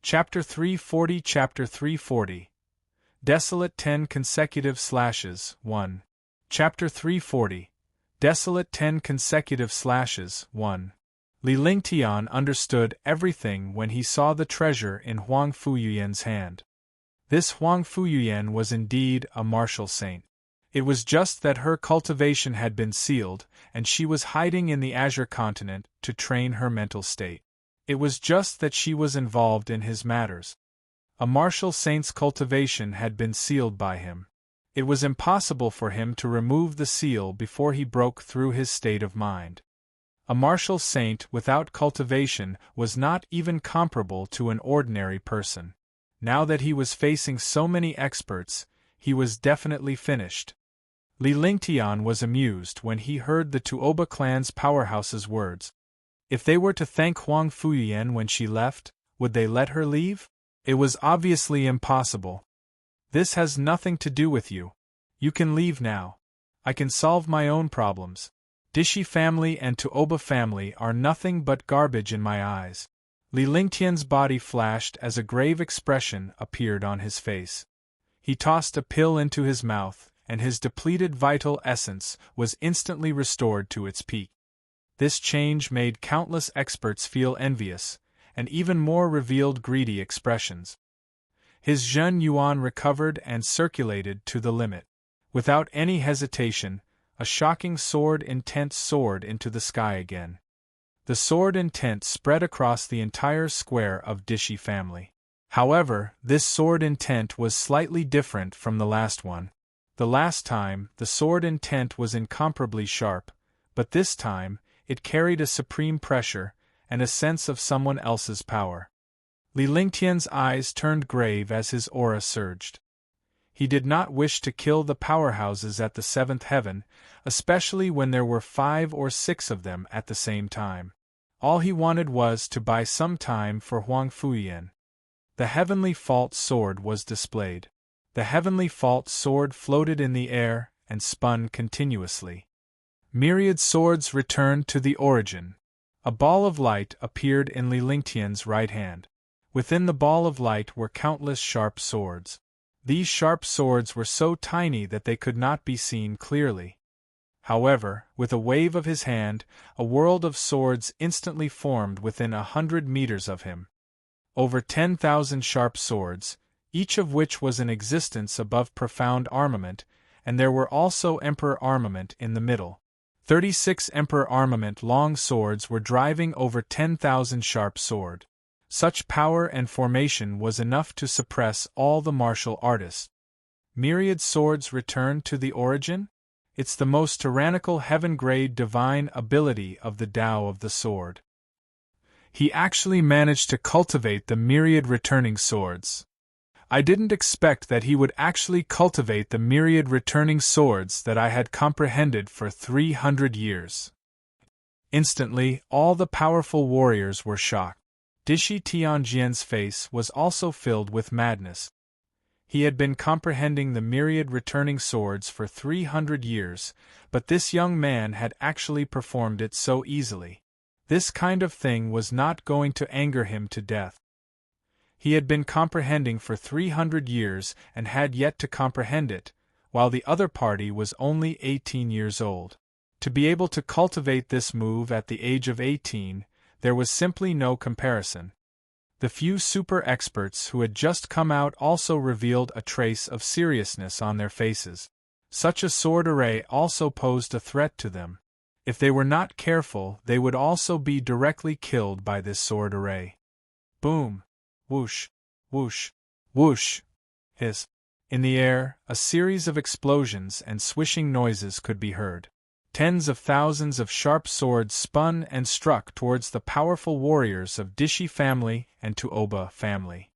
Chapter 340 Chapter 340 Desolate 10 Consecutive Slashes 1. Chapter 340 Desolate 10 Consecutive Slashes 1. Li Lingtian understood everything when he saw the treasure in Huang Fuyuyan's hand. This Huang Fuyuyan was indeed a martial saint. It was just that her cultivation had been sealed, and she was hiding in the Azure continent to train her mental state. It was just that she was involved in his matters. A martial saint's cultivation had been sealed by him. It was impossible for him to remove the seal before he broke through his state of mind. A martial saint without cultivation was not even comparable to an ordinary person. Now that he was facing so many experts, he was definitely finished. Li Lingtian was amused when he heard the Tuoba clan's powerhouse's words. If they were to thank Huang Fuyuyan when she left, would they let her leave? It was obviously impossible. This has nothing to do with you. You can leave now. I can solve my own problems. Dishi family and Tuoba family are nothing but garbage in my eyes. Li Lingtian's body flashed as a grave expression appeared on his face. He tossed a pill into his mouth, and his depleted vital essence was instantly restored to its peak. This change made countless experts feel envious, and even more revealed greedy expressions. His Zhen Yuan recovered and circulated to the limit. Without any hesitation, a shocking sword intent soared into the sky again. The sword intent spread across the entire square of Dishi family. However, this sword intent was slightly different from the last one. The last time, the sword intent was incomparably sharp, but this time, it carried a supreme pressure and a sense of someone else's power. Li Lingtian's eyes turned grave as his aura surged. He did not wish to kill the powerhouses at the seventh heaven, especially when there were 5 or 6 of them at the same time. All he wanted was to buy some time for Huang Fuyuyan. The heavenly fault sword was displayed. The heavenly fault sword floated in the air and spun continuously. Myriad swords returned to the origin. A ball of light appeared in Li Lingtian's right hand. Within the ball of light were countless sharp swords. These sharp swords were so tiny that they could not be seen clearly. However, with a wave of his hand, a world of swords instantly formed within 100 meters of him. Over 10,000 sharp swords, each of which was in existence above profound armament, and there were also emperor armament in the middle. 36 emperor armament long swords were driving over 10,000 sharp sword. Such power and formation was enough to suppress all the martial artists. Myriad swords returned to the origin? It's the most tyrannical heaven-grade divine ability of the Tao of the sword. He actually managed to cultivate the myriad returning swords. I didn't expect that he would actually cultivate the myriad returning swords that I had comprehended for 300 years. Instantly, all the powerful warriors were shocked. Dishi Tianjian's face was also filled with madness. He had been comprehending the myriad returning swords for 300 years, but this young man had actually performed it so easily. This kind of thing was not going to anger him to death. He had been comprehending for 300 years and had yet to comprehend it, while the other party was only 18 years old. To be able to cultivate this move at the age of 18, there was simply no comparison. The few super experts who had just come out also revealed a trace of seriousness on their faces. Such a sword array also posed a threat to them. If they were not careful, they would also be directly killed by this sword array. Boom! Whoosh! Whoosh! Whoosh! Hiss! In the air, a series of explosions and swishing noises could be heard. Tens of thousands of sharp swords spun and struck towards the powerful warriors of Dishi family and Tuoba family.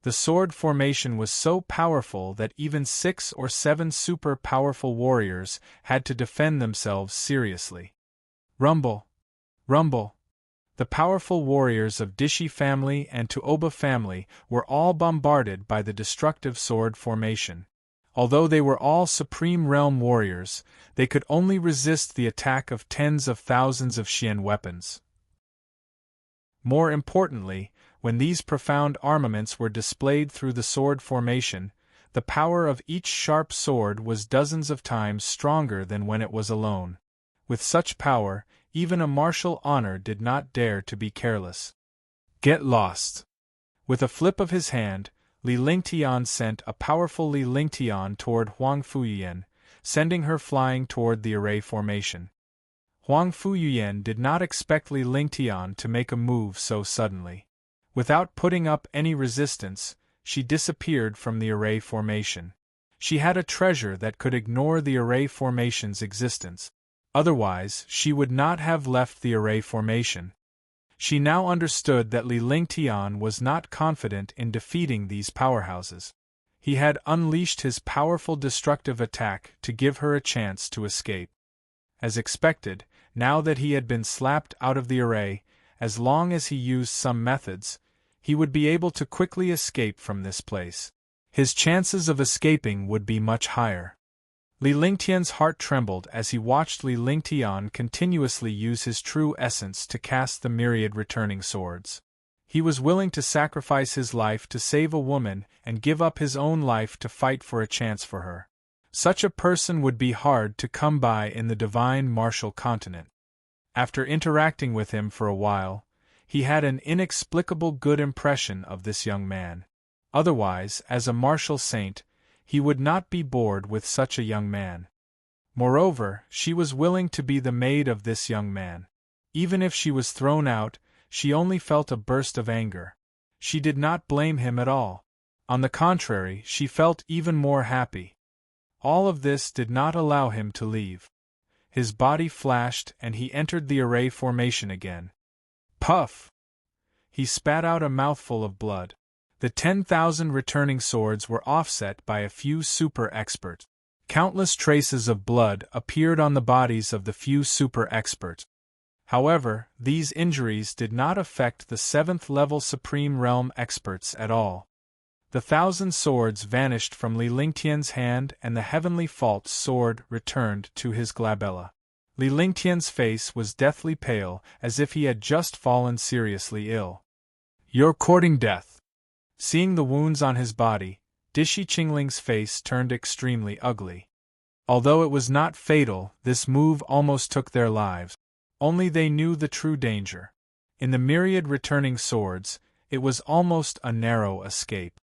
The sword formation was so powerful that even 6 or 7 super powerful warriors had to defend themselves seriously. Rumble! Rumble! The powerful warriors of Dishi family and Tuoba family were all bombarded by the destructive sword formation. Although they were all Supreme Realm warriors, they could only resist the attack of tens of thousands of Xian weapons. More importantly, When these profound armaments were displayed through the sword formation, the power of each sharp sword was dozens of times stronger than when it was alone. With such power, even a martial honor did not dare to be careless. Get lost! With a flip of his hand, Li Lingtian sent a powerful Li Lingtian toward Huang Fuyuan, sending her flying toward the array formation. Huang Fuyuan did not expect Li Lingtian to make a move so suddenly. Without putting up any resistance, she disappeared from the array formation. She had a treasure that could ignore the array formation's existence. Otherwise, she would not have left the array formation. She now understood that Li Lingtian was not confident in defeating these powerhouses. He had unleashed his powerful destructive attack to give her a chance to escape. As expected, now that he had been slapped out of the array, as long as he used some methods, he would be able to quickly escape from this place. His chances of escaping would be much higher. Li Lingtian's heart trembled as he watched Li Lingtian continuously use his true essence to cast the myriad returning swords. He was willing to sacrifice his life to save a woman and give up his own life to fight for a chance for her. Such a person would be hard to come by in the divine martial continent. After interacting with him for a while, he had an inexplicable good impression of this young man. Otherwise, as a martial saint, he would not be bored with such a young man. Moreover, she was willing to be the maid of this young man. Even if she was thrown out, she only felt a burst of anger. She did not blame him at all. On the contrary, she felt even more happy. All of this did not allow him to leave. His body flashed and he entered the array formation again. Puff! He spat out a mouthful of blood. The 10,000 returning swords were offset by a few super experts. Countless traces of blood appeared on the bodies of the few super experts. However, these injuries did not affect the 7th level Supreme Realm experts at all. The 1,000 swords vanished from Li Lingtian's hand and the Heavenly Fault's sword returned to his glabella. Li Lingtian's face was deathly pale, as if he had just fallen seriously ill. "You're courting death." Seeing the wounds on his body, Dishi Qingling's face turned extremely ugly. Although it was not fatal, this move almost took their lives. Only they knew the true danger. In the myriad returning swords, it was almost a narrow escape.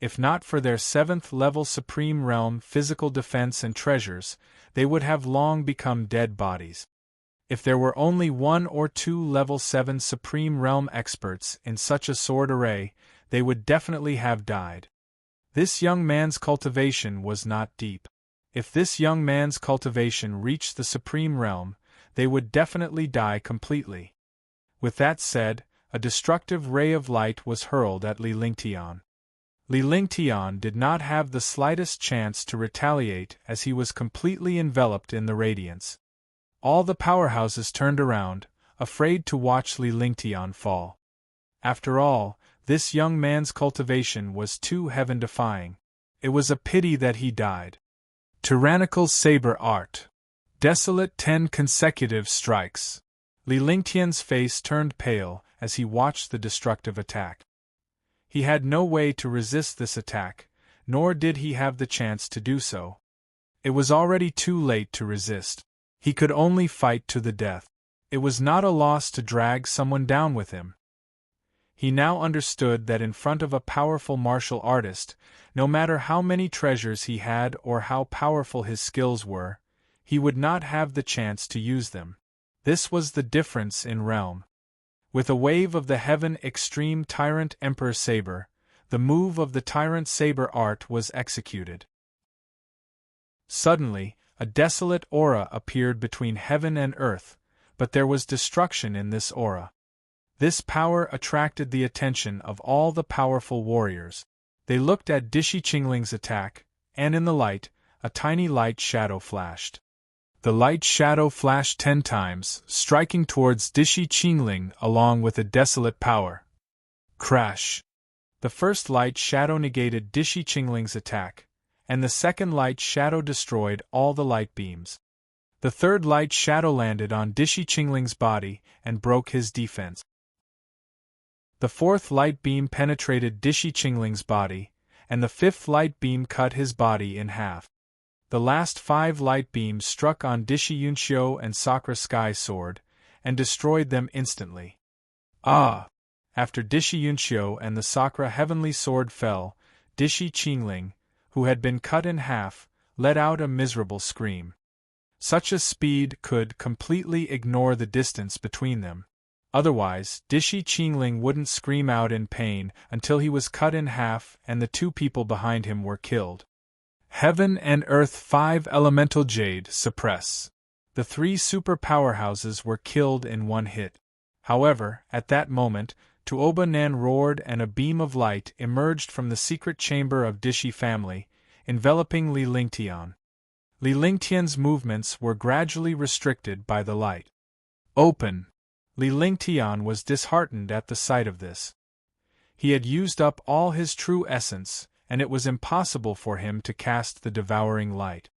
If not for their 7th level Supreme Realm physical defense and treasures, they would have long become dead bodies. If there were only 1 or 2 level 7 Supreme Realm experts in such a sword array, they would definitely have died. This young man's cultivation was not deep. If this young man's cultivation reached the Supreme Realm, they would definitely die completely. With that said, a destructive ray of light was hurled at Li Lingtian. Li Lingtian did not have the slightest chance to retaliate as he was completely enveloped in the radiance. All the powerhouses turned around, afraid to watch Li Lingtian fall. After all, this young man's cultivation was too heaven-defying. It was a pity that he died. Tyrannical saber art. Desolate 10 consecutive strikes. Li Lingtian's face turned pale as he watched the destructive attack. He had no way to resist this attack, nor did he have the chance to do so. It was already too late to resist. He could only fight to the death. It was not a loss to drag someone down with him. He now understood that in front of a powerful martial artist, no matter how many treasures he had or how powerful his skills were, he would not have the chance to use them. This was the difference in realm. With a wave of the Heaven Extreme Tyrant Emperor Saber, the move of the Tyrant Saber art was executed. Suddenly, a desolate aura appeared between heaven and earth, but there was destruction in this aura. This power attracted the attention of all the powerful warriors. They looked at Dishi Qingling's attack, and in the light, a tiny light shadow flashed. The light shadow flashed 10 times, striking towards Dishi Qingling along with a desolate power. Crash! The first light shadow negated Dishi Qingling's attack, and the second light shadow destroyed all the light beams. The third light shadow landed on Dishi Qingling's body and broke his defense. The fourth light beam penetrated Dishi Qingling's body, and the fifth light beam cut his body in half. The last 5 light beams struck on Dishi Yunxiu and Sakura Sky Sword, and destroyed them instantly. Ah! After Dishi Yunxiu and the Sakura Heavenly Sword fell, Dishi Qingling, who had been cut in half, let out a miserable scream. Such a speed could completely ignore the distance between them. Otherwise, Dishi Qingling wouldn't scream out in pain until he was cut in half and the 2 people behind him were killed. Heaven and Earth 5 Elemental Jade suppress. The 3 super powerhouses were killed in one hit. However, at that moment, Tuoba Nan roared and a beam of light emerged from the secret chamber of Dishi family, enveloping Li Lingtian. Li Lingtian's movements were gradually restricted by the light. Open! Li Lingtian was disheartened at the sight of this. He had used up all his true essence, and it was impossible for him to cast the devouring light.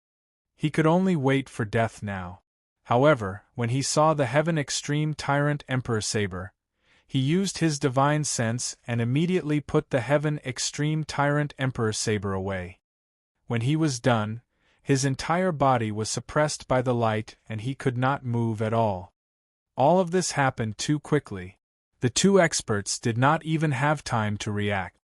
He could only wait for death now. However, when he saw the Heaven Extreme Tyrant Emperor Saber, he used his divine sense and immediately put the Heaven Extreme Tyrant Emperor Saber away. When he was done, his entire body was suppressed by the light and he could not move at all. All of this happened too quickly. The 2 experts did not even have time to react.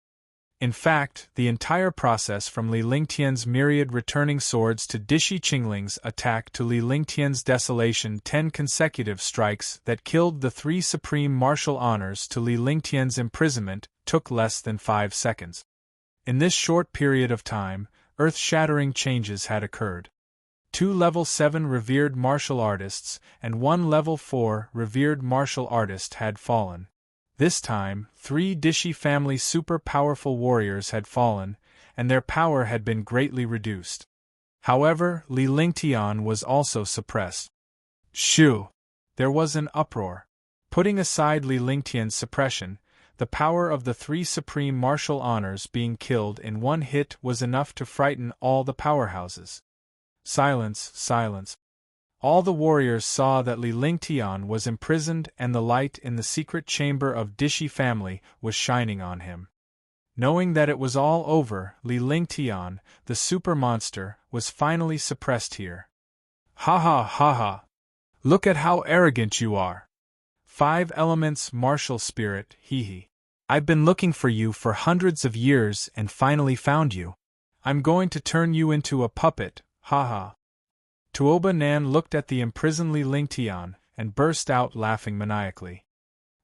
In fact, the entire process from Li Lingtian's myriad returning swords to Dishi Qingling's attack to Li Lingtian's desolation 10 consecutive strikes that killed the 3 supreme martial honors to Li Lingtian's imprisonment took less than 5 seconds. In this short period of time, earth-shattering changes had occurred. 2 level 7 revered martial artists and 1 level 4 revered martial artist had fallen. This time, 3 Dishi family super powerful warriors had fallen, and their power had been greatly reduced. However, Li Lingtian was also suppressed. Shoo! There was an uproar. Putting aside Li Lingtian's suppression, the power of the 3 supreme martial honors being killed in one hit was enough to frighten all the powerhouses. Silence, silence. All the warriors saw that Li Lingtian was imprisoned and the light in the secret chamber of Dishi family was shining on him. Knowing that it was all over, Li Lingtian, the super monster, was finally suppressed here. Ha ha ha ha! Look at how arrogant you are! 5 elements martial spirit, hee hee. I've been looking for you for hundreds of years and finally found you. I'm going to turn you into a puppet, ha ha. Tuoba Nan looked at the imprisoned Li Lingtian and burst out laughing maniacally.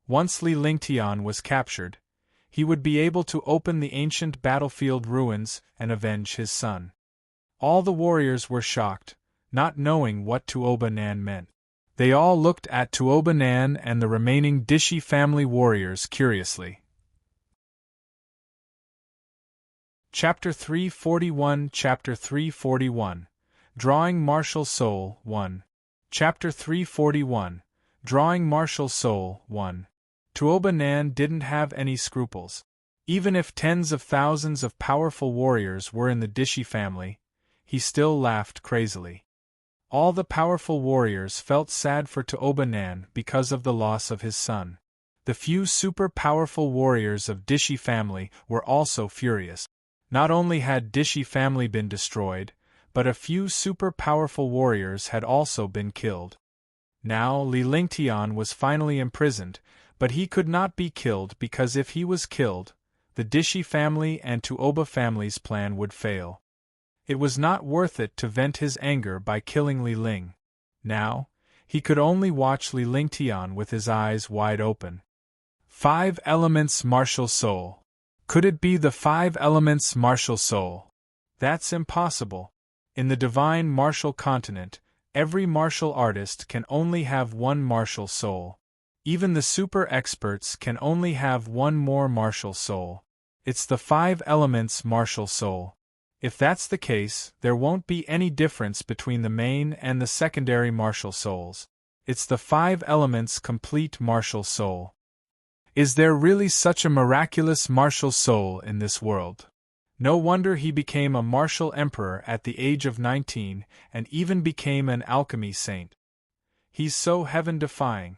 Once Li Lingtian was captured, he would be able to open the ancient battlefield ruins and avenge his son. All the warriors were shocked, not knowing what Tuoba Nan meant. They all looked at Tuoba Nan and the remaining Dishi family warriors curiously. Chapter 341 Chapter 341 Drawing Martial Soul 1 Chapter 341 Drawing Martial Soul 1 Tuoba Nan didn't have any scruples. Even if tens of thousands of powerful warriors were in the Dishi family, he still laughed crazily. All the powerful warriors felt sad for Tuoba Nan because of the loss of his son. The few super powerful warriors of Dishi family were also furious. Not only had Dishi family been destroyed, but a few super powerful warriors had also been killed. Now Li Lingtian was finally imprisoned, but he could not be killed because if he was killed, the Dishi family and Tuoba family's plan would fail. It was not worth it to vent his anger by killing Li Ling. Now, he could only watch Li Lingtian with his eyes wide open. 5 elements martial soul. Could it be the 5 elements martial soul? That's impossible. In the divine martial continent, every martial artist can only have 1 martial soul. Even the super experts can only have 1 more martial soul. It's the 5 elements martial soul. If that's the case, there won't be any difference between the main and the secondary martial souls. It's the 5 elements complete martial soul. Is there really such a miraculous martial soul in this world? No wonder he became a martial emperor at the age of 19 and even became an alchemy saint. He's so heaven-defying.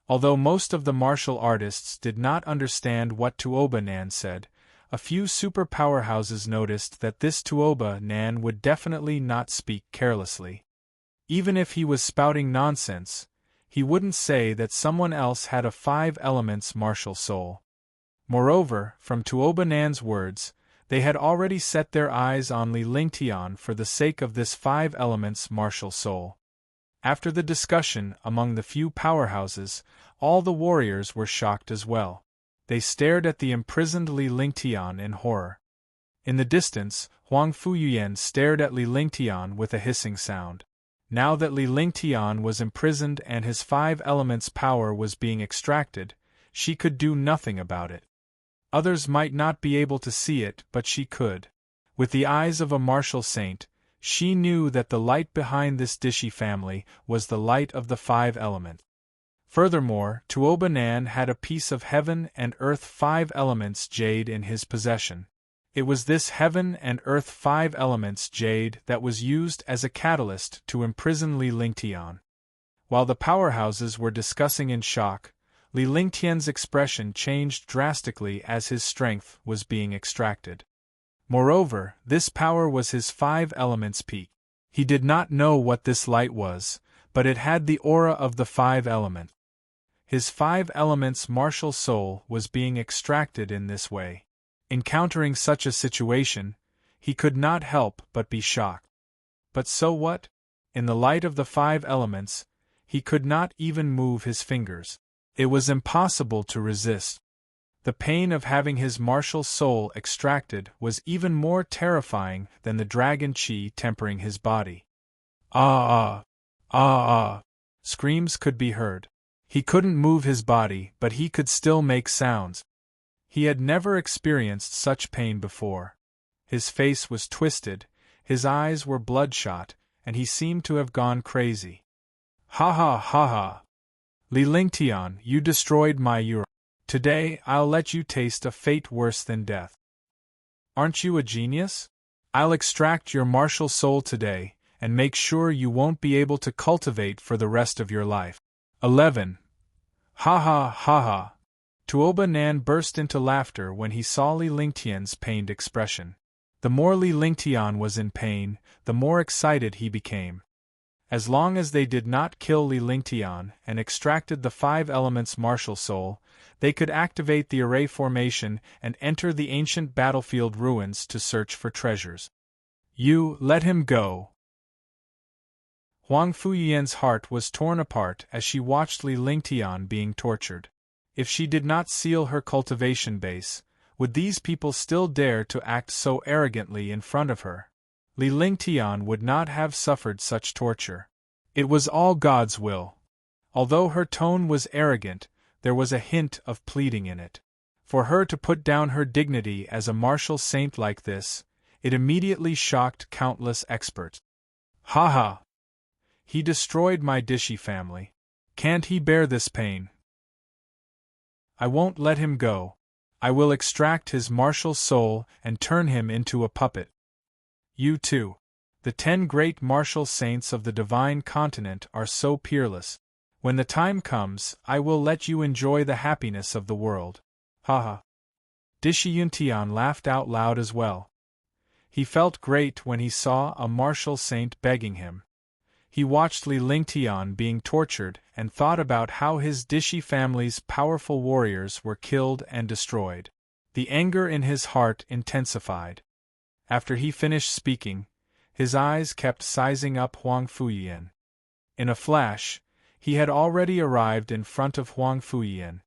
Although most of the martial artists did not understand what Tuoba Nan said, a few super powerhouses noticed that this Tuoba Nan would definitely not speak carelessly. Even if he was spouting nonsense, he wouldn't say that someone else had a 5 elements martial soul. Moreover, from Tuoba Nan's words, they had already set their eyes on Li Lingtian for the sake of this 5 elements martial soul. After the discussion among the few powerhouses, all the warriors were shocked as well. They stared at the imprisoned Li Lingtian in horror. In the distance, Huang Fuyuyan stared at Li Lingtian with a hissing sound. Now that Li Lingtian was imprisoned and his 5 elements power was being extracted, she could do nothing about it. Others might not be able to see it, but she could. With the eyes of a martial saint, she knew that the light behind this Dishi family was the light of the 5 elements. Furthermore, Tuoba Nan had a piece of heaven and earth 5 elements jade in his possession. It was this heaven and earth 5 elements jade that was used as a catalyst to imprison Li Lingtian. While the powerhouses were discussing in shock, Li Lingtian's expression changed drastically as his strength was being extracted. Moreover, this power was his 5 elements peak. He did not know what this light was, but it had the aura of the 5 elements. His 5 elements martial soul was being extracted in this way. Encountering such a situation, he could not help but be shocked. But so what? In the light of the 5 elements, he could not even move his fingers. It was impossible to resist. The pain of having his martial soul extracted was even more terrifying than the dragon chi tempering his body. Ah ah! Ah ah! Screams could be heard. He couldn't move his body, but he could still make sounds. He had never experienced such pain before. His face was twisted, his eyes were bloodshot, and he seemed to have gone crazy. Ha ha ha ha! Li Lingtian, you destroyed my Euro. Today I'll let you taste a fate worse than death. Aren't you a genius? I'll extract your martial soul today, and make sure you won't be able to cultivate for the rest of your life. 11. Ha ha ha ha! Tuoba Nan burst into laughter when he saw Li Lingtian's pained expression. The more Li Lingtian was in pain, the more excited he became. As long as they did not kill Li Lingtian and extracted the 5 elements martial soul, they could activate the array formation and enter the ancient battlefield ruins to search for treasures. You, let him go! Huang Fuyuyan's heart was torn apart as she watched Li Lingtian being tortured. If she did not seal her cultivation base, would these people still dare to act so arrogantly in front of her? Li Lingtian would not have suffered such torture. It was all God's will. Although her tone was arrogant, there was a hint of pleading in it. For her to put down her dignity as a martial saint like this, it immediately shocked countless experts. Ha ha! He destroyed my Dishi family. Can't he bear this pain? I won't let him go. I will extract his martial soul and turn him into a puppet. You too. The 10 great martial saints of the divine continent are so peerless. When the time comes, I will let you enjoy the happiness of the world. Ha ha. Dishi Yuntian laughed out loud as well. He felt great when he saw a martial saint begging him. He watched Li Lingtian being tortured and thought about how his Dishi family's powerful warriors were killed and destroyed. The anger in his heart intensified. After he finished speaking, his eyes kept sizing up Huang Fuyuyan. In a flash, he had already arrived in front of Huang Fuyuyan.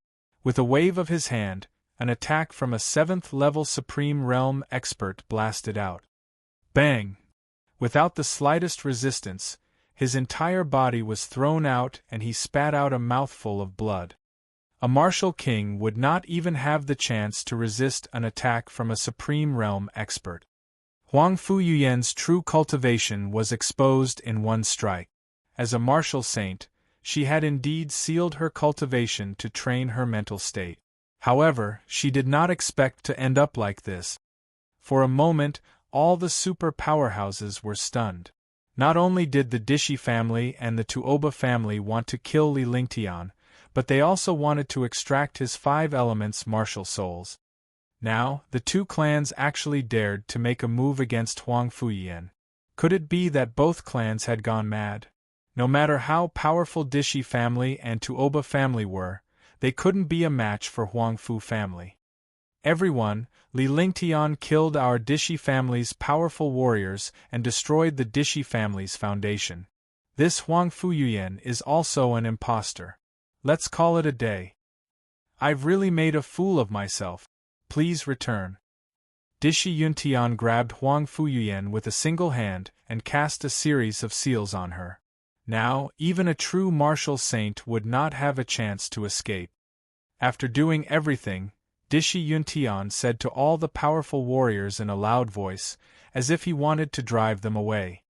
With a wave of his hand, an attack from a 7th-level Supreme Realm expert blasted out. Bang! Without the slightest resistance, his entire body was thrown out and he spat out a mouthful of blood. A martial king would not even have the chance to resist an attack from a Supreme Realm expert. Huang Fuyuyan's true cultivation was exposed in one strike. As a martial saint, she had indeed sealed her cultivation to train her mental state. However, she did not expect to end up like this. For a moment, all the super powerhouses were stunned. Not only did the Dishi family and the Tuoba family want to kill Li Lingtian, but they also wanted to extract his 5 elements martial souls. Now, the 2 clans actually dared to make a move against Huang Fuyian. Could it be that both clans had gone mad? No matter how powerful Dishi family and Tuoba family were, they couldn't be a match for Huang Fu family. Everyone, Li Lingtian killed our Dishi family's powerful warriors and destroyed the Dishi family's foundation. This Huang Fuyian is also an imposter. Let's call it a day. I've really made a fool of myself. Please return. Dishi Yuntian grabbed Huang Fuyian with a single hand and cast a series of seals on her. Now, even a true martial saint would not have a chance to escape. After doing everything, Dishi Yuntian said to all the powerful warriors in a loud voice, as if he wanted to drive them away.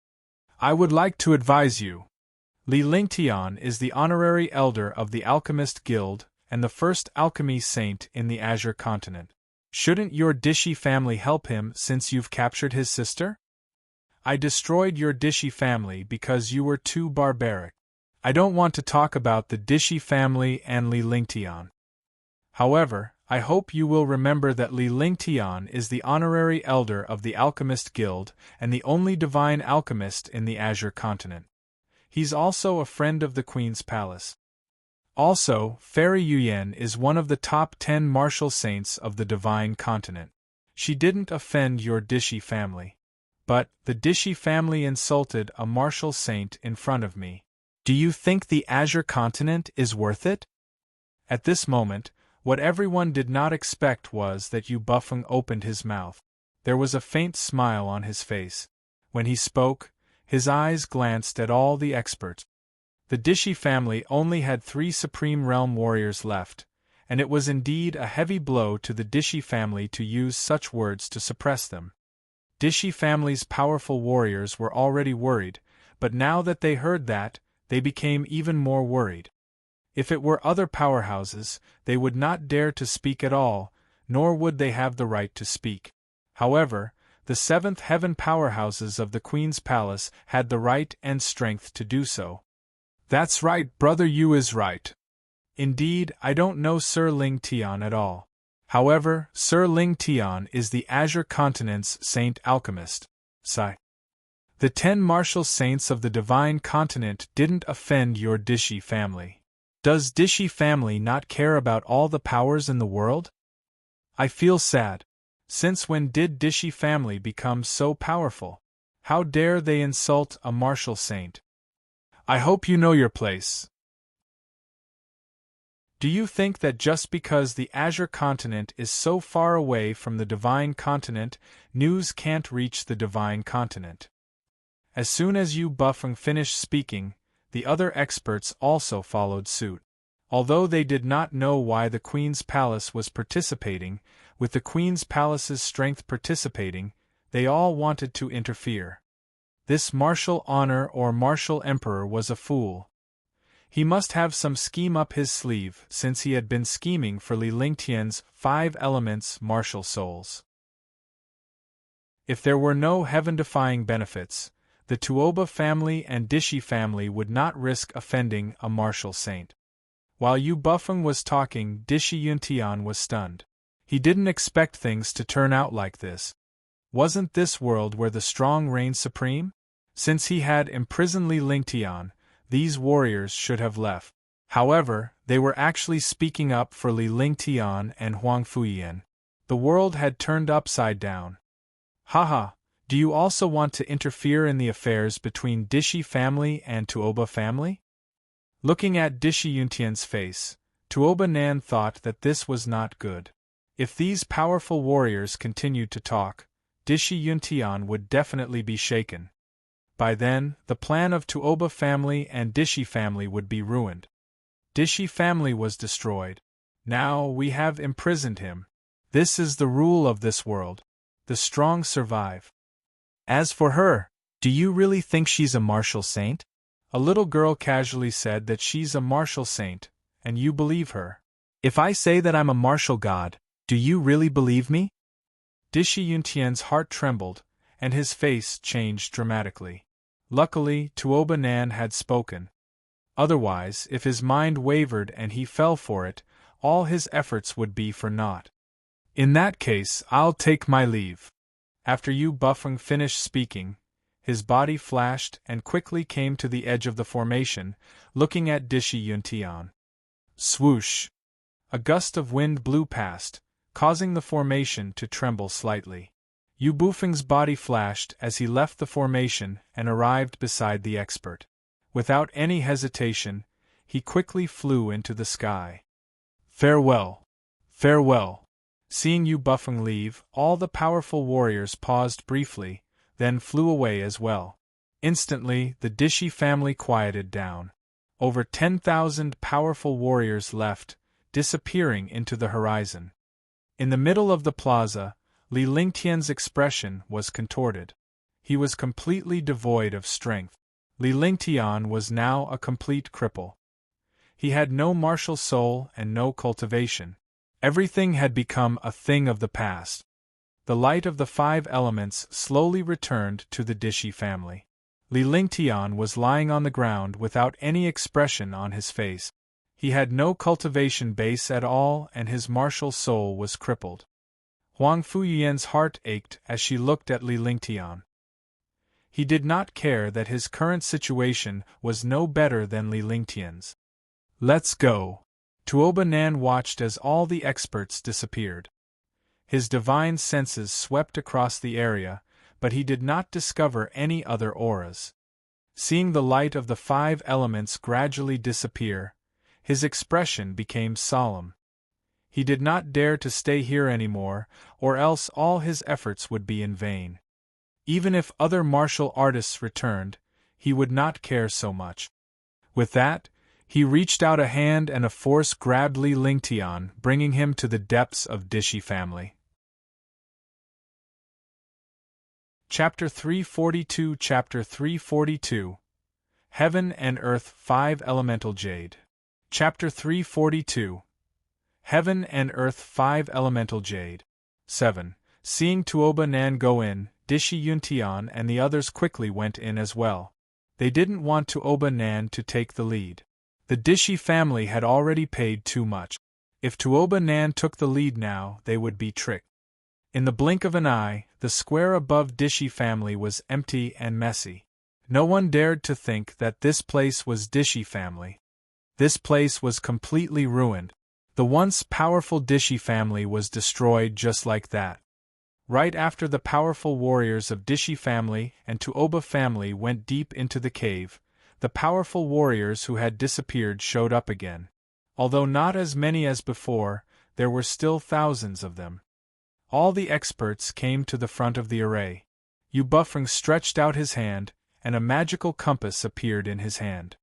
I would like to advise you. Li Lingtian is the honorary elder of the Alchemist Guild and the first alchemy saint in the Azure continent. Shouldn't your Dishi family help him since you've captured his sister? I destroyed your Dishi family because you were too barbaric. I don't want to talk about the Dishi family and Li Lingtian. However, I hope you will remember that Li Lingtian is the honorary elder of the Alchemist Guild and the only divine alchemist in the Azure continent. He's also a friend of the Queen's Palace. Also, Fairy Yuyan is one of the top 10 martial saints of the divine continent. She didn't offend your Dishi family. But, the Dishi family insulted a martial saint in front of me. Do you think the Azure continent is worth it? At this moment, what everyone did not expect was that Yu Bufeng opened his mouth. There was a faint smile on his face. When he spoke, his eyes glanced at all the experts. The Dishi family only had 3 Supreme Realm warriors left, and it was indeed a heavy blow to the Dishi family to use such words to suppress them. Dishi family's powerful warriors were already worried, but now that they heard that, they became even more worried. If it were other powerhouses, they would not dare to speak at all, nor would they have the right to speak. However, the 7th heaven powerhouses of the Queen's Palace had the right and strength to do so. That's right, Brother Yu is right. Indeed, I don't know Sir Ling Tian at all. However, Sir Ling Tian is the Azure Continent's Saint Alchemist. Sigh. The 10 martial saints of the Divine Continent didn't offend your Dishi family. Does Dishi family not care about all the powers in the world? I feel sad. Since when did Dishi family become so powerful? How dare they insult a martial saint? I hope you know your place. Do you think that just because the Azure Continent is so far away from the Divine Continent, news can't reach the Divine Continent? As soon as Yu Bufeng finished speaking, the other experts also followed suit. Although they did not know why the Queen's Palace was participating, with the Queen's Palace's strength participating, they all wanted to interfere. This martial honor or martial emperor was a fool. He must have some scheme up his sleeve since he had been scheming for Li Lingtian's 5 elements martial souls. If there were no heaven-defying benefits, the Tuoba family and Dishi family would not risk offending a martial saint. While Yu Bufeng was talking, Dishi Yuntian was stunned. He didn't expect things to turn out like this. Wasn't this world where the strong reign supreme? Since he had imprisoned Li Lingtian, these warriors should have left. However, they were actually speaking up for Li Lingtian and Huang Fuyian. The world had turned upside down. Haha, do you also want to interfere in the affairs between Dishi family and Tuoba family? Looking at Dishi Yuntian's face, Tuoba Nan thought that this was not good. If these powerful warriors continued to talk, Dishi Yuntian would definitely be shaken. By then, the plan of Tuoba family and Dishi family would be ruined. Dishi family was destroyed. Now we have imprisoned him. This is the rule of this world. The strong survive. As for her, do you really think she's a martial saint? A little girl casually said that she's a martial saint, and you believe her. If I say that I'm a martial god, do you really believe me? Dishi Yuntian's heart trembled, and his face changed dramatically. Luckily, Tuoba Nan had spoken. Otherwise, if his mind wavered and he fell for it, all his efforts would be for naught. In that case, I'll take my leave. After Yu Bufeng finished speaking, his body flashed and quickly came to the edge of the formation, looking at Dishi Yuntian. Swoosh! A gust of wind blew past, causing the formation to tremble slightly. Yu Bufeng's body flashed as he left the formation and arrived beside the expert. Without any hesitation, he quickly flew into the sky. Farewell! Farewell! Seeing Yu Bufeng leave, all the powerful warriors paused briefly, then flew away as well. Instantly, the Dishi family quieted down. Over 10,000 powerful warriors left, disappearing into the horizon. In the middle of the plaza, Li Lingtian's expression was contorted. He was completely devoid of strength. Li Lingtian was now a complete cripple. He had no martial soul and no cultivation. Everything had become a thing of the past. The light of the 5 elements slowly returned to the Dishi family. Li Lingtian was lying on the ground without any expression on his face. He had no cultivation base at all and his martial soul was crippled. Huang Fuyian's heart ached as she looked at Li Lingtian. He did not care that his current situation was no better than Li Lingtian's. Let's go. Tuoba Nan watched as all the experts disappeared. His divine senses swept across the area, but he did not discover any other auras. Seeing the light of the 5 elements gradually disappear, his expression became solemn. He did not dare to stay here anymore, or else all his efforts would be in vain. Even if other martial artists returned, he would not care so much. With that, he reached out a hand and a force grabbed Li Lingtian, bringing him to the depths of Dishi family. Chapter 342 Chapter 342 Heaven and Earth 5 Elemental Jade. Chapter 342 Heaven and Earth 5 Elemental Jade. 7. Seeing Tuoba Nan go in, Dishi Yuntian and the others quickly went in as well. They didn't want Tuoba Nan to take the lead. The Dishi family had already paid too much. If Tuoba Nan took the lead now, they would be tricked. In the blink of an eye, the square above Dishi family was empty and messy. No one dared to think that this place was Dishi family. This place was completely ruined. The once powerful Dishi family was destroyed just like that. Right after the powerful warriors of Dishi family and Tuoba family went deep into the cave, the powerful warriors who had disappeared showed up again. Although not as many as before, there were still thousands of them. All the experts came to the front of the array. Yu Bufeng stretched out his hand, and a magical compass appeared in his hand.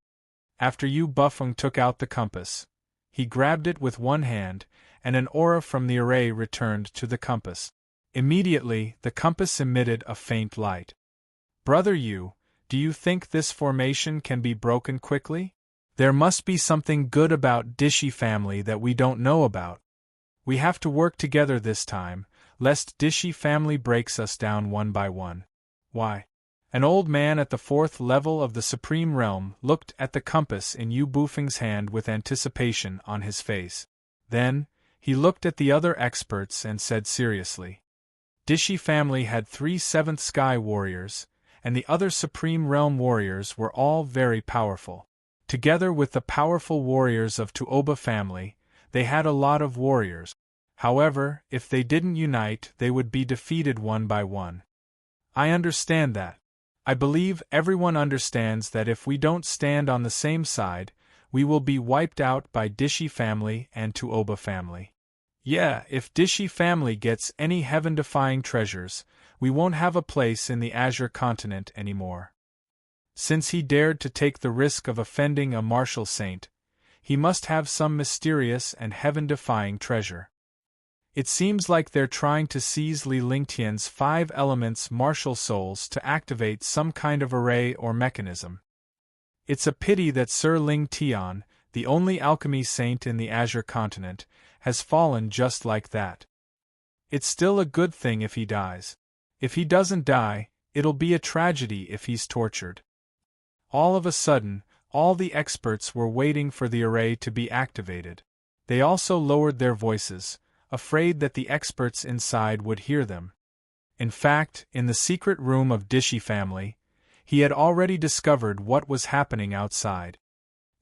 After Yu Bufeng took out the compass, he grabbed it with one hand, and an aura from the array returned to the compass. Immediately, the compass emitted a faint light. Brother Yu, do you think this formation can be broken quickly? There must be something good about Dishi family that we don't know about. We have to work together this time, lest Dishi family breaks us down one by one. Why? An old man at the 4th level of the Supreme Realm looked at the compass in Yu Bufeng's hand with anticipation on his face. Then, he looked at the other experts and said seriously. Dishi family had 3 7th Sky Warriors, and the other Supreme Realm Warriors were all very powerful. Together with the powerful warriors of Tuoba family, they had a lot of warriors. However, if they didn't unite, they would be defeated one by one. I understand that. I believe everyone understands that if we don't stand on the same side, we will be wiped out by Dishi family and Tuoba family. Yeah, if Dishi family gets any heaven-defying treasures, we won't have a place in the Azure continent anymore. Since he dared to take the risk of offending a martial saint, he must have some mysterious and heaven-defying treasure. It seems like they're trying to seize Li Lingtian's 5 elements martial souls to activate some kind of array or mechanism. It's a pity that Sir Ling Tian, the only alchemy saint in the Azure continent, has fallen just like that. It's still a good thing if he dies. If he doesn't die, it'll be a tragedy if he's tortured. All of a sudden, all the experts were waiting for the array to be activated. They also lowered their voices, afraid that the experts inside would hear them. In fact, in the secret room of Dishy family, he had already discovered what was happening outside.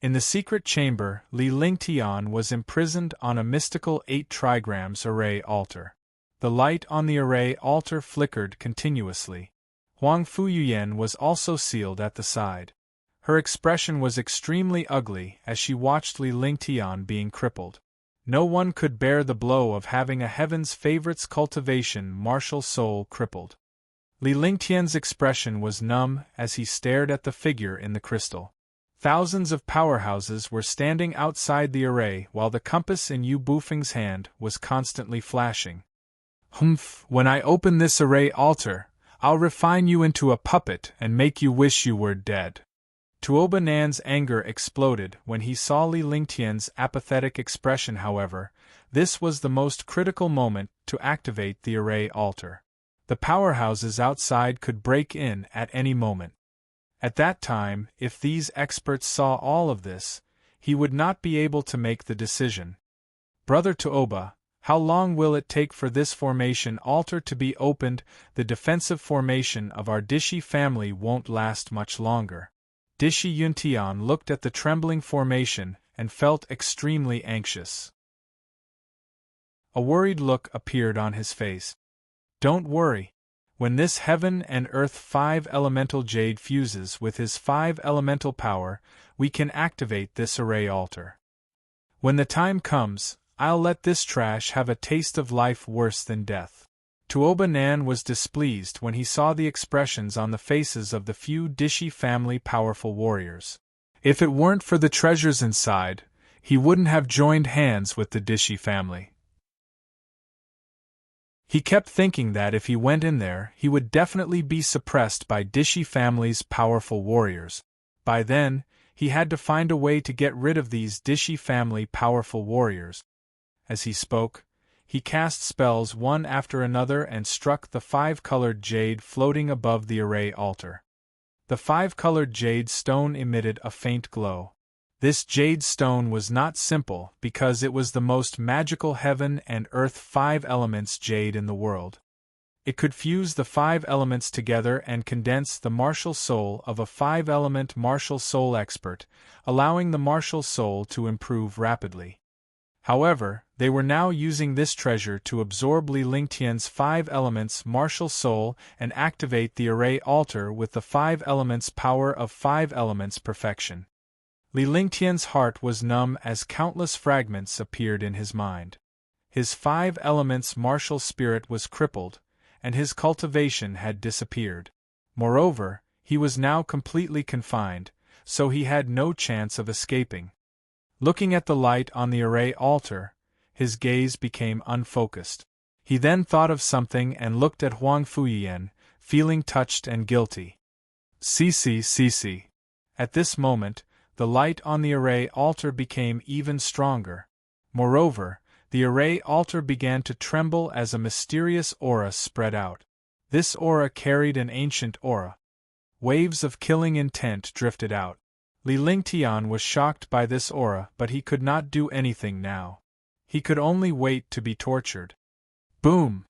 In the secret chamber, Li Lingtian was imprisoned on a mystical 8 trigrams array altar. The light on the array altar flickered continuously. Huang Fuyuyan was also sealed at the side. Her expression was extremely ugly as she watched Li Lingtian being crippled. No one could bear the blow of having a heaven's favorite's cultivation martial soul crippled. Li Lingtian's expression was numb as he stared at the figure in the crystal. Thousands of powerhouses were standing outside the array while the compass in Yu Bufeng's hand was constantly flashing. Humph, when I open this array altar, I'll refine you into a puppet and make you wish you were dead. Tuoba Nan's anger exploded when he saw Li Lingtian's apathetic expression. However, this was the most critical moment to activate the array altar. The powerhouses outside could break in at any moment. At that time, if these experts saw all of this, he would not be able to make the decision. Brother Tuoba, how long will it take for this formation altar to be opened? The defensive formation of our Dishy family won't last much longer. Dishy Yuntian looked at the trembling formation and felt extremely anxious. A worried look appeared on his face. Don't worry. When this heaven and earth 5 elemental jade fuses with his 5 elemental power, we can activate this array altar. When the time comes, I'll let this trash have a taste of life worse than death. Tuoba Nan was displeased when he saw the expressions on the faces of the few Dishy family powerful warriors. If it weren't for the treasures inside, he wouldn't have joined hands with the Dishy family. He kept thinking that if he went in there, he would definitely be suppressed by Dishy family's powerful warriors. By then, he had to find a way to get rid of these Dishy family powerful warriors. As he spoke, he cast spells one after another and struck the 5-colored jade floating above the array altar. The 5-colored jade stone emitted a faint glow. This jade stone was not simple because it was the most magical heaven and earth 5 elements jade in the world. It could fuse the 5 elements together and condense the martial soul of a 5-element martial soul expert, allowing the martial soul to improve rapidly. However, they were now using this treasure to absorb Li Lingtian's 5 elements martial soul and activate the array altar with the 5 elements power of 5 elements perfection. Li Lingtian's heart was numb as countless fragments appeared in his mind. His 5 elements martial spirit was crippled, and his cultivation had disappeared. Moreover, he was now completely confined, so he had no chance of escaping. Looking at the light on the array altar, his gaze became unfocused. He then thought of something and looked at Huang Fuyian, feeling touched and guilty. Cc. At this moment, the light on the array altar became even stronger. Moreover, the array altar began to tremble as a mysterious aura spread out. This aura carried an ancient aura. Waves of killing intent drifted out. Li Lingtian was shocked by this aura, but he could not do anything now. He could only wait to be tortured. Boom!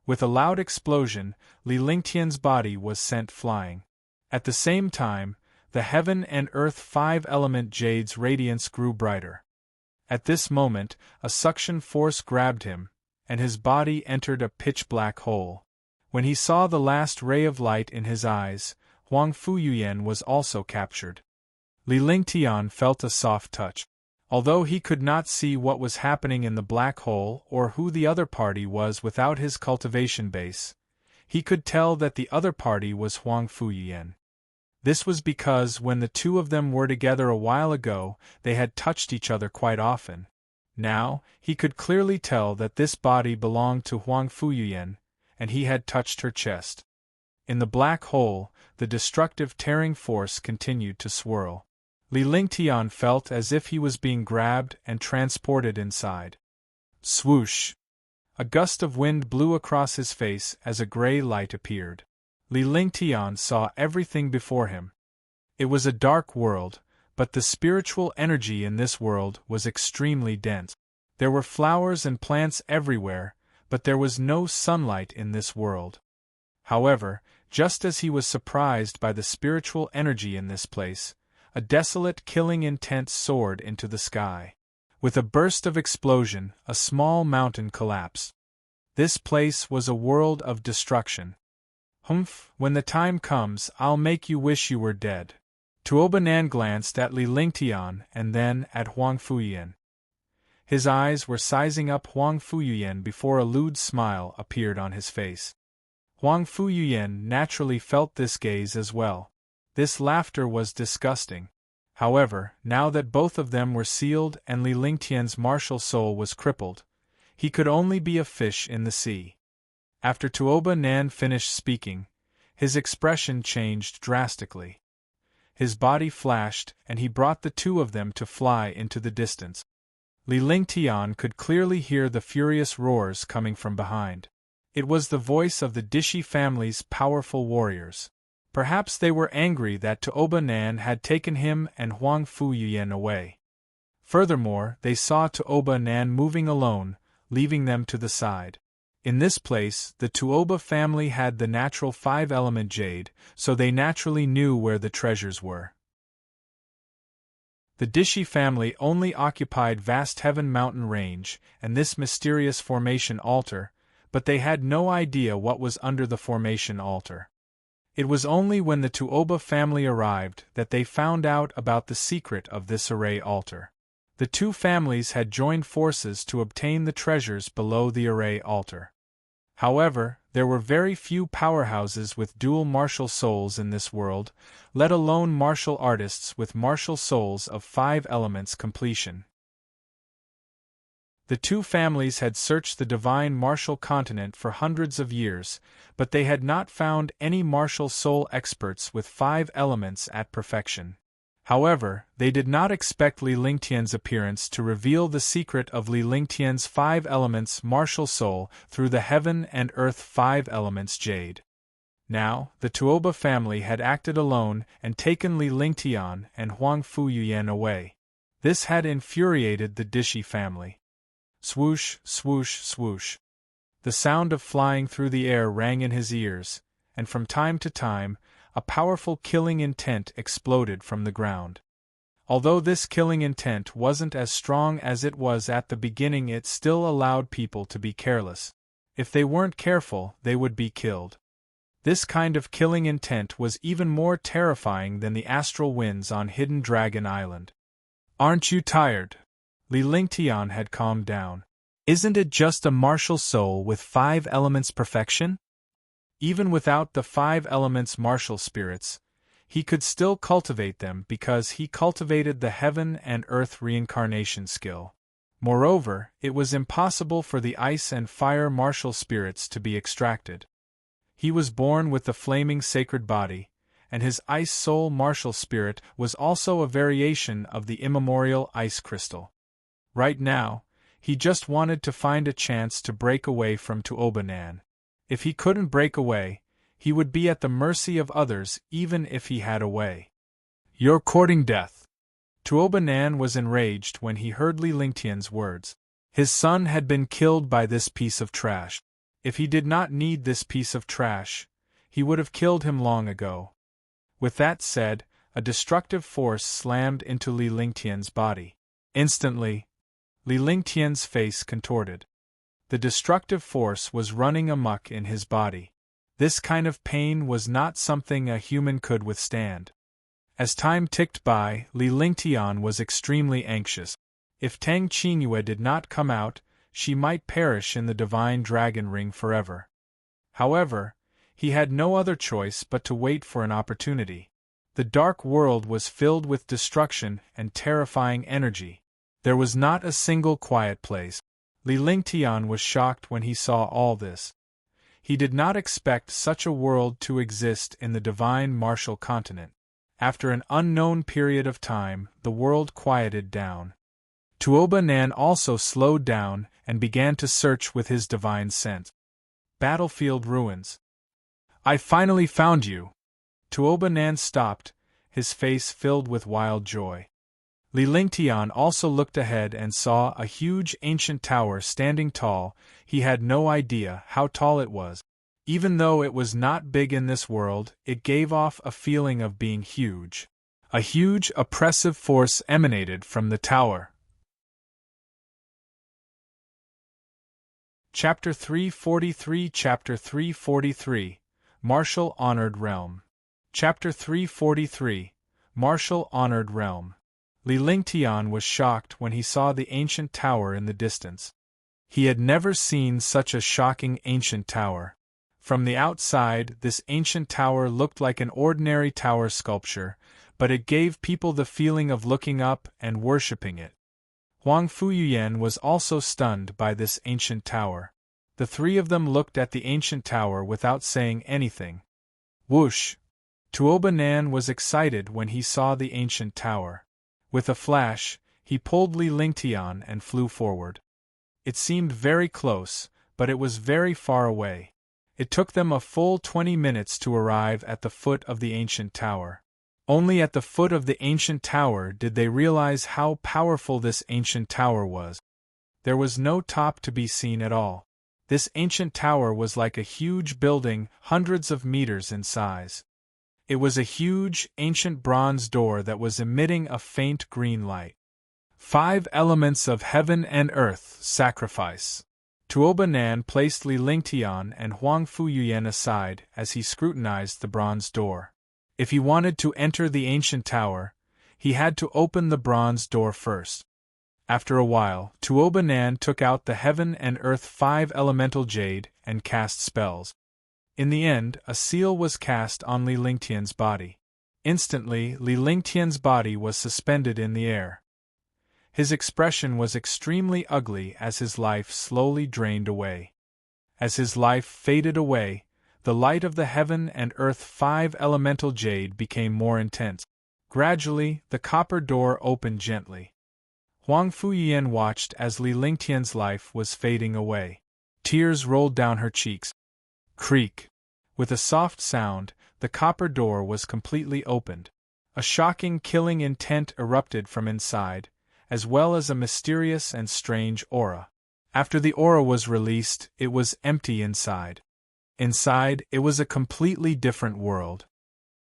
With a loud explosion, Li Lingtian's body was sent flying. At the same time, the heaven and earth 5-element jade's radiance grew brighter. At this moment, a suction force grabbed him, and his body entered a pitch-black hole. When he saw the last ray of light in his eyes, Huang Fuyuyan was also captured. Li Lingtian felt a soft touch. Although he could not see what was happening in the black hole or who the other party was without his cultivation base, he could tell that the other party was Huang Fuyuyan. This was because when the two of them were together a while ago, they had touched each other quite often. Now, he could clearly tell that this body belonged to Huang Fuyuyan, and he had touched her chest. In the black hole, the destructive tearing force continued to swirl. Li Lingtian felt as if he was being grabbed and transported inside. Swoosh! A gust of wind blew across his face as a gray light appeared. Li Lingtian saw everything before him. It was a dark world, but the spiritual energy in this world was extremely dense. There were flowers and plants everywhere, but there was no sunlight in this world. However, just as he was surprised by the spiritual energy in this place, a desolate killing intent soared into the sky. With a burst of explosion, a small mountain collapsed. This place was a world of destruction. Humph, when the time comes, I'll make you wish you were dead. Tuobanan glanced at Li Lingtian and then at Huang Fuyan. His eyes were sizing up Huang Fuyan before a lewd smile appeared on his face. Huang Fuyan naturally felt this gaze as well. This laughter was disgusting. However, now that both of them were sealed and Li Lingtian's martial soul was crippled, he could only be a fish in the sea. After Tuoba Nan finished speaking, his expression changed drastically. His body flashed, and he brought the two of them to fly into the distance. Li Lingtian could clearly hear the furious roars coming from behind. It was the voice of the Dishi family's powerful warriors. Perhaps they were angry that Tuoba Nan had taken him and Huang Fuyan away. Furthermore, they saw Tuoba Nan moving alone, leaving them to the side. In this place, the Tuoba family had the natural 5-element jade, so they naturally knew where the treasures were. The Dishi family only occupied vast Heaven Mountain range and this mysterious formation altar, but they had no idea what was under the formation altar. It was only when the Tuoba family arrived that they found out about the secret of this array altar. The two families had joined forces to obtain the treasures below the array altar. However, there were very few powerhouses with dual martial souls in this world, let alone martial artists with martial souls of 5 elements completion. The two families had searched the divine martial continent for hundreds of years, but they had not found any martial soul experts with 5 elements at perfection. However, they did not expect Li Lingtian's appearance to reveal the secret of Li Lingtian's 5 elements martial soul through the heaven and earth 5 elements jade. Now, the Tuoba family had acted alone and taken Li Lingtian and Huang Fuyan away. This had infuriated the Dishi family. Swoosh, swoosh, swoosh. The sound of flying through the air rang in his ears, and from time to time, a powerful killing intent exploded from the ground. Although this killing intent wasn't as strong as it was at the beginning, it still allowed people to be careless. If they weren't careful, they would be killed. This kind of killing intent was even more terrifying than the astral winds on Hidden Dragon Island. Aren't you tired? Li Lingtian had calmed down. Isn't it just a martial soul with 5 elements perfection? Even without the 5 elements martial spirits, he could still cultivate them because he cultivated the heaven and earth reincarnation skill. Moreover, it was impossible for the ice and fire martial spirits to be extracted. He was born with the flaming sacred body, and his ice soul martial spirit was also a variation of the immemorial ice crystal. Right now, he just wanted to find a chance to break away from Tuoba Nan. If he couldn't break away, he would be at the mercy of others even if he had a way. You're courting death. Tuoba Nan was enraged when he heard Li Lingtian's words. His son had been killed by this piece of trash. If he did not need this piece of trash, he would have killed him long ago. With that said, a destructive force slammed into Li Lingtian's body. Instantly, Li Lingtian's face contorted. The destructive force was running amok in his body. This kind of pain was not something a human could withstand. As time ticked by, Li Lingtian was extremely anxious. If Tang Qingyue did not come out, she might perish in the divine dragon ring forever. However, he had no other choice but to wait for an opportunity. The dark world was filled with destruction and terrifying energy. There was not a single quiet place. Li Lingtian was shocked when he saw all this. He did not expect such a world to exist in the divine martial continent. After an unknown period of time, the world quieted down. Tuoba Nan also slowed down and began to search with his divine scent. Battlefield ruins. I finally found you! Tuoba Nan stopped, his face filled with wild joy. Li Lingtian also looked ahead and saw a huge ancient tower standing tall. He had no idea how tall it was. Even though it was not big in this world, it gave off a feeling of being huge. A huge, oppressive force emanated from the tower. Chapter 343 Chapter 343 Martial Honored Realm. Chapter 343 Martial Honored Realm. Li Lingtian was shocked when he saw the ancient tower in the distance. He had never seen such a shocking ancient tower. From the outside, this ancient tower looked like an ordinary tower sculpture, but it gave people the feeling of looking up and worshipping it. Huang Fuyuyan was also stunned by this ancient tower. The three of them looked at the ancient tower without saying anything. Whoosh! Tuoba Nan was excited when he saw the ancient tower. With a flash, he pulled Li Lingtian and flew forward. It seemed very close, but it was very far away. It took them a full 20 minutes to arrive at the foot of the ancient tower. Only at the foot of the ancient tower did they realize how powerful this ancient tower was. There was no top to be seen at all. This ancient tower was like a huge building, hundreds of meters in size. It was a huge, ancient bronze door that was emitting a faint green light. 5 elements of heaven and earth, sacrifice. Tuoba Nan placed Li Lingtian and Huang Fuyuyan aside as he scrutinized the bronze door. If he wanted to enter the ancient tower, he had to open the bronze door first. After a while, Tuoba Nan took out the heaven and earth 5 elemental jade and cast spells. In the end, a seal was cast on Li Lingtian's body. Instantly, Li Lingtian's body was suspended in the air. His expression was extremely ugly as his life slowly drained away. As his life faded away, the light of the heaven and earth 5 elemental jade became more intense. Gradually, the copper door opened gently. Huang Fuyuyan watched as Li Lingtian's life was fading away. Tears rolled down her cheeks. Creak! With a soft sound, the copper door was completely opened. A shocking killing intent erupted from inside, as well as a mysterious and strange aura. After the aura was released, it was empty inside. Inside, it was a completely different world.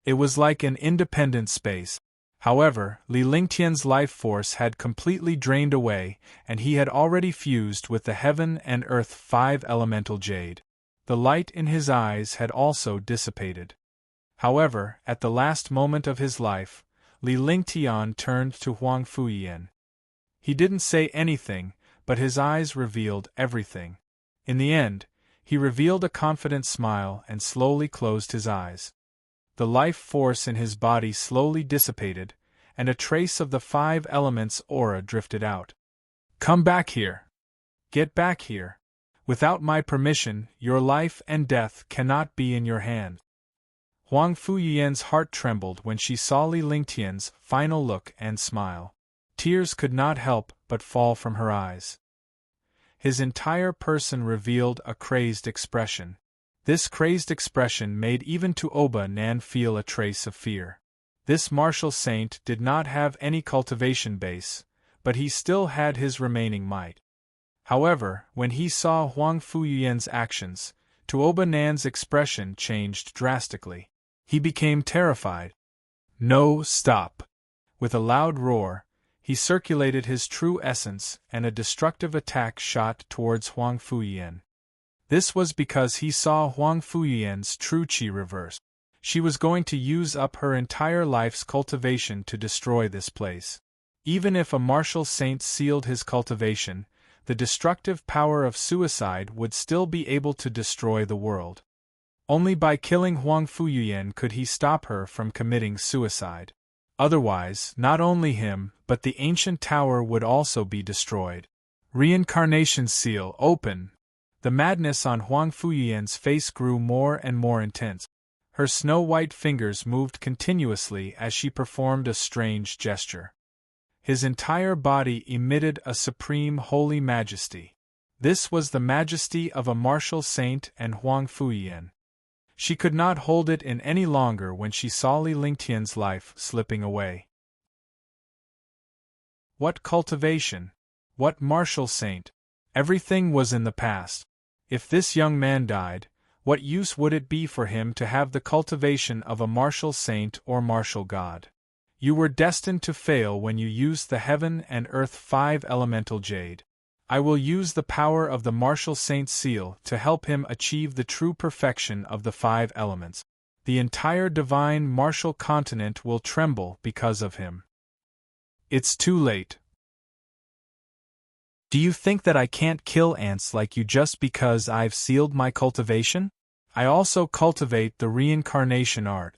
It was like an independent space. However, Li Lingtian's life force had completely drained away, and he had already fused with the heaven and earth 5 elemental jade. The light in his eyes had also dissipated. However, at the last moment of his life, Li Lingtian turned to Huang Fuyuyan. He didn't say anything, but his eyes revealed everything. In the end, he revealed a confident smile and slowly closed his eyes. The life force in his body slowly dissipated, and a trace of the 5 elements aura drifted out. Come back here! Get back here! Without my permission, your life and death cannot be in your hand. Huang Fuyuyan's heart trembled when she saw Li Lingtian's final look and smile. Tears could not help but fall from her eyes. His entire person revealed a crazed expression. This crazed expression made even Tuoba Nan feel a trace of fear. This martial saint did not have any cultivation base, but he still had his remaining might. However, when he saw Huang Fuyuyan's actions, Tuoba Nan's expression changed drastically. He became terrified. No, stop! With a loud roar, he circulated his true essence, and a destructive attack shot towards Huang Fuyuyan. This was because he saw Huang Fuyuyan's true qi reverse. She was going to use up her entire life's cultivation to destroy this place. Even if a martial saint sealed his cultivation, the destructive power of suicide would still be able to destroy the world. Only by killing Huang Fuyuyan could he stop her from committing suicide. Otherwise, not only him, but the ancient tower would also be destroyed. Reincarnation seal open! The madness on Huang Fuyuyan's face grew more and more intense. Her snow-white fingers moved continuously as she performed a strange gesture. His entire body emitted a supreme holy majesty. This was the majesty of a martial saint and Huang Fuyuyan. She could not hold it in any longer when she saw Li Lingtian's life slipping away. What cultivation! What martial saint! Everything was in the past. If this young man died, what use would it be for him to have the cultivation of a martial saint or martial god? You were destined to fail when you used the heaven and earth 5 elemental jade. I will use the power of the martial saint's seal to help him achieve the true perfection of the 5 elements. The entire divine martial continent will tremble because of him. It's too late. Do you think that I can't kill ants like you just because I've sealed my cultivation? I also cultivate the reincarnation art.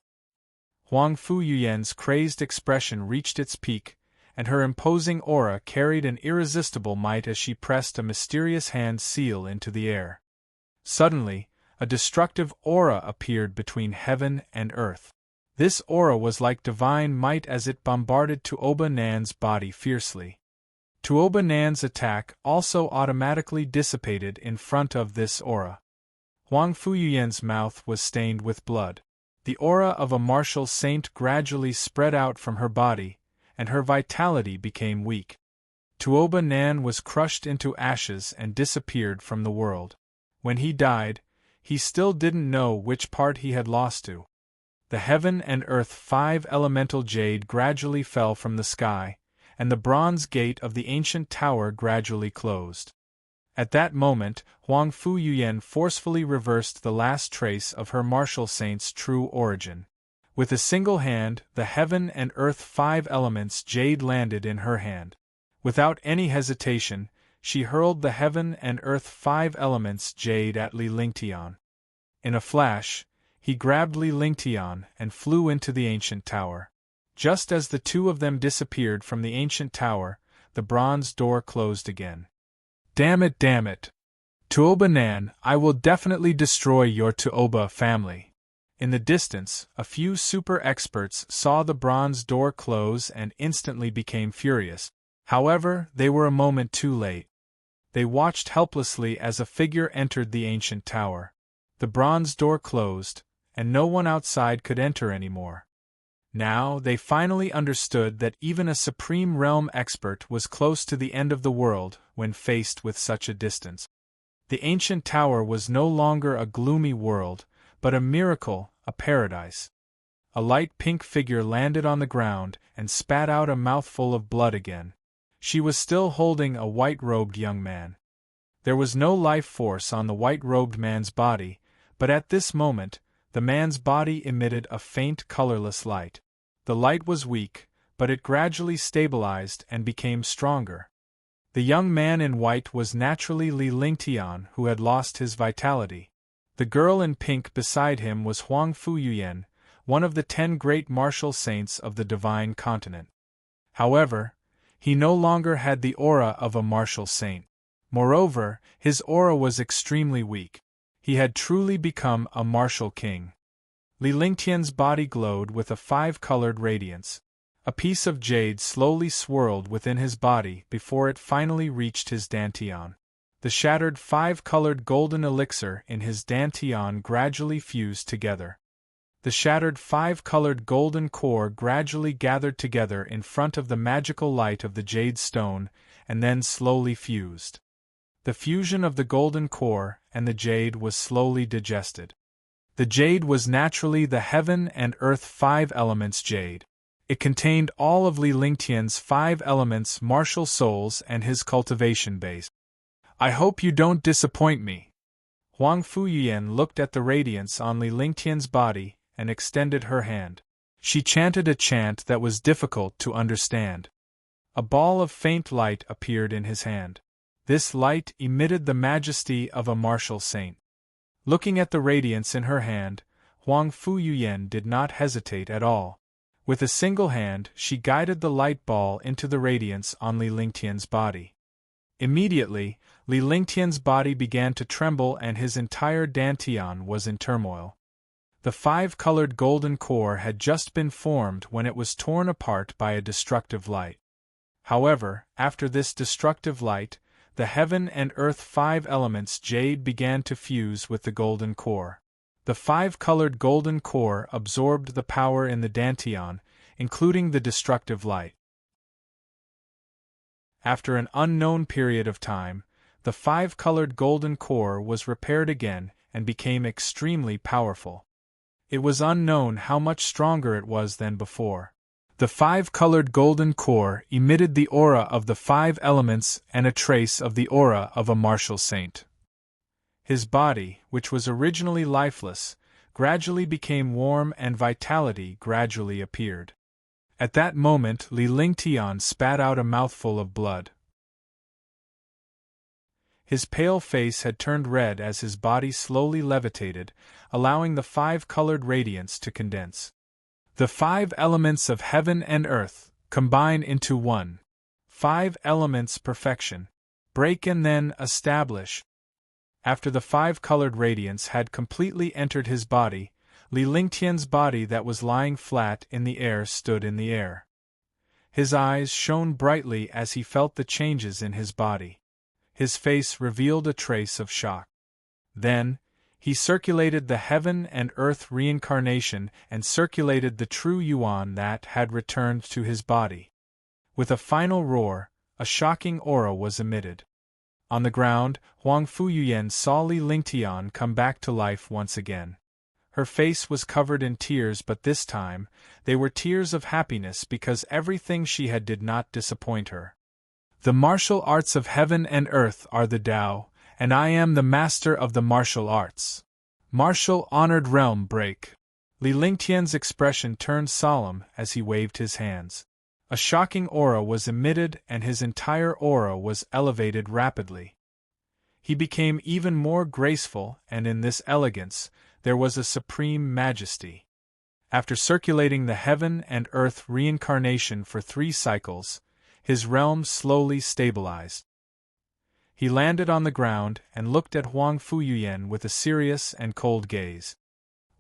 Huang Fuyuyan's crazed expression reached its peak, and her imposing aura carried an irresistible might as she pressed a mysterious hand seal into the air. Suddenly, a destructive aura appeared between heaven and earth. This aura was like divine might as it bombarded Tuoba Nan's body fiercely. Tuoba Nan's attack also automatically dissipated in front of this aura. Huang Fuyuyan's mouth was stained with blood. The aura of a martial saint gradually spread out from her body, and her vitality became weak. Tuoba Nan was crushed into ashes and disappeared from the world. When he died, he still didn't know which part he had lost to. The heaven and earth 5 elemental jade gradually fell from the sky, and the bronze gate of the ancient tower gradually closed. At that moment, Huang Fuyuyan forcefully reversed the last trace of her martial saint's true origin. With a single hand, the heaven and earth 5 elements jade landed in her hand. Without any hesitation, she hurled the heaven and earth 5 elements jade at Li Lingtian. In a flash, he grabbed Li Lingtian and flew into the ancient tower. Just as the two of them disappeared from the ancient tower, the bronze door closed again. Damn it, damn it! Tuoba Nan, I will definitely destroy your Tuoba family. In the distance, a few super experts saw the bronze door close and instantly became furious. However, they were a moment too late. They watched helplessly as a figure entered the ancient tower. The bronze door closed, and no one outside could enter anymore. Now, they finally understood that even a Supreme Realm expert was close to the end of the world when faced with such a distance. The ancient tower was no longer a gloomy world, but a miracle, a paradise. A light pink figure landed on the ground and spat out a mouthful of blood again. She was still holding a white-robed young man. There was no life force on the white-robed man's body, but at this moment, the man's body emitted a faint colorless light. The light was weak, but it gradually stabilized and became stronger. The young man in white was naturally Li Lingtian, who had lost his vitality. The girl in pink beside him was Huang Fuyuyan, one of the 10 great martial saints of the divine continent. However, he no longer had the aura of a martial saint. Moreover, his aura was extremely weak. He had truly become a martial king. Li Lingtian's body glowed with a 5-colored radiance. A piece of jade slowly swirled within his body before it finally reached his dantian. The shattered 5-colored golden elixir in his dantian gradually fused together. The shattered 5-colored golden core gradually gathered together in front of the magical light of the jade stone and then slowly fused. The fusion of the golden core and the jade was slowly digested. The jade was naturally the heaven and earth 5 elements jade. It contained all of Li Lingtian's 5 elements martial souls and his cultivation base. I hope you don't disappoint me. Huang Fuyuyan looked at the radiance on Li Lingtian's body and extended her hand. She chanted a chant that was difficult to understand. A ball of faint light appeared in his hand. This light emitted the majesty of a martial saint. Looking at the radiance in her hand, Huang Fuyuyan did not hesitate at all. With a single hand, she guided the light ball into the radiance on Li Lingtian's body. Immediately, Li Lingtian's body began to tremble and his entire dantian was in turmoil. The 5-colored golden core had just been formed when it was torn apart by a destructive light. However, after this destructive light, the heaven and earth 5 elements jade began to fuse with the golden core. The five-colored golden core absorbed the power in the Dantian, including the destructive light. After an unknown period of time, the five-colored golden core was repaired again and became extremely powerful. It was unknown how much stronger it was than before. The five-colored golden core emitted the aura of the five elements and a trace of the aura of a martial saint. His body, which was originally lifeless, gradually became warm and vitality gradually appeared. At that moment Li Lingtian spat out a mouthful of blood. His pale face had turned red as his body slowly levitated, allowing the five-colored radiance to condense. The five elements of heaven and earth combine into one. Five elements perfection. Break and then establish. After the five-colored radiance had completely entered his body, Li Lingtian's body that was lying flat in the air stood in the air. His eyes shone brightly as he felt the changes in his body. His face revealed a trace of shock. Then, he circulated the heaven and earth reincarnation and circulated the true Yuan that had returned to his body. With a final roar, a shocking aura was emitted. On the ground, Huang Fuyuyan saw Li Lingtian come back to life once again. Her face was covered in tears, but this time, they were tears of happiness because everything she had did not disappoint her. The martial arts of heaven and earth are the Tao, and I am the master of the martial arts. Martial honored realm break. Li Lingtian's expression turned solemn as he waved his hands. A shocking aura was emitted and his entire aura was elevated rapidly. He became even more graceful, and in this elegance, there was a supreme majesty. After circulating the heaven and earth reincarnation for 3 cycles, his realm slowly stabilized. He landed on the ground and looked at Huang Fuyuyan with a serious and cold gaze.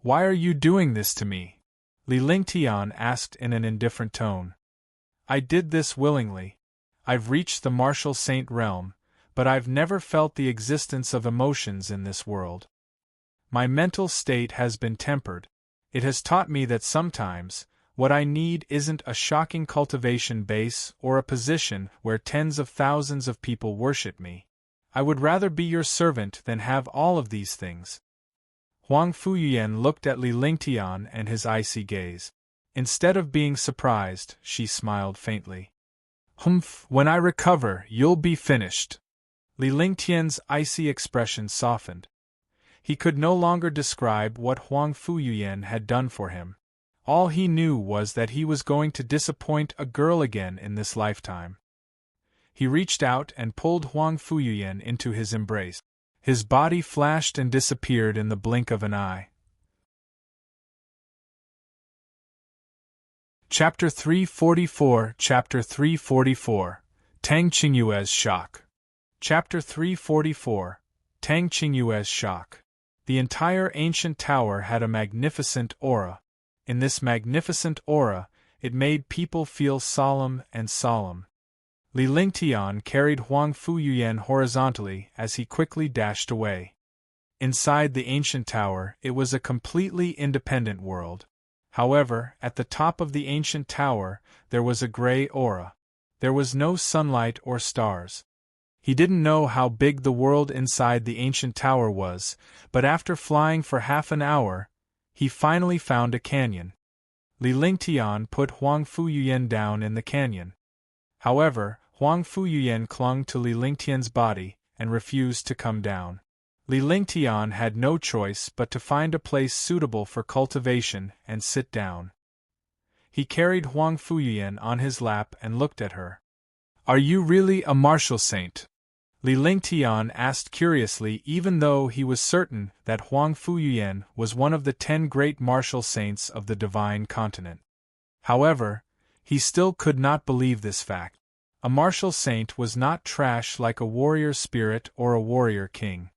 "Why are you doing this to me?" Li Lingtian asked in an indifferent tone. "I did this willingly. I've reached the martial saint realm, but I've never felt the existence of emotions in this world. My mental state has been tempered. It has taught me that sometimes, what I need isn't a shocking cultivation base or a position where tens of thousands of people worship me. I would rather be your servant than have all of these things." Huang Fuyuyan looked at Li Lingtian and his icy gaze. Instead of being surprised, she smiled faintly. "Humph, when I recover, you'll be finished." Li Lingtian's icy expression softened. He could no longer describe what Huang Fuyuyan had done for him. All he knew was that he was going to disappoint a girl again in this lifetime. He reached out and pulled Huang Fuyuyan into his embrace. His body flashed and disappeared in the blink of an eye. Chapter 344 Chapter 344 Tang Qingyue's Shock. Chapter 344 Tang Qingyue's Shock. The entire ancient tower had a magnificent aura. In this magnificent aura, it made people feel solemn and solemn. Li Lingtian carried Huang Fuyuyan horizontally as he quickly dashed away. Inside the ancient tower, it was a completely independent world. However, at the top of the ancient tower, there was a gray aura. There was no sunlight or stars. He didn't know how big the world inside the ancient tower was, but after flying for half an hour, he finally found a canyon. Li Lingtian put Huang Fuyuyan down in the canyon. However, Huang Fuyuyan clung to Li Lingtian's body and refused to come down. Li Lingtian had no choice but to find a place suitable for cultivation and sit down. He carried Huang Fuyuyan on his lap and looked at her. "Are you really a martial saint?" Li Lingtian asked curiously, even though he was certain that Huang Fuyuyan was one of the 10 great martial saints of the divine continent. However, he still could not believe this fact. A martial saint was not trash like a warrior spirit or a warrior king.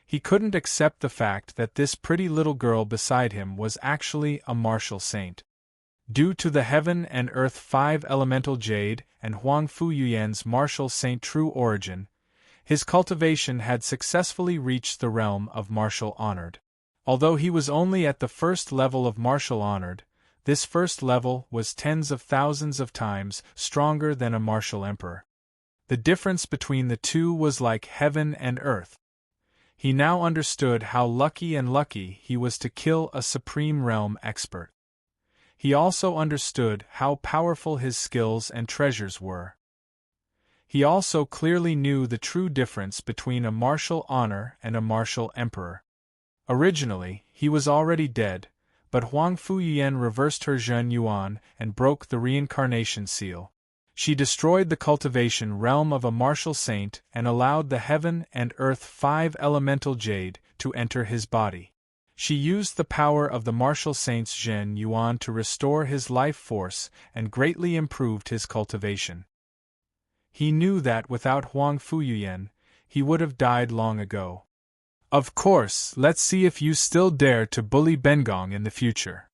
He couldn't accept the fact that this pretty little girl beside him was actually a martial saint. Due to the heaven and earth 5 elemental jade and Huang Fuyuyan's martial saint true origin, his cultivation had successfully reached the realm of martial honored. Although he was only at the first level of martial honored, this first level was tens of thousands of times stronger than a martial emperor. The difference between the two was like heaven and earth. He now understood how lucky he was to kill a supreme realm expert. He also understood how powerful his skills and treasures were. He also clearly knew the true difference between a martial honor and a martial emperor. Originally, he was already dead, but Huang Fuyan reversed her Zhen Yuan and broke the reincarnation seal. She destroyed the cultivation realm of a martial saint and allowed the heaven and earth 5 elemental jade to enter his body. She used the power of the martial saint's Zhen Yuan to restore his life force and greatly improved his cultivation. He knew that without Huang Fuyan, he would have died long ago. Of course, let's see if you still dare to bully Bengong in the future.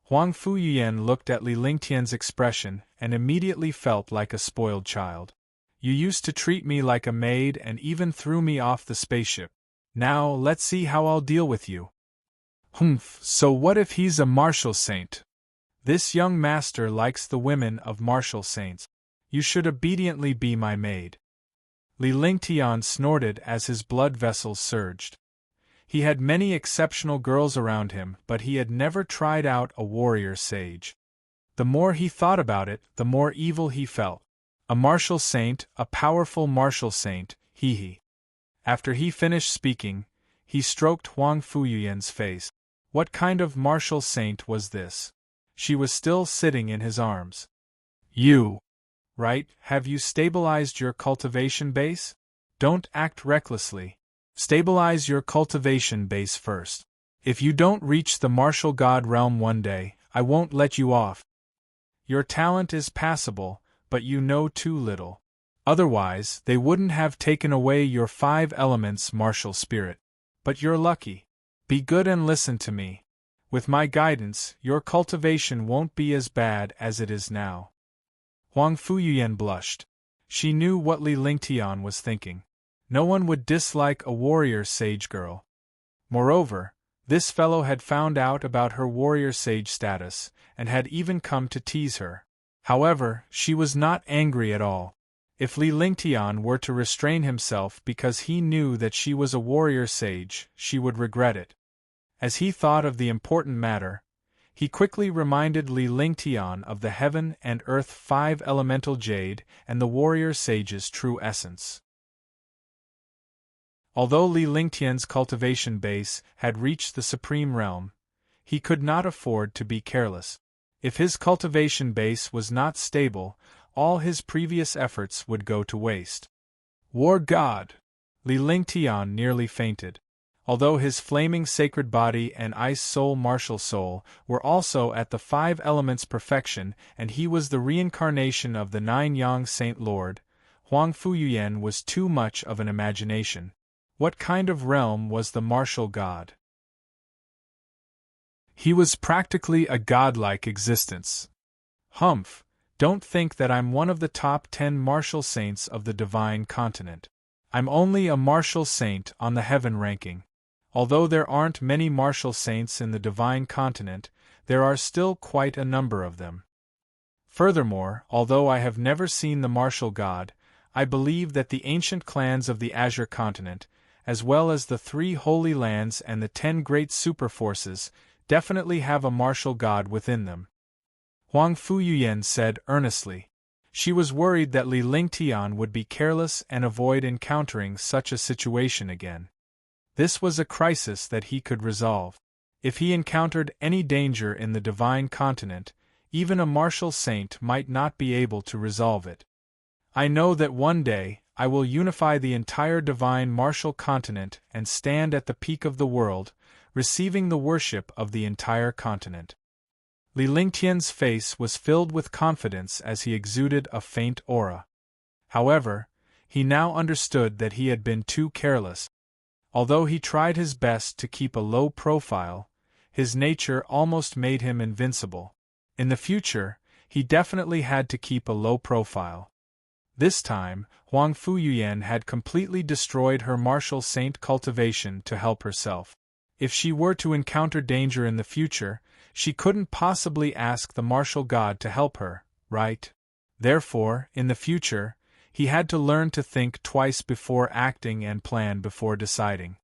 Huang Fuyan looked at Li Lingtian's expression and immediately felt like a spoiled child. You used to treat me like a maid and even threw me off the spaceship. Now, let's see how I'll deal with you. Humph, so what if he's a martial saint? This young master likes the women of martial saints. You should obediently be my maid. Li Lingtian snorted as his blood vessels surged. He had many exceptional girls around him, but he had never tried out a warrior sage. The more he thought about it, the more evil he felt. A martial saint, a powerful martial saint, he. After he finished speaking, he stroked Huang Fuyan's face. What kind of martial saint was this? She was still sitting in his arms. You. Right, have you stabilized your cultivation base? Don't act recklessly. Stabilize your cultivation base first. If you don't reach the martial god realm one day, I won't let you off. Your talent is passable, but you know too little. Otherwise, they wouldn't have taken away your 5 elements martial spirit. But you're lucky. Be good and listen to me. With my guidance, your cultivation won't be as bad as it is now. Huang Fuyan blushed. She knew what Li Lingtian was thinking. No one would dislike a warrior sage girl. Moreover, this fellow had found out about her warrior sage status, and had even come to tease her. However, she was not angry at all. If Li Lingtian were to restrain himself because he knew that she was a warrior sage, she would regret it. As he thought of the important matter, he quickly reminded Li Lingtian of the heaven and earth 5 elemental jade and the warrior sage's true essence. Although Li Lingtian's cultivation base had reached the supreme realm, he could not afford to be careless. If his cultivation base was not stable, all his previous efforts would go to waste. Wargod! Li Lingtian nearly fainted. Although his flaming sacred body and ice soul martial soul were also at the 5 elements perfection and he was the reincarnation of the 9 yang saint lord, Huang Fuyan was too much of an imagination. What kind of realm was the martial god? He was practically a godlike existence. Humph, don't think that I'm one of the top 10 martial saints of the divine continent. I'm only a martial saint on the heaven ranking. Although there aren't many martial saints in the divine continent, there are still quite a number of them. Furthermore, although I have never seen the martial god, I believe that the ancient clans of the Azure continent, as well as the 3 holy lands and the 10 great superforces, definitely have a martial god within them. Huang Fuyan said earnestly. She was worried that Li Lingtian would be careless and avoid encountering such a situation again. This was a crisis that he could resolve. If he encountered any danger in the divine continent, even a martial saint might not be able to resolve it. I know that one day, I will unify the entire divine martial continent and stand at the peak of the world, receiving the worship of the entire continent. Li Lingtian's face was filled with confidence as he exuded a faint aura. However, he now understood that he had been too careless. Although he tried his best to keep a low profile, his nature almost made him invincible. In the future, he definitely had to keep a low profile. This time, Huang Fuyan had completely destroyed her martial saint cultivation to help herself. If she were to encounter danger in the future, she couldn't possibly ask the martial god to help her, right? Therefore, in the future, he had to learn to think twice before acting and plan before deciding.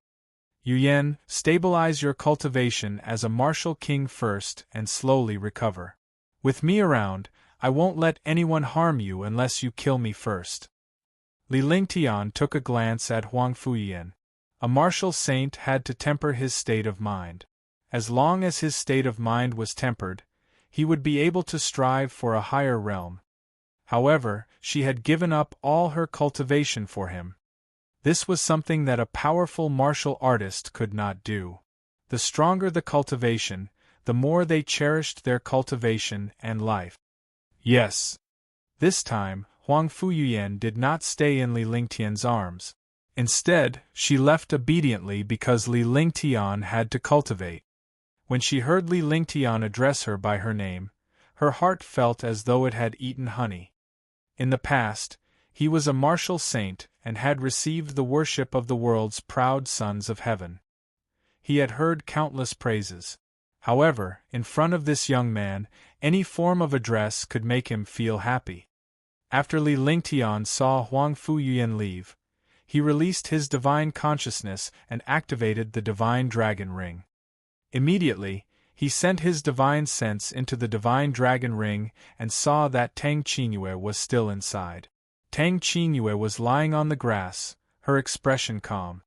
Yuyen, stabilize your cultivation as a martial king first and slowly recover. With me around, I won't let anyone harm you unless you kill me first. Li Lingtian took a glance at Huang Fuyan. A martial saint had to temper his state of mind. As long as his state of mind was tempered, he would be able to strive for a higher realm. However, she had given up all her cultivation for him. This was something that a powerful martial artist could not do. The stronger the cultivation, the more they cherished their cultivation and life. Yes. This time, Huang Fuyan did not stay in Li Lingtian's arms. Instead, she left obediently because Li Lingtian had to cultivate. When she heard Li Lingtian address her by her name, her heart felt as though it had eaten honey. In the past, he was a martial saint and had received the worship of the world's proud sons of heaven. He had heard countless praises. However, in front of this young man, any form of address could make him feel happy. After Li Lingtian saw Huang Fuyan leave, he released his divine consciousness and activated the divine dragon ring. Immediately, he sent his divine sense into the divine dragon ring and saw that Tang Qingyue was still inside. Tang Qingyue was lying on the grass, her expression calm.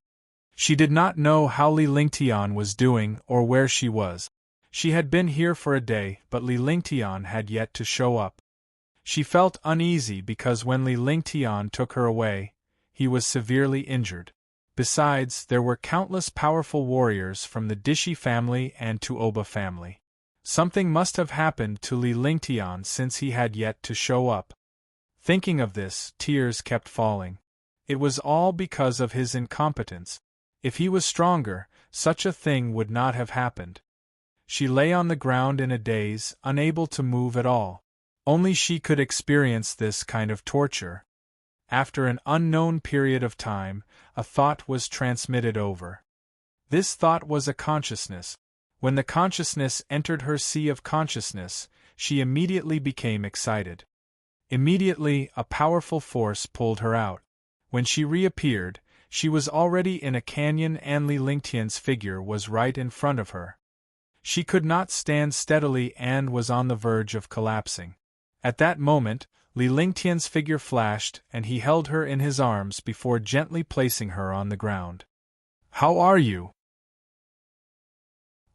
She did not know how Li Lingtian was doing or where she was. She had been here for a day, but Li Lingtian had yet to show up. She felt uneasy because when Li Lingtian took her away, he was severely injured. Besides, there were countless powerful warriors from the Dishi family and Tuoba family. Something must have happened to Li Lingtian since he had yet to show up. Thinking of this, tears kept falling. It was all because of his incompetence. If he was stronger, such a thing would not have happened. She lay on the ground in a daze, unable to move at all. Only she could experience this kind of torture. After an unknown period of time, a thought was transmitted over. This thought was a consciousness. When the consciousness entered her sea of consciousness, she immediately became excited. Immediately, a powerful force pulled her out. When she reappeared, she was already in a canyon and Li Lingtian's figure was right in front of her. She could not stand steadily and was on the verge of collapsing. At that moment, Li Lingtian's figure flashed and he held her in his arms before gently placing her on the ground. "How are you?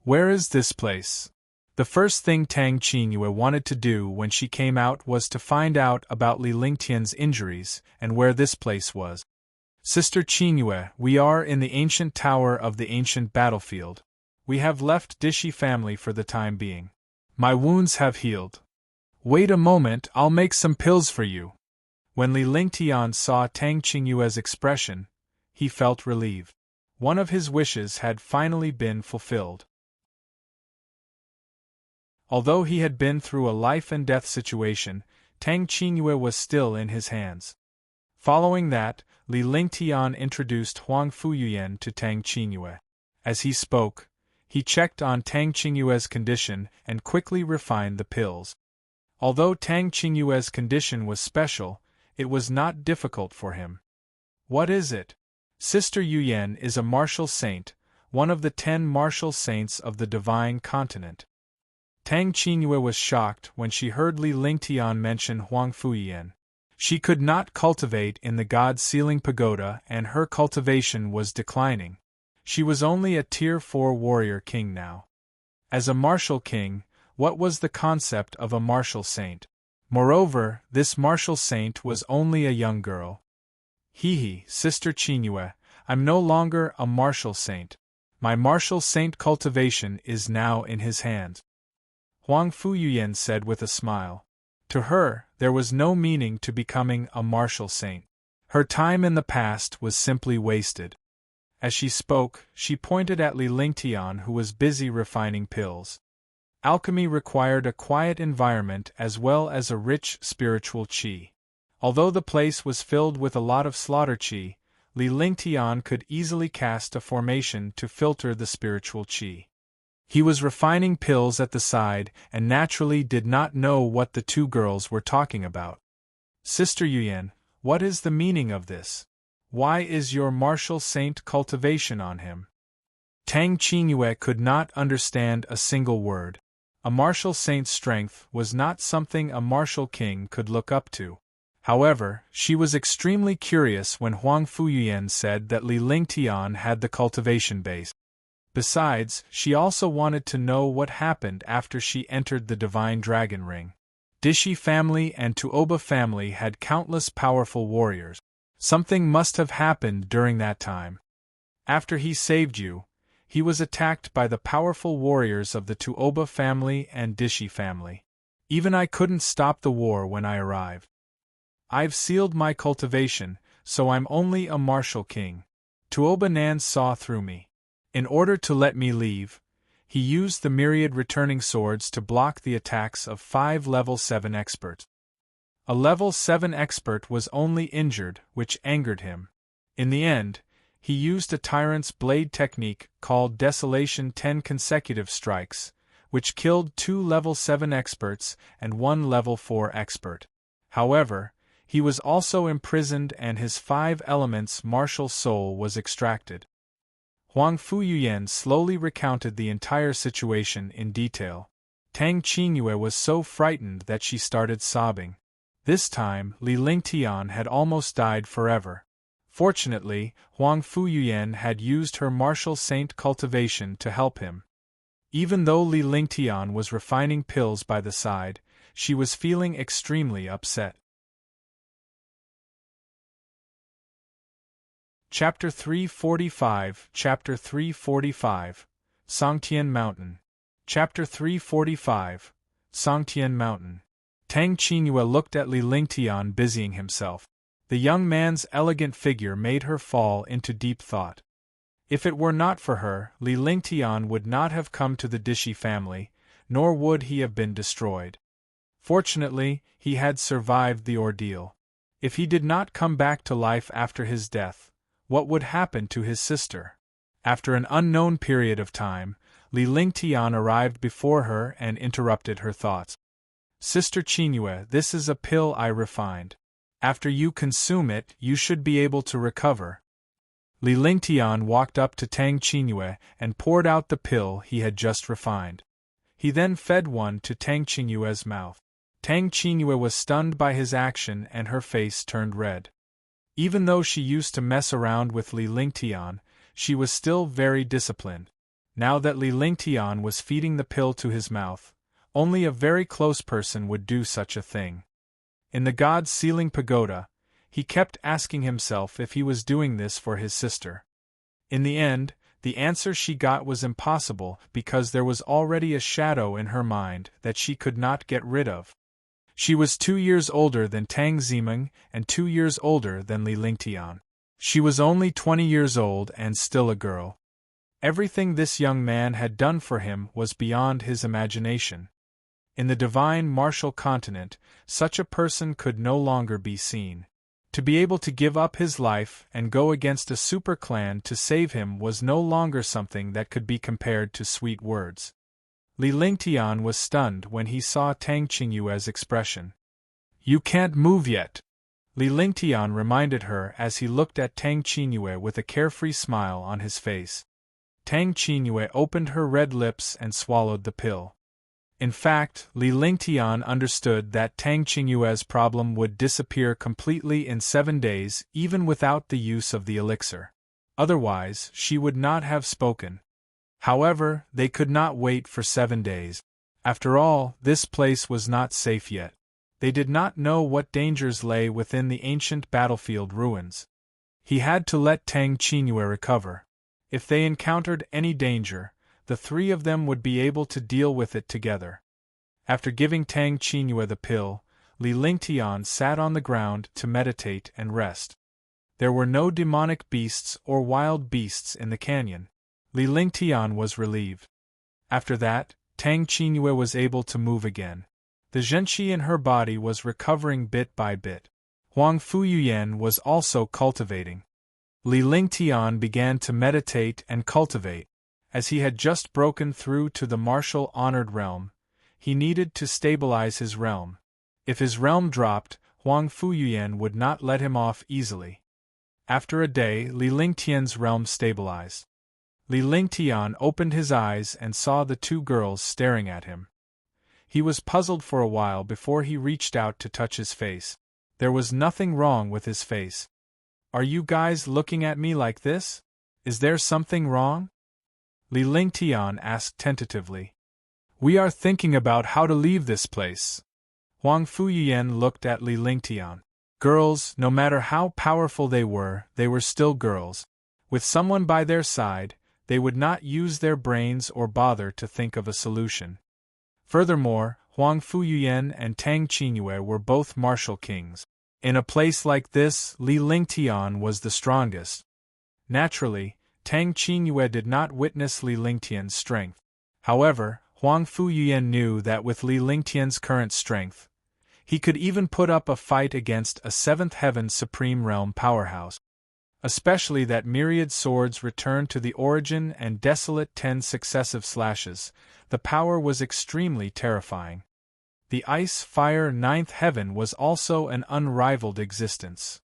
Where is this place?" The first thing Tang Qingyue wanted to do when she came out was to find out about Li Lingtian's injuries and where this place was. "Sister Qingyue, we are in the ancient tower of the ancient battlefield. We have left Dishi family for the time being. My wounds have healed. Wait a moment, I'll make some pills for you." When Li Lingtian saw Tang Qingyue's expression, he felt relieved. One of his wishes had finally been fulfilled. Although he had been through a life-and-death situation, Tang Qingyue was still in his hands. Following that, Li Lingtian introduced Huang Fuyan to Tang Qingyue. As he spoke, he checked on Tang Qingyue's condition and quickly refined the pills. Although Tang Qingyue's condition was special, it was not difficult for him. "What is it?" "Sister Yuyan is a martial saint, one of the 10 martial saints of the divine continent." Tang Qingyue was shocked when she heard Li Lingtian mention Huang Fuyan. She could not cultivate in the God Sealing Pagoda and her cultivation was declining. She was only a Tier 4 warrior king now. As a martial king, what was the concept of a martial saint? Moreover, this martial saint was only a young girl. Sister Qingyue, I'm no longer a martial saint. My martial saint cultivation is now in his hands. Huang Fuyan said with a smile. To her, there was no meaning to becoming a martial saint. Her time in the past was simply wasted. As she spoke, she pointed at Li Lingtian who was busy refining pills. Alchemy required a quiet environment as well as a rich spiritual qi. Although the place was filled with a lot of slaughter qi, Li Lingtian could easily cast a formation to filter the spiritual qi. He was refining pills at the side and naturally did not know what the two girls were talking about. Sister Yuyan, what is the meaning of this? Why is your martial saint cultivation on him? Tang Qingyue could not understand a single word. A martial saint's strength was not something a martial king could look up to. However, she was extremely curious when Huang Fuyuyan said that Li Lingtian had the cultivation base. Besides, she also wanted to know what happened after she entered the Divine Dragon Ring. Dishi family and Tuoba family had countless powerful warriors. Something must have happened during that time. After he saved you, he was attacked by the powerful warriors of the Tuoba family and Dishi family. Even I couldn't stop the war when I arrived. I've sealed my cultivation, so I'm only a martial king. Tuoba Nan saw through me. In order to let me leave, he used the myriad returning swords to block the attacks of 5 level 7 experts. A level 7 expert was only injured, which angered him. In the end, he used a tyrant's blade technique called Desolation 10 consecutive strikes, which killed 2 level 7 experts and 1 level 4 expert. However, he was also imprisoned and his 5 elements martial soul was extracted. Huang Fuyuyan slowly recounted the entire situation in detail. Tang Qingyue was so frightened that she started sobbing. This time, Li Lingtian had almost died forever. Fortunately, Huang Fuyuyan had used her martial saint cultivation to help him. Even though Li Lingtian was refining pills by the side, she was feeling extremely upset. Chapter 345 Chapter 345 Songtian Mountain Chapter 345 Songtian Mountain Tang Qingyue looked at Li Lingtian busying himself. The young man's elegant figure made her fall into deep thought. If it were not for her, Li Lingtian would not have come to the Dishi family, nor would he have been destroyed. Fortunately, he had survived the ordeal. If he did not come back to life after his death, what would happen to his sister? After an unknown period of time, Li Lingtian arrived before her and interrupted her thoughts. Sister Qingyue, this is a pill I refined. After you consume it, you should be able to recover. Li Lingtian walked up to Tang Qingyue and poured out the pill he had just refined. He then fed one to Tang Qingyue's mouth. Tang Qingyue was stunned by his action and her face turned red. Even though she used to mess around with Li Lingtian, she was still very disciplined. Now that Li Lingtian was feeding the pill to his mouth, only a very close person would do such a thing. In the God's Ceiling Pagoda, he kept asking himself if he was doing this for his sister. In the end, the answer she got was impossible because there was already a shadow in her mind that she could not get rid of. She was 2 years older than Tang Zimeng and 2 years older than Li Lingtian. She was only 20 years old and still a girl. Everything this young man had done for him was beyond his imagination. In the divine martial continent, such a person could no longer be seen. To be able to give up his life and go against a super clan to save him was no longer something that could be compared to sweet words. Li Lingtian was stunned when he saw Tang Qingyue's expression. You can't move yet. Li Lingtian reminded her as he looked at Tang Qingyue with a carefree smile on his face. Tang Qingyue opened her red lips and swallowed the pill. In fact, Li Lingtian understood that Tang Qingyue's problem would disappear completely in 7 days even without the use of the elixir. Otherwise, she would not have spoken. However, they could not wait for 7 days. After all, this place was not safe yet. They did not know what dangers lay within the ancient battlefield ruins. He had to let Tang Qingyue recover. If they encountered any danger, the 3 of them would be able to deal with it together. After giving Tang Qingyue the pill, Li Lingtian sat on the ground to meditate and rest. There were no demonic beasts or wild beasts in the canyon. Li Lingtian was relieved. After that, Tang Qingyue was able to move again. The zhenqi in her body was recovering bit by bit. Huang Fuyuyan was also cultivating. Li Lingtian began to meditate and cultivate. As he had just broken through to the martial honored realm, he needed to stabilize his realm. If his realm dropped, Huang Fuyuyan would not let him off easily. After a day, Li Lingtian's realm stabilized. Li Lingtian opened his eyes and saw the two girls staring at him. He was puzzled for a while before he reached out to touch his face. There was nothing wrong with his face. "Are you guys looking at me like this? Is there something wrong?" Li Lingtian asked tentatively. "We are thinking about how to leave this place." Huang Fuyuyan looked at Li Lingtian. Girls, no matter how powerful they were still girls. With someone by their side, they would not use their brains or bother to think of a solution. Furthermore, Huang Fuyuyan and Tang Qingyue were both martial kings. In a place like this, Li Lingtian was the strongest. Naturally, Tang Qingyue did not witness Li Lingtian's strength. However, Huang Fuyuyan knew that with Li Lingtian's current strength, he could even put up a fight against a Seventh Heaven Supreme Realm powerhouse. Especially that myriad swords returned to the origin and desolate 10 successive slashes, the power was extremely terrifying. The Ice-Fire Ninth Heaven was also an unrivaled existence.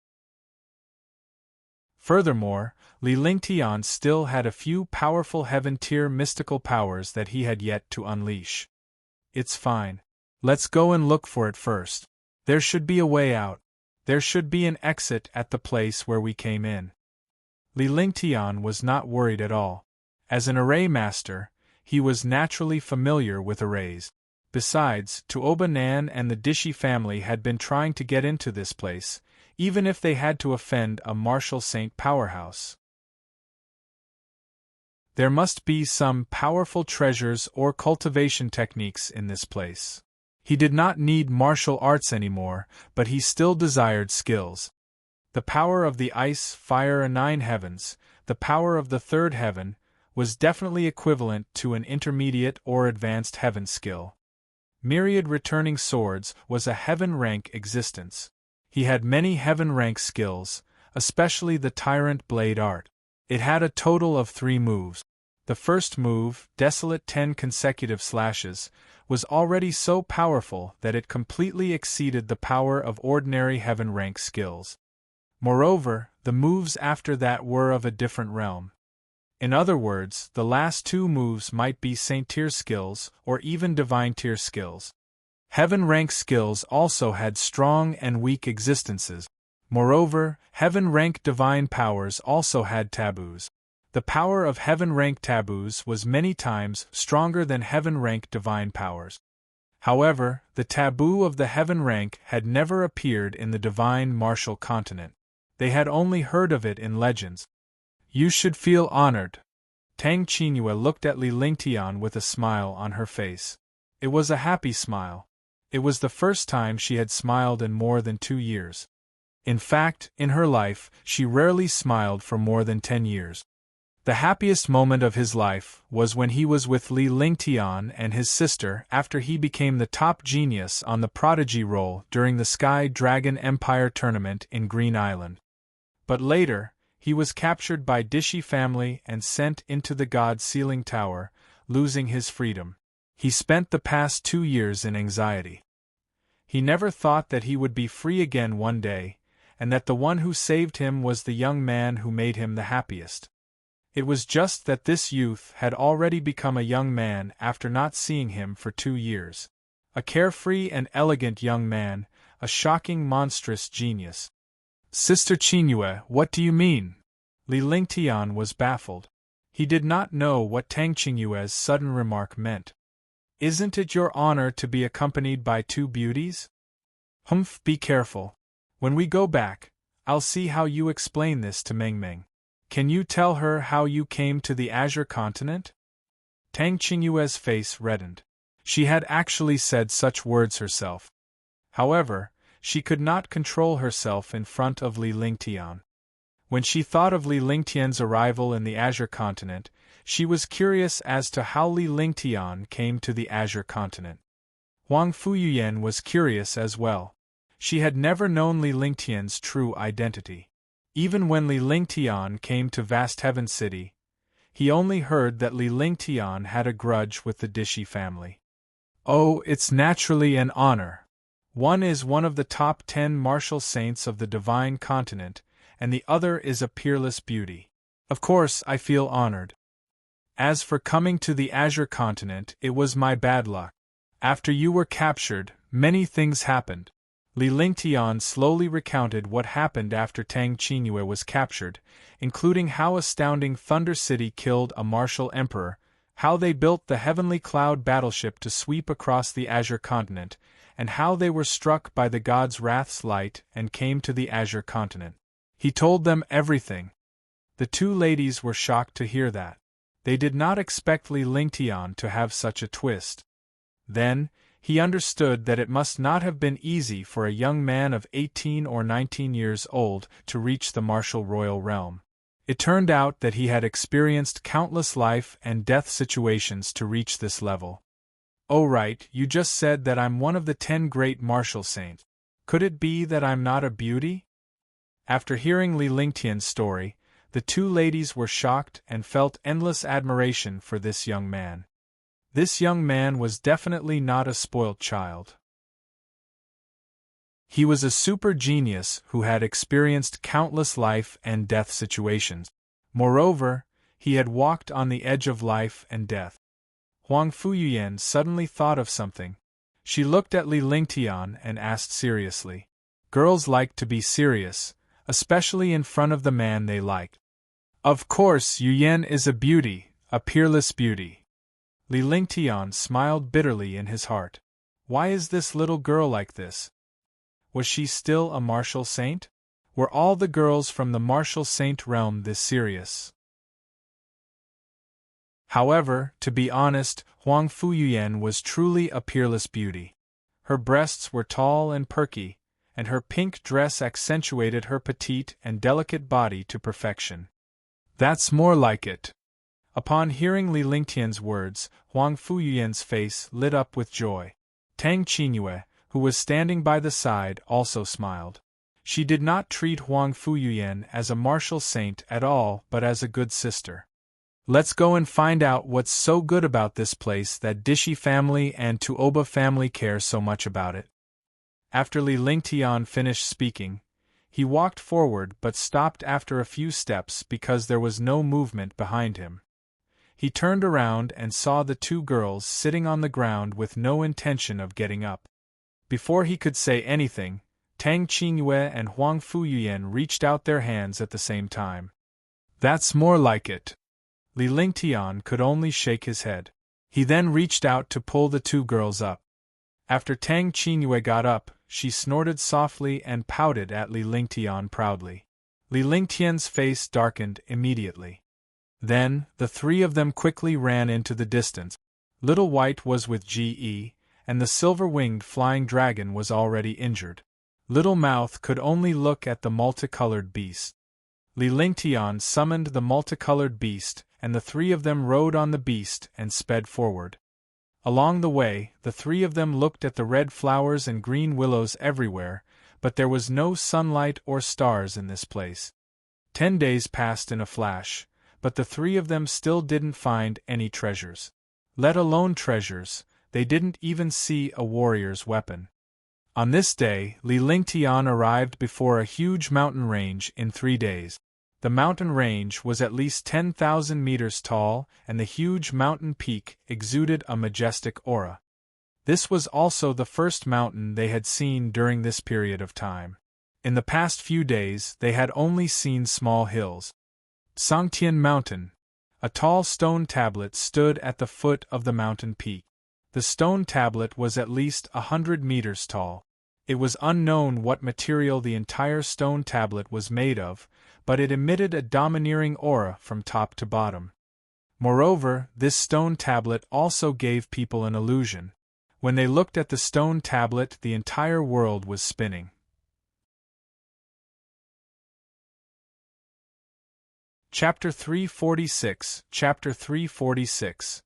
Furthermore, Li Lingtian still had a few powerful heaven-tier mystical powers that he had yet to unleash. "It's fine. Let's go and look for it first. There should be a way out. There should be an exit at the place where we came in." Li Lingtian was not worried at all. As an array master, he was naturally familiar with arrays. Besides, Tuoba Nan and the Dishi family had been trying to get into this place, even if they had to offend a martial saint powerhouse. There must be some powerful treasures or cultivation techniques in this place. He did not need martial arts anymore, but he still desired skills. The power of the ice, fire, and 9 heavens, the power of the 3rd heaven, was definitely equivalent to an intermediate or advanced heaven skill. Myriad returning swords was a heaven rank existence. He had many heaven rank skills, especially the tyrant blade art. It had a total of 3 moves. The first move, Desolate 10 consecutive slashes, was already so powerful that it completely exceeded the power of ordinary heaven rank skills. Moreover, the moves after that were of a different realm. In other words, the last 2 moves might be saint tier skills or even divine tier skills. Heaven rank skills also had strong and weak existences. Moreover, heaven rank divine powers also had taboos. The power of heaven rank taboos was many times stronger than heaven rank divine powers. However, the taboo of the heaven rank had never appeared in the divine martial continent. They had only heard of it in legends. "You should feel honored." Tang Qingyue looked at Li Lingtian with a smile on her face. It was a happy smile. It was the first time she had smiled in more than 2 years. In fact, in her life, she rarely smiled for more than 10 years. The happiest moment of his life was when he was with Li Lingtian and his sister after he became the top genius on the prodigy roll during the Sky Dragon Empire tournament in Green Island. But later, he was captured by Dishi family and sent into the God Sealing Tower, losing his freedom. He spent the past 2 years in anxiety. He never thought that he would be free again one day, and that the one who saved him was the young man who made him the happiest. It was just that this youth had already become a young man after not seeing him for 2 years. A carefree and elegant young man, a shocking monstrous genius. "Sister Qingyue, what do you mean?" Li Lingtian was baffled. He did not know what Tang Qingyue's sudden remark meant. "Isn't it your honor to be accompanied by 2 beauties?" "Humph, be careful. When we go back, I'll see how you explain this to Meng Meng. Can you tell her how you came to the Azure Continent?" Tang Qingyue's face reddened. She had actually said such words herself. However, she could not control herself in front of Li Lingtian. When she thought of Li Lingtian's arrival in the Azure Continent, she was curious as to how Li Lingtian came to the Azure Continent. Huang Fuyuyan was curious as well. She had never known Li Lingtian's true identity. Even when Li Lingtian came to Vast Heaven City, he only heard that Li Lingtian had a grudge with the Dishi family. Oh, it's naturally an honor. One is one of the top 10 martial saints of the Divine Continent, and the other is a peerless beauty. Of course, I feel honored. As for coming to the Azure Continent, it was my bad luck. After you were captured, many things happened. Li Lingtian slowly recounted what happened after Tang Qingyue was captured, including how astounding Thunder City killed a martial emperor, how they built the Heavenly Cloud battleship to sweep across the Azure Continent, and how they were struck by the God's Wrath's light and came to the Azure Continent. He told them everything. The two ladies were shocked to hear that. They did not expect Li Lingtian to have such a twist. Then, he understood that it must not have been easy for a young man of 18 or 19 years old to reach the martial royal realm. It turned out that he had experienced countless life and death situations to reach this level. Oh right, you just said that I'm one of the 10 great martial saints. Could it be that I'm not a beauty? After hearing Li Lingtian's story, the two ladies were shocked and felt endless admiration for this young man. This young man was definitely not a spoilt child. He was a super genius who had experienced countless life and death situations. Moreover, he had walked on the edge of life and death. Huang Fuyuyan suddenly thought of something. She looked at Li Lingtian and asked seriously. Girls like to be serious, especially in front of the man they like. Of course, Yuyan is a beauty, a peerless beauty. Li Lingtian smiled bitterly in his heart. Why is this little girl like this? Was she still a martial saint? Were all the girls from the martial saint realm this serious? However, to be honest, Huang Fuyuyan was truly a peerless beauty. Her breasts were tall and perky, and her pink dress accentuated her petite and delicate body to perfection. That's more like it. Upon hearing Li Lingtian's words, Huang Fuyuyan's face lit up with joy. Tang Qingyue, who was standing by the side, also smiled. She did not treat Huang Fuyuyan as a martial saint at all but as a good sister. Let's go and find out what's so good about this place that Dishi family and Tuoba family care so much about it. After Li Lingtian finished speaking, he walked forward but stopped after a few steps because there was no movement behind him. He turned around and saw the two girls sitting on the ground with no intention of getting up. Before he could say anything, Tang Qingyue and Huang Fuyuyan reached out their hands at the same time. That's more like it. Li Lingtian could only shake his head. He then reached out to pull the two girls up. After Tang Qingyue got up, she snorted softly and pouted at Li Lingtian proudly. Li Lingtian's face darkened immediately. Then, the three of them quickly ran into the distance. Little White was with Ge, and the silver-winged flying dragon was already injured. Little Mouth could only look at the multicolored beast. Li Lingtian summoned the multicolored beast, and the three of them rode on the beast and sped forward. Along the way, the three of them looked at the red flowers and green willows everywhere, but there was no sunlight or stars in this place. 10 days passed in a flash, but the three of them still didn't find any treasures. Let alone treasures, they didn't even see a warrior's weapon. On this day, Li Lingtian arrived before a huge mountain range in 3 days. The mountain range was at least 10,000 meters tall, and the huge mountain peak exuded a majestic aura. This was also the first mountain they had seen during this period of time. In the past few days, they had only seen small hills. Sangtian Mountain. A tall stone tablet stood at the foot of the mountain peak. The stone tablet was at least 100 meters tall. It was unknown what material the entire stone tablet was made of, but it emitted a domineering aura from top to bottom. Moreover, this stone tablet also gave people an illusion. When they looked at the stone tablet, the entire world was spinning. Chapter 346, Chapter 346.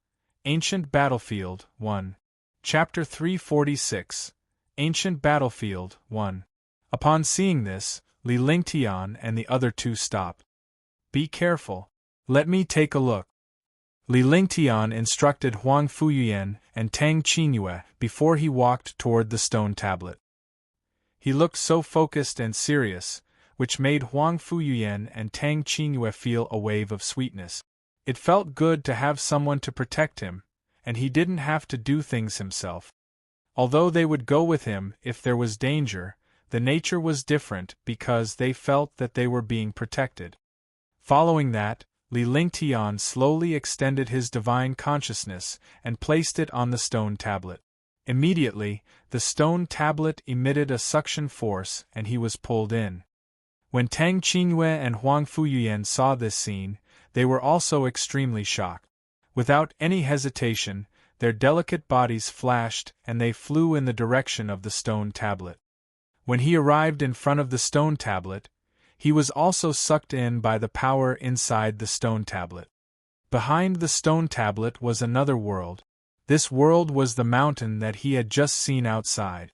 Ancient Battlefield, 1. Chapter 346. Ancient Battlefield, 1. Upon seeing this, Li Lingtian and the other two stopped. "Be careful. Let me take a look." Li Lingtian instructed Huang Fuyuyan and Tang Qingyue before he walked toward the stone tablet. He looked so focused and serious, which made Huang Fuyuyan and Tang Qingyue feel a wave of sweetness. It felt good to have someone to protect him, and he didn't have to do things himself. Although they would go with him if there was danger, the nature was different because they felt that they were being protected. Following that, Li Lingtian slowly extended his divine consciousness and placed it on the stone tablet. Immediately, the stone tablet emitted a suction force and he was pulled in. When Tang Qingyue and Huang Fuyuyan saw this scene, they were also extremely shocked. Without any hesitation, their delicate bodies flashed and they flew in the direction of the stone tablet. When he arrived in front of the stone tablet, he was also sucked in by the power inside the stone tablet. Behind the stone tablet was another world. This world was the mountain that he had just seen outside.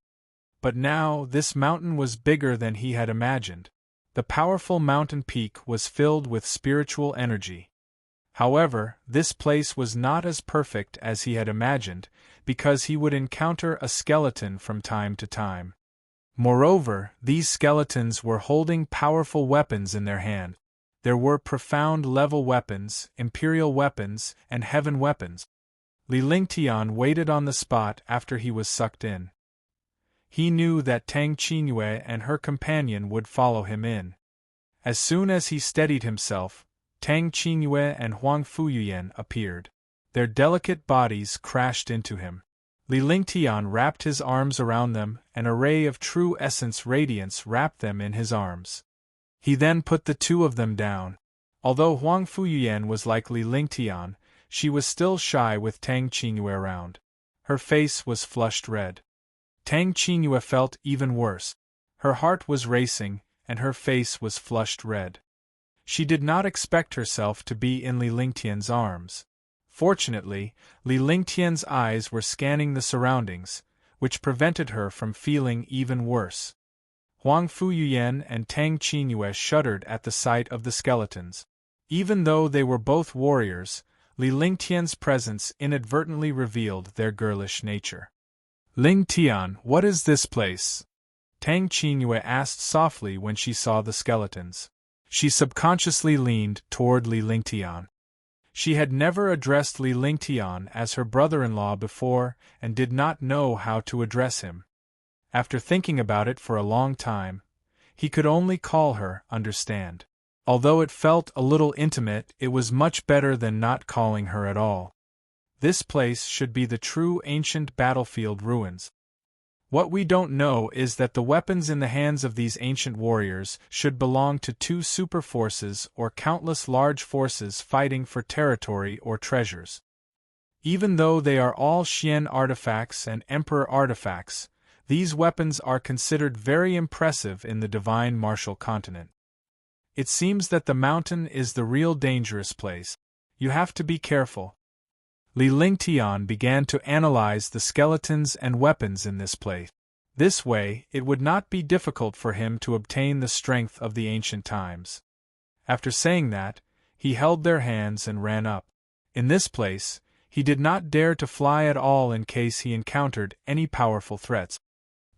But now this mountain was bigger than he had imagined. The powerful mountain peak was filled with spiritual energy. However, this place was not as perfect as he had imagined, because he would encounter a skeleton from time to time. Moreover, these skeletons were holding powerful weapons in their hand. There were profound level weapons, imperial weapons, and heaven weapons. Li Lingtian waited on the spot after he was sucked in. He knew that Tang Qingyue and her companion would follow him in. As soon as he steadied himself, Tang Qingyue and Huang Fuyuyan appeared. Their delicate bodies crashed into him. Li Lingtian wrapped his arms around them, and a ray of true essence radiance wrapped them in his arms. He then put the two of them down. Although Huang Fuyuyan was like Li Lingtian, she was still shy with Tang Qingyue around. Her face was flushed red. Tang Qingyue felt even worse. Her heart was racing, and her face was flushed red. She did not expect herself to be in Li Lingtian's arms. Fortunately, Li Lingtian's eyes were scanning the surroundings, which prevented her from feeling even worse. Huang Fuyuyan and Tang Qingyue shuddered at the sight of the skeletons. Even though they were both warriors, Li Lingtian's presence inadvertently revealed their girlish nature. "Lingtian, what is this place?" Tang Qingyue asked softly when she saw the skeletons. She subconsciously leaned toward Li Lingtian. She had never addressed Li Lingtian as her brother-in-law before and did not know how to address him. After thinking about it for a long time, he could only call her understand. Although it felt a little intimate, it was much better than not calling her at all. This place should be the true ancient battlefield ruins. What we don't know is that the weapons in the hands of these ancient warriors should belong to two super forces or countless large forces fighting for territory or treasures. Even though they are all Xian artifacts and Emperor artifacts, these weapons are considered very impressive in the divine martial continent. It seems that the mountain is the real dangerous place. You have to be careful. Li Lingtian began to analyze the skeletons and weapons in this place. This way, it would not be difficult for him to obtain the strength of the ancient times. After saying that, he held their hands and ran up. In this place, he did not dare to fly at all in case he encountered any powerful threats.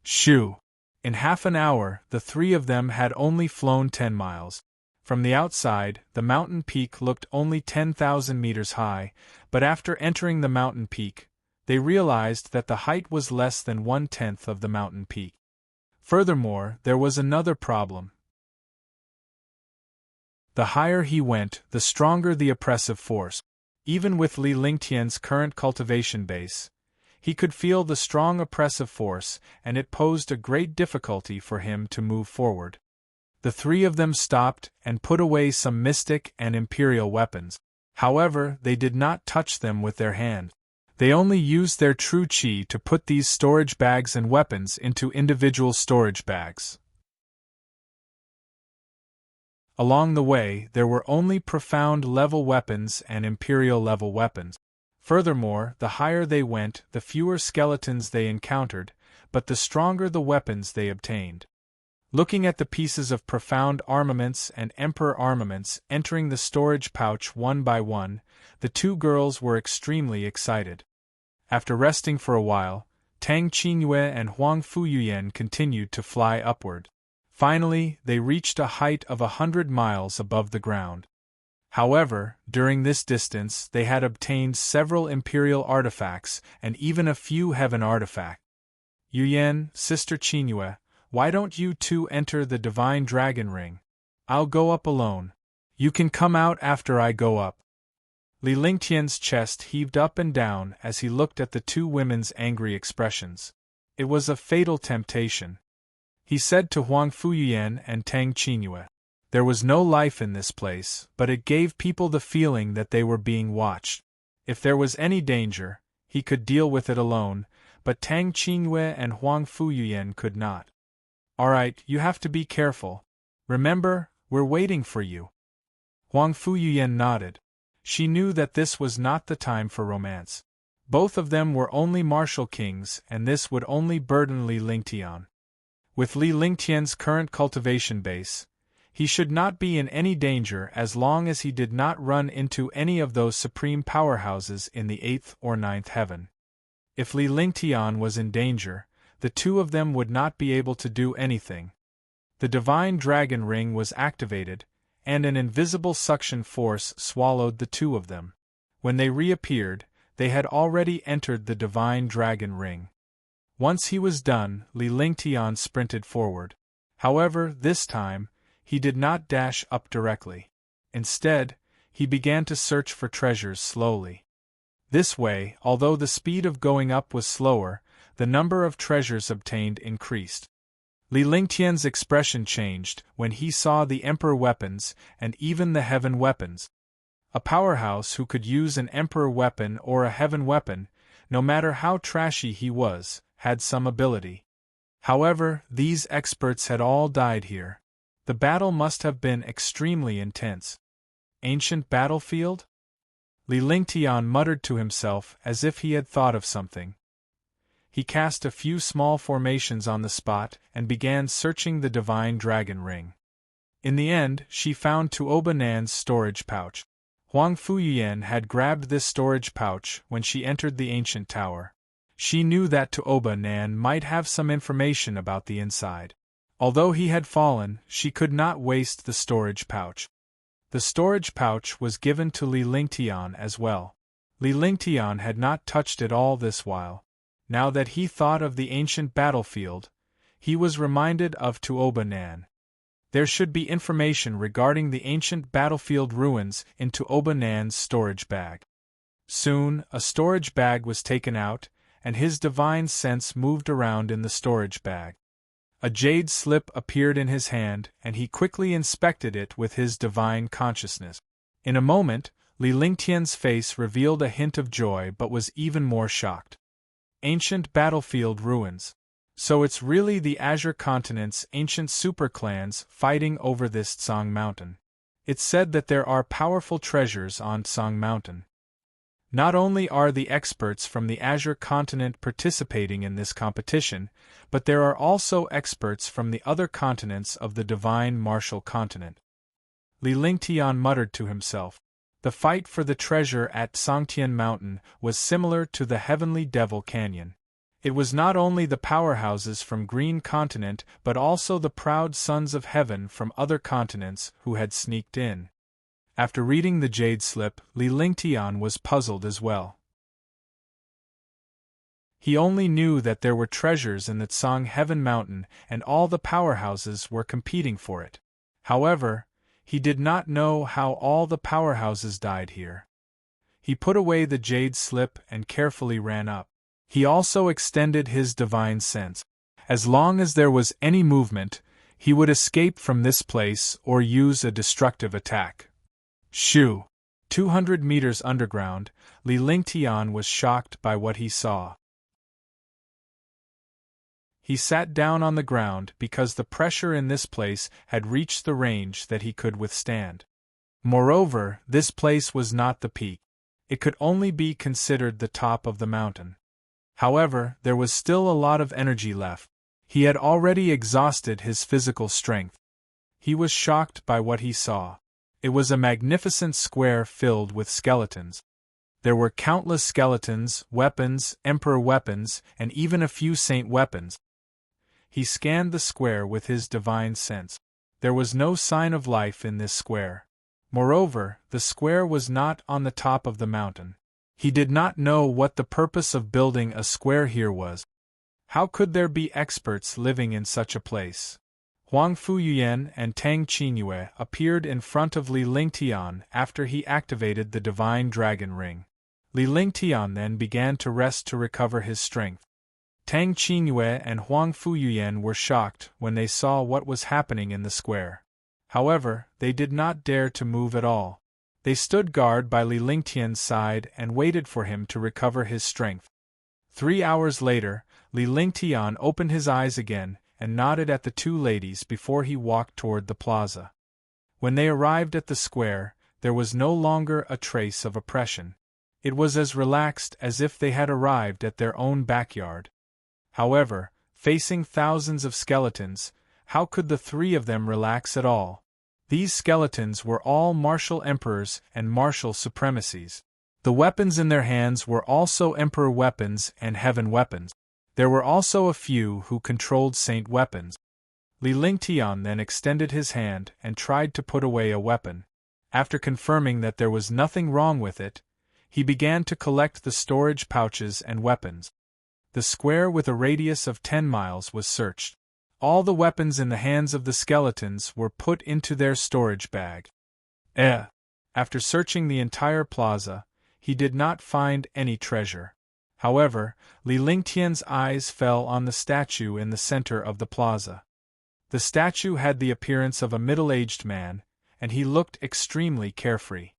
Shoo! In half an hour, the three of them had only flown 10 miles. From the outside, the mountain peak looked only 10,000 meters high, but after entering the mountain peak, they realized that the height was less than 1/10 of the mountain peak. Furthermore, there was another problem. The higher he went, the stronger the oppressive force. Even with Li Lingtian's current cultivation base, he could feel the strong oppressive force, and it posed a great difficulty for him to move forward. The three of them stopped and put away some mystic and imperial weapons. However, they did not touch them with their hand. They only used their true qi to put these storage bags and weapons into individual storage bags. Along the way, there were only profound-level weapons and imperial-level weapons. Furthermore, the higher they went, the fewer skeletons they encountered, but the stronger the weapons they obtained. Looking at the pieces of profound armaments and emperor armaments entering the storage pouch one by one, the two girls were extremely excited. After resting for a while, Tang Qingyue and Huang Fuyuyan continued to fly upward. Finally, they reached a height of 100 miles above the ground. However, during this distance they had obtained several imperial artifacts and even a few heaven artifacts. Yuyan, Sister Qingyue, why don't you two enter the divine dragon ring? I'll go up alone. You can come out after I go up. Li Lingtian's chest heaved up and down as he looked at the two women's angry expressions. It was a fatal temptation. He said to Huang Fuyuyan and Tang Qingyue, there was no life in this place, but it gave people the feeling that they were being watched. If there was any danger, he could deal with it alone, but Tang Qingyue and Huang Fuyuyan could not. All right, you have to be careful. Remember, we're waiting for you. Huang Fuyuyan nodded. She knew that this was not the time for romance. Both of them were only martial kings, and this would only burden Li Lingtian. With Li Lingtian's current cultivation base, he should not be in any danger as long as he did not run into any of those supreme powerhouses in the 8th or 9th heaven. If Li Lingtian was in danger, the two of them would not be able to do anything. The divine dragon ring was activated, and an invisible suction force swallowed the two of them. When they reappeared, they had already entered the divine dragon ring. Once he was done, Li Lingtian sprinted forward. However, this time, he did not dash up directly. Instead, he began to search for treasures slowly. This way, although the speed of going up was slower, the number of treasures obtained increased. Li Lingtian's expression changed when he saw the emperor weapons and even the heaven weapons. A powerhouse who could use an emperor weapon or a heaven weapon, no matter how trashy he was, had some ability. However, these experts had all died here. The battle must have been extremely intense. Ancient battlefield? Li Lingtian muttered to himself as if he had thought of something. He cast a few small formations on the spot and began searching the divine dragon ring. In the end, she found Tuoba Nan's storage pouch. Huang Fuyuyan had grabbed this storage pouch when she entered the ancient tower. She knew that Tuoba Nan might have some information about the inside. Although he had fallen, she could not waste the storage pouch. The storage pouch was given to Li Lingtian as well. Li Lingtian had not touched it all this while. Now that he thought of the ancient battlefield, he was reminded of Tuoba Nan. There should be information regarding the ancient battlefield ruins in Tuoba Nan's storage bag. Soon, a storage bag was taken out, and his divine sense moved around in the storage bag. A jade slip appeared in his hand, and he quickly inspected it with his divine consciousness. In a moment, Li Lingtian's face revealed a hint of joy but was even more shocked. Ancient battlefield ruins. So it's really the Azure Continent's ancient superclans fighting over this Tsang Mountain. It's said that there are powerful treasures on Tsang Mountain. Not only are the experts from the Azure Continent participating in this competition, but there are also experts from the other continents of the Divine Martial Continent. Li Lingtian muttered to himself. The fight for the treasure at Sangtian Mountain was similar to the Heavenly Devil Canyon. It was not only the powerhouses from Green Continent but also the proud sons of heaven from other continents who had sneaked in. After reading the jade slip, Li Lingtian was puzzled as well. He only knew that there were treasures in the Tsang Heaven Mountain and all the powerhouses were competing for it. However, he did not know how all the powerhouses died here. He put away the jade slip and carefully ran up. He also extended his divine sense. As long as there was any movement, he would escape from this place or use a destructive attack. Shoo! 200 meters underground, Li Lingtian was shocked by what he saw. He sat down on the ground because the pressure in this place had reached the range that he could withstand. Moreover, this place was not the peak. It could only be considered the top of the mountain. However, there was still a lot of energy left. He had already exhausted his physical strength. He was shocked by what he saw. It was a magnificent square filled with skeletons. There were countless skeletons, weapons, emperor weapons, and even a few saint weapons. He scanned the square with his divine sense. There was no sign of life in this square. Moreover, the square was not on the top of the mountain. He did not know what the purpose of building a square here was. How could there be experts living in such a place? Huang Fuyuyan and Tang Qingyue appeared in front of Li Lingtian after he activated the divine dragon ring. Li Lingtian then began to rest to recover his strength. Tang Qingyue and Huang Fuyuyan were shocked when they saw what was happening in the square. However, they did not dare to move at all. They stood guard by Li Lingtian's side and waited for him to recover his strength. 3 hours later, Li Lingtian opened his eyes again and nodded at the two ladies before he walked toward the plaza. When they arrived at the square, there was no longer a trace of oppression. It was as relaxed as if they had arrived at their own backyard. However, facing thousands of skeletons, how could the three of them relax at all? These skeletons were all martial emperors and martial supremacies. The weapons in their hands were also emperor weapons and heaven weapons. There were also a few who controlled saint weapons. Li Lingtian then extended his hand and tried to put away a weapon. After confirming that there was nothing wrong with it, he began to collect the storage pouches and weapons. The square with a radius of 10 miles was searched. All the weapons in the hands of the skeletons were put into their storage bag. After searching the entire plaza, he did not find any treasure. However, Li Lingtian's eyes fell on the statue in the center of the plaza. The statue had the appearance of a middle-aged man, and he looked extremely carefree.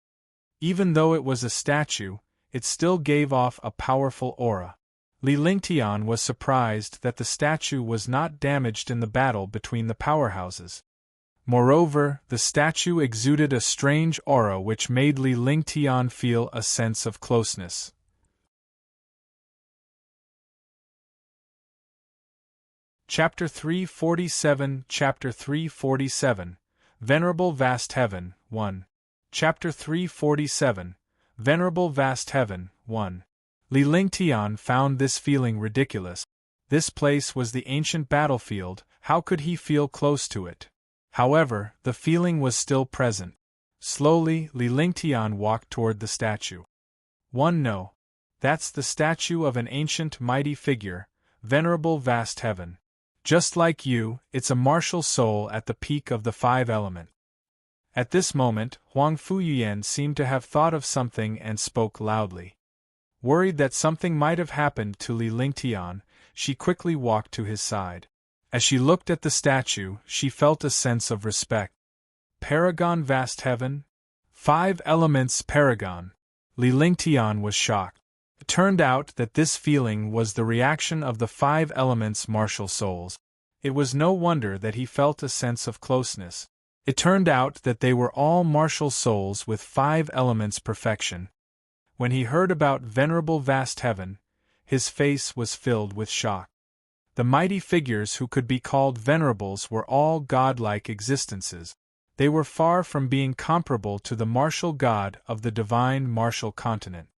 Even though it was a statue, it still gave off a powerful aura. Li Lingtian was surprised that the statue was not damaged in the battle between the powerhouses. Moreover, the statue exuded a strange aura which made Li Lingtian feel a sense of closeness. Chapter 347 Chapter 347 Venerable Vast Heaven 1 Chapter 347 Venerable Vast Heaven 1 Li Lingtian found this feeling ridiculous. This place was the ancient battlefield, how could he feel close to it? However, the feeling was still present. Slowly, Li Lingtian walked toward the statue. No. That's the statue of an ancient mighty figure, venerable vast heaven. Just like you, it's a martial soul at the peak of the 5 elements. At this moment, Huang Fuyuyan seemed to have thought of something and spoke loudly. Worried that something might have happened to Li Lingtian, she quickly walked to his side. As she looked at the statue, she felt a sense of respect. Paragon Vast Heaven? 5 elements Paragon. Li Lingtian was shocked. It turned out that this feeling was the reaction of the 5 elements martial souls. It was no wonder that he felt a sense of closeness. It turned out that they were all martial souls with 5 elements perfection. When he heard about Venerable Vast Heaven, his face was filled with shock. The mighty figures who could be called venerables were all godlike existences. They were far from being comparable to the martial god of the divine martial continent.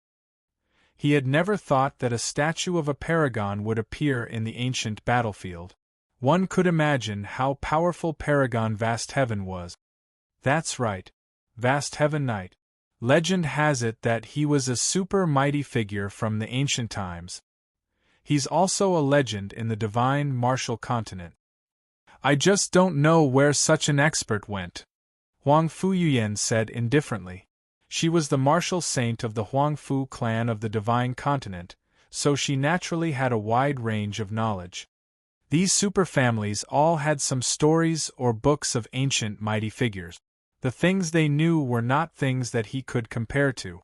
He had never thought that a statue of a paragon would appear in the ancient battlefield. One could imagine how powerful Paragon Vast Heaven was. That's right, Vast Heaven Knight. Legend has it that he was a super mighty figure from the ancient times. He's also a legend in the divine martial continent. I just don't know where such an expert went, Huang Fuyuyan said indifferently. She was the martial saint of the Huangfu clan of the divine continent, so she naturally had a wide range of knowledge. These superfamilies all had some stories or books of ancient mighty figures. The things they knew were not things that he could compare to.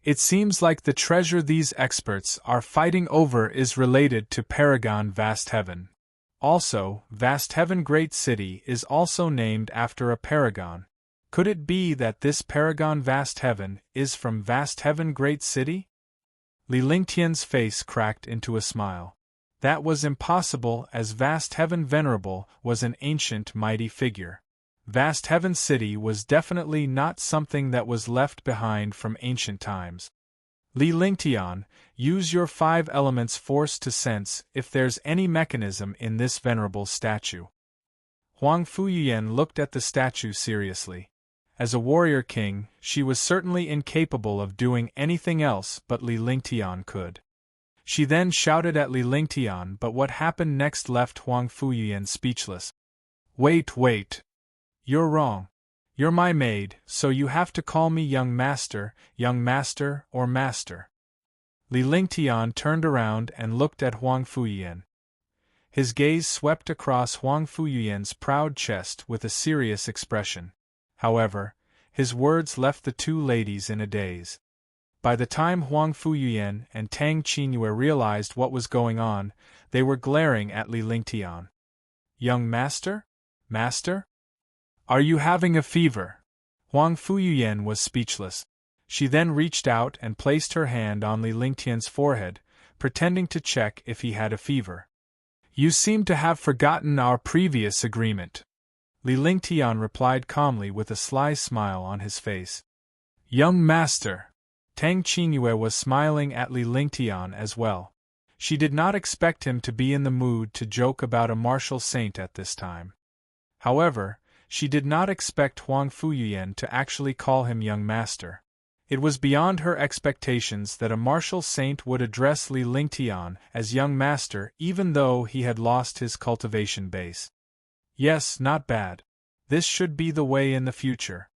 It seems like the treasure these experts are fighting over is related to Paragon Vast Heaven. Also, Vast Heaven Great City is also named after a paragon. Could it be that this Paragon Vast Heaven is from Vast Heaven Great City? Li Lingtian's face cracked into a smile. That was impossible, as Vast Heaven Venerable was an ancient mighty figure. Vast Heaven City was definitely not something that was left behind from ancient times. Li Lingtian, use your 5 elements force to sense if there's any mechanism in this venerable statue. Huang Fuyan looked at the statue seriously. As a warrior king, she was certainly incapable of doing anything else but Li Lingtian could. She then shouted at Li Lingtian, but what happened next left Huang Fuyan speechless. Wait. You're wrong. You're my maid, so you have to call me young master, or master. Li Lingtian turned around and looked at Huang Fuyan. His gaze swept across Huang Fuyan's proud chest with a serious expression. However, his words left the two ladies in a daze. By the time Huang Fuyan and Tang Qingyue realized what was going on, they were glaring at Li Lingtian. Young master? Master? Are you having a fever? Huang Fuyan was speechless. She then reached out and placed her hand on Li Lingtian's forehead, pretending to check if he had a fever. You seem to have forgotten our previous agreement. Li Lingtian replied calmly with a sly smile on his face. Young master. Tang Qingyue was smiling at Li Lingtian as well. She did not expect him to be in the mood to joke about a martial saint at this time. However, she did not expect Huang Fuyan to actually call him young master. It was beyond her expectations that a martial saint would address Li Lingtian as young master even though he had lost his cultivation base. Yes, not bad. This should be the way in the future.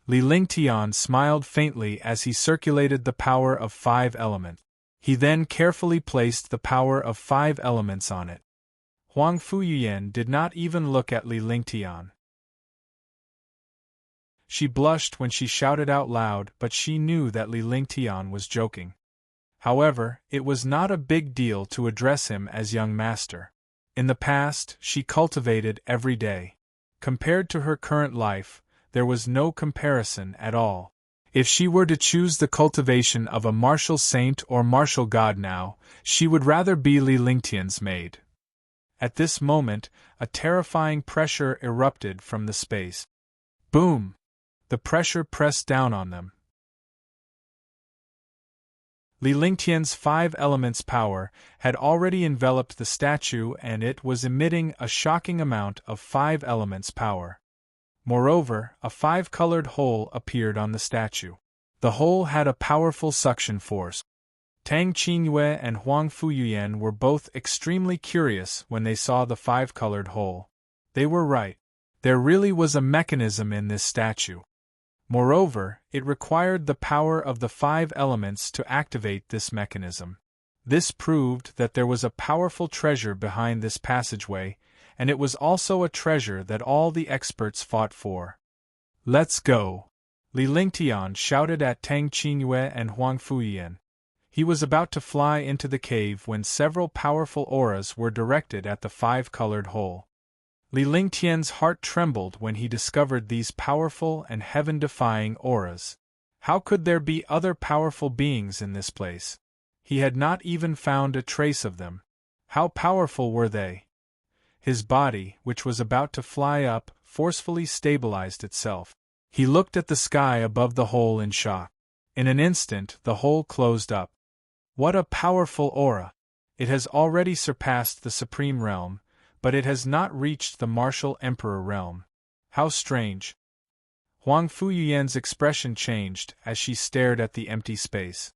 Li Lingtian smiled faintly as he circulated the power of 5 elements. He then carefully placed the power of 5 elements on it. Huang Fuyan did not even look at Li Lingtian. She blushed when she shouted out loud, but she knew that Li Lingtian was joking. However, it was not a big deal to address him as young master. In the past, she cultivated every day. Compared to her current life, there was no comparison at all. If she were to choose the cultivation of a martial saint or martial god now, she would rather be Li Lingtian's maid. At this moment, a terrifying pressure erupted from the space. Boom! The pressure pressed down on them. Li Lingtian's 5 elements power had already enveloped the statue and it was emitting a shocking amount of 5 elements power. Moreover, a 5-colored hole appeared on the statue. The hole had a powerful suction force. Tang Qingyue and Huang Fuyan were both extremely curious when they saw the 5-colored hole. They were right. There really was a mechanism in this statue. Moreover, it required the power of the 5 elements to activate this mechanism. This proved that there was a powerful treasure behind this passageway, and it was also a treasure that all the experts fought for. Let's go! Li Lingtian shouted at Tang Qingyue and Huang Fuyan. He was about to fly into the cave when several powerful auras were directed at the 5-colored hole. Li Lingtian's heart trembled when he discovered these powerful and heaven-defying auras. How could there be other powerful beings in this place? He had not even found a trace of them. How powerful were they? His body, which was about to fly up, forcefully stabilized itself. He looked at the sky above the hole in shock. In an instant, the hole closed up. What a powerful aura! It has already surpassed the Supreme Realm, but it has not reached the Martial Emperor realm. How strange! Huang Fuyan's expression changed as she stared at the empty space.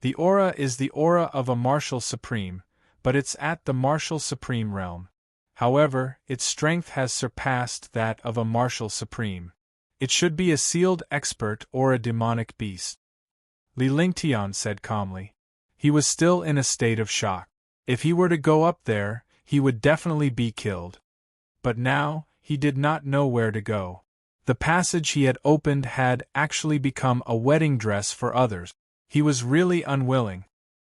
The aura is the aura of a Martial Supreme, but it's at the Martial Supreme realm. However, its strength has surpassed that of a Martial Supreme. It should be a sealed expert or a demonic beast. Li Lingtian said calmly. He was still in a state of shock. If he were to go up there, he would definitely be killed. But now, he did not know where to go. The passage he had opened had actually become a wedding dress for others. He was really unwilling.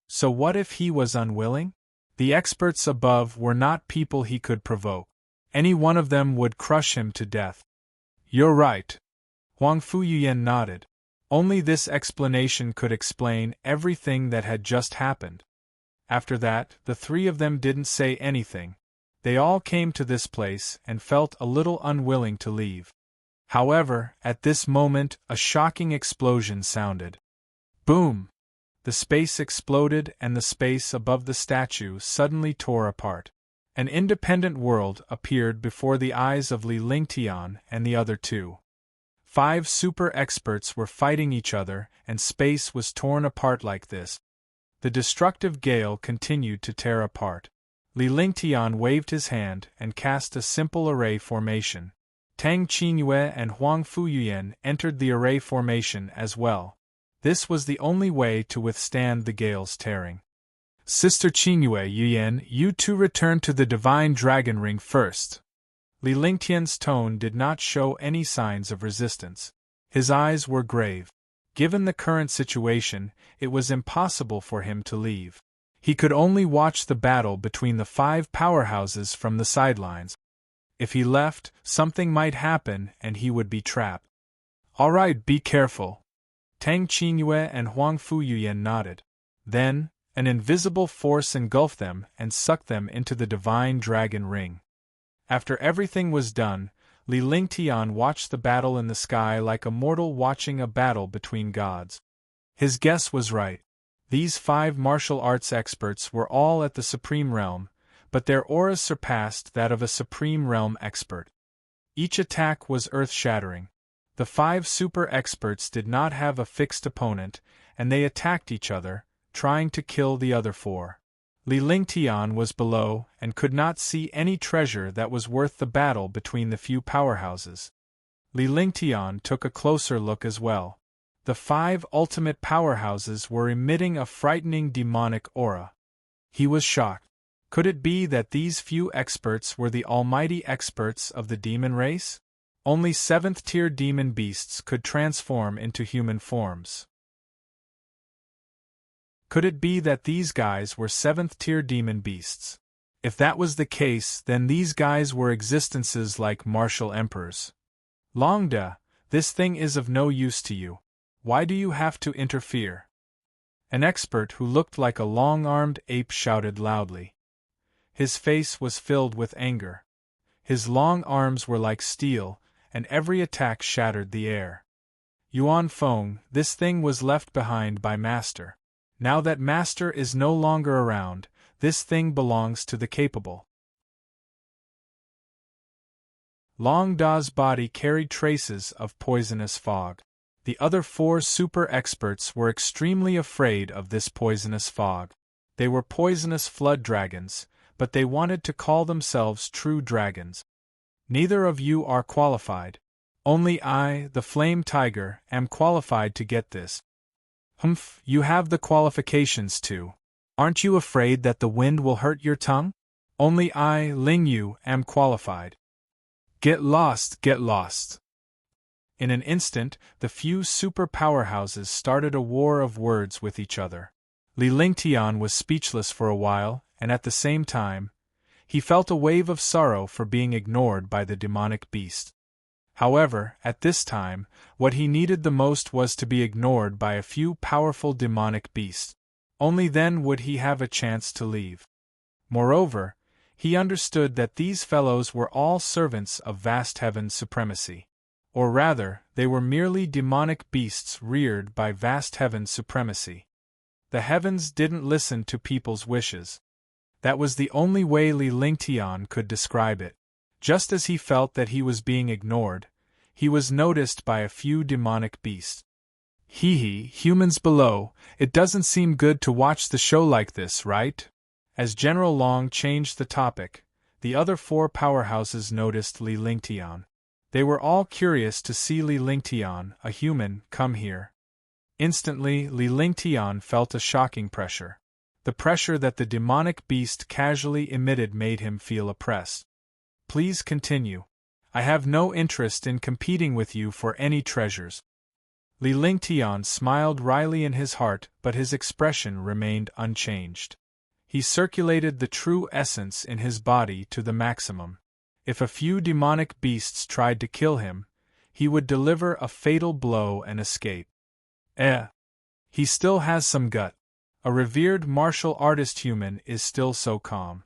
So what if he was unwilling? The experts above were not people he could provoke. Any one of them would crush him to death. You're right. Huang Fuyan nodded. Only this explanation could explain everything that had just happened. After that, the three of them didn't say anything. They all came to this place and felt a little unwilling to leave. However, at this moment, a shocking explosion sounded. Boom! The space exploded and the space above the statue suddenly tore apart. An independent world appeared before the eyes of Li Lingtian and the other two. 5 super experts were fighting each other, and space was torn apart like this. The destructive gale continued to tear apart. Li Lingtian waved his hand and cast a simple array formation. Tang Qingyue and Huang Fuyuyan entered the array formation as well. This was the only way to withstand the gale's tearing. Sister Qingyue Yuyan, you two return to the Divine Dragon Ring first. Li Lingtian's tone did not show any signs of resistance. His eyes were grave. Given the current situation, it was impossible for him to leave. He could only watch the battle between the 5 powerhouses from the sidelines. If he left, something might happen and he would be trapped. All right, be careful. Tang Qingyue and Huang Fuyuyan nodded. Then, an invisible force engulfed them and sucked them into the Divine Dragon Ring. After everything was done, Li Lingtian watched the battle in the sky like a mortal watching a battle between gods. His guess was right. These 5 martial arts experts were all at the Supreme Realm, but their auras surpassed that of a Supreme Realm expert. Each attack was earth-shattering. The 5 super experts did not have a fixed opponent, and they attacked each other, trying to kill the other 4. Li Lingtian was below and could not see any treasure that was worth the battle between the few powerhouses. Li Lingtian took a closer look as well. The 5 ultimate powerhouses were emitting a frightening demonic aura. He was shocked. Could it be that these few experts were the almighty experts of the demon race? Only 7th-tier demon beasts could transform into human forms. Could it be that these guys were 7th-tier demon beasts? If that was the case, then these guys were existences like martial emperors. Longda, this thing is of no use to you. Why do you have to interfere? An expert who looked like a long-armed ape shouted loudly. His face was filled with anger. His long arms were like steel, and every attack shattered the air. Yuan Feng, this thing was left behind by Master. Now that Master is no longer around, this thing belongs to the capable. Long Da's body carried traces of poisonous fog. The other 4 super experts were extremely afraid of this poisonous fog. They were poisonous flood dragons, but they wanted to call themselves true dragons. Neither of you are qualified. Only I, the Flame Tiger, am qualified to get this. Humph, you have the qualifications too. Aren't you afraid that the wind will hurt your tongue? Only I, Ling Yu, am qualified. Get lost, get lost. In an instant, the few super powerhouses started a war of words with each other. Li Lingtian was speechless for a while, and at the same time, he felt a wave of sorrow for being ignored by the demonic beast. However, at this time, what he needed the most was to be ignored by a few powerful demonic beasts. Only then would he have a chance to leave. Moreover, he understood that these fellows were all servants of vast heaven's supremacy. Or rather, they were merely demonic beasts reared by vast heaven's supremacy. The heavens didn't listen to people's wishes. That was the only way Li Lingtian could describe it. Just as he felt that he was being ignored, he was noticed by a few demonic beasts. Hee, humans below, it doesn't seem good to watch the show like this, right? As General Long changed the topic, the other 4 powerhouses noticed Li Lingtian. They were all curious to see Li Lingtian, a human, come here. Instantly, Li Lingtian felt a shocking pressure. The pressure that the demonic beast casually emitted made him feel oppressed. Please continue. I have no interest in competing with you for any treasures. Li Lingtian smiled wryly in his heart, but his expression remained unchanged. He circulated the true essence in his body to the maximum. If a few demonic beasts tried to kill him, he would deliver a fatal blow and escape. He still has some gut. A revered martial artist human is still so calm.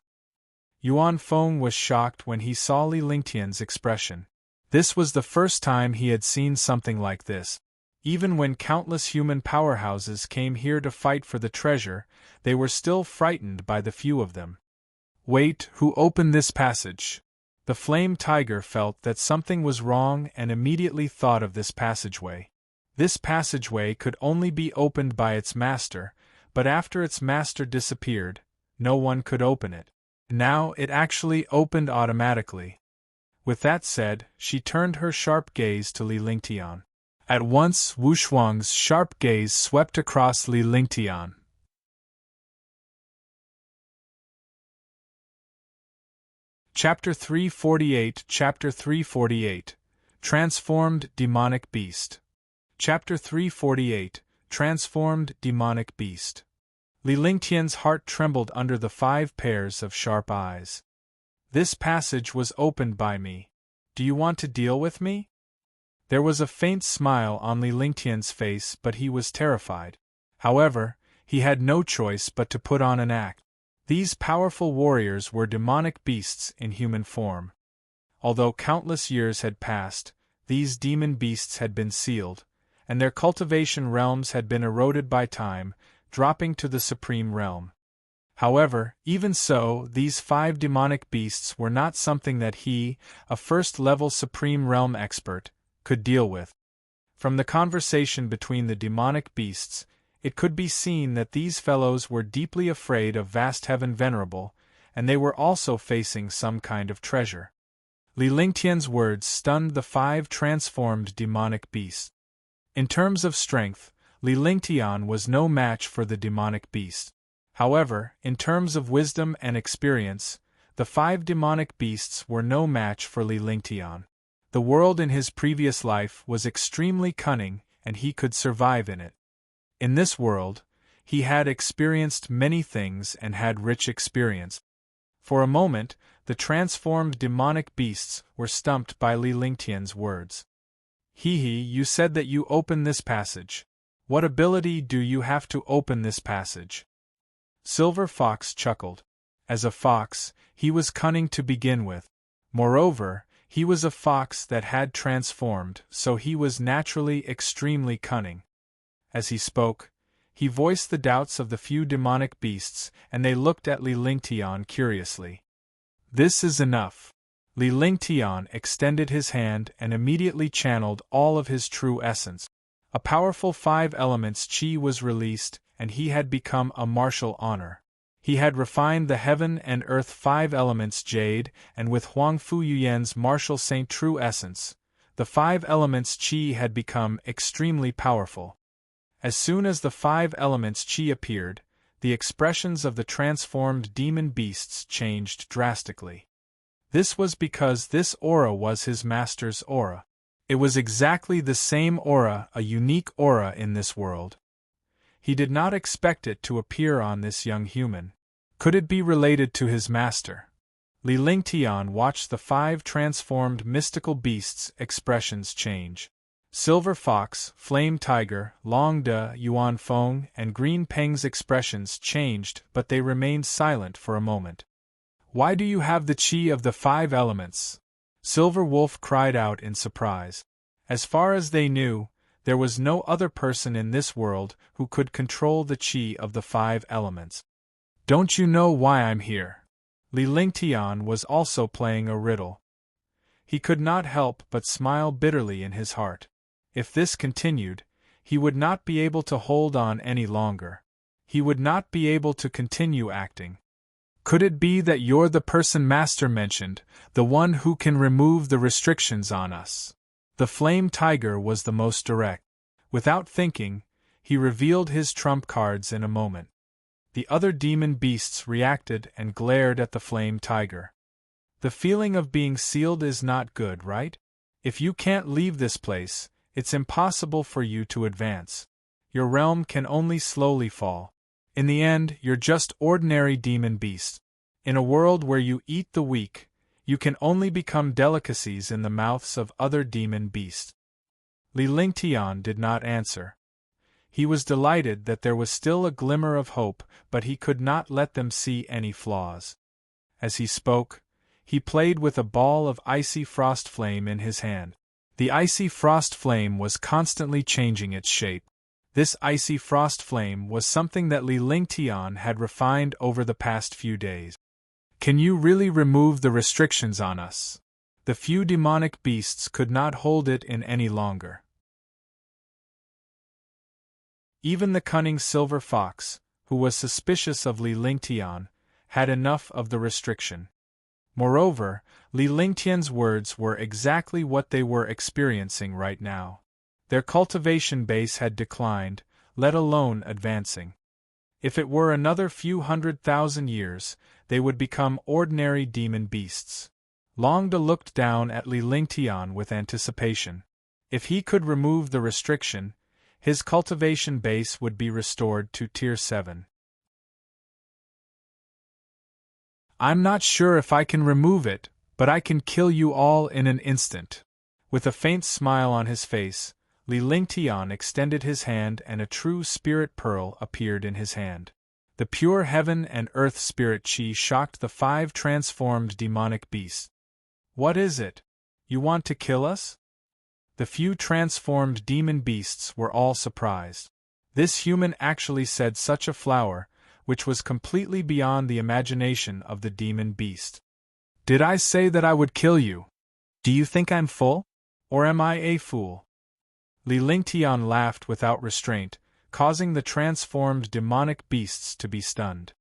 Yuan Feng was shocked when he saw Li Lingtian's expression. This was the first time he had seen something like this. Even when countless human powerhouses came here to fight for the treasure, they were still frightened by the few of them. Wait, who opened this passage? The flame tiger felt that something was wrong and immediately thought of this passageway. This passageway could only be opened by its master, but after its master disappeared, no one could open it. Now it actually opened automatically. With that said, she turned her sharp gaze to Li Lingtian. At once Wu Shuang's sharp gaze swept across Li Lingtian. Chapter 348 Chapter 348 Transformed Demonic Beast. Chapter 348 Transformed Demonic Beast. Li Lingtian's heart trembled under the 5 pairs of sharp eyes. This passage was opened by me. Do you want to deal with me? There was a faint smile on Li Lingtian's face, but he was terrified. However, he had no choice but to put on an act. These powerful warriors were demonic beasts in human form. Although countless years had passed, these demon beasts had been sealed, and their cultivation realms had been eroded by time, dropping to the supreme realm. However, even so, these 5 demonic beasts were not something that he, a first-level supreme realm expert, could deal with. From the conversation between the demonic beasts, it could be seen that these fellows were deeply afraid of vast heaven venerable, and they were also facing some kind of treasure. Li Lingtian's words stunned the 5 transformed demonic beasts. In terms of strength, Li Lingtian was no match for the demonic beast. However, in terms of wisdom and experience, the 5 demonic beasts were no match for Li Lingtian. The world in his previous life was extremely cunning, and he could survive in it. In this world, he had experienced many things and had rich experience. For a moment, the transformed demonic beasts were stumped by Li Lingtian's words. You said that you opened this passage. What ability do you have to open this passage? Silver Fox chuckled. As a fox, he was cunning to begin with. Moreover, he was a fox that had transformed, so he was naturally extremely cunning. As he spoke, he voiced the doubts of the few demonic beasts, and they looked at Li Lingtian curiously. This is enough. Li Lingtian extended his hand and immediately channeled all of his true essence. A powerful 5 elements chi was released, and he had become a martial honor. He had refined the heaven and earth 5 elements jade, and with Huang Fu Yuyan's martial saint true essence, the 5 elements chi had become extremely powerful. As soon as the 5 elements chi appeared, the expressions of the transformed demon beasts changed drastically. This was because this aura was his master's aura. It was exactly the same aura, a unique aura in this world. He did not expect it to appear on this young human. Could it be related to his master? Li Lingtian watched the 5 transformed mystical beasts' expressions change. Silver Fox, Flame Tiger, Long De, Yuan Feng, and Green Peng's expressions changed, but they remained silent for a moment. Why do you have the chi of the 5 elements? Silver Wolf cried out in surprise. As far as they knew, there was no other person in this world who could control the chi of the 5 elements. Don't you know why I'm here? Li Lingtian was also playing a riddle. He could not help but smile bitterly in his heart. If this continued, he would not be able to hold on any longer. He would not be able to continue acting. Could it be that you're the person Master mentioned, the one who can remove the restrictions on us? The Flame Tiger was the most direct. Without thinking, he revealed his trump cards in a moment. The other demon beasts reacted and glared at the Flame Tiger. The feeling of being sealed is not good, right? If you can't leave this place, it's impossible for you to advance. Your realm can only slowly fall. In the end, you're just ordinary demon beasts. In a world where you eat the weak, you can only become delicacies in the mouths of other demon beasts. Li Lingtian did not answer. He was delighted that there was still a glimmer of hope, but he could not let them see any flaws. As he spoke, he played with a ball of icy frost flame in his hand. The icy frost flame was constantly changing its shape. This icy frost flame was something that Li Lingtian had refined over the past few days. Can you really remove the restrictions on us? The few demonic beasts could not hold it in any longer. Even the cunning silver fox, who was suspicious of Li Lingtian, had enough of the restriction. Moreover, Li Lingtian's words were exactly what they were experiencing right now. Their cultivation base had declined, let alone advancing. If it were another few 100,000 years, they would become ordinary demon beasts. Longda looked down at Li Lingtian with anticipation. If he could remove the restriction, his cultivation base would be restored to Tier 7. I'm not sure if I can remove it, but I can kill you all in an instant. With a faint smile on his face, Li Lingtian extended his hand and a true spirit pearl appeared in his hand. The pure heaven and earth spirit chi shocked the 5 transformed demonic beasts. What is it? You want to kill us? The few transformed demon beasts were all surprised. This human actually said such a flower, which was completely beyond the imagination of the demon beast. Did I say that I would kill you? Do you think I'm full? Or am I a fool? Li Lingtian laughed without restraint, causing the transformed demonic beasts to be stunned.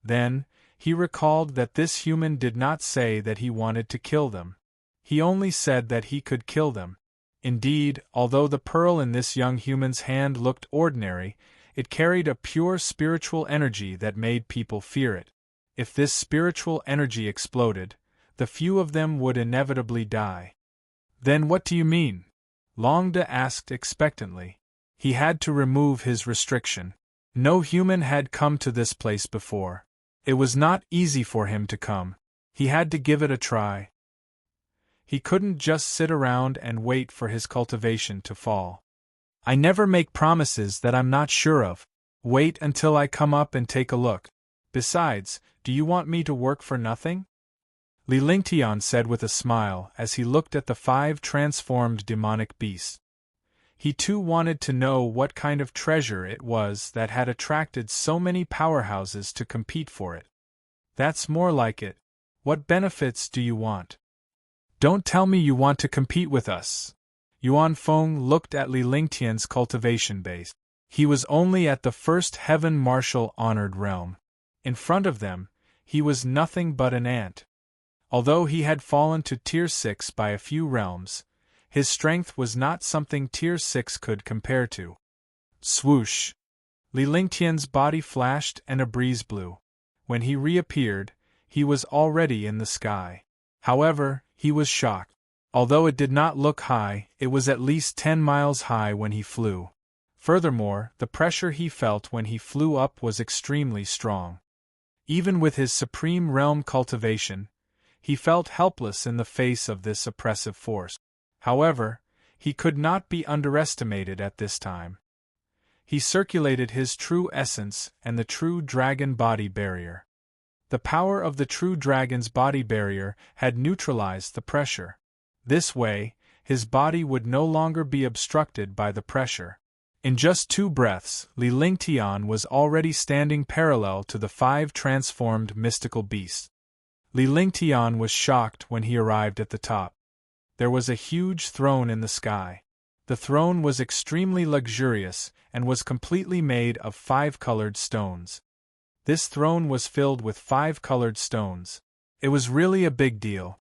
Then, he recalled that this human did not say that he wanted to kill them. He only said that he could kill them. Indeed, although the pearl in this young human's hand looked ordinary, it carried a pure spiritual energy that made people fear it. If this spiritual energy exploded, the few of them would inevitably die. Then what do you mean? Longda asked expectantly. He had to remove his restriction. No human had come to this place before. It was not easy for him to come. He had to give it a try. He couldn't just sit around and wait for his cultivation to fall. I never make promises that I'm not sure of. Wait until I come up and take a look. Besides, do you want me to work for nothing? Li Lingtian said with a smile as he looked at the 5 transformed demonic beasts. He too wanted to know what kind of treasure it was that had attracted so many powerhouses to compete for it. That's more like it. What benefits do you want? Don't tell me you want to compete with us. Yuan Feng looked at Li Lingtian's cultivation base. He was only at the first heaven martial honored realm. In front of them, he was nothing but an ant. Although he had fallen to Tier 6 by a few realms, his strength was not something Tier 6 could compare to. Swoosh! Li Lingtian's body flashed and a breeze blew. When he reappeared, he was already in the sky. However, he was shocked. Although it did not look high, it was at least 10 miles high when he flew. Furthermore, the pressure he felt when he flew up was extremely strong. Even with his supreme realm cultivation, he felt helpless in the face of this oppressive force. However, he could not be underestimated at this time. He circulated his true essence and the true dragon body barrier. The power of the true dragon's body barrier had neutralized the pressure. This way, his body would no longer be obstructed by the pressure. In just 2 breaths, Li Lingtian was already standing parallel to the 5 transformed mystical beasts. Li Lingtian was shocked when he arrived at the top. There was a huge throne in the sky. The throne was extremely luxurious and was completely made of 5-colored stones. This throne was filled with 5-colored stones. It was really a big deal.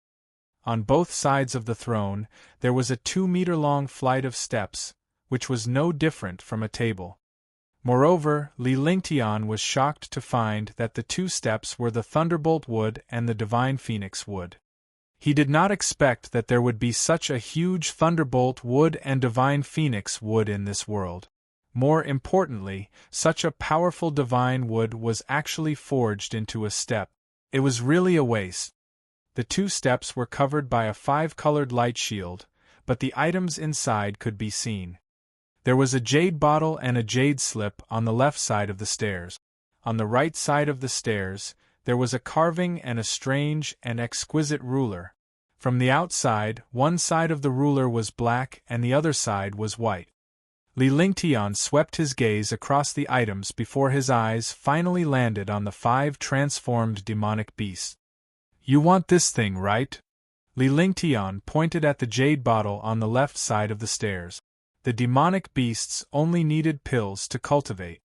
On both sides of the throne, there was a 2-meter-long flight of steps, which was no different from a table. Moreover, Li Lingtian was shocked to find that the 2 steps were the Thunderbolt wood and the Divine Phoenix wood. He did not expect that there would be such a huge Thunderbolt wood and Divine Phoenix wood in this world. More importantly, such a powerful divine wood was actually forged into a step. It was really a waste. The 2 steps were covered by a 5-colored light shield, but the items inside could be seen. There was a jade bottle and a jade slip on the left side of the stairs. On the right side of the stairs, there was a carving and a strange and exquisite ruler. From the outside, one side of the ruler was black and the other side was white. Li Lingtian swept his gaze across the items before his eyes finally landed on the 5 transformed demonic beasts. You want this thing, right? Li Lingtian pointed at the jade bottle on the left side of the stairs. The demonic beasts only needed pills to cultivate.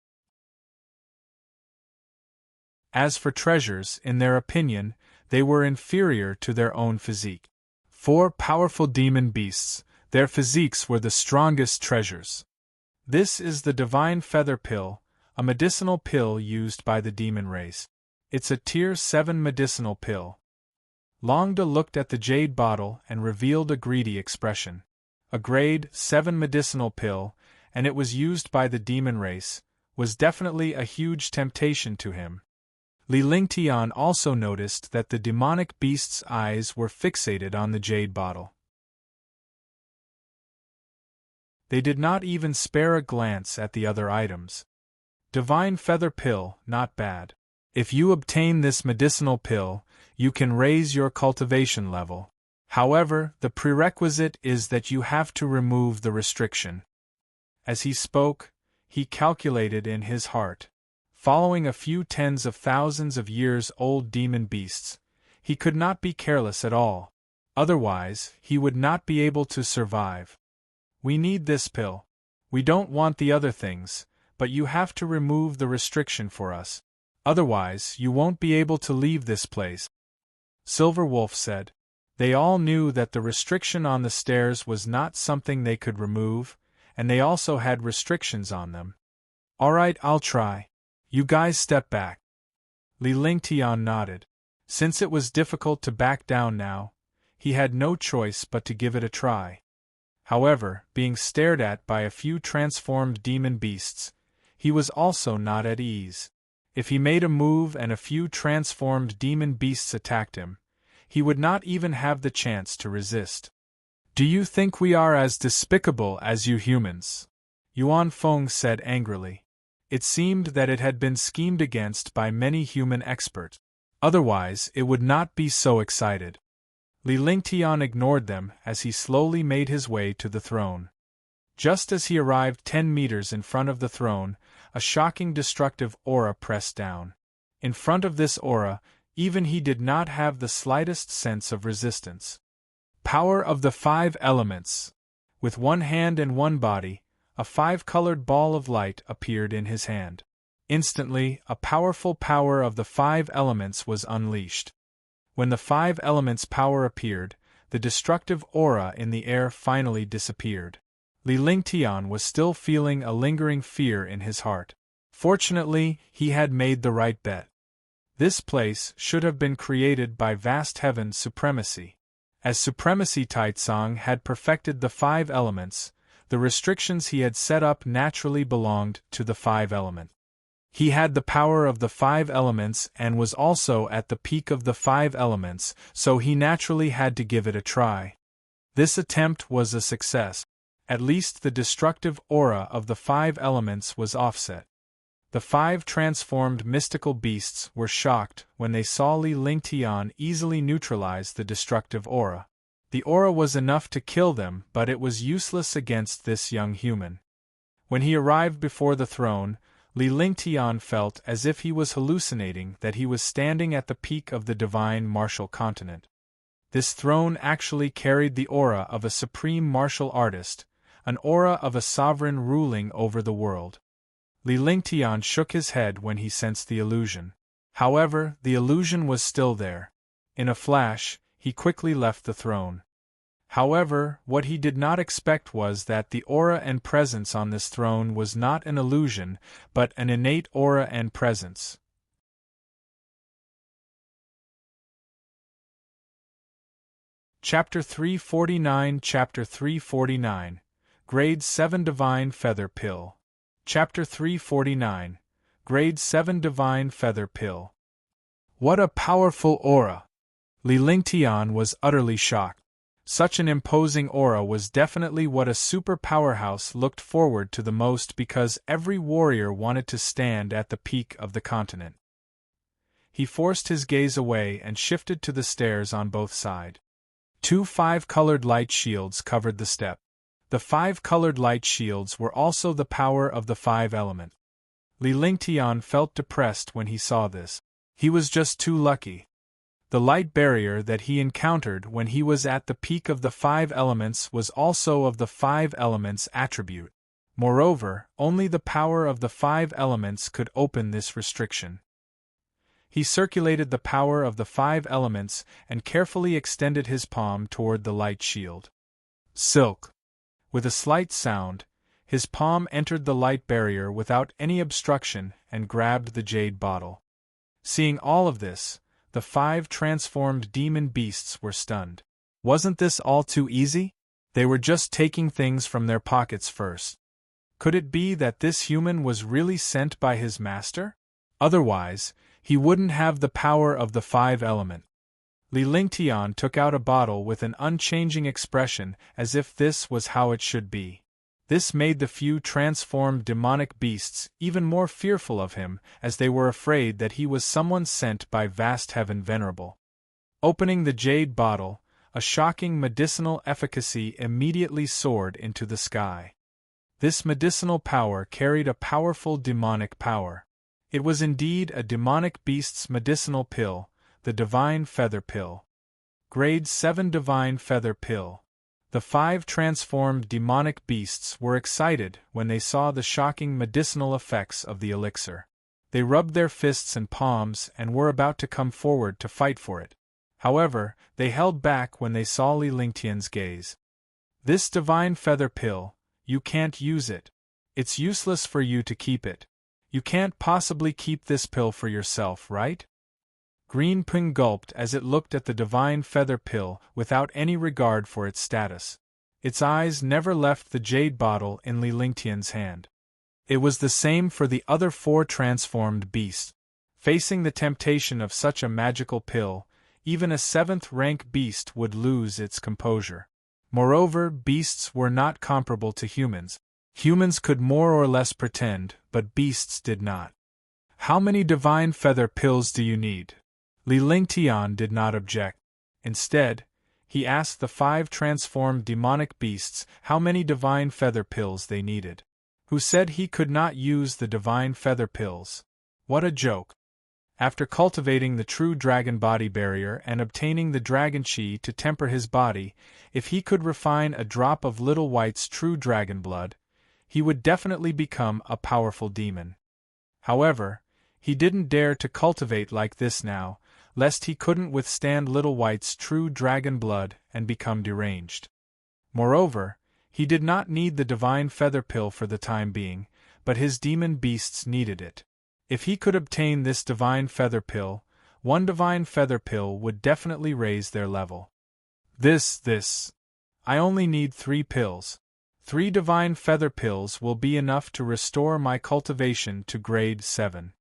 As for treasures, in their opinion, they were inferior to their own physique. 4 powerful demon beasts, their physiques were the strongest treasures. This is the Divine Feather Pill, a medicinal pill used by the demon race. It's a Tier 7 medicinal pill. Longda looked at the jade bottle and revealed a greedy expression. A Grade 7 medicinal pill, and it was used by the demon race, was definitely a huge temptation to him. Li Lingtian also noticed that the demonic beast's eyes were fixated on the jade bottle. They did not even spare a glance at the other items. Divine Feather Pill, not bad. If you obtain this medicinal pill, you can raise your cultivation level. However, the prerequisite is that you have to remove the restriction. As he spoke, he calculated in his heart. Following a few tens of thousands of years old demon beasts, he could not be careless at all. Otherwise, he would not be able to survive. We need this pill. We don't want the other things, but you have to remove the restriction for us. Otherwise, you won't be able to leave this place. Silver Wolf said. They all knew that the restriction on the stairs was not something they could remove, and they also had restrictions on them. Alright, I'll try. You guys step back. Li Lingtian nodded. Since it was difficult to back down now, he had no choice but to give it a try. However, being stared at by a few transformed demon beasts, he was also not at ease. If he made a move and a few transformed demon beasts attacked him, he would not even have the chance to resist. Do you think we are as despicable as you humans? Yuan Feng said angrily. It seemed that it had been schemed against by many human experts. Otherwise, it would not be so excited. Li Lingtian ignored them as he slowly made his way to the throne. Just as he arrived 10 meters in front of the throne, a shocking destructive aura pressed down. In front of this aura, even he did not have the slightest sense of resistance. Power of the 5 elements. With one hand and one body, a 5-colored ball of light appeared in his hand. Instantly, a powerful power of the 5 elements was unleashed. When the 5 elements' power appeared, the destructive aura in the air finally disappeared. Li Lingtian was still feeling a lingering fear in his heart. Fortunately, he had made the right bet. This place should have been created by vast heaven's supremacy. As Supremacy Taitsong had perfected the 5 elements, the restrictions he had set up naturally belonged to the 5 elements. He had the power of the 5 elements and was also at the peak of the 5 elements, so he naturally had to give it a try. This attempt was a success. At least the destructive aura of the 5 elements was offset. The 5 transformed mystical beasts were shocked when they saw Li Lingtian easily neutralize the destructive aura. The aura was enough to kill them, but it was useless against this young human. When he arrived before the throne, Li Lingtian felt as if he was hallucinating that he was standing at the peak of the divine martial continent. This throne actually carried the aura of a supreme martial artist, an aura of a sovereign ruling over the world. Li Lingtian shook his head when he sensed the illusion. However, the illusion was still there. In a flash, he quickly left the throne. However, what he did not expect was that the aura and presence on this throne was not an illusion, but an innate aura and presence. Chapter 349 Chapter 349 Grade 7 Divine Feather Pill. Chapter 349 Grade 7 Divine Feather Pill. What a powerful aura! Li Lingtian was utterly shocked. Such an imposing aura was definitely what a super powerhouse looked forward to the most because every warrior wanted to stand at the peak of the continent. He forced his gaze away and shifted to the stairs on both sides. 2 5-colored light shields covered the step. The 5-colored light shields were also the power of the 5 elements. Li Lingtian felt depressed when he saw this. He was just too lucky. The light barrier that he encountered when he was at the peak of the 5 elements was also of the 5 elements attribute. Moreover, only the power of the 5 elements could open this restriction. He circulated the power of the 5 elements and carefully extended his palm toward the light shield. Silk. With a slight sound, his palm entered the light barrier without any obstruction and grabbed the jade bottle. Seeing all of this, the 5 transformed demon beasts were stunned. Wasn't this all too easy? They were just taking things from their pockets first. Could it be that this human was really sent by his master? Otherwise, he wouldn't have the power of the 5 element. Li Lingtian took out a bottle with an unchanging expression as if this was how it should be. This made the few transformed demonic beasts even more fearful of him, as they were afraid that he was someone sent by vast heaven venerable. Opening the jade bottle, a shocking medicinal efficacy immediately soared into the sky. This medicinal power carried a powerful demonic power. It was indeed a demonic beast's medicinal pill, the Divine Feather Pill. Grade 7 Divine Feather Pill. The 5 transformed demonic beasts were excited when they saw the shocking medicinal effects of the elixir. They rubbed their fists and palms and were about to come forward to fight for it. However, they held back when they saw Li Lingtian's gaze. This Divine Feather Pill, you can't use it. It's useless for you to keep it. You can't possibly keep this pill for yourself, right? Green Ping gulped as it looked at the Divine Feather Pill without any regard for its status. Its eyes never left the jade bottle in Li Lingtian's hand. It was the same for the other 4 transformed beasts. Facing the temptation of such a magical pill, even a 7th-rank beast would lose its composure. Moreover, beasts were not comparable to humans. Humans could more or less pretend, but beasts did not. How many Divine Feather Pills do you need? Li Lingtian did not object. Instead, he asked the 5 transformed demonic beasts how many Divine Feather Pills they needed. Who said he could not use the Divine Feather Pills? What a joke! After cultivating the true dragon body barrier and obtaining the dragon chi to temper his body, if he could refine a drop of Little White's true dragon blood, he would definitely become a powerful demon. However, he didn't dare to cultivate like this now, lest he couldn't withstand Little White's true dragon blood and become deranged. Moreover, he did not need the Divine Feather Pill for the time being, but his demon beasts needed it. If he could obtain this Divine Feather Pill, 1 Divine Feather Pill would definitely raise their level. I only need 3 pills. 3 Divine Feather Pills will be enough to restore my cultivation to grade 7.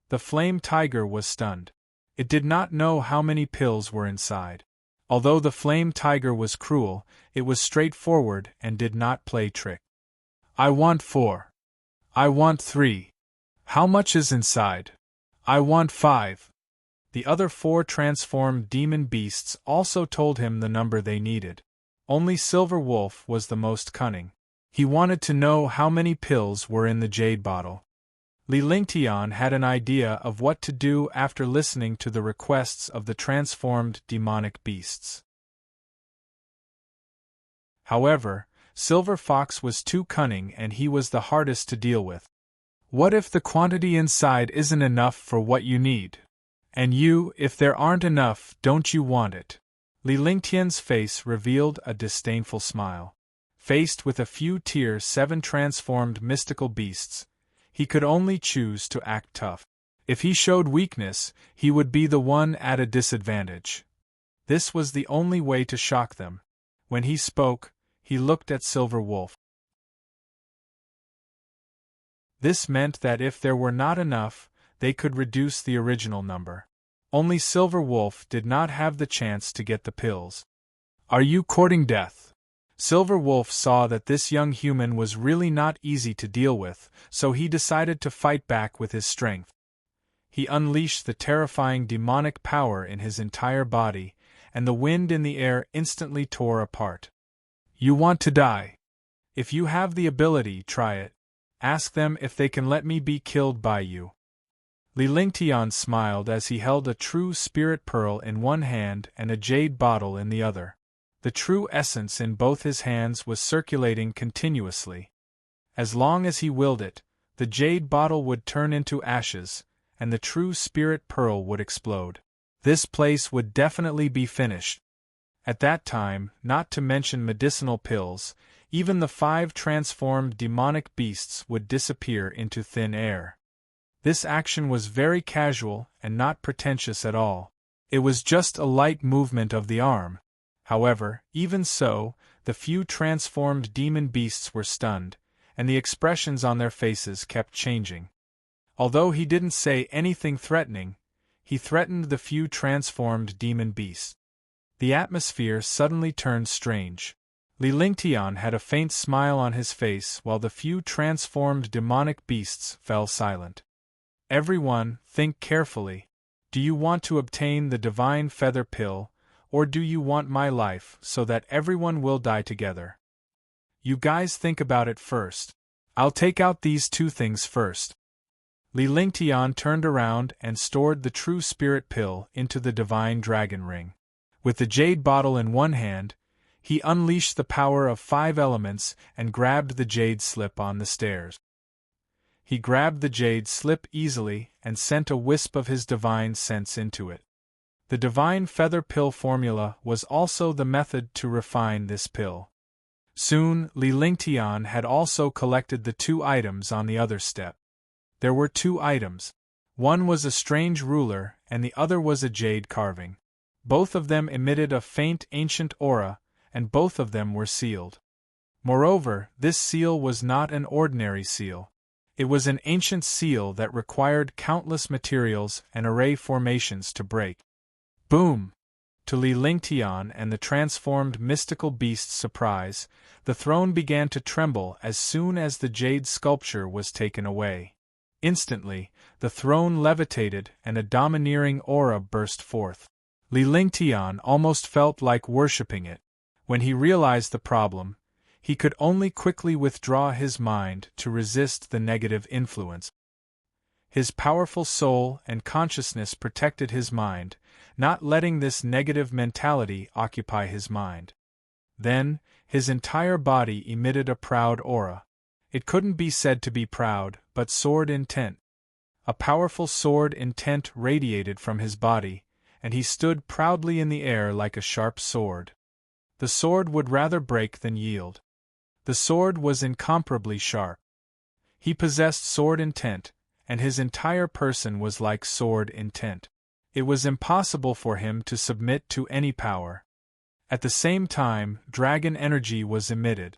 The Flame Tiger was stunned. It did not know how many pills were inside. Although the Flame Tiger was cruel, it was straightforward and did not play trick. I want 4. I want 3. How much is inside? I want 5. The other 4 transformed demon beasts also told him the number they needed. Only Silver Wolf was the most cunning. He wanted to know how many pills were in the jade bottle. Li Lingtian had an idea of what to do after listening to the requests of the transformed demonic beasts. However, Silver Fox was too cunning and he was the hardest to deal with. What if the quantity inside isn't enough for what you need? And you, if there aren't enough, don't you want it? Li Lingtian's face revealed a disdainful smile. Faced with a few Tier 7 transformed mystical beasts, he could only choose to act tough. If he showed weakness, he would be the one at a disadvantage. This was the only way to shock them. When he spoke, he looked at Silver Wolf. This meant that if there were not enough, they could reduce the original number. Only Silver Wolf did not have the chance to get the pills. Are you courting death? Silver Wolf saw that this young human was really not easy to deal with, so he decided to fight back with his strength. He unleashed the terrifying demonic power in his entire body, and the wind in the air instantly tore apart. You want to die? If you have the ability, try it. Ask them if they can let me be killed by you. Li Lingtian smiled as he held a true spirit pearl in one hand and a jade bottle in the other. The true essence in both his hands was circulating continuously. As long as he willed it, the jade bottle would turn into ashes, and the true spirit pearl would explode. This place would definitely be finished. At that time, not to mention medicinal pills, even the 5 transformed demonic beasts would disappear into thin air. This action was very casual and not pretentious at all. It was just a light movement of the arm. However, even so, the few transformed demon beasts were stunned, and the expressions on their faces kept changing. Although he didn't say anything threatening, he threatened the few transformed demon beasts. The atmosphere suddenly turned strange. Li Lingtian had a faint smile on his face while the few transformed demonic beasts fell silent. Everyone, think carefully. Do you want to obtain the divine feather pill, or do you want my life so that everyone will die together? You guys think about it first. I'll take out these 2 things first. Li Lingtian turned around and stored the true spirit pill into the divine dragon ring. With the jade bottle in one hand, he unleashed the power of 5 elements and grabbed the jade slip on the stairs. He grabbed the jade slip easily and sent a wisp of his divine sense into it. The divine feather pill formula was also the method to refine this pill. Soon, Li Lingtian had also collected the 2 items on the other step. There were 2 items. One was a strange ruler and the other was a jade carving. Both of them emitted a faint ancient aura, and both of them were sealed. Moreover, this seal was not an ordinary seal. It was an ancient seal that required countless materials and array formations to break. Boom! To Li Lingtian and the transformed mystical beast's surprise, the throne began to tremble as soon as the jade sculpture was taken away. Instantly, the throne levitated and a domineering aura burst forth. Li Lingtian almost felt like worshipping it. When he realized the problem, he could only quickly withdraw his mind to resist the negative influence. His powerful soul and consciousness protected his mind, not letting this negative mentality occupy his mind. Then, his entire body emitted a proud aura. It couldn't be said to be proud, but sword intent. A powerful sword intent radiated from his body, and he stood proudly in the air like a sharp sword. The sword would rather break than yield. The sword was incomparably sharp. He possessed sword intent, and his entire person was like sword intent. It was impossible for him to submit to any power. At the same time, dragon energy was emitted.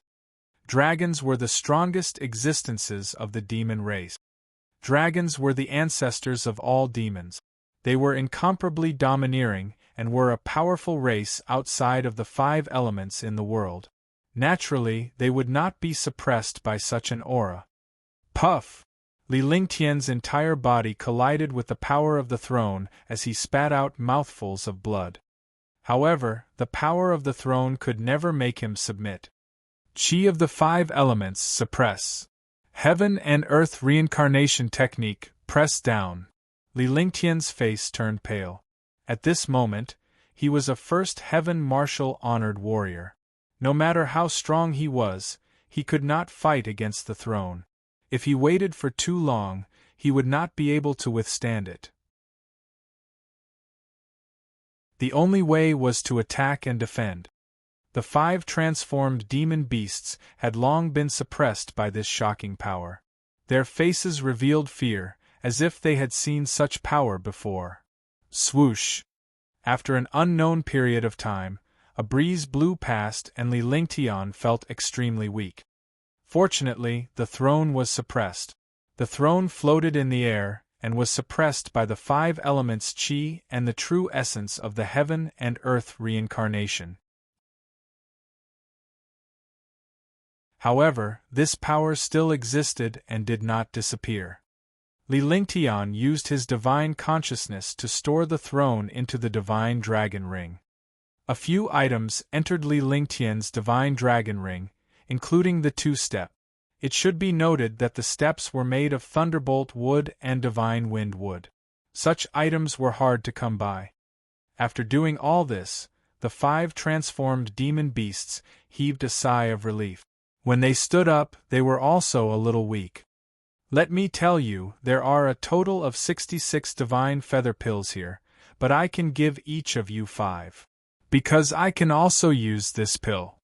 Dragons were the strongest existences of the demon race. Dragons were the ancestors of all demons. They were incomparably domineering and were a powerful race outside of the 5 elements in the world. Naturally, they would not be suppressed by such an aura. Puff! Li Lingtian's entire body collided with the power of the throne as he spat out mouthfuls of blood. However, the power of the throne could never make him submit. Qi of the 5 elements suppress. Heaven and Earth reincarnation technique, press down. Li Lingtian's face turned pale. At this moment, he was a first heaven martial honored warrior. No matter how strong he was, he could not fight against the throne. If he waited for too long, he would not be able to withstand it. The only way was to attack and defend. The 5 transformed demon beasts had long been suppressed by this shocking power. Their faces revealed fear, as if they had seen such power before. Swoosh! After an unknown period of time, a breeze blew past and Li Lingtian felt extremely weak. Fortunately, the throne was suppressed. The throne floated in the air, and was suppressed by the 5 elements Qi and the true essence of the heaven and earth reincarnation. However, this power still existed and did not disappear. Li Lingtian used his divine consciousness to store the throne into the divine dragon ring. A few items entered Li Lingtian's divine dragon ring, including the two-step. It should be noted that the steps were made of thunderbolt wood and divine wind wood. Such items were hard to come by. After doing all this, the 5 transformed demon beasts heaved a sigh of relief. When they stood up, they were also a little weak. Let me tell you, there are a total of 66 divine feather pills here, but I can give each of you 5. Because I can also use this pill.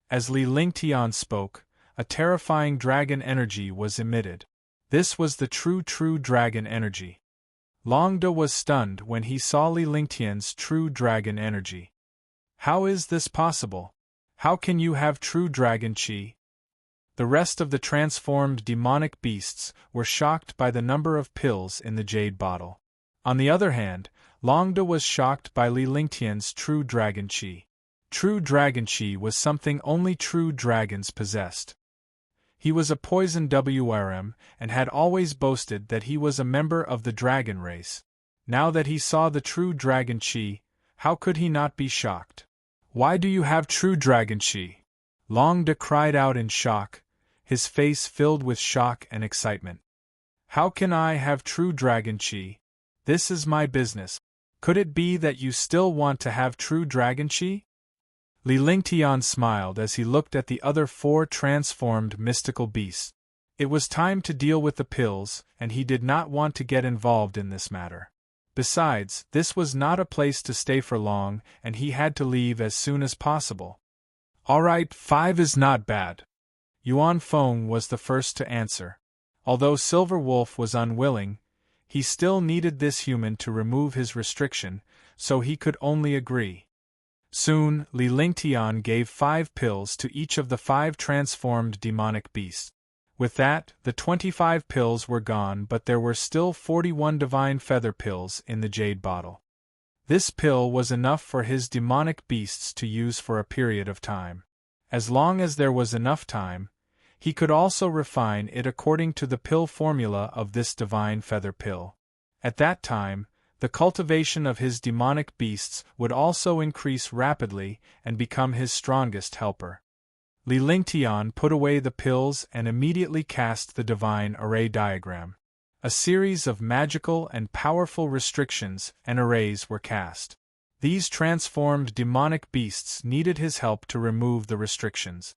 As Li Lingtian spoke, a terrifying dragon energy was emitted. This was the true dragon energy. Longda was stunned when he saw Li Lingtian's true dragon energy. How is this possible? How can you have true dragon chi? The rest of the transformed demonic beasts were shocked by the number of pills in the jade bottle. On the other hand, Longda was shocked by Li Lingtian's true dragon chi. True dragon chi was something only true dragons possessed. He was a poison WRM and had always boasted that he was a member of the dragon race. Now that he saw the true dragon chi, how could he not be shocked? Why do you have true dragon chi? Longda cried out in shock, his face filled with shock and excitement. How can I have true dragon chi? This is my business. Could it be that you still want to have true dragon chi? Li Lingtian smiled as he looked at the other 4 transformed mystical beasts. It was time to deal with the pills, and he did not want to get involved in this matter. Besides, this was not a place to stay for long, and he had to leave as soon as possible. Alright, 5 is not bad. Yuan Feng was the first to answer. Although Silver Wolf was unwilling, he still needed this human to remove his restriction, so he could only agree. Soon, Li Lingtian gave 5 pills to each of the 5 transformed demonic beasts. With that, the 25 pills were gone, but there were still 41 divine feather pills in the jade bottle. This pill was enough for his demonic beasts to use for a period of time. As long as there was enough time, he could also refine it according to the pill formula of this divine feather pill. At that time, the cultivation of his demonic beasts would also increase rapidly and become his strongest helper. Li Lingtian put away the pills and immediately cast the divine array diagram. A series of magical and powerful restrictions and arrays were cast. These transformed demonic beasts needed his help to remove the restrictions.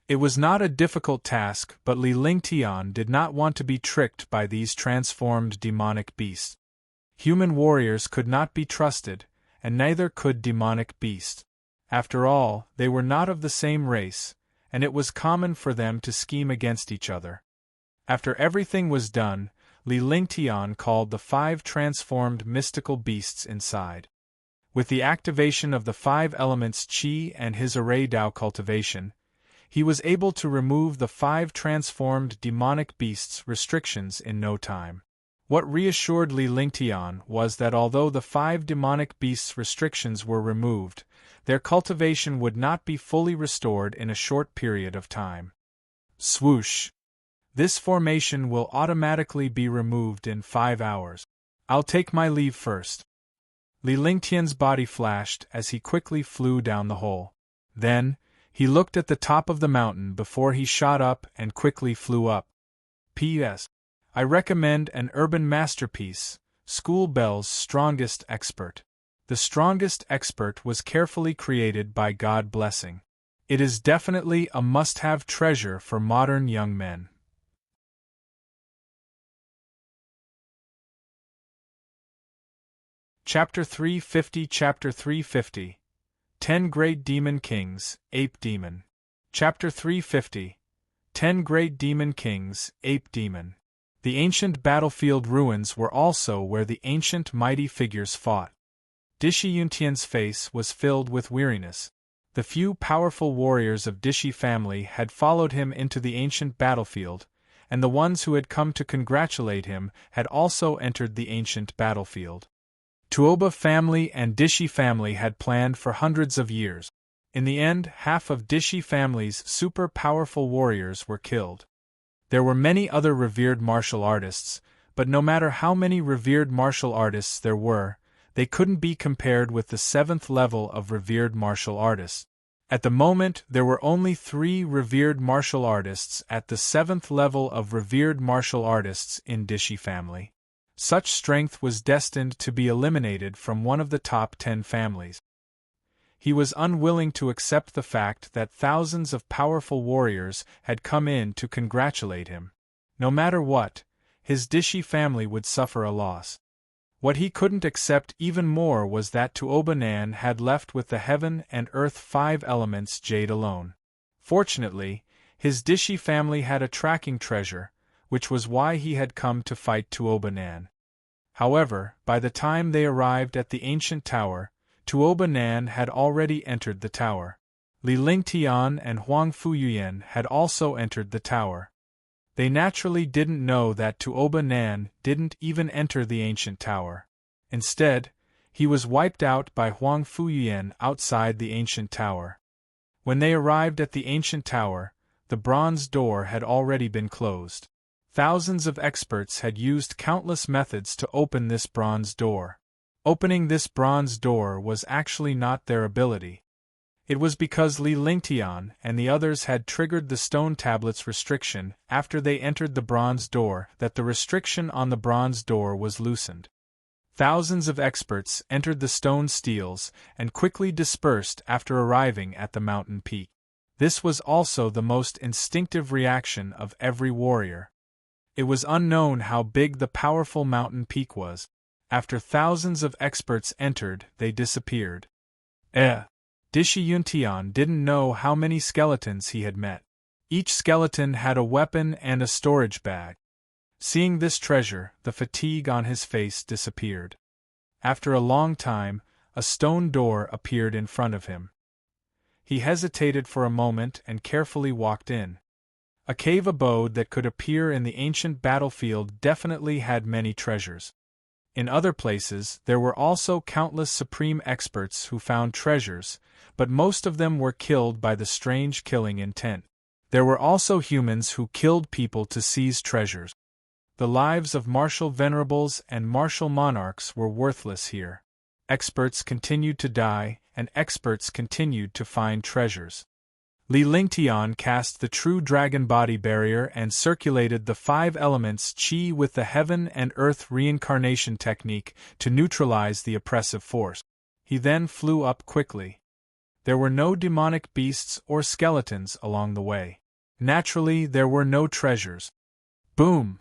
It was not a difficult task, but Li Lingtian did not want to be tricked by these transformed demonic beasts. Human warriors could not be trusted, and neither could demonic beasts. After all, they were not of the same race, and it was common for them to scheme against each other. After everything was done, Li Lingtian called the 5 transformed mystical beasts inside. With the activation of the 5 elements Qi and his array Dao cultivation, he was able to remove the 5 transformed demonic beasts' restrictions in no time. What reassured Li Lingtian was that although the 5 demonic beasts' restrictions were removed, their cultivation would not be fully restored in a short period of time. Swoosh! This formation will automatically be removed in 5 hours. I'll take my leave first. Li Lingtian's body flashed as he quickly flew down the hole. Then, he looked at the top of the mountain before he shot up and quickly flew up. P.S. I recommend an urban masterpiece, School Bell's Strongest Expert. The Strongest Expert was carefully created by God Blessing. It is definitely a must-have treasure for modern young men. Chapter 350 Chapter 350 10 Great Demon Kings, Ape Demon. Chapter 350 10 Great Demon Kings, Ape Demon. The ancient battlefield ruins were also where the ancient mighty figures fought. Dishi Yuntian's face was filled with weariness. The few powerful warriors of Dishi family had followed him into the ancient battlefield, and the ones who had come to congratulate him had also entered the ancient battlefield. Tuoba family and Dishi family had planned for hundreds of years. In the end, half of Dishi family's super powerful warriors were killed. There were many other revered martial artists, but no matter how many revered martial artists there were, they couldn't be compared with the 7th level of revered martial artists. At the moment, there were only 3 revered martial artists at the 7th level of revered martial artists in Dishi family. Such strength was destined to be eliminated from one of the top 10 families. He was unwilling to accept the fact that thousands of powerful warriors had come in to congratulate him. No matter what, his Dishi family would suffer a loss. What he couldn't accept even more was that Tuobanan had left with the heaven and earth 5 elements jade alone. Fortunately, his Dishi family had a tracking treasure, which was why he had come to fight Tuobanan. However, by the time they arrived at the ancient tower, Tuobanan had already entered the tower. Li Lingtian and Huang Fuyuyan had also entered the tower. They naturally didn't know that Tuobanan didn't even enter the ancient tower. Instead, he was wiped out by Huang Fuyuyan outside the ancient tower. When they arrived at the ancient tower, the bronze door had already been closed. Thousands of experts had used countless methods to open this bronze door. Opening this bronze door was actually not their ability. It was because Li Lingtian and the others had triggered the stone tablet's restriction after they entered the bronze door that the restriction on the bronze door was loosened. Thousands of experts entered the stone steels and quickly dispersed after arriving at the mountain peak. This was also the most instinctive reaction of every warrior. It was unknown how big the powerful mountain peak was. After thousands of experts entered, they disappeared. Dishi Yuntian didn't know how many skeletons he had met. Each skeleton had a weapon and a storage bag. Seeing this treasure, the fatigue on his face disappeared. After a long time, a stone door appeared in front of him. He hesitated for a moment and carefully walked in. A cave abode that could appear in the ancient battlefield definitely had many treasures. In other places, there were also countless supreme experts who found treasures, but most of them were killed by the strange killing intent. There were also humans who killed people to seize treasures. The lives of martial venerables and martial monarchs were worthless here. Experts continued to die, and experts continued to find treasures. Li Lingtian cast the true dragon body barrier and circulated the 5 elements qi with the heaven and earth reincarnation technique to neutralize the oppressive force. He then flew up quickly. There were no demonic beasts or skeletons along the way. Naturally, there were no treasures. Boom!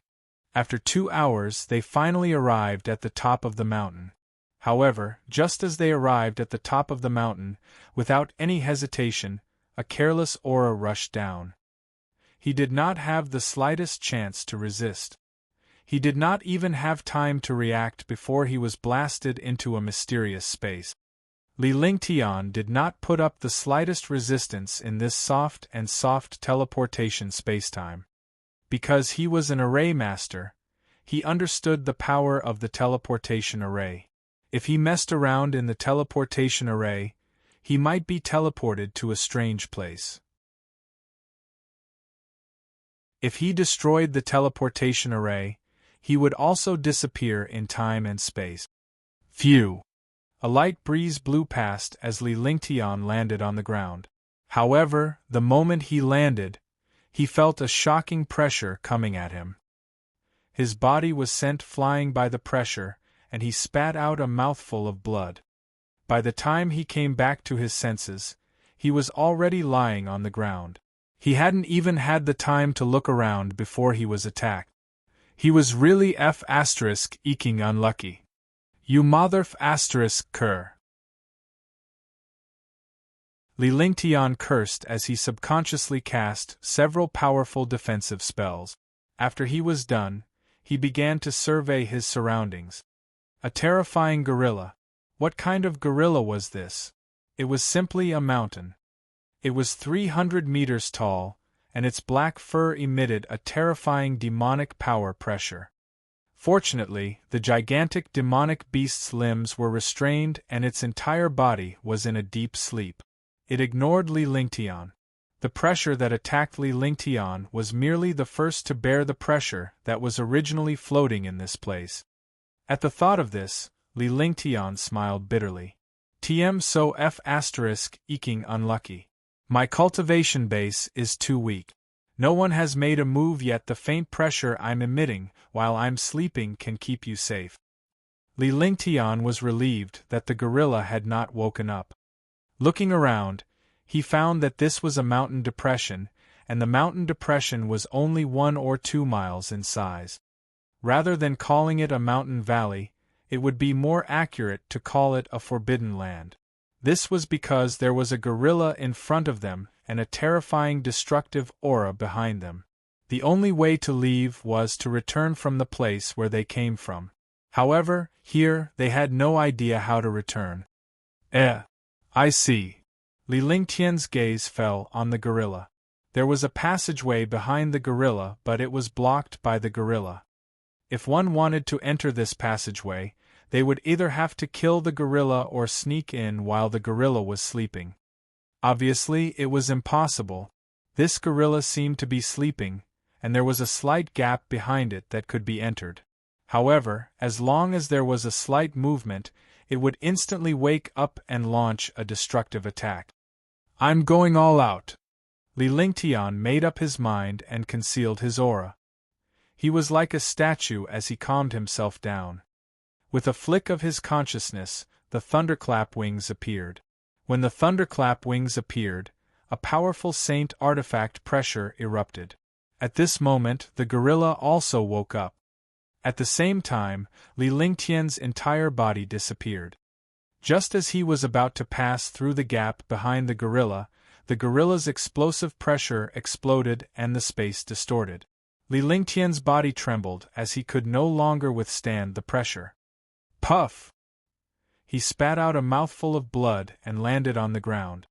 After 2 hours, they finally arrived at the top of the mountain. However, just as they arrived at the top of the mountain, without any hesitation, a careless aura rushed down. He did not have the slightest chance to resist. He did not even have time to react before he was blasted into a mysterious space. Li Lingtian did not put up the slightest resistance in this soft teleportation spacetime. Because he was an array master, he understood the power of the teleportation array. If he messed around in the teleportation array, he might be teleported to a strange place. If he destroyed the teleportation array, he would also disappear in time and space. Phew! A light breeze blew past as Li Lingtian landed on the ground. However, the moment he landed, he felt a shocking pressure coming at him. His body was sent flying by the pressure, and he spat out a mouthful of blood. By the time he came back to his senses, he was already lying on the ground. He hadn't even had the time to look around before he was attacked. He was really eking unlucky. You cur. Li Lingtian cursed as he subconsciously cast several powerful defensive spells. After he was done, he began to survey his surroundings. A terrifying gorilla. What kind of gorilla was this? It was simply a mountain. It was 300 meters tall, and its black fur emitted a terrifying demonic power pressure. Fortunately, the gigantic demonic beast's limbs were restrained and its entire body was in a deep sleep. It ignored Li Lingtian. The pressure that attacked Li Lingtian was merely the first to bear the pressure that was originally floating in this place. At the thought of this, Li Lingtian smiled bitterly. Tm so f asterisk eking unlucky. My cultivation base is too weak. No one has made a move yet. The faint pressure I'm emitting while I'm sleeping can keep you safe. Li Lingtian was relieved that the gorilla had not woken up. Looking around, he found that this was a mountain depression, and the mountain depression was only 1 or 2 miles in size. Rather than calling it a mountain valley, it would be more accurate to call it a forbidden land. This was because there was a gorilla in front of them and a terrifying destructive aura behind them. The only way to leave was to return from the place where they came from. However, here they had no idea how to return. I see. Li Lingtian's gaze fell on the gorilla. There was a passageway behind the gorilla, but it was blocked by the gorilla. If one wanted to enter this passageway, they would either have to kill the gorilla or sneak in while the gorilla was sleeping. Obviously, it was impossible. This gorilla seemed to be sleeping, and there was a slight gap behind it that could be entered. However, as long as there was a slight movement, it would instantly wake up and launch a destructive attack. I'm going all out. Li Lingtian made up his mind and concealed his aura. He was like a statue as he calmed himself down. With a flick of his consciousness, the thunderclap wings appeared. When the thunderclap wings appeared, a powerful saint artifact pressure erupted. At this moment, the gorilla also woke up. At the same time, Li Lingtian's entire body disappeared. Just as he was about to pass through the gap behind the gorilla's explosive pressure exploded and the space distorted. Li Lingtian's body trembled as he could no longer withstand the pressure. Puff! He spat out a mouthful of blood and landed on the ground.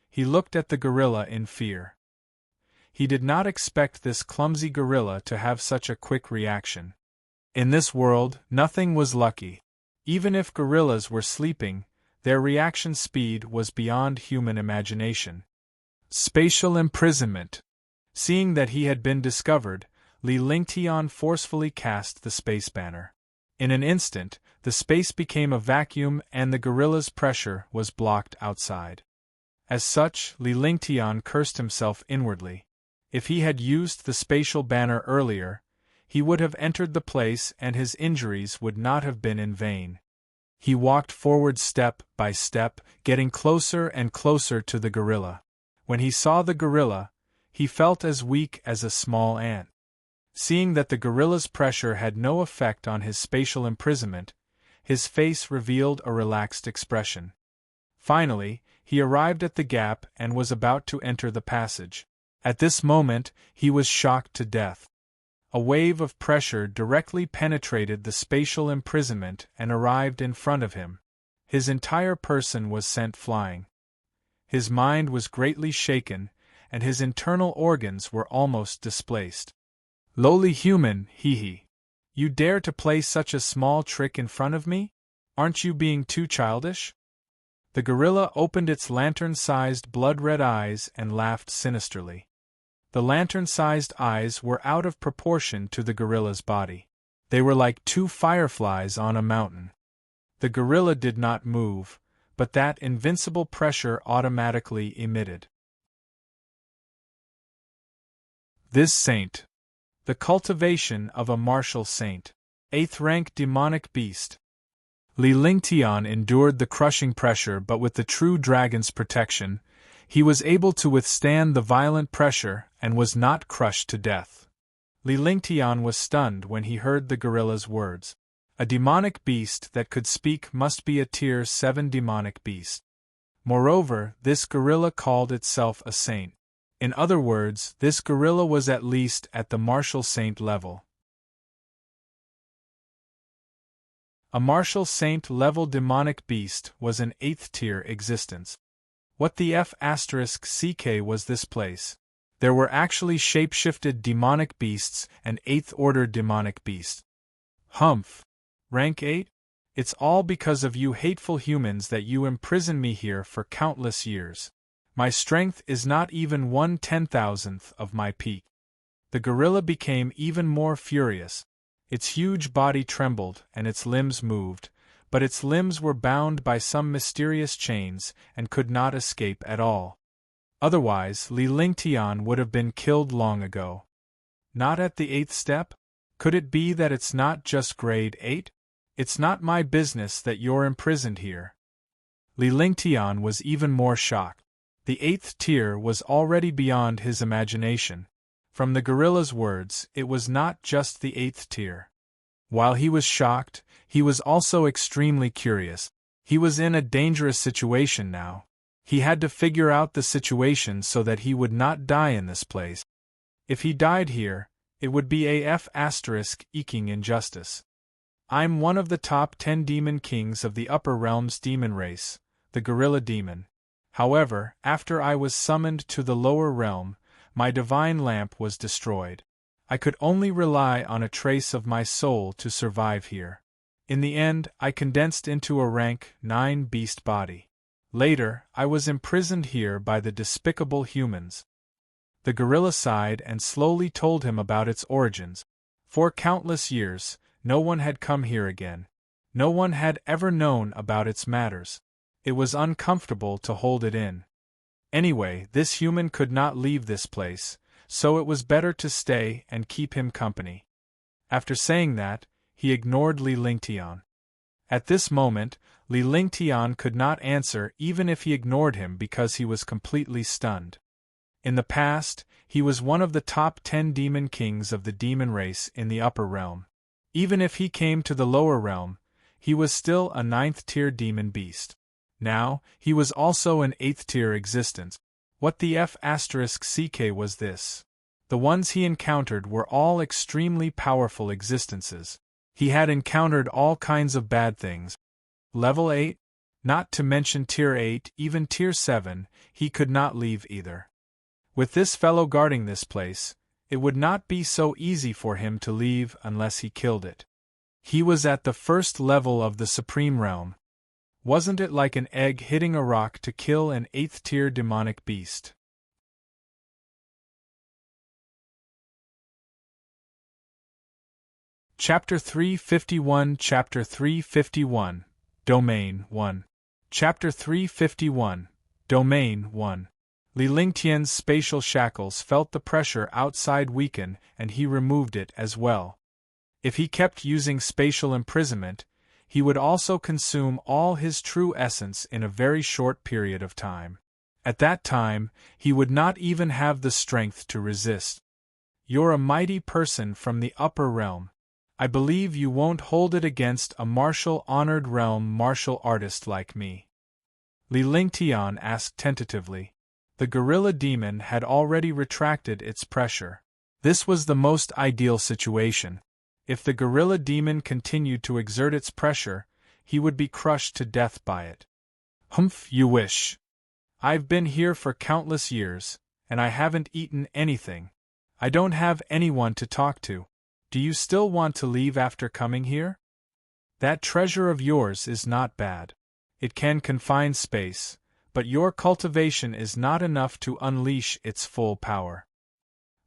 He looked at the gorilla in fear. He did not expect this clumsy gorilla to have such a quick reaction. In this world, nothing was lucky. Even if gorillas were sleeping, their reaction speed was beyond human imagination. Spatial imprisonment. Seeing that he had been discovered, Li Lingtian forcefully cast the space banner. In an instant, the space became a vacuum and the gorilla's pressure was blocked outside. As such, Li Lingtian cursed himself inwardly. If he had used the spatial banner earlier, he would have entered the place and his injuries would not have been in vain. He walked forward step by step, getting closer and closer to the gorilla. When he saw the gorilla, he felt as weak as a small ant. Seeing that the gorilla's pressure had no effect on his spatial imprisonment, his face revealed a relaxed expression. Finally, he arrived at the gap and was about to enter the passage. At this moment, he was shocked to death. A wave of pressure directly penetrated the spatial imprisonment and arrived in front of him. His entire person was sent flying. His mind was greatly shaken, and his internal organs were almost displaced. Lowly human, hee. You dare to play such a small trick in front of me? Aren't you being too childish? The gorilla opened its lantern-sized blood-red eyes and laughed sinisterly. The lantern-sized eyes were out of proportion to the gorilla's body. They were like 2 fireflies on a mountain. The gorilla did not move, but that invincible pressure automatically emitted. This saint. The cultivation of a martial saint. 8th rank demonic beast. Li Lingtian endured the crushing pressure, but with the true dragon's protection, he was able to withstand the violent pressure and was not crushed to death. Li Lingtian was stunned when he heard the gorilla's words. A demonic beast that could speak must be a tier 7 demonic beast. Moreover, this gorilla called itself a saint. In other words, this gorilla was at least at the martial saint level. A martial saint level demonic beast was an 8th tier existence. What the F***ck was this place? There were actually shape-shifted demonic beasts and 8th order demonic beasts. Humph! Rank 8? It's all because of you hateful humans that you imprison me here for countless years. My strength is not even 1/10,000th of my peak. The gorilla became even more furious. Its huge body trembled and its limbs moved, but its limbs were bound by some mysterious chains and could not escape at all. Otherwise, Li Lingtian would have been killed long ago. Not at the 8th step? Could it be that it's not just grade 8? It's not my business that you're imprisoned here. Li Lingtian was even more shocked. The 8th tier was already beyond his imagination. From the gorilla's words, it was not just the 8th tier. While he was shocked, he was also extremely curious. He was in a dangerous situation now. He had to figure out the situation so that he would not die in this place. If he died here, it would be eking injustice. I'm one of the top 10 demon kings of the upper realms demon race, the gorilla demon. However, after I was summoned to the lower realm, my divine lamp was destroyed. I could only rely on a trace of my soul to survive here. In the end, I condensed into a rank 9 beast body. Later, I was imprisoned here by the despicable humans. The gorilla sighed and slowly told him about its origins. For countless years, no one had come here again. No one had ever known about its matters. It was uncomfortable to hold it in. Anyway, this human could not leave this place, so it was better to stay and keep him company. After saying that, he ignored Li Lingtian. At this moment, Li Lingtian could not answer even if he ignored him because he was completely stunned. In the past, he was one of the top 10 demon kings of the demon race in the upper realm. Even if he came to the lower realm, he was still a 9th-tier demon beast. Now, he was also an 8th-tier existence. What the F***ck was this? The ones he encountered were all extremely powerful existences. He had encountered all kinds of bad things. Level 8? Not to mention Tier 8, even Tier 7, he could not leave either. With this fellow guarding this place, it would not be so easy for him to leave unless he killed it. He was at the first level of the Supreme Realm. Wasn't it like an egg hitting a rock to kill an 8th-tier demonic beast? Chapter 351 Chapter 351 Domain 1 Chapter 351 Domain 1 Li Lingtian's spatial shackles felt the pressure outside weaken and he removed it as well. If he kept using spatial imprisonment, he would also consume all his true essence in a very short period of time. At that time, he would not even have the strength to resist. You're a mighty person from the upper realm. I believe you won't hold it against a honored realm martial artist like me. Li Lingtian asked tentatively. The gorilla demon had already retracted its pressure. This was the most ideal situation. If the gorilla demon continued to exert its pressure, he would be crushed to death by it. Humph, you wish. I've been here for countless years, and I haven't eaten anything. I don't have anyone to talk to. Do you still want to leave after coming here? That treasure of yours is not bad. It can confine space, but your cultivation is not enough to unleash its full power.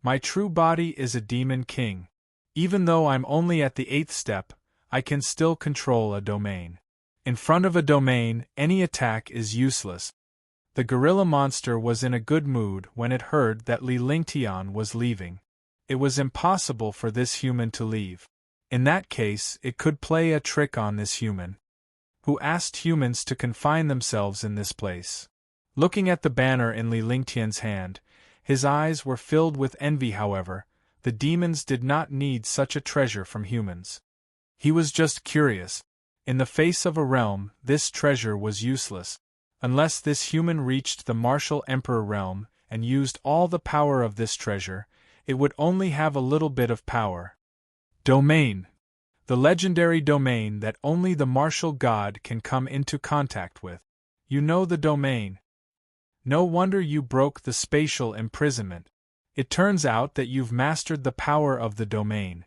My true body is a demon king. Even though I'm only at the 8th step, I can still control a domain. In front of a domain, any attack is useless. The gorilla monster was in a good mood when it heard that Li Lingtian was leaving. It was impossible for this human to leave. In that case, it could play a trick on this human. Who asked humans to confine themselves in this place? Looking at the banner in Li Lingtian's hand, his eyes were filled with envy. However, the demons did not need such a treasure from humans. He was just curious. In the face of a realm, this treasure was useless. Unless this human reached the martial emperor realm and used all the power of this treasure, it would only have a little bit of power. Domain. The legendary domain that only the martial god can come into contact with. You know the domain. No wonder you broke the spatial imprisonment. It turns out that you've mastered the power of the domain.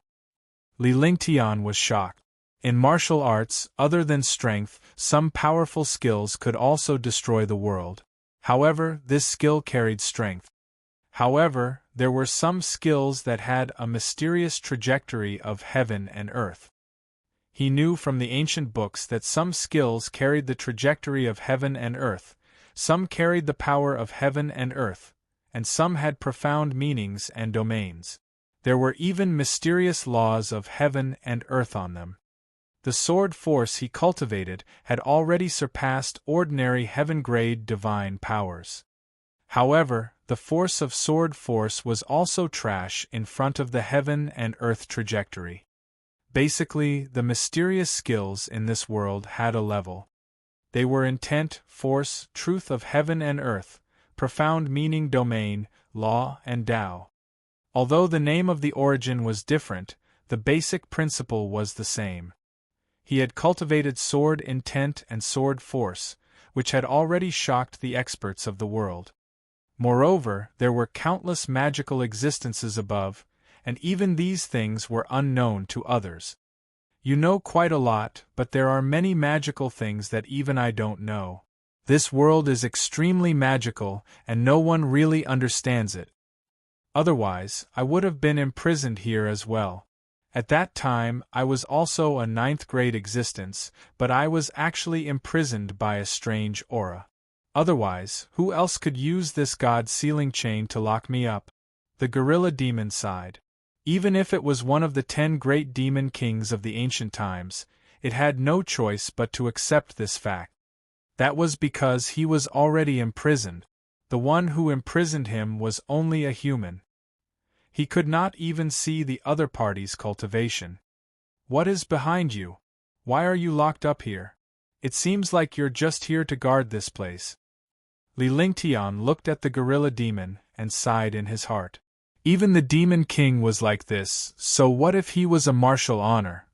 Li Lingtian was shocked. In martial arts, other than strength, some powerful skills could also destroy the world. However, this skill carried strength. However, there were some skills that had a mysterious trajectory of heaven and earth. He knew from the ancient books that some skills carried the trajectory of heaven and earth, some carried the power of heaven and earth, and some had profound meanings and domains. There were even mysterious laws of heaven and earth on them. The sword force he cultivated had already surpassed ordinary heaven-grade divine powers. However, the force of sword force was also trash in front of the heaven and earth trajectory. Basically, the mysterious skills in this world had a level. They were intent, force, truth of heaven and earth, profound meaning, domain, law, and Tao. Although the name of the origin was different, the basic principle was the same. He had cultivated sword intent and sword force, which had already shocked the experts of the world. Moreover, there were countless magical existences above, and even these things were unknown to others. You know quite a lot, but there are many magical things that even I don't know. This world is extremely magical, and no one really understands it. Otherwise, I would have been imprisoned here as well. At that time, I was also a 9th grade existence, but I was actually imprisoned by a strange aura. Otherwise, who else could use this god-sealing chain to lock me up? The gorilla demon sighed. Even if it was one of the 10 great demon kings of the ancient times, it had no choice but to accept this fact. That was because he was already imprisoned. The one who imprisoned him was only a human. He could not even see the other party's cultivation. What is behind you? Why are you locked up here? It seems like you're just here to guard this place. Li Lingtian looked at the gorilla demon and sighed in his heart. Even the demon king was like this, so what if he was a martial honor?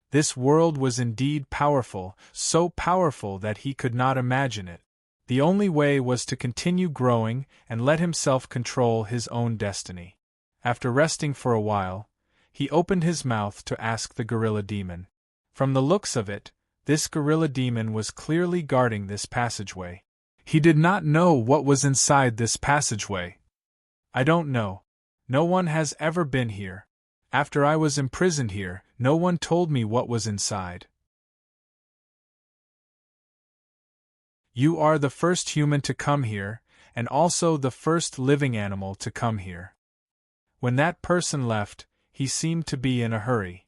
This world was indeed powerful, so powerful that he could not imagine it. The only way was to continue growing and let himself control his own destiny. After resting for a while, he opened his mouth to ask the gorilla demon. From the looks of it, this gorilla demon was clearly guarding this passageway. He did not know what was inside this passageway. I don't know. No one has ever been here. After I was imprisoned here, no one told me what was inside. You are the first human to come here, and also the first living animal to come here. When that person left, he seemed to be in a hurry.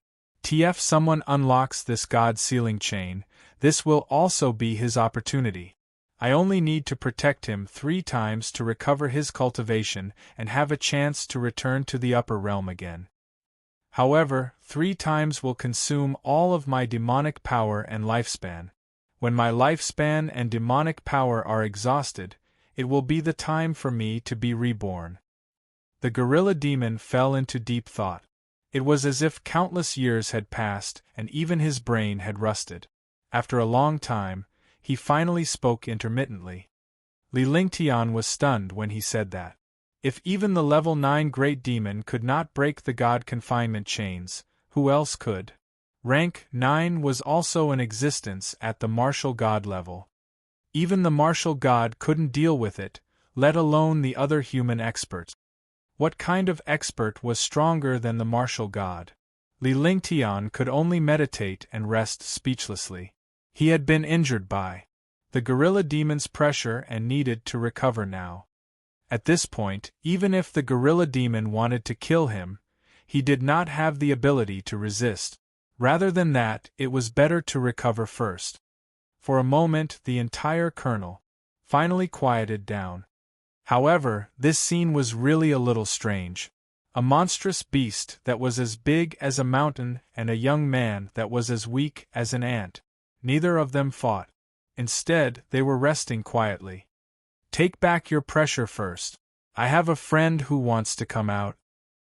If someone unlocks this god-sealing chain, this will also be his opportunity. I only need to protect him 3 times to recover his cultivation and have a chance to return to the upper realm again. However, 3 times will consume all of my demonic power and lifespan. When my lifespan and demonic power are exhausted, it will be the time for me to be reborn. The gorilla demon fell into deep thought. It was as if countless years had passed and even his brain had rusted. After a long time, he finally spoke intermittently. Li Lingtian was stunned when he said that. If even the level 9 great demon could not break the god confinement chains, who else could? Rank 9 was also in existence at the martial god level. Even the martial god couldn't deal with it, let alone the other human experts. What kind of expert was stronger than the martial god? Li Lingtian could only meditate and rest speechlessly. He had been injured by the gorilla demon's pressure and needed to recover now. At this point, even if the gorilla demon wanted to kill him, he did not have the ability to resist. Rather than that, it was better to recover first. For a moment, the entire kernel finally quieted down. However, this scene was really a little strange. A monstrous beast that was as big as a mountain and a young man that was as weak as an ant. Neither of them fought. Instead, they were resting quietly. Take back your pressure first. I have a friend who wants to come out.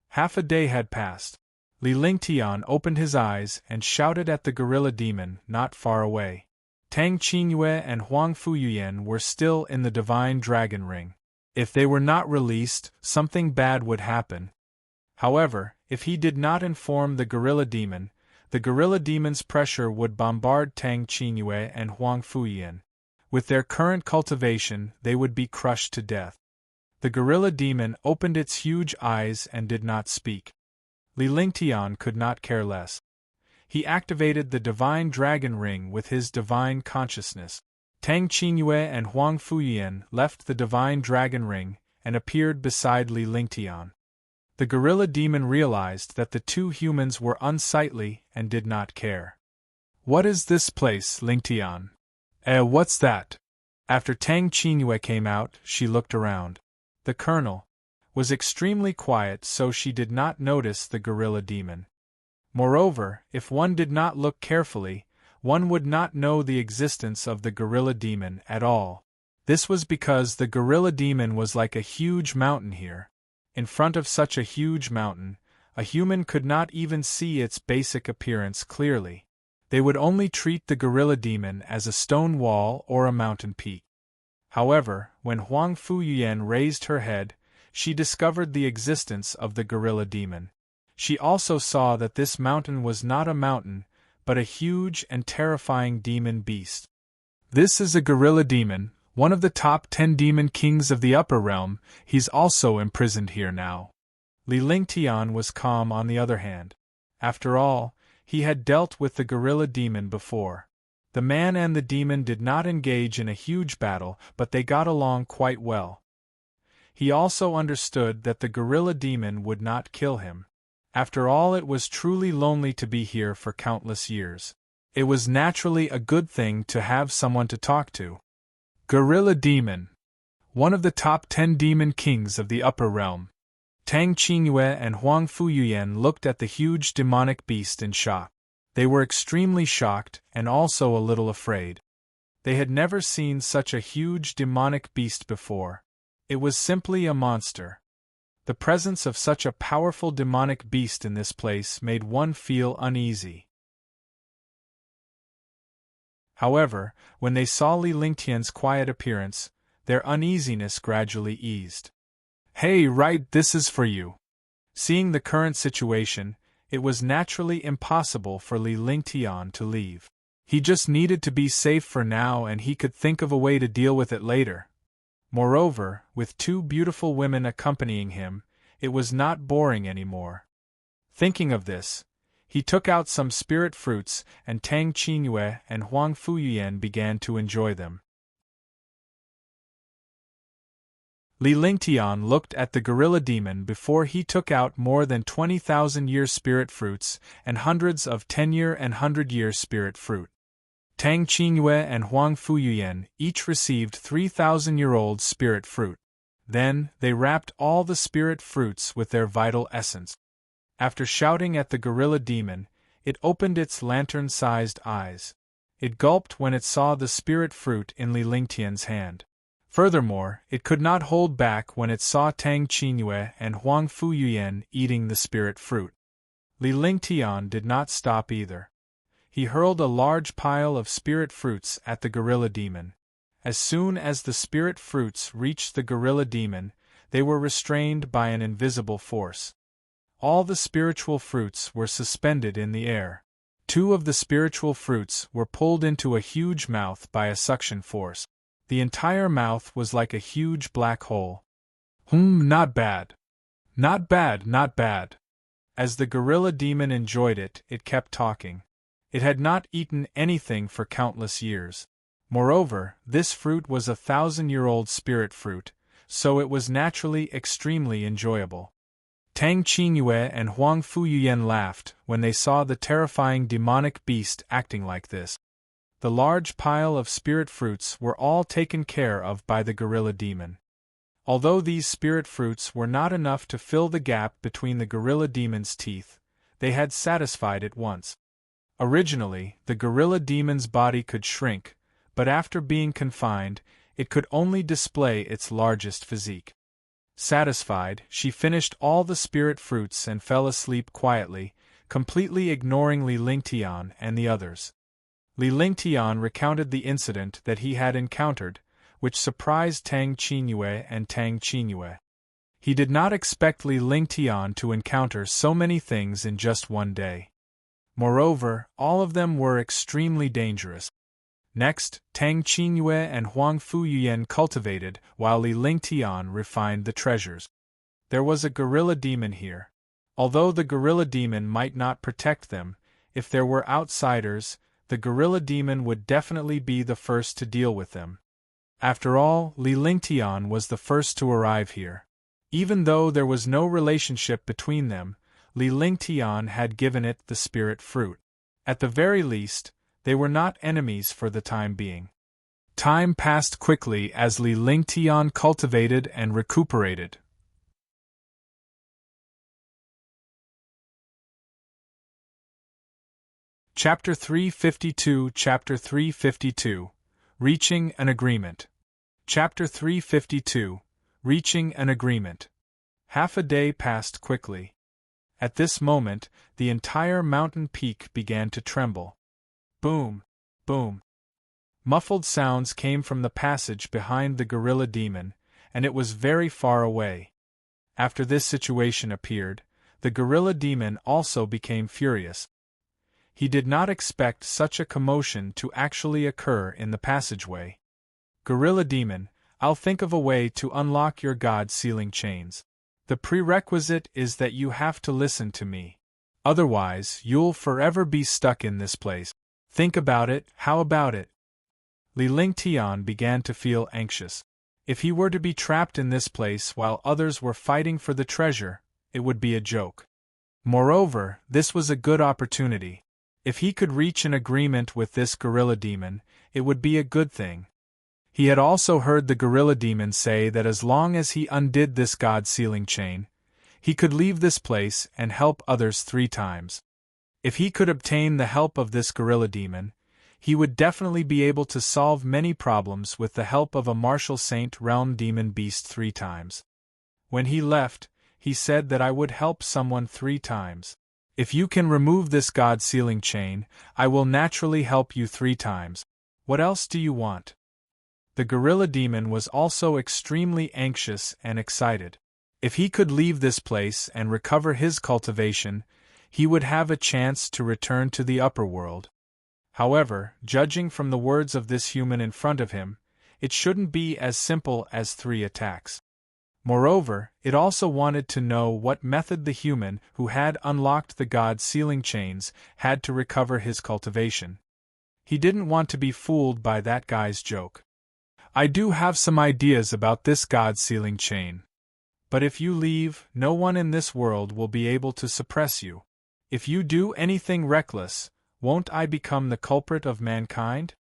Half a day had passed. Li Lingtian opened his eyes and shouted at the gorilla demon not far away. Tang Qingyue and Huang Fuyuyan were still in the divine dragon ring. If they were not released, something bad would happen. However, if he did not inform the gorilla demon's pressure would bombard Tang Qingyue and Huang Fuyuyan. With their current cultivation, they would be crushed to death. The gorilla demon opened its huge eyes and did not speak. Li Lingtian could not care less. He activated the divine dragon ring with his divine consciousness. Tang Qingyue and Huang Fuyan left the divine dragon ring and appeared beside Li Lingtian. The gorilla demon realized that the two humans were unsightly and did not care. "What is this place, Lingtian?" What's that?" After Tang Qingyue came out, she looked around. The colonel was extremely quiet, so she did not notice the gorilla demon. Moreover, if one did not look carefully, one would not know the existence of the gorilla demon at all. This was because the gorilla demon was like a huge mountain here. In front of such a huge mountain, a human could not even see its basic appearance clearly. They would only treat the gorilla demon as a stone wall or a mountain peak. However, when Huang Fuyan raised her head, she discovered the existence of the gorilla demon. She also saw that this mountain was not a mountain, but a huge and terrifying demon beast. "This is a gorilla demon, one of the top 10 demon kings of the upper realm. He's also imprisoned here now." Li Lingtian was calm on the other hand. After all, he had dealt with the gorilla demon before. The man and the demon did not engage in a huge battle, but they got along quite well. He also understood that the gorilla demon would not kill him. After all, it was truly lonely to be here for countless years. It was naturally a good thing to have someone to talk to. Gorilla demon, one of the top 10 demon kings of the upper realm. Tang Qingyue and Huang Fuyan looked at the huge demonic beast in shock. They were extremely shocked and also a little afraid. They had never seen such a huge demonic beast before. It was simply a monster. The presence of such a powerful demonic beast in this place made one feel uneasy. However, when they saw Li Lingtian's quiet appearance, their uneasiness gradually eased. "Hey, right, this is for you." Seeing the current situation, it was naturally impossible for Li Lingtian to leave. He just needed to be safe for now, and he could think of a way to deal with it later. Moreover, with two beautiful women accompanying him, it was not boring anymore. Thinking of this, he took out some spirit fruits, and Tang Qingyue and Huang Fuyan began to enjoy them. Li Lingtian looked at the gorilla demon before he took out more than 20,000-year spirit fruits and hundreds of 10-year and 100-year spirit fruit. Tang Qingyue and Huang Fuyan each received 3,000-year-old spirit fruit. Then, they wrapped all the spirit fruits with their vital essence. After shouting at the gorilla demon, it opened its lantern-sized eyes. It gulped when it saw the spirit fruit in Li Lingtian's hand. Furthermore, it could not hold back when it saw Tang Qingyue and Huang Fuyan eating the spirit fruit. Li Lingtian did not stop either. He hurled a large pile of spirit fruits at the gorilla demon. As soon as the spirit fruits reached the gorilla demon, they were restrained by an invisible force. All the spiritual fruits were suspended in the air. 2 of the spiritual fruits were pulled into a huge mouth by a suction force. The entire mouth was like a huge black hole. Not bad. Not bad, not bad. As the gorilla demon enjoyed it, it kept talking. It had not eaten anything for countless years. Moreover, this fruit was a 1,000-year-old spirit fruit, so it was naturally extremely enjoyable. Tang Qingyue and Huang Fuyan laughed when they saw the terrifying demonic beast acting like this. The large pile of spirit fruits were all taken care of by the gorilla demon. Although these spirit fruits were not enough to fill the gap between the gorilla demon's teeth, they had satisfied it once. Originally, the gorilla demon's body could shrink, but after being confined, it could only display its largest physique. Satisfied, she finished all the spirit fruits and fell asleep quietly, completely ignoring Li Lingtian and the others. Li Lingtian recounted the incident that he had encountered, which surprised Tang Qingyue and Tang Qingyue. He did not expect Li Lingtian to encounter so many things in just one day. Moreover, all of them were extremely dangerous. Next, Tang Qingyue and Huang Fuyuyan cultivated, while Li Lingtian refined the treasures. There was a gorilla demon here. Although the gorilla demon might not protect them, if there were outsiders, the gorilla demon would definitely be the first to deal with them. After all, Li Lingtian was the first to arrive here. Even though there was no relationship between them, Li Lingtian had given it the spirit fruit. At the very least, they were not enemies for the time being. Time passed quickly as Li Lingtian cultivated and recuperated. Chapter 352 Chapter 352 Reaching an Agreement. Chapter 352 Reaching an Agreement. Half a day passed quickly. At this moment, the entire mountain peak began to tremble. Boom! Boom! Muffled sounds came from the passage behind the gorilla demon, and it was very far away. After this situation appeared, the gorilla demon also became furious. He did not expect such a commotion to actually occur in the passageway. Gorilla demon, I'll think of a way to unlock your god sealing chains. The prerequisite is that you have to listen to me. Otherwise, you'll forever be stuck in this place. Think about it, how about it? Li Lingtian began to feel anxious. If he were to be trapped in this place while others were fighting for the treasure, it would be a joke. Moreover, this was a good opportunity. If he could reach an agreement with this gorilla demon, it would be a good thing. He had also heard the gorilla demon say that as long as he undid this god-sealing chain, he could leave this place and help others 3 times. If he could obtain the help of this gorilla demon, he would definitely be able to solve many problems with the help of a martial saint realm demon beast 3 times. When he left, he said that I would help someone 3 times. If you can remove this god-sealing chain, I will naturally help you 3 times. What else do you want? The gorilla demon was also extremely anxious and excited. If he could leave this place and recover his cultivation, he would have a chance to return to the upper world. However, judging from the words of this human in front of him, it shouldn't be as simple as 3 attacks. Moreover, it also wanted to know what method the human who had unlocked the god-sealing chains had to recover his cultivation. He didn't want to be fooled by that guy's joke. I do have some ideas about this god-sealing chain. But if you leave, no one in this world will be able to suppress you. If you do anything reckless, won't I become the culprit of mankind?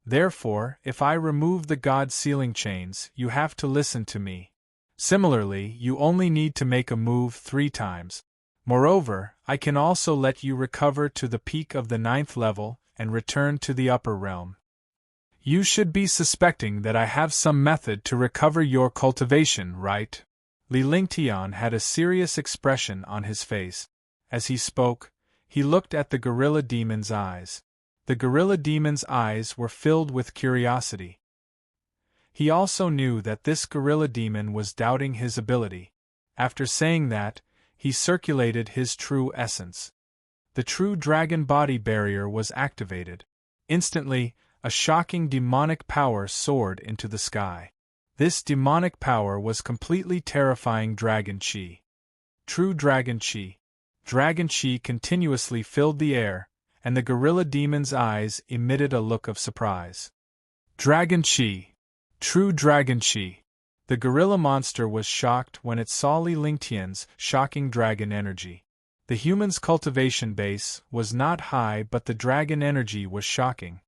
Therefore, if I remove the god-sealing chains, you have to listen to me. Similarly, you only need to make a move 3 times. Moreover, I can also let you recover to the peak of the 9th level and return to the upper realm. You should be suspecting that I have some method to recover your cultivation, right? Li Lingtian had a serious expression on his face. As he spoke, he looked at the gorilla demon's eyes. The gorilla demon's eyes were filled with curiosity. He also knew that this gorilla demon was doubting his ability. After saying that, he circulated his true essence. The true dragon body barrier was activated. Instantly, a shocking demonic power soared into the sky. This demonic power was completely terrifying dragon chi. True dragon chi. Dragon chi continuously filled the air, and the gorilla demon's eyes emitted a look of surprise. Dragon chi. True dragon chi. The gorilla monster was shocked when it saw Li Lingtian's shocking dragon energy. The human's cultivation base was not high, but the dragon energy was shocking.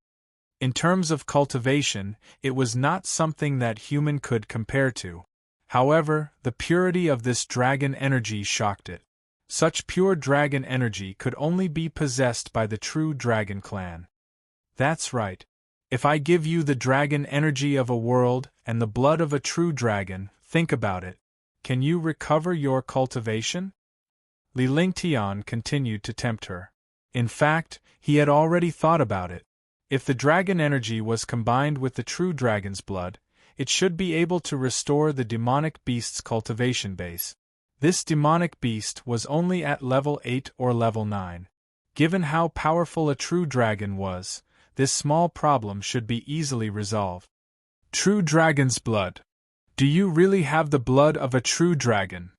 In terms of cultivation, it was not something that human could compare to. However, the purity of this dragon energy shocked it. Such pure dragon energy could only be possessed by the true dragon clan. That's right. If I give you the dragon energy of a world and the blood of a true dragon, think about it. Can you recover your cultivation? Li Lingtian continued to tempt her. In fact, he had already thought about it. If the dragon energy was combined with the true dragon's blood, it should be able to restore the demonic beast's cultivation base. This demonic beast was only at level 8 or level 9. Given how powerful a true dragon was, this small problem should be easily resolved. True dragon's blood. Do you really have the blood of a true dragon?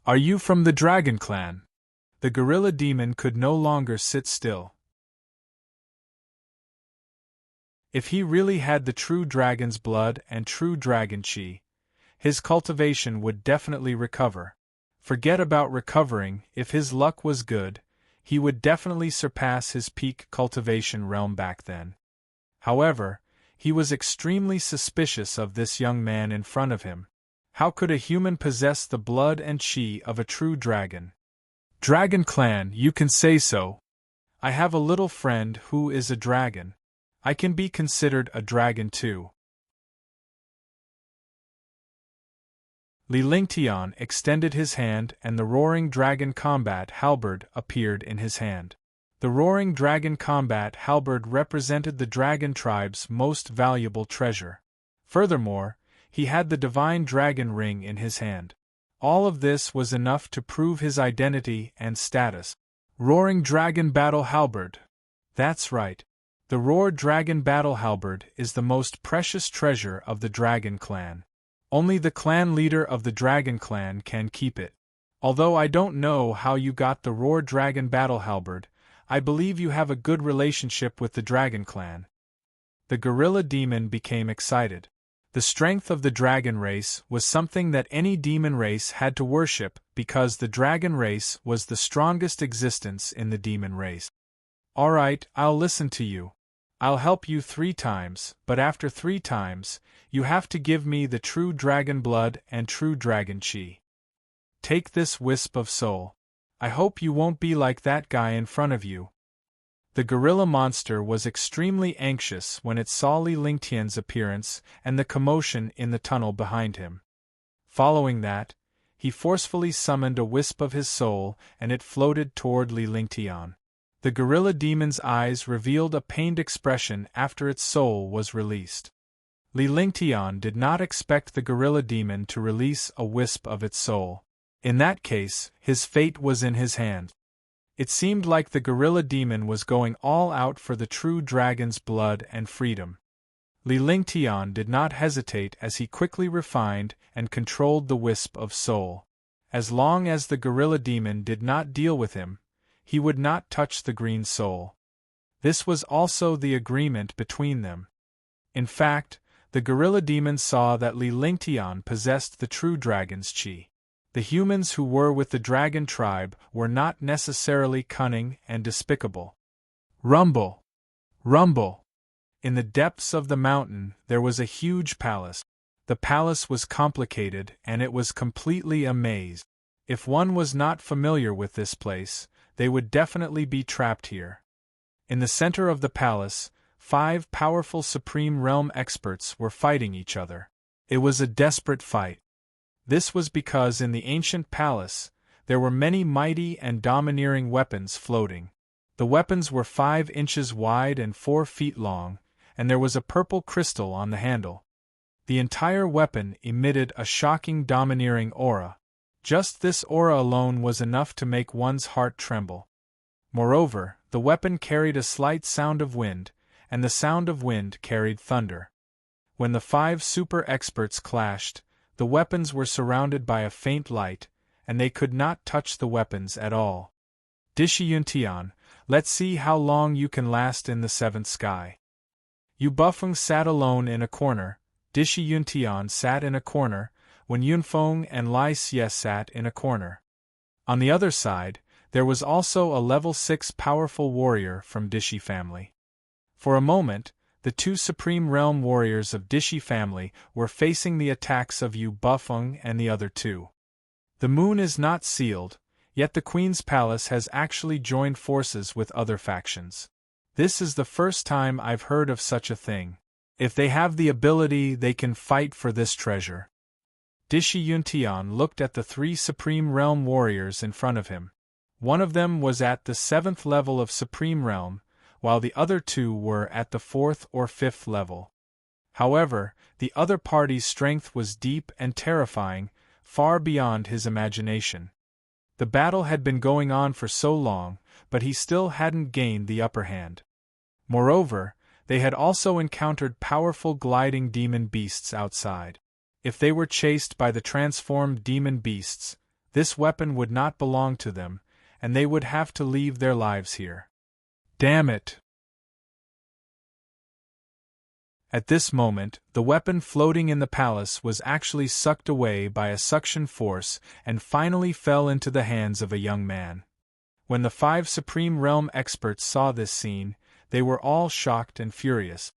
Are you from the dragon clan? The gorilla demon could no longer sit still. If he really had the true dragon's blood and true dragon chi, his cultivation would definitely recover. Forget about recovering, if his luck was good, he would definitely surpass his peak cultivation realm back then. However, he was extremely suspicious of this young man in front of him. How could a human possess the blood and chi of a true dragon? Dragon clan, you can say so. I have a little friend who is a dragon. I can be considered a dragon too. Li Lingtian extended his hand and the roaring dragon combat halberd appeared in his hand. The roaring dragon combat halberd represented the dragon tribe's most valuable treasure. Furthermore, he had the divine dragon ring in his hand. All of this was enough to prove his identity and status. Roaring dragon battle halberd. That's right. The roar dragon battle halberd is the most precious treasure of the dragon clan. Only the clan leader of the dragon clan can keep it. Although I don't know how you got the roar dragon battle halberd, I believe you have a good relationship with the dragon clan. The gorilla demon became excited. The strength of the dragon race was something that any demon race had to worship because the dragon race was the strongest existence in the demon race. Alright, I'll listen to you. I'll help you 3 times, but after 3 times, you have to give me the true dragon blood and true dragon chi. Take this wisp of soul. I hope you won't be like that guy in front of you. The gorilla monster was extremely anxious when it saw Li Lingtian's appearance and the commotion in the tunnel behind him. Following that, he forcefully summoned a wisp of his soul and it floated toward Li Lingtian. The gorilla demon's eyes revealed a pained expression after its soul was released. Li Lingtian did not expect the gorilla demon to release a wisp of its soul. In that case, his fate was in his hand. It seemed like the gorilla demon was going all out for the true dragon's blood and freedom. Li Lingtian did not hesitate as he quickly refined and controlled the wisp of soul. As long as the gorilla demon did not deal with him, he would not touch the green soul. This was also the agreement between them. In fact, the gorilla demon saw that Li Lingtian possessed the true dragon's chi. The humans who were with the dragon tribe were not necessarily cunning and despicable. Rumble! Rumble! In the depths of the mountain there was a huge palace. The palace was complicated and it was completely a maze. If one was not familiar with this place, they would definitely be trapped here. In the center of the palace, 5 powerful Supreme Realm experts were fighting each other. It was a desperate fight. This was because in the ancient palace, there were many mighty and domineering weapons floating. The weapons were 5 inches wide and 4 feet long, and there was a purple crystal on the handle. The entire weapon emitted a shocking domineering aura. Just this aura alone was enough to make one's heart tremble. Moreover, the weapon carried a slight sound of wind, and the sound of wind carried thunder. When the 5 super experts clashed, the weapons were surrounded by a faint light, and they could not touch the weapons at all. Dishiyuntian, let's see how long you can last in the 7th sky. Yu Bufeng sat alone in a corner, Dishiyuntian sat in a corner, when Yunfeng and Lai Xie sat in a corner. On the other side, there was also a level 6 powerful warrior from Dishi family. For a moment, the 2 Supreme Realm warriors of Dishi family were facing the attacks of Yu Bufeng and the other 2. The moon is not sealed, yet the Queen's Palace has actually joined forces with other factions. This is the first time I've heard of such a thing. If they have the ability, they can fight for this treasure. Dishiyuntian looked at the 3 Supreme Realm warriors in front of him. One of them was at the 7th level of Supreme Realm, while the other 2 were at the 4th or 5th level. However, the other party's strength was deep and terrifying, far beyond his imagination. The battle had been going on for so long, but he still hadn't gained the upper hand. Moreover, They had also encountered powerful gliding demon beasts outside. If they were chased by the transformed demon beasts, this weapon would not belong to them, and they would have to leave their lives here. Damn it! At this moment, the weapon floating in the palace was actually sucked away by a suction force and finally fell into the hands of a young man. When the 5 Supreme Realm experts saw this scene, they were all shocked and furious.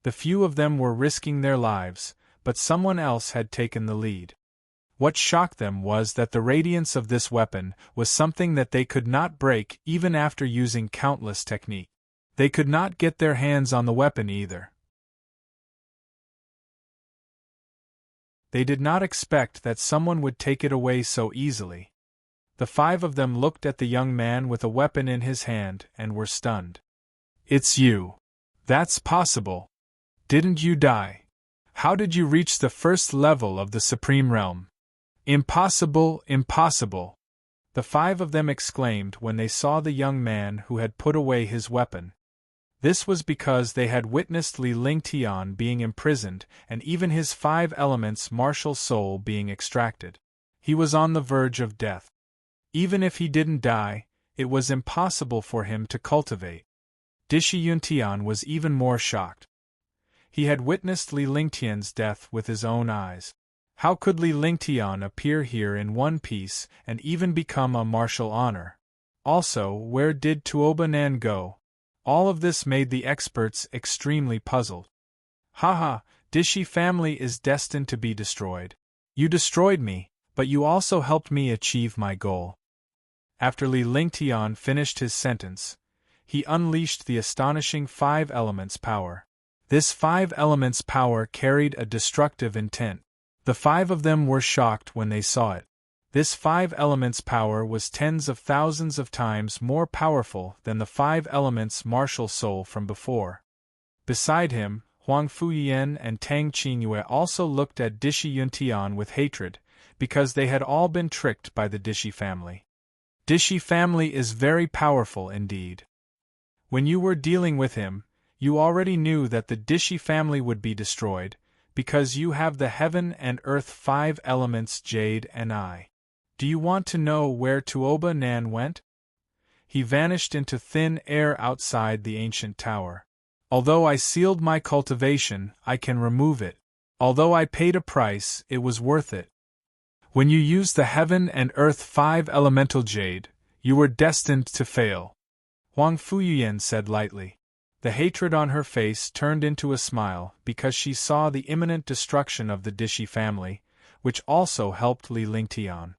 The few of them were risking their lives, but someone else had taken the lead. What shocked them was that the radiance of this weapon was something that they could not break even after using countless techniques. They could not get their hands on the weapon either. They did not expect that someone would take it away so easily. The 5 of them looked at the young man with a weapon in his hand and were stunned. It's you. That's possible. Didn't you die? How did you reach the first level of the Supreme Realm? Impossible, impossible. The 5 of them exclaimed when they saw the young man who had put away his weapon. This was because they had witnessed Li Lingtian being imprisoned and even his 5 elements martial soul being extracted. He was on the verge of death. Even if he didn't die, it was impossible for him to cultivate. Dishi Yuntian was even more shocked. He had witnessed Li Lingtian's death with his own eyes. How could Li Lingtian appear here in one piece and even become a martial honor? Also, where did Tuobanan go? All of this made the experts extremely puzzled. Haha, Dishi family is destined to be destroyed. You destroyed me, but you also helped me achieve my goal. After Li Lingtian finished his sentence, he unleashed the astonishing 5 elements power. This 5 elements power carried a destructive intent. The 5 of them were shocked when they saw it. This 5 elements power was tens of thousands of times more powerful than the 5 elements martial soul from before. Beside him, Huang Fuyan and Tang Qingyue also looked at Dishi Yuntian with hatred, because they had all been tricked by the Dishi family. Dishi family is very powerful indeed. When you were dealing with him, you already knew that the Dishi family would be destroyed, because you have the heaven and earth 5 elements jade and I. Do you want to know where Tuoba Nan went? He vanished into thin air outside the ancient tower. Although I sealed my cultivation, I can remove it. Although I paid a price, it was worth it. When you used the heaven and earth 5 elemental jade, you were destined to fail. Huang Fuyan said lightly. The hatred on her face turned into a smile because she saw the imminent destruction of the Dishi family, which also helped Li Lingtian.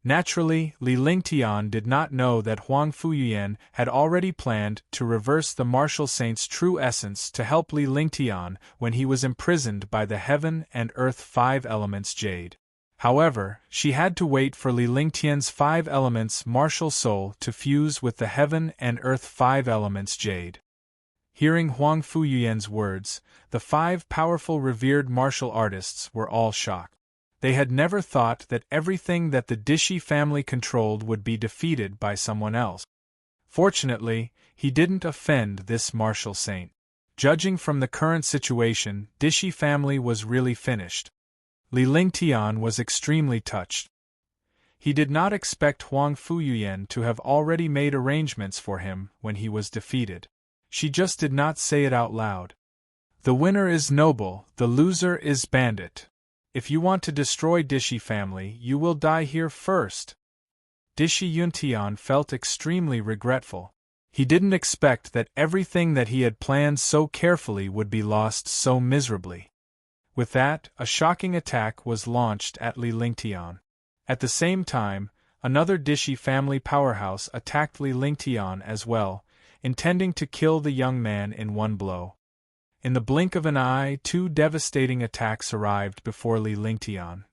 Naturally, Li Lingtian did not know that Huang Fuyan had already planned to reverse the martial saint's true essence to help Li Lingtian when he was imprisoned by the heaven and earth 5 elements jade. However, she had to wait for Li Lingtian's 5 elements martial soul to fuse with the heaven and earth 5 elements jade. Hearing Huang Fuyan's words, the 5 powerful revered martial artists were all shocked. They had never thought that everything that the Dishi family controlled would be defeated by someone else. Fortunately, he didn't offend this martial saint. Judging from the current situation, Dishi family was really finished. Li Lingtian was extremely touched. He did not expect Huang Fuyan to have already made arrangements for him when he was defeated. She just did not say it out loud. The winner is noble, the loser is bandit. If you want to destroy Dishi family, you will die here first. Dishi Yuntian felt extremely regretful. He didn't expect that everything that he had planned so carefully would be lost so miserably. With that, a shocking attack was launched at Li Lingtian. At the same time, another Dishi family powerhouse attacked Li Lingtian as well, intending to kill the young man in one blow. In the blink of an eye, 2 devastating attacks arrived before Li Lingtian.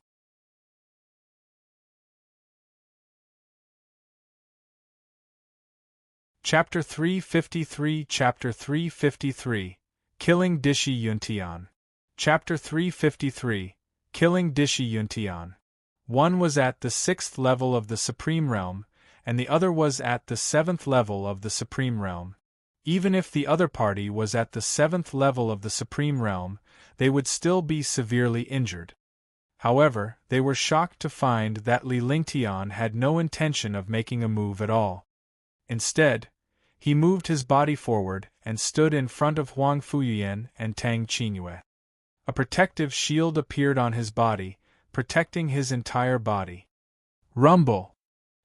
Chapter 353 Chapter 353 Killing Dishi Yuntian. Chapter 353 Killing Dishi Yuntian. One was at the 6th level of the Supreme Realm, and the other was at the 7th level of the Supreme Realm. Even if the other party was at the 7th level of the Supreme Realm, they would still be severely injured. However, they were shocked to find that Li Lingtian had no intention of making a move at all. Instead, he moved his body forward and stood in front of Huang Fuyan and Tang Qingyue. A protective shield appeared on his body, protecting his entire body. Rumble!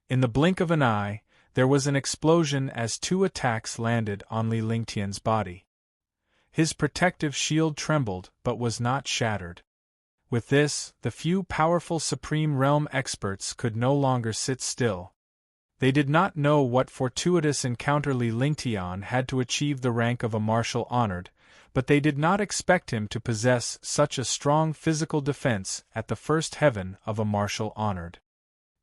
In the blink of an eye, there was an explosion as 2 attacks landed on Li Lingtian's body. His protective shield trembled but was not shattered. With this, the few powerful Supreme Realm experts could no longer sit still. They did not know what fortuitous encounter Li Lingtian had to achieve the rank of a martial honored, but they did not expect him to possess such a strong physical defense at the first heaven of a martial honored.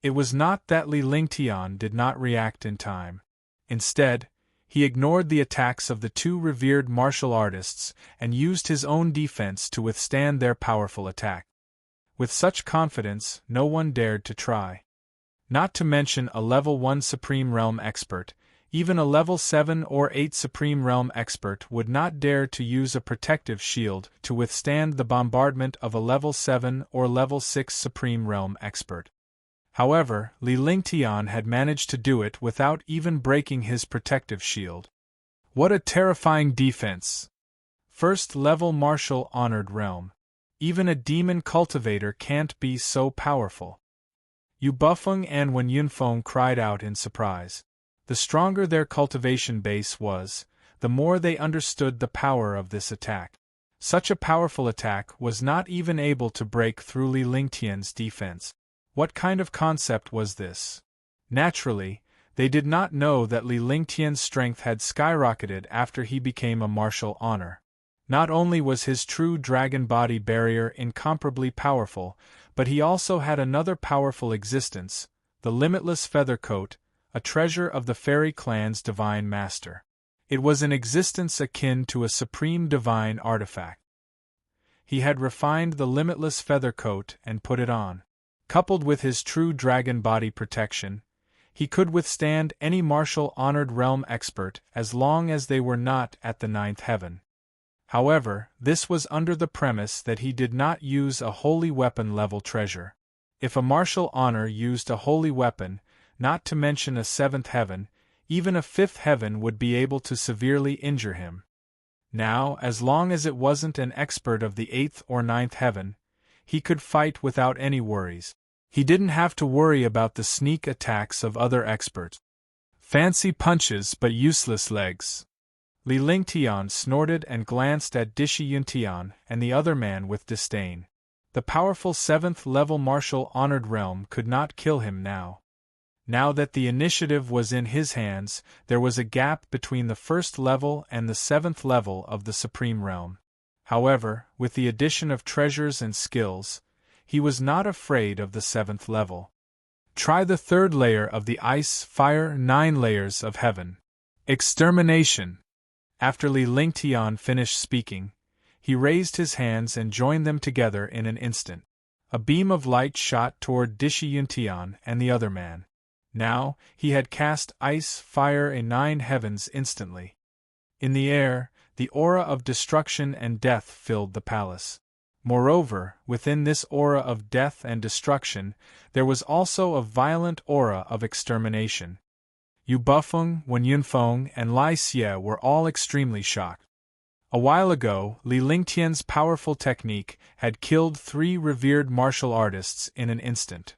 It was not that Li Lingtian did not react in time. Instead, he ignored the attacks of the 2 revered martial artists and used his own defense to withstand their powerful attack. With such confidence, no one dared to try. Not to mention a level 1 Supreme Realm expert, even a level 7 or 8 Supreme Realm expert would not dare to use a protective shield to withstand the bombardment of a level 7 or level 6 Supreme Realm expert. However, Li Lingtian had managed to do it without even breaking his protective shield. What a terrifying defense! First level martial honored realm. Even a demon cultivator can't be so powerful. Yu Bufeng and Wen Yunfeng cried out in surprise. The stronger their cultivation base was, the more they understood the power of this attack. Such a powerful attack was not even able to break through Li Lingtian's defense. What kind of concept was this? Naturally, they did not know that Li Lingtian's strength had skyrocketed after he became a martial honor. Not only was his true dragon body barrier incomparably powerful, but he also had another powerful existence, the limitless feather coat, a treasure of the fairy clan's divine master. It was an existence akin to a supreme divine artifact. He had refined the limitless feather coat and put it on. Coupled with his true dragon body protection, he could withstand any martial honored realm expert as long as they were not at the 9th heaven. However, this was under the premise that he did not use a holy weapon level treasure. If a martial honor used a holy weapon, not to mention a 7th heaven, even a 5th heaven would be able to severely injure him. Now, as long as it wasn't an expert of the 8th or 9th heaven, he could fight without any worries. He didn't have to worry about the sneak attacks of other experts. Fancy punches but useless legs. Li Lingtian snorted and glanced at Dishi Yuntian and the other man with disdain. The powerful 7th level martial honored realm could not kill him now. Now that the initiative was in his hands, there was a gap between the 1st level and the 7th level of the Supreme Realm. However, with the addition of treasures and skills, he was not afraid of the 7th level. Try the 3rd layer of the ice, fire, 9 layers of heaven. Extermination. After Li Lingtian finished speaking, he raised his hands and joined them together in an instant. A beam of light shot toward Dishi Yuntian and the other man. Now, he had cast ice, fire, and 9 heavens instantly. In the air, the aura of destruction and death filled the palace. Moreover, within this aura of death and destruction, there was also a violent aura of extermination. Yu Bufeng, Wen Yunfeng, and Lai Xie were all extremely shocked. A while ago, Li Lingtian's powerful technique had killed 3 revered martial artists in an instant.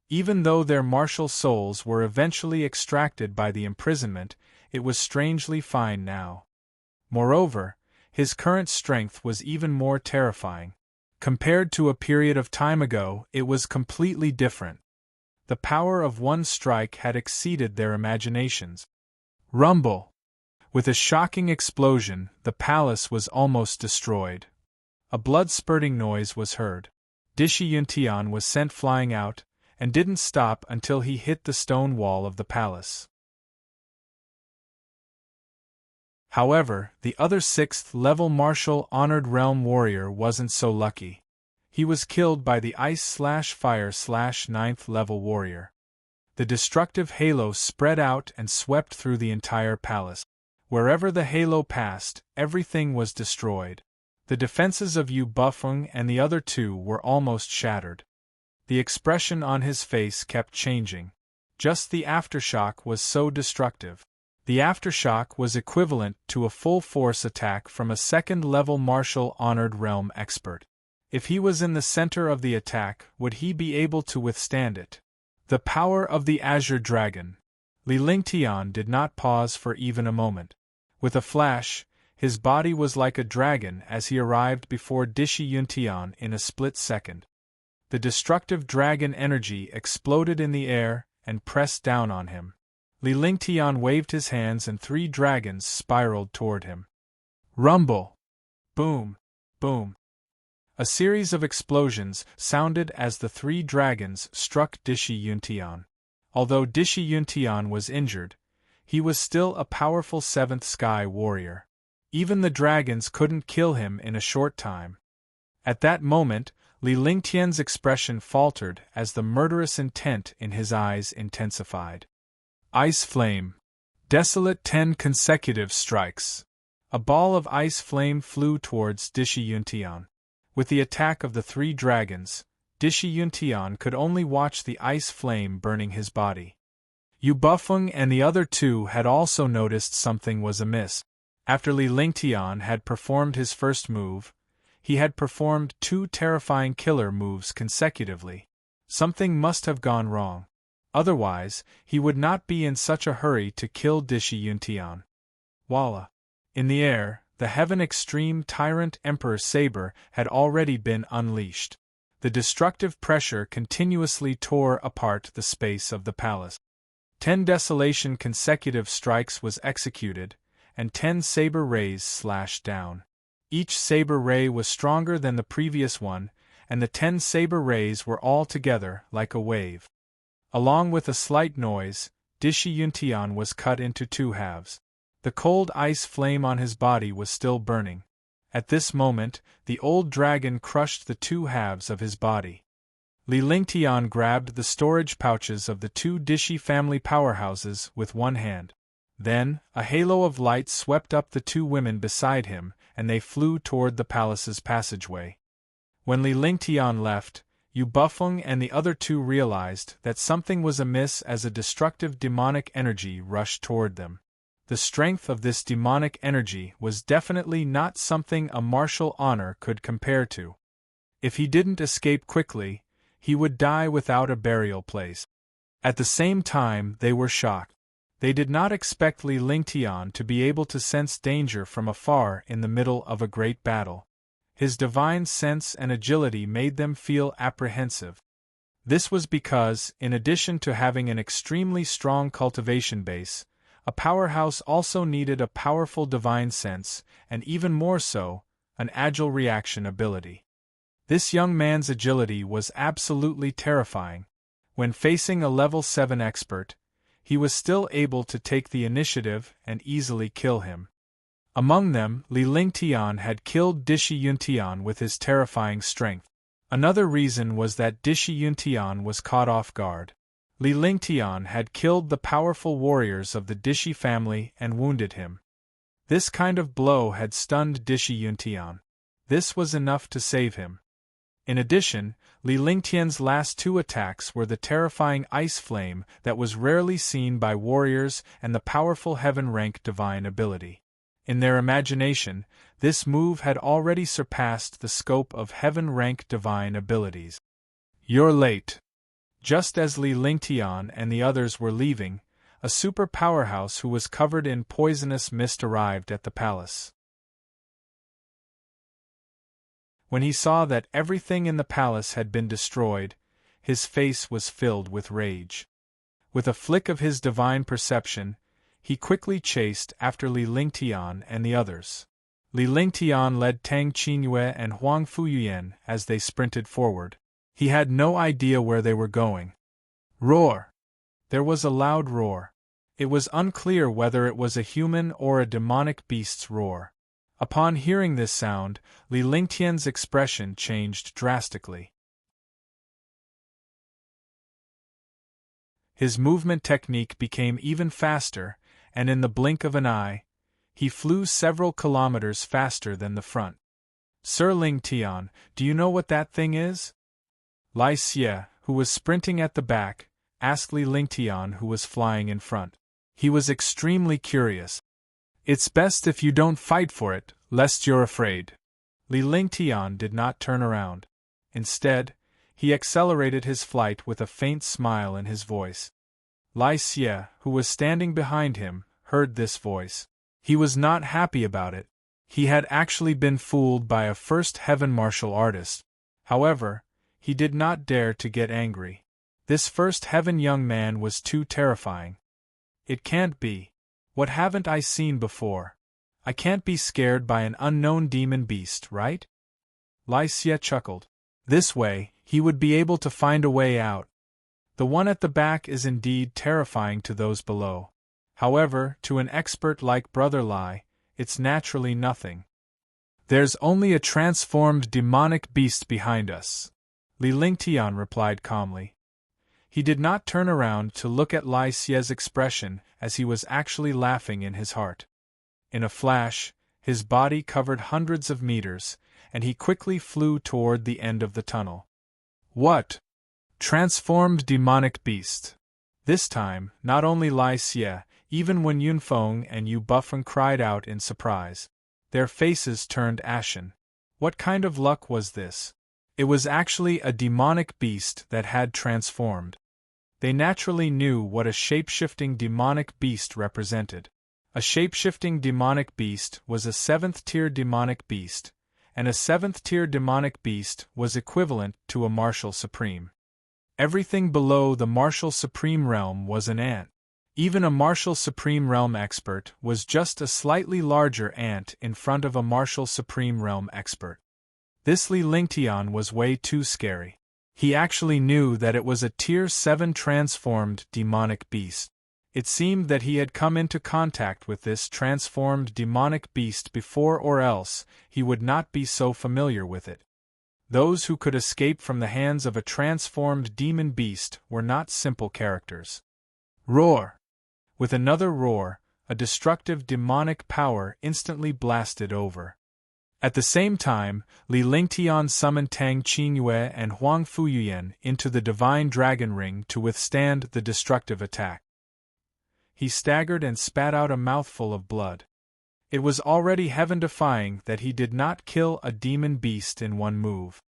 Even though their martial souls were eventually extracted by the imprisonment, it was strangely fine now. Moreover, his current strength was even more terrifying. Compared to a period of time ago, it was completely different. The power of one strike had exceeded their imaginations. Rumble! With a shocking explosion, the palace was almost destroyed. A blood-spurting noise was heard. Dishi Yuntian was sent flying out, and didn't stop until he hit the stone wall of the palace. However, the other 6th level martial honored realm warrior wasn't so lucky. He was killed by the ice/fire/9th level warrior. The destructive halo spread out and swept through the entire palace. Wherever the halo passed, everything was destroyed. The defenses of Yu Bufeng and the other two were almost shattered. The expression on his face kept changing. Just the aftershock was so destructive. The aftershock was equivalent to a full-force attack from a second-level martial honored realm expert. If he was in the center of the attack, would he be able to withstand it? The power of the Azure Dragon. Li Lingtian did not pause for even a moment. With a flash, his body was like a dragon as he arrived before Dishi Yuntian in a split second. The destructive dragon energy exploded in the air and pressed down on him. Li Lingtian waved his hands and 3 dragons spiraled toward him. Rumble! Boom! Boom! A series of explosions sounded as the 3 dragons struck Dishi Yuntian. Although Dishi Yuntian was injured, he was still a powerful 7th Sky Warrior. Even the dragons couldn't kill him in a short time. At that moment, Li Lingtian's expression faltered as the murderous intent in his eyes intensified. Ice Flame. Desolate 10 consecutive strikes. A ball of ice flame flew towards Dishi Yuntian. With the attack of the 3 dragons, Dishi Yuntian could only watch the ice flame burning his body. Yu Bufeng and the other 2 had also noticed something was amiss. After Li Lingtian had performed his first move, he had performed 2 terrifying killer moves consecutively. Something must have gone wrong. Otherwise, he would not be in such a hurry to kill Dishi Yuntian. Voila! In the air, the Heaven Extreme Tyrant Emperor Saber had already been unleashed. The destructive pressure continuously tore apart the space of the palace. 10 desolation consecutive strikes was executed, and 10 saber rays slashed down. Each saber ray was stronger than the previous one, and the 10 saber rays were all together like a wave. Along with a slight noise, Dishi Yuntian was cut into 2 halves. The cold ice flame on his body was still burning. At this moment, the old dragon crushed the 2 halves of his body. Li Lingtian grabbed the storage pouches of the 2 Dishi family powerhouses with one hand. Then, a halo of light swept up the 2 women beside him, and they flew toward the palace's passageway. When Li Lingtian left, Yu Bufeng and the other 2 realized that something was amiss as a destructive demonic energy rushed toward them. The strength of this demonic energy was definitely not something a martial honor could compare to. If he didn't escape quickly, he would die without a burial place. At the same time, they were shocked. They did not expect Li Lingtian to be able to sense danger from afar in the middle of a great battle. His divine sense and agility made them feel apprehensive. This was because, in addition to having an extremely strong cultivation base, a powerhouse also needed a powerful divine sense, and even more so, an agile reaction ability. This young man's agility was absolutely terrifying. When facing a level 7 expert, he was still able to take the initiative and easily kill him. Among them, Li Lingtian had killed Dishi Yuntian with his terrifying strength. Another reason was that Dishi Yuntian was caught off guard. Li Lingtian had killed the powerful warriors of the Dishi family and wounded him. This kind of blow had stunned Dishi Yuntian. This was enough to save him. In addition, Li Lingtian's last 2 attacks were the terrifying ice flame that was rarely seen by warriors and the powerful heaven-rank divine ability. In their imagination, this move had already surpassed the scope of heaven-rank divine abilities. You're late. Just as Li Lingtian and the others were leaving, a super powerhouse who was covered in poisonous mist arrived at the palace. When he saw that everything in the palace had been destroyed, his face was filled with rage. With a flick of his divine perception, he quickly chased after Li Lingtian and the others. Li Lingtian led Tang Qinyue and Huang Fuyuyan as they sprinted forward. He had no idea where they were going. Roar! There was a loud roar. It was unclear whether it was a human or a demonic beast's roar. Upon hearing this sound, Li Lingtian's expression changed drastically. His movement technique became even faster, and in the blink of an eye, he flew several kilometers faster than the front. Sir Ling Tian, do you know what that thing is? Lai Xie, who was sprinting at the back, asked Li Lingtian, who was flying in front. He was extremely curious. It's best if you don't fight for it, lest you're afraid. Li Lingtian did not turn around. Instead, he accelerated his flight with a faint smile in his voice. Lai Xie, who was standing behind him, heard this voice. He was not happy about it. He had actually been fooled by a first heaven martial artist. However, he did not dare to get angry. This first heaven young man was too terrifying. It can't be. What haven't I seen before? I can't be scared by an unknown demon beast, right? Lai Xie chuckled. This way, he would be able to find a way out. The one at the back is indeed terrifying to those below. However, to an expert like Brother Lai, it's naturally nothing. There's only a transformed demonic beast behind us, Li Lingtian replied calmly. He did not turn around to look at Lai Xie's expression as he was actually laughing in his heart. In a flash, his body covered hundreds of meters, and he quickly flew toward the end of the tunnel. What? Transformed demonic beast. This time, not only Lai Xie, even Wen Yunfeng and Yu Bufeng cried out in surprise. Their faces turned ashen. What kind of luck was this? It was actually a demonic beast that had transformed. They naturally knew what a shape-shifting demonic beast represented. A shape-shifting demonic beast was a 7th-tier demonic beast, and a 7th-tier demonic beast was equivalent to a martial supreme. Everything below the martial supreme realm was an ant. Even a martial supreme realm expert was just a slightly larger ant in front of a martial supreme realm expert. This Li Lingtian was way too scary. He actually knew that it was a Tier 7 transformed demonic beast. It seemed that he had come into contact with this transformed demonic beast before, or else he would not be so familiar with it. Those who could escape from the hands of a transformed demon beast were not simple characters. Roar! With another roar, a destructive demonic power instantly blasted over. At the same time, Li Lingtian summoned Tang Qingyue and Huang Fuyuyan into the divine dragon ring to withstand the destructive attack. He staggered and spat out a mouthful of blood. It was already heaven-defying that he did not kill a demon beast in one move.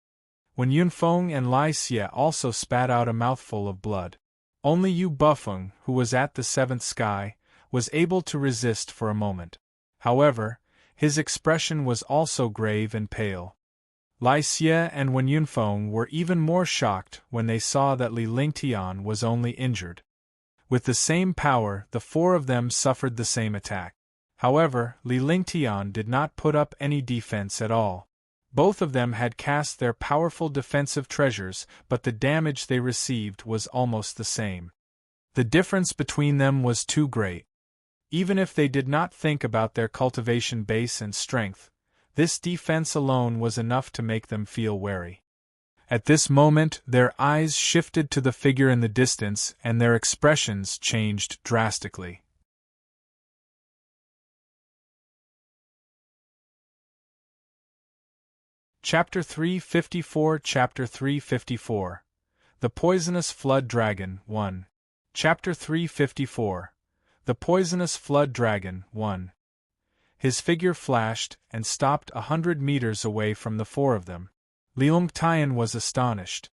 When Yunfeng and Lai Xie also spat out a mouthful of blood. Only Yu Bufeng, who was at the 7th sky, was able to resist for a moment. However, his expression was also grave and pale. Lai Xie and Wen Yunfeng were even more shocked when they saw that Li Lingtian was only injured. With the same power, the 4 of them suffered the same attack. However, Li Lingtian did not put up any defense at all. Both of them had cast their powerful defensive treasures, but the damage they received was almost the same. The difference between them was too great. Even if they did not think about their cultivation base and strength, this defense alone was enough to make them feel wary. At this moment, their eyes shifted to the figure in the distance and their expressions changed drastically. Chapter 354 Chapter 354 The Poisonous Flood Dragon 1 Chapter 354 The Poisonous Flood Dragon 1 His figure flashed and stopped 100 meters away from the 4 of them. Liang Tian was astonished.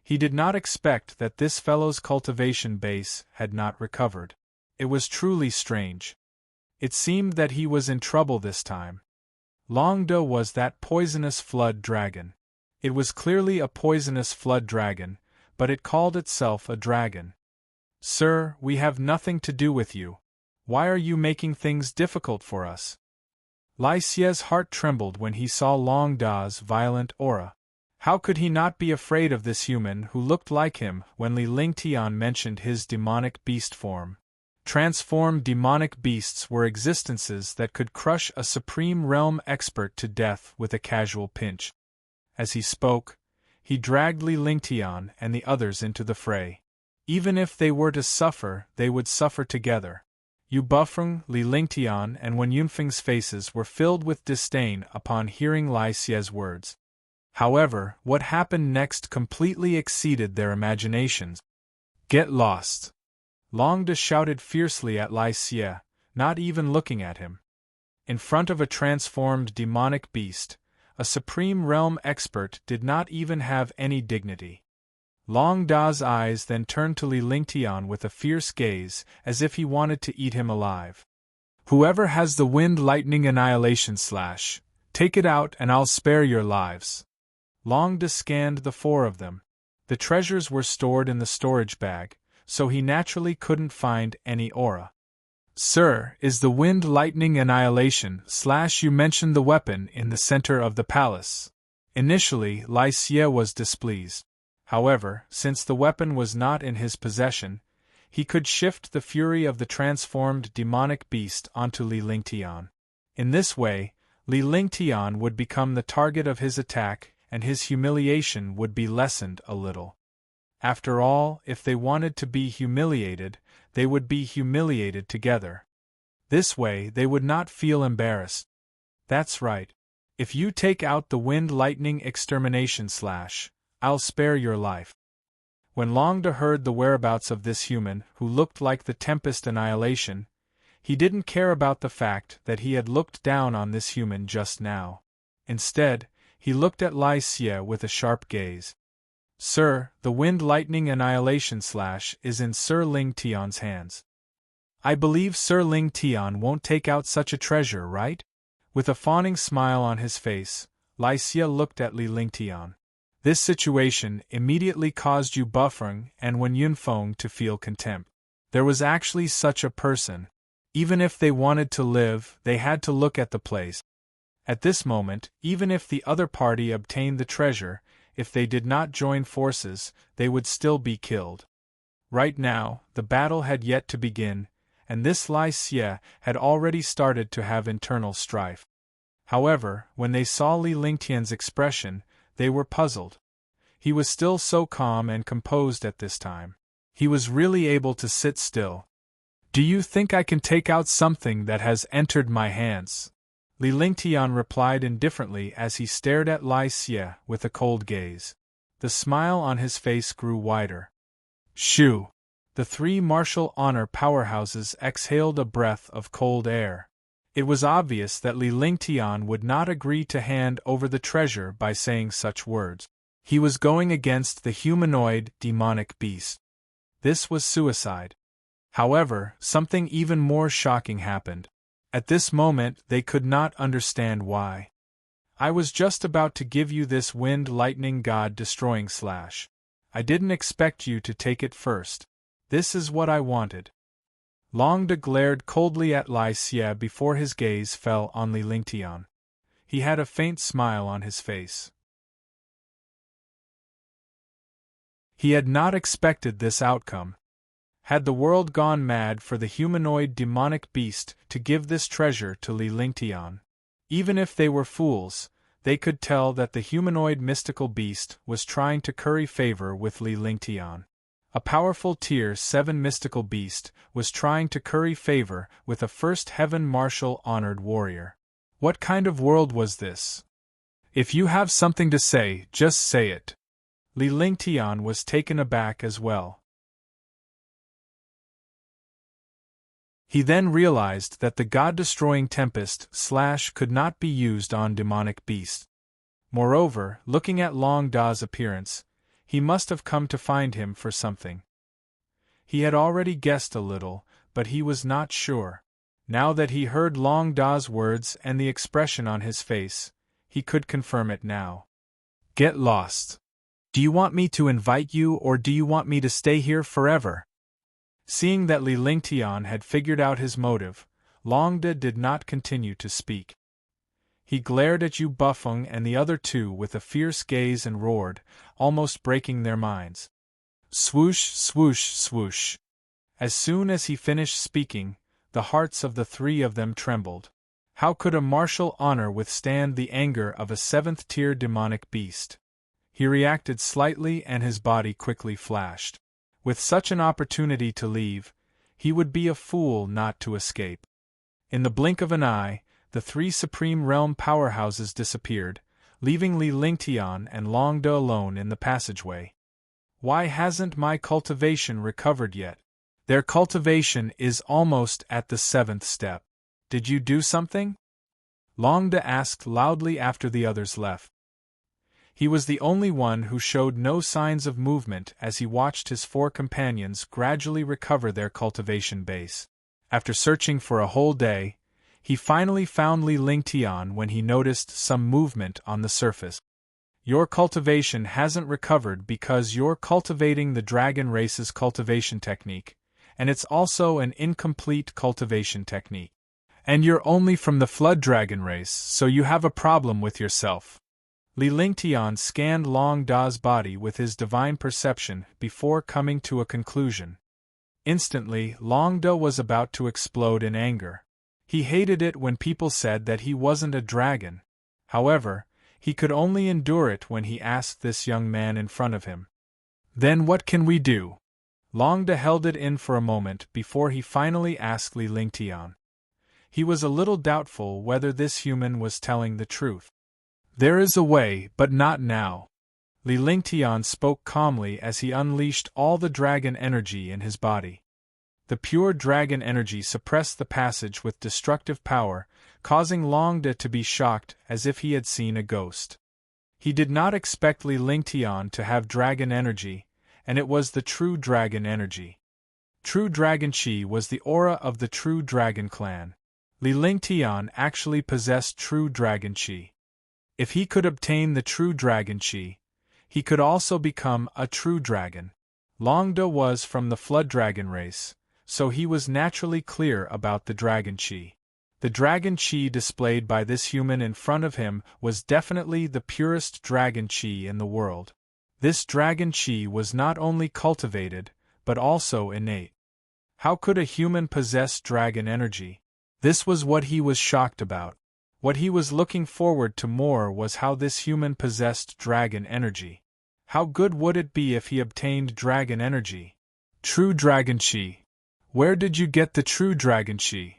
He did not expect that this fellow's cultivation base had not recovered. It was truly strange. It seemed that he was in trouble this time. Longda was that poisonous flood dragon. It was clearly a poisonous flood dragon, but it called itself a dragon. Sir, we have nothing to do with you. Why are you making things difficult for us? Lai Xie's heart trembled when he saw Longda's violent aura. How could he not be afraid of this human who looked like him when Li Lingtian mentioned his demonic beast form? Transformed demonic beasts were existences that could crush a supreme realm expert to death with a casual pinch. As he spoke, he dragged Li Lingtian and the others into the fray. Even if they were to suffer, they would suffer together. Yu Bufeng, Li Lingtian, and Wen Yunfeng's faces were filled with disdain upon hearing Lai Xie's words. However, what happened next completely exceeded their imaginations. "Get lost!" Long De shouted fiercely at Lai Xie, not even looking at him. In front of a transformed demonic beast, a supreme realm expert did not even have any dignity. Long Da's eyes then turned to Li Lingtian with a fierce gaze, as if he wanted to eat him alive. "Whoever has the wind lightning annihilation slash, take it out and I'll spare your lives." Long De scanned the four of them. The treasures were stored in the storage bag, so he naturally couldn't find any aura. "Sir, is the wind lightning annihilation slash you mentioned the weapon in the center of the palace?" Initially, Lai Xie was displeased. However, since the weapon was not in his possession, he could shift the fury of the transformed demonic beast onto Li Lingtian. In this way, Li Lingtian would become the target of his attack, and his humiliation would be lessened a little. After all, if they wanted to be humiliated, they would be humiliated together. This way they would not feel embarrassed. "That's right. If you take out the wind lightning extermination slash, I'll spare your life." When Long De heard the whereabouts of this human who looked like the Tempest Annihilation, he didn't care about the fact that he had looked down on this human just now. Instead, he looked at Lai Xie with a sharp gaze. "Sir, the wind lightning annihilation slash is in Sir Ling Tian's hands. I believe Sir Ling Tian won't take out such a treasure, right?" With a fawning smile on his face, Lai Xie looked at Li Lingtian. This situation immediately caused Yu Bufeng and Wen Yunfeng to feel contempt. There was actually such a person. Even if they wanted to live, they had to look at the place. At this moment, even if the other party obtained the treasure, if they did not join forces, they would still be killed. Right now, the battle had yet to begin, and this Lai Xie had already started to have internal strife. However, when they saw Li Lingtian's expression, they were puzzled. He was still so calm and composed at this time. He was really able to sit still. "Do you think I can take out something that has entered my hands?" Li Lingtian replied indifferently as he stared at Lai Xie with a cold gaze. The smile on his face grew wider. "Shoo!" The three martial honor powerhouses exhaled a breath of cold air. It was obvious that Li Lingtian would not agree to hand over the treasure by saying such words. He was going against the humanoid demonic beast. This was suicide. However, something even more shocking happened. At this moment, they could not understand why. "I was just about to give you this wind lightning god destroying slash. I didn't expect you to take it first. This is what I wanted." Long De glared coldly at Lai Xie before his gaze fell on Li Lingtian. He had a faint smile on his face. He had not expected this outcome. Had the world gone mad for the humanoid demonic beast to give this treasure to Li Lingtian? Even if they were fools, they could tell that the humanoid mystical beast was trying to curry favor with Li Lingtian. A powerful Tier 7 mystical beast was trying to curry favor with a first heaven martial honored warrior. What kind of world was this? "If you have something to say, just say it." Li Lingtian was taken aback as well. He then realized that the god-destroying tempest slash could not be used on demonic beasts. Moreover, looking at Long Da's appearance, he must have come to find him for something. He had already guessed a little, but he was not sure. Now that he heard Long Da's words and the expression on his face, he could confirm it now. "Get lost. Do you want me to invite you or do you want me to stay here forever?" Seeing that Li Lingtian had figured out his motive, Long De did not continue to speak. He glared at Yu Bufeng and the other two with a fierce gaze and roared, almost breaking their minds. Swoosh, swoosh, swoosh. As soon as he finished speaking, the hearts of the three of them trembled. How could a martial honor withstand the anger of a 7th-tier demonic beast? He reacted slightly and his body quickly flashed. With such an opportunity to leave, he would be a fool not to escape. In the blink of an eye, the three Supreme Realm powerhouses disappeared, leaving Li Lingtian and Longda alone in the passageway. Why hasn't my cultivation recovered yet? Their cultivation is almost at the 7th step. Did you do something? Longda asked loudly after the others left. He was the only one who showed no signs of movement as he watched his 4 companions gradually recover their cultivation base. After searching for a whole day, he finally found Li Lingtian when he noticed some movement on the surface. Your cultivation hasn't recovered because you're cultivating the dragon race's cultivation technique, and it's also an incomplete cultivation technique. And you're only from the Flood Dragon race, so you have a problem with yourself. Li Lingtian scanned Long Da's body with his divine perception before coming to a conclusion. Instantly, Long Da was about to explode in anger. He hated it when people said that he wasn't a dragon. However, he could only endure it when he asked this young man in front of him. Then what can we do? Long Da held it in for a moment before he finally asked Li Lingtian. He was a little doubtful whether this human was telling the truth. There is a way, but not now. Li Lingtian spoke calmly as he unleashed all the dragon energy in his body. The pure dragon energy suppressed the passage with destructive power, causing Longda to be shocked as if he had seen a ghost. He did not expect Li Lingtian to have dragon energy, and it was the true dragon energy. True Dragon Chi was the aura of the true dragon clan. Li Lingtian actually possessed true dragon Chi. If he could obtain the true dragon Chi, he could also become a true dragon. Longda was from the Flood Dragon race, so he was naturally clear about the dragon Chi. The dragon Chi displayed by this human in front of him was definitely the purest dragon Chi in the world. This dragon Chi was not only cultivated, but also innate. How could a human possess dragon energy? This was what he was shocked about. What he was looking forward to more was how this human possessed dragon energy. How good would it be if he obtained dragon energy? True dragon Chi. Where did you get the true dragon Chi?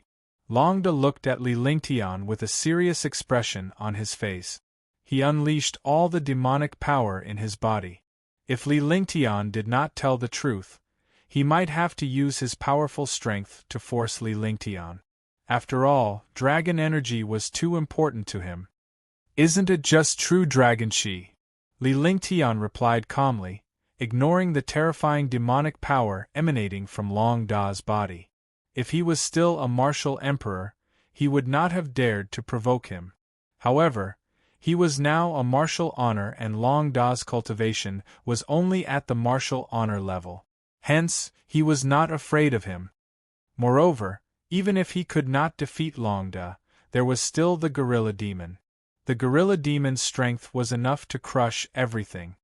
Longda looked at Li Lingtian with a serious expression on his face. He unleashed all the demonic power in his body. If Li Lingtian did not tell the truth, he might have to use his powerful strength to force Li Lingtian. After all, dragon energy was too important to him. Isn't it just true dragon Chi? Li Lingtian replied calmly, ignoring the terrifying demonic power emanating from Long Da's body. If he was still a martial emperor, he would not have dared to provoke him. However, he was now a martial honor and Long Da's cultivation was only at the martial honor level. Hence, he was not afraid of him. Moreover, even if he could not defeat Longda, there was still the gorilla demon. The gorilla demon's strength was enough to crush everything.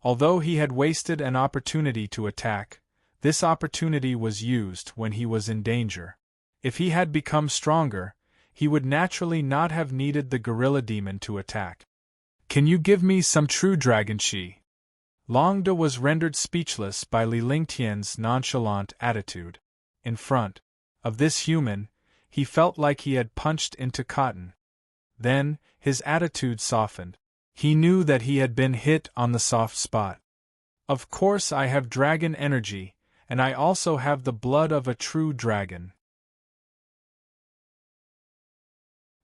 Although he had wasted an opportunity to attack, this opportunity was used when he was in danger. If he had become stronger, he would naturally not have needed the gorilla demon to attack. Can you give me some true dragon Chi? Longda was rendered speechless by Li Lingtian's nonchalant attitude. In front of this human, he felt like he had punched into cotton. Then, his attitude softened. He knew that he had been hit on the soft spot. Of course I have dragon energy, and I also have the blood of a true dragon.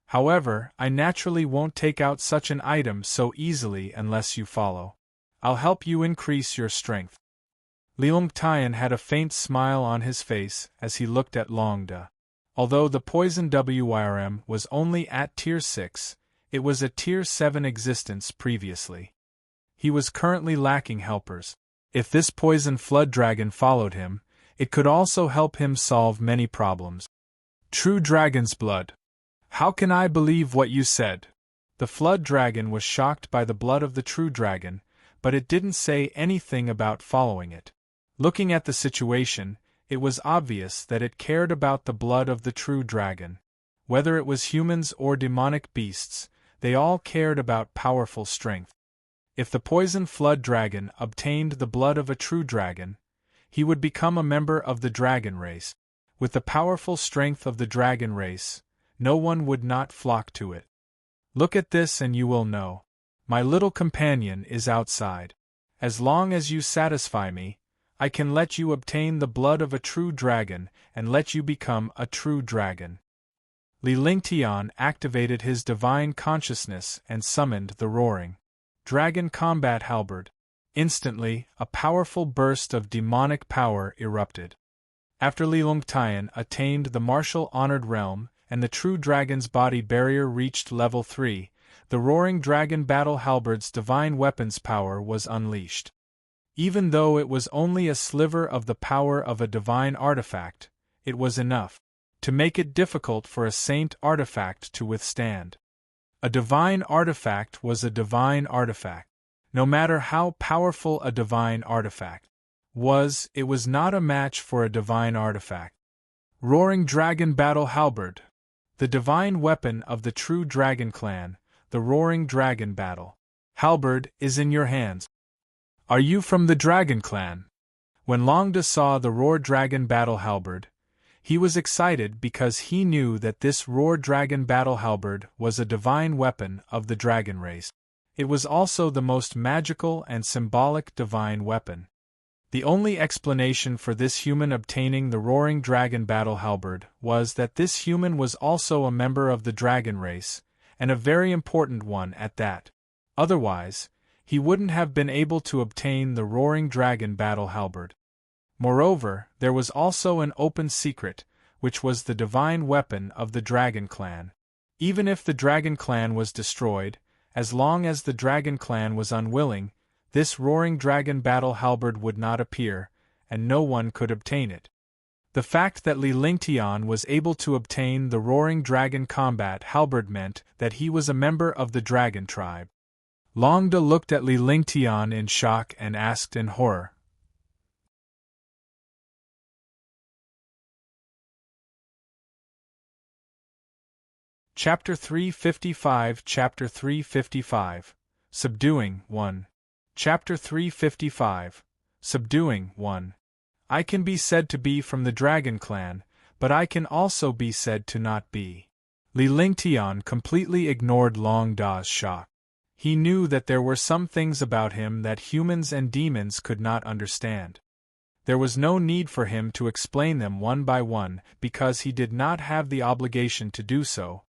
However, I naturally won't take out such an item so easily unless you follow. I'll help you increase your strength. Li Lingtian had a faint smile on his face as he looked at Longda. Although the poison WIRM was only at Tier 6, it was a Tier 7 existence previously. He was currently lacking helpers. If this poison flood dragon followed him, it could also help him solve many problems. True dragon's blood. How can I believe what you said? The flood dragon was shocked by the blood of the true dragon, but it didn't say anything about following it. Looking at the situation, it was obvious that it cared about the blood of the true dragon. Whether it was humans or demonic beasts, they all cared about powerful strength. If the poison flood dragon obtained the blood of a true dragon, he would become a member of the dragon race. With the powerful strength of the dragon race, no one would not flock to it. Look at this and you will know. My little companion is outside. As long as you satisfy me, I can let you obtain the blood of a true dragon and let you become a true dragon. Li Lingtian activated his divine consciousness and summoned the roaring dragon combat halberd. Instantly, a powerful burst of demonic power erupted. After Li Lingtian attained the martial honored realm and the true dragon's body barrier reached level 3, the roaring dragon battle halberd's divine weapons power was unleashed. Even though it was only a sliver of the power of a divine artifact, it was enough to make it difficult for a saint artifact to withstand. A divine artifact was a divine artifact. No matter how powerful a divine artifact was, it was not a match for a divine artifact. Roaring Dragon Battle Halberd. The divine weapon of the true dragon clan, the Roaring Dragon Battle Halberd, is in your hands. Are you from the Dragon Clan? When Longda saw the Roar Dragon Battle Halberd, he was excited because he knew that this Roar Dragon Battle Halberd was a divine weapon of the dragon race. It was also the most magical and symbolic divine weapon. The only explanation for this human obtaining the Roaring Dragon Battle Halberd was that this human was also a member of the dragon race, and a very important one at that. Otherwise, he wouldn't have been able to obtain the Roaring Dragon Battle Halberd. Moreover, there was also an open secret, which was the divine weapon of the Dragon Clan. Even if the Dragon Clan was destroyed, as long as the Dragon Clan was unwilling, this Roaring Dragon Battle Halberd would not appear, and no one could obtain it. The fact that Li Lingtian was able to obtain the Roaring Dragon Combat Halberd meant that he was a member of the Dragon tribe. Longda looked at Li Lingtian in shock and asked in horror. Chapter 355 Chapter 355 Subduing 1 Chapter 355 Subduing 1 I can be said to be from the Dragon Clan, but I can also be said to not be. Li Lingtian completely ignored Long Da's shock. He knew that there were some things about him that humans and demons could not understand. There was no need for him to explain them one by one because he did not have the obligation to do so.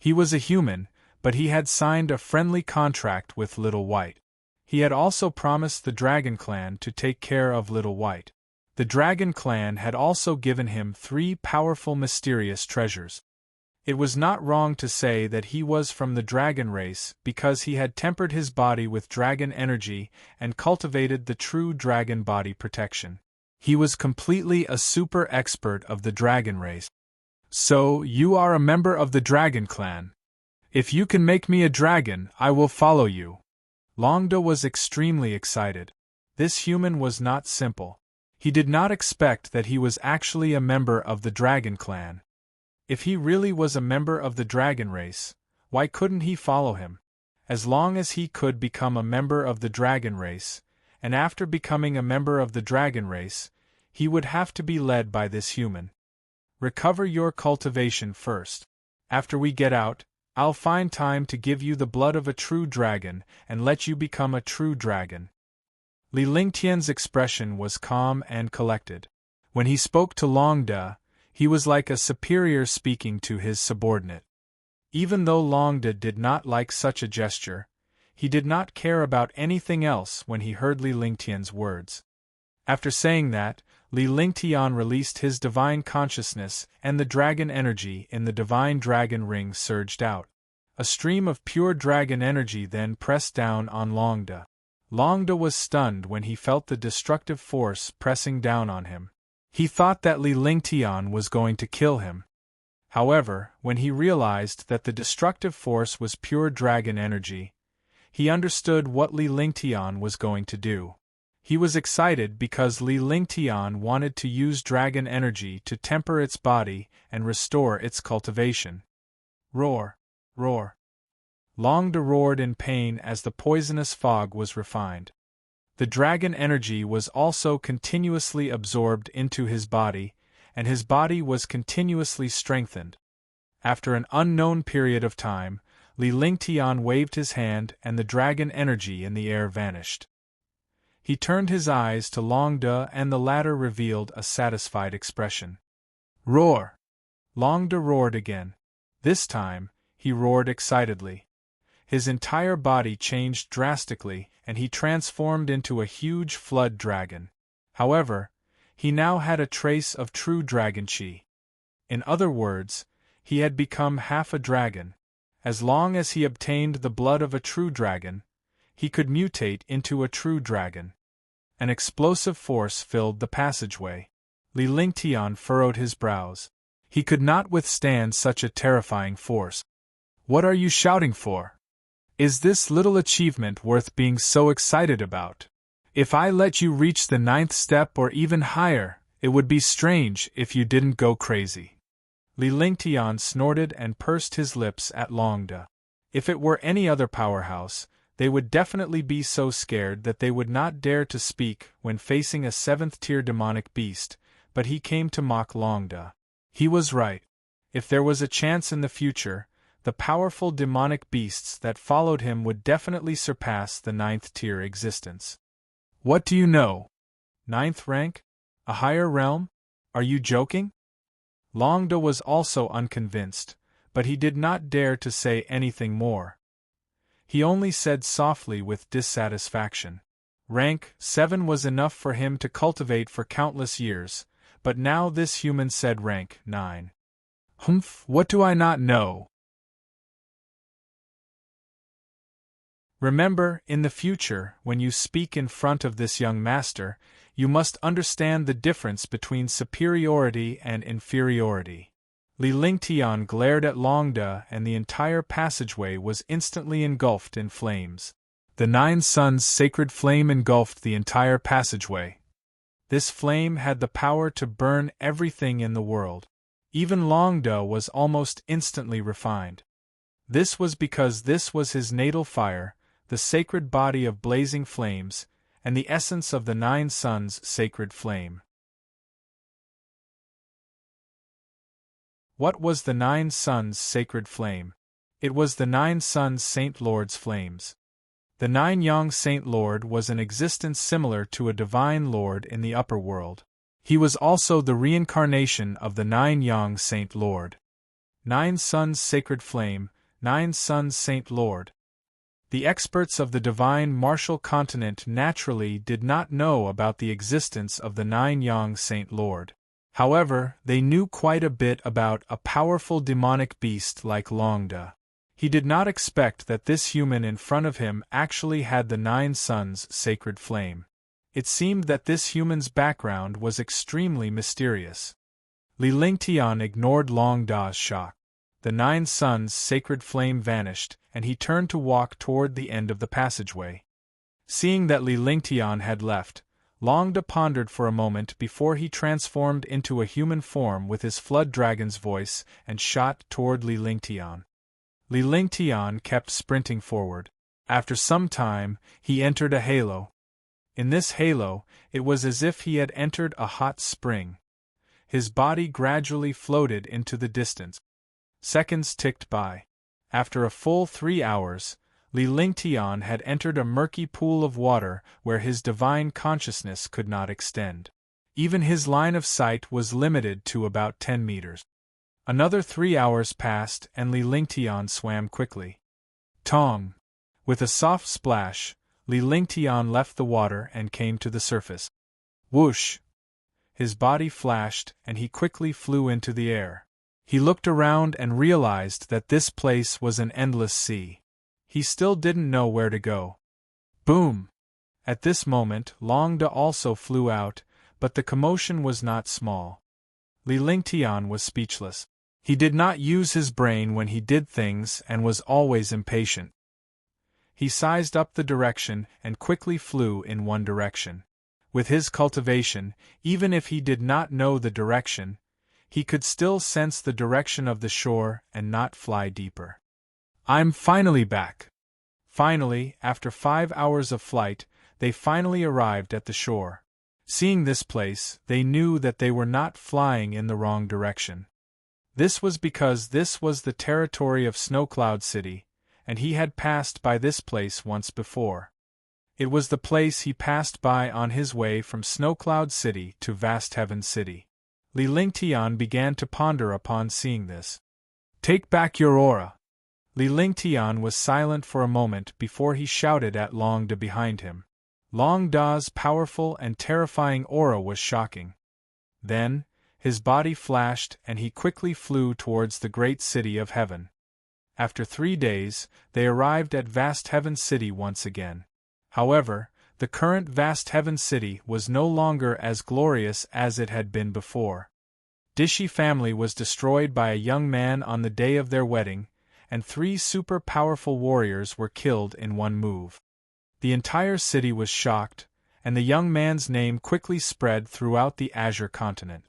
He was a human, but he had signed a friendly contract with Little White. He had also promised the Dragon Clan to take care of Little White. The Dragon Clan had also given him 3 powerful mysterious treasures. It was not wrong to say that he was from the dragon race because he had tempered his body with dragon energy and cultivated the true dragon body protection. He was completely a super expert of the dragon race. So, you are a member of the Dragon Clan. If you can make me a dragon, I will follow you. Longda was extremely excited. This human was not simple. He did not expect that he was actually a member of the Dragon Clan. If he really was a member of the dragon race, why couldn't he follow him? As long as he could become a member of the dragon race, and after becoming a member of the dragon race, he would have to be led by this human. Recover your cultivation first. After we get out, I'll find time to give you the blood of a true dragon and let you become a true dragon. Li Lingtian's expression was calm and collected. When he spoke to Longda, he was like a superior speaking to his subordinate. Even though Longda did not like such a gesture, he did not care about anything else when he heard Li Lingtian's words. After saying that, Li Lingtian released his divine consciousness and the dragon energy in the divine dragon ring surged out. A stream of pure dragon energy then pressed down on Longda. Longda was stunned when he felt the destructive force pressing down on him. He thought that Li Lingtian was going to kill him. However, when he realized that the destructive force was pure dragon energy, he understood what Li Lingtian was going to do. He was excited because Li Lingtian wanted to use dragon energy to temper its body and restore its cultivation. Roar! Roar! Long Da roared in pain as the poisonous fog was refined. The dragon energy was also continuously absorbed into his body, and his body was continuously strengthened. After an unknown period of time, Li Lingtian waved his hand and the dragon energy in the air vanished. He turned his eyes to Long Da and the latter revealed a satisfied expression. Roar! Long Da roared again. This time, he roared excitedly. His entire body changed drastically and he transformed into a huge flood dragon. However, he now had a trace of true dragon chi. In other words, he had become half a dragon. As long as he obtained the blood of a true dragon, he could mutate into a true dragon. An explosive force filled the passageway. Li Lingtian furrowed his brows. He could not withstand such a terrifying force. What are you shouting for? Is this little achievement worth being so excited about? If I let you reach the 9th step or even higher, it would be strange if you didn't go crazy. Li Lingtian snorted and pursed his lips at Long Da. If it were any other powerhouse, they would definitely be so scared that they would not dare to speak when facing a 7th-tier demonic beast, but he came to mock Long Da. He was right. If there was a chance in the future, the powerful demonic beasts that followed him would definitely surpass the 9th-tier existence. What do you know? 9th rank? A higher realm? Are you joking? Long Da was also unconvinced, but he did not dare to say anything more. He only said softly with dissatisfaction. Rank 7 was enough for him to cultivate for countless years, but now this human said rank 9. Humph, what do I not know? Remember, in the future, when you speak in front of this young master, you must understand the difference between superiority and inferiority. Li Lingtian glared at Long Da and the entire passageway was instantly engulfed in flames. The 9 suns' sacred flame engulfed the entire passageway. This flame had the power to burn everything in the world. Even Long Da was almost instantly refined. This was because this was his natal fire, the sacred body of blazing flames, and the essence of the 9 suns' sacred flame. What was the 9 suns' sacred flame? It was the 9 suns' Saint Lord's flames. The 9 Yang Saint Lord was an existence similar to a divine lord in the upper world. He was also the reincarnation of the 9 Yang Saint Lord. 9 suns' sacred flame, 9 suns' Saint Lord. The experts of the divine martial continent naturally did not know about the existence of the 9 Yang Saint Lord. However, they knew quite a bit about a powerful demonic beast like Long Da. He did not expect that this human in front of him actually had the 9 suns' sacred flame. It seemed that this human's background was extremely mysterious. Li Lingtian ignored Long Da's shock. The 9 suns' sacred flame vanished, and he turned to walk toward the end of the passageway. Seeing that Li Lingtian had left, Long Da pondered for a moment before he transformed into a human form with his flood dragon's voice and shot toward Li Lingtian. Li Lingtian kept sprinting forward. After some time, he entered a halo. In this halo, it was as if he had entered a hot spring. His body gradually floated into the distance. Seconds ticked by. After a full 3 hours, Li Lingtian had entered a murky pool of water where his divine consciousness could not extend. Even his line of sight was limited to about 10 meters. Another 3 hours passed and Li Lingtian swam quickly. Tong! With a soft splash, Li Lingtian left the water and came to the surface. Whoosh! His body flashed and he quickly flew into the air. He looked around and realized that this place was an endless sea. He still didn't know where to go. Boom! At this moment, Long Da also flew out, but the commotion was not small. Li Lingtian was speechless. He did not use his brain when he did things and was always impatient. He sized up the direction and quickly flew in one direction. With his cultivation, even if he did not know the direction, he could still sense the direction of the shore and not fly deeper. I'm finally back. Finally, after 5 hours of flight, they finally arrived at the shore. Seeing this place, they knew that they were not flying in the wrong direction. This was because this was the territory of Snowcloud City, and he had passed by this place once before. It was the place he passed by on his way from Snowcloud City to Vast Heaven City. Li Lingtian began to ponder upon seeing this. Take back your aura. Li Lingtian was silent for a moment before he shouted at Long Da behind him. Long Da's powerful and terrifying aura was shocking. Then, his body flashed and he quickly flew towards the great city of heaven. After 3 days, they arrived at Vast Heaven City once again. However, the current Vast Heaven City was no longer as glorious as it had been before. Dishi family was destroyed by a young man on the day of their wedding, and 3 super-powerful warriors were killed in one move. The entire city was shocked, and the young man's name quickly spread throughout the Azure continent.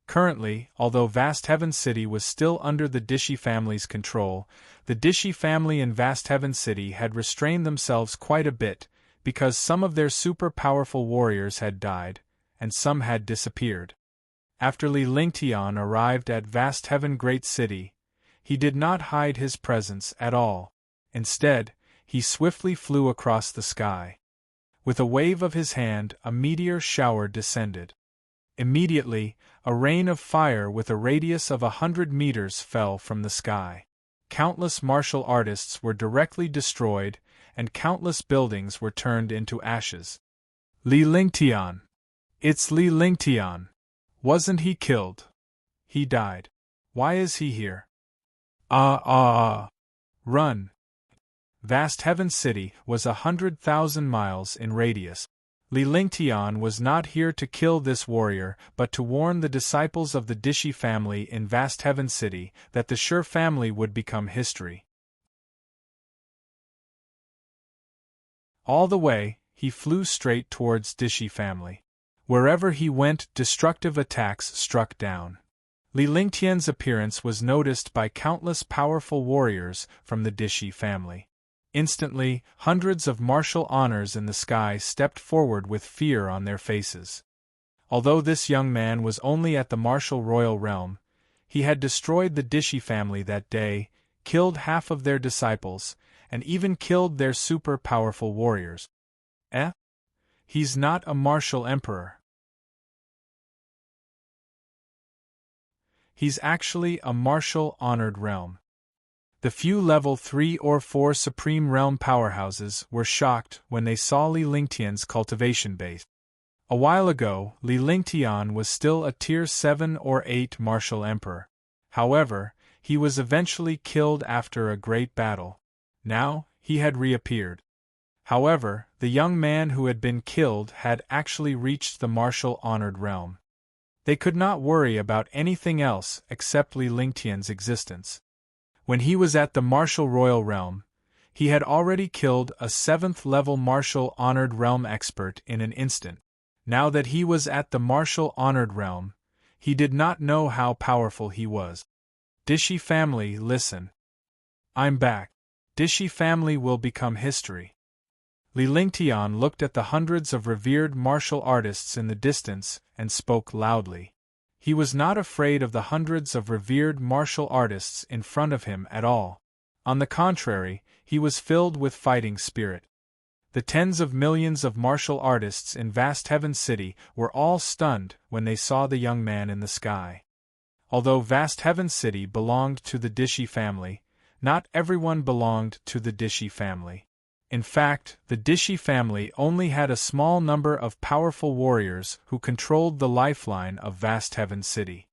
Currently, although Vast Heaven City was still under the Dishi family's control, the Dishi family in Vast Heaven City had restrained themselves quite a bit, because some of their super-powerful warriors had died, and some had disappeared. After Li Lingtian arrived at Vast Heaven Great City, he did not hide his presence at all. Instead, he swiftly flew across the sky. With a wave of his hand, a meteor shower descended. Immediately, a rain of fire with a radius of 100 meters fell from the sky. Countless martial artists were directly destroyed, and countless buildings were turned into ashes. Li Lingtian. It's Li Lingtian. Wasn't he killed? He died. Why is he here? Run. Vast Heaven City was 100,000 miles in radius. Li Lingtian was not here to kill this warrior, but to warn the disciples of the Dishi family in Vast Heaven City that the Sure family would become history. All the way, he flew straight towards Dishi family. Wherever he went, destructive attacks struck down. Li Lingtian's appearance was noticed by countless powerful warriors from the Dishi family. Instantly, hundreds of martial honors in the sky stepped forward with fear on their faces. Although this young man was only at the martial royal realm, he had destroyed the Dishi family that day, killed half of their disciples, and even killed their super-powerful warriors. He's not a martial emperor. He's actually a martial honored realm. The few level 3 or 4 Supreme Realm powerhouses were shocked when they saw Li Lingtian's cultivation base. A while ago, Li Lingtian was still a Tier 7 or 8 martial emperor. However, he was eventually killed after a great battle. Now, he had reappeared. However, the young man who had been killed had actually reached the martial honored realm. They could not worry about anything else except Li Lingtian's existence. When he was at the martial royal realm, he had already killed a 7th-level martial honored realm expert in an instant. Now that he was at the martial honored realm, he did not know how powerful he was. Dishi family, listen. I'm back. Dishi family will become history. Li Lingtian looked at the hundreds of revered martial artists in the distance and spoke loudly. He was not afraid of the hundreds of revered martial artists in front of him at all. On the contrary, he was filled with fighting spirit. The tens of millions of martial artists in Vast Heaven City were all stunned when they saw the young man in the sky. Although Vast Heaven City belonged to the Dishi family, not everyone belonged to the Dishi family. In fact, the Dishi family only had a small number of powerful warriors who controlled the lifeline of Vast Heaven City.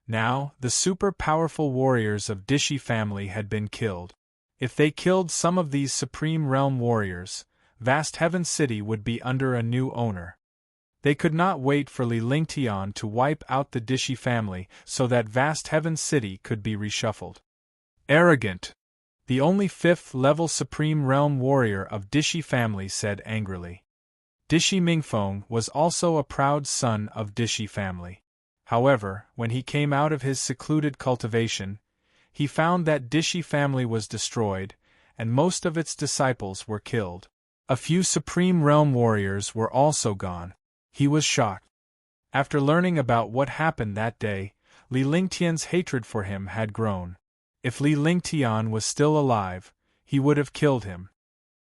Now, the super-powerful warriors of Dishi family had been killed. If they killed some of these Supreme Realm warriors, Vast Heaven City would be under a new owner. They could not wait for Li Lingtian to wipe out the Dishi family so that Vast Heaven City could be reshuffled. Arrogant! The only 5th-level Supreme Realm warrior of Dishi family said angrily. Dishi Mingfeng was also a proud son of Dishi family. However, when he came out of his secluded cultivation, he found that Dishi family was destroyed, and most of its disciples were killed. A few Supreme Realm warriors were also gone. He was shocked. After learning about what happened that day, Li Lingtian's hatred for him had grown. If Li Lingtian was still alive, he would have killed him.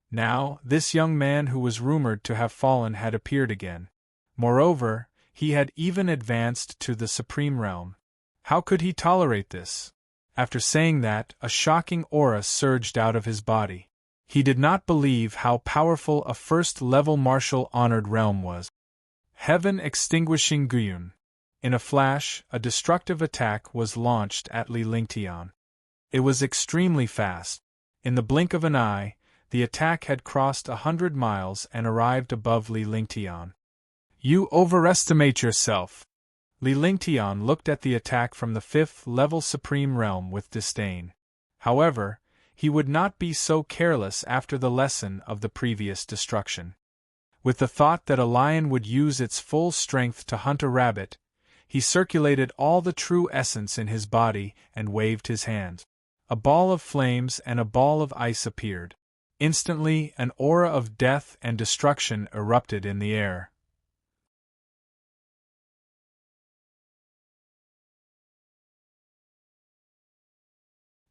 Now, this young man who was rumored to have fallen had appeared again. Moreover, he had even advanced to the Supreme Realm. How could he tolerate this? After saying that, a shocking aura surged out of his body. He did not believe how powerful a first-level martial honored realm was. Heaven extinguishing Guyun. In a flash, a destructive attack was launched at Li Lingtian. It was extremely fast. In the blink of an eye, the attack had crossed 100 miles and arrived above Li Lingtian. You overestimate yourself. Li Lingtian looked at the attack from the 5th-level Supreme Realm with disdain. However, he would not be so careless after the lesson of the previous destruction. With the thought that a lion would use its full strength to hunt a rabbit, he circulated all the true essence in his body and waved his hand. A ball of flames and a ball of ice appeared. Instantly, an aura of death and destruction erupted in the air.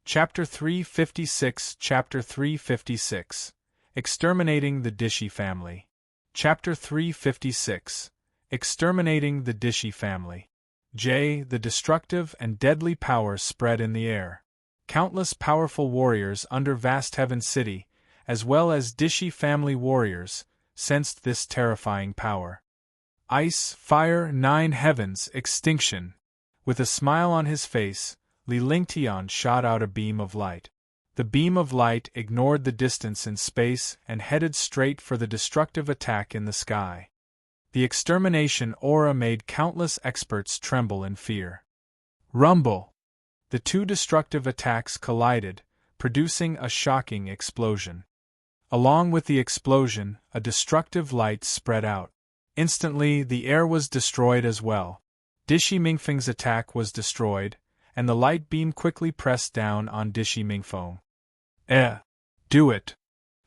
Chapter 356 Chapter 356 Exterminating the Dishi Family. Chapter 356 Exterminating the Dishi Family. The destructive and deadly power spread in the air. Countless powerful warriors under Vast Heaven City, as well as Dishi family warriors, sensed this terrifying power. Ice, fire, 9 heavens, extinction. With a smile on his face, Li Lingtian shot out a beam of light. The beam of light ignored the distance in space and headed straight for the destructive attack in the sky. The extermination aura made countless experts tremble in fear. Rumble! The two destructive attacks collided, producing a shocking explosion. Along with the explosion, a destructive light spread out. Instantly, the air was destroyed as well. Dishi Mingfeng's attack was destroyed, and the light beam quickly pressed down on Dishi Mingfeng. Do it!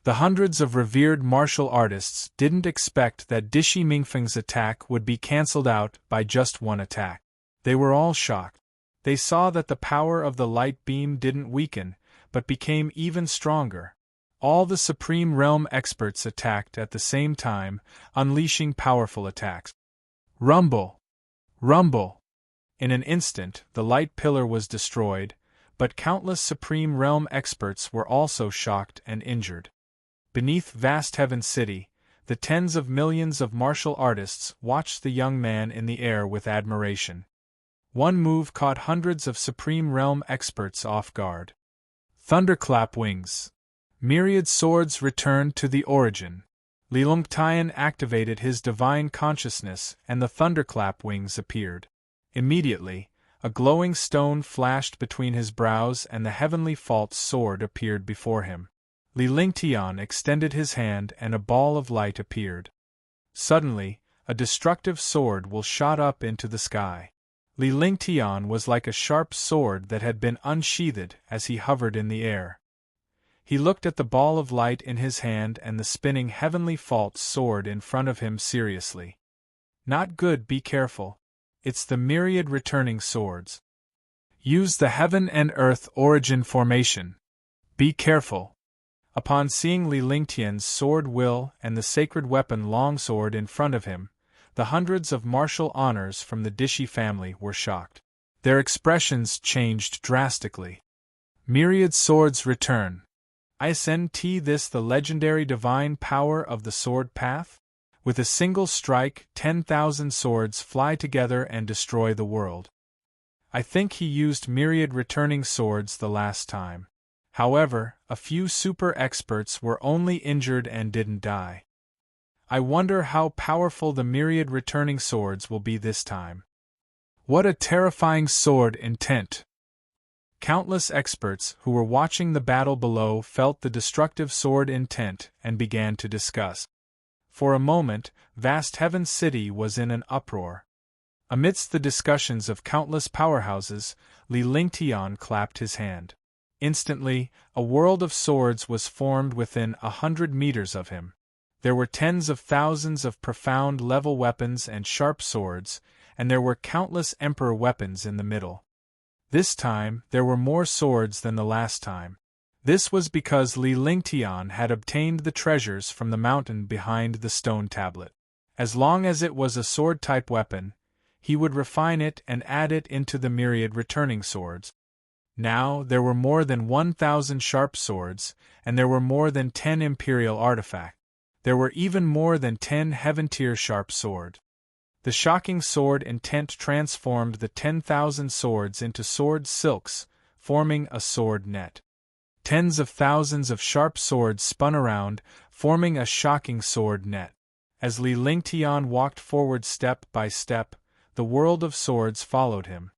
The hundreds of revered martial artists didn't expect that Dishi Mingfeng's attack would be cancelled out by just one attack. They were all shocked. They saw that the power of the light beam didn't weaken, but became even stronger. All the Supreme Realm experts attacked at the same time, unleashing powerful attacks. Rumble! Rumble! In an instant, the light pillar was destroyed, but countless Supreme Realm experts were also shocked and injured. Beneath Vast Heaven City, the tens of millions of martial artists watched the young man in the air with admiration. One move caught hundreds of Supreme Realm experts off guard. Thunderclap wings. Myriad swords returned to the origin. Li Lingtian activated his divine consciousness and the thunderclap wings appeared. Immediately, a glowing stone flashed between his brows and the heavenly false sword appeared before him. Li Lingtian extended his hand and a ball of light appeared. Suddenly, a destructive sword will shot up into the sky. Li Lingtian was like a sharp sword that had been unsheathed as he hovered in the air. He looked at the ball of light in his hand and the spinning heavenly false sword in front of him seriously. Not good, be careful. It's the myriad returning swords. Use the heaven and earth origin formation. Be careful. Upon seeing Li Lingtian's sword will and the sacred weapon longsword in front of him, the hundreds of martial honors from the Dishi family were shocked. Their expressions changed drastically. Myriad swords return. Isn't this the legendary divine power of the sword path? With a single strike, 10,000 swords fly together and destroy the world. I think he used myriad returning swords the last time. However, a few super experts were only injured and didn't die. I wonder how powerful the myriad returning swords will be this time. What a terrifying sword intent! Countless experts who were watching the battle below felt the destructive sword intent and began to discuss. For a moment, Vast Heaven City was in an uproar. Amidst the discussions of countless powerhouses, Li Lingtian clapped his hand. Instantly, a world of swords was formed within 100 meters of him. There were tens of thousands of profound level weapons and sharp swords, and there were countless emperor weapons in the middle. This time, there were more swords than the last time. This was because Li Lingtian had obtained the treasures from the mountain behind the stone tablet. As long as it was a sword-type weapon, he would refine it and add it into the myriad returning swords. Now there were more than 1,000 sharp swords, and there were more than 10 imperial artifacts. There were even more than 10 heaven-tier sharp swords. The shocking sword intent transformed the 10,000 swords into sword silks, forming a sword net. Tens of thousands of sharp swords spun around, forming a shocking sword net. As Li Lingtian walked forward step by step, the world of swords followed him.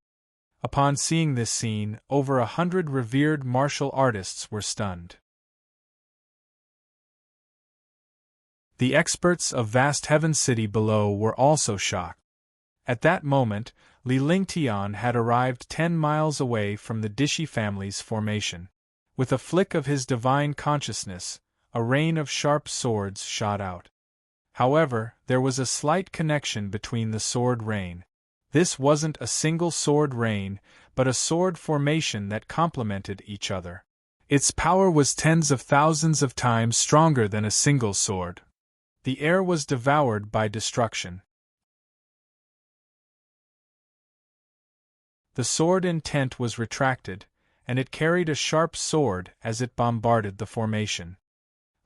Upon seeing this scene, over 100 revered martial artists were stunned. The experts of vast heaven city below were also shocked. At that moment, Li Lingtian had arrived 10 miles away from the Dishi family's formation. With a flick of his divine consciousness, a rain of sharp swords shot out. However, there was a slight connection between the sword rain. This wasn't a single sword rain, but a sword formation that complemented each other. Its power was tens of thousands of times stronger than a single sword. The air was devoured by destruction. The sword intent was retracted, and it carried a sharp sword as it bombarded the formation.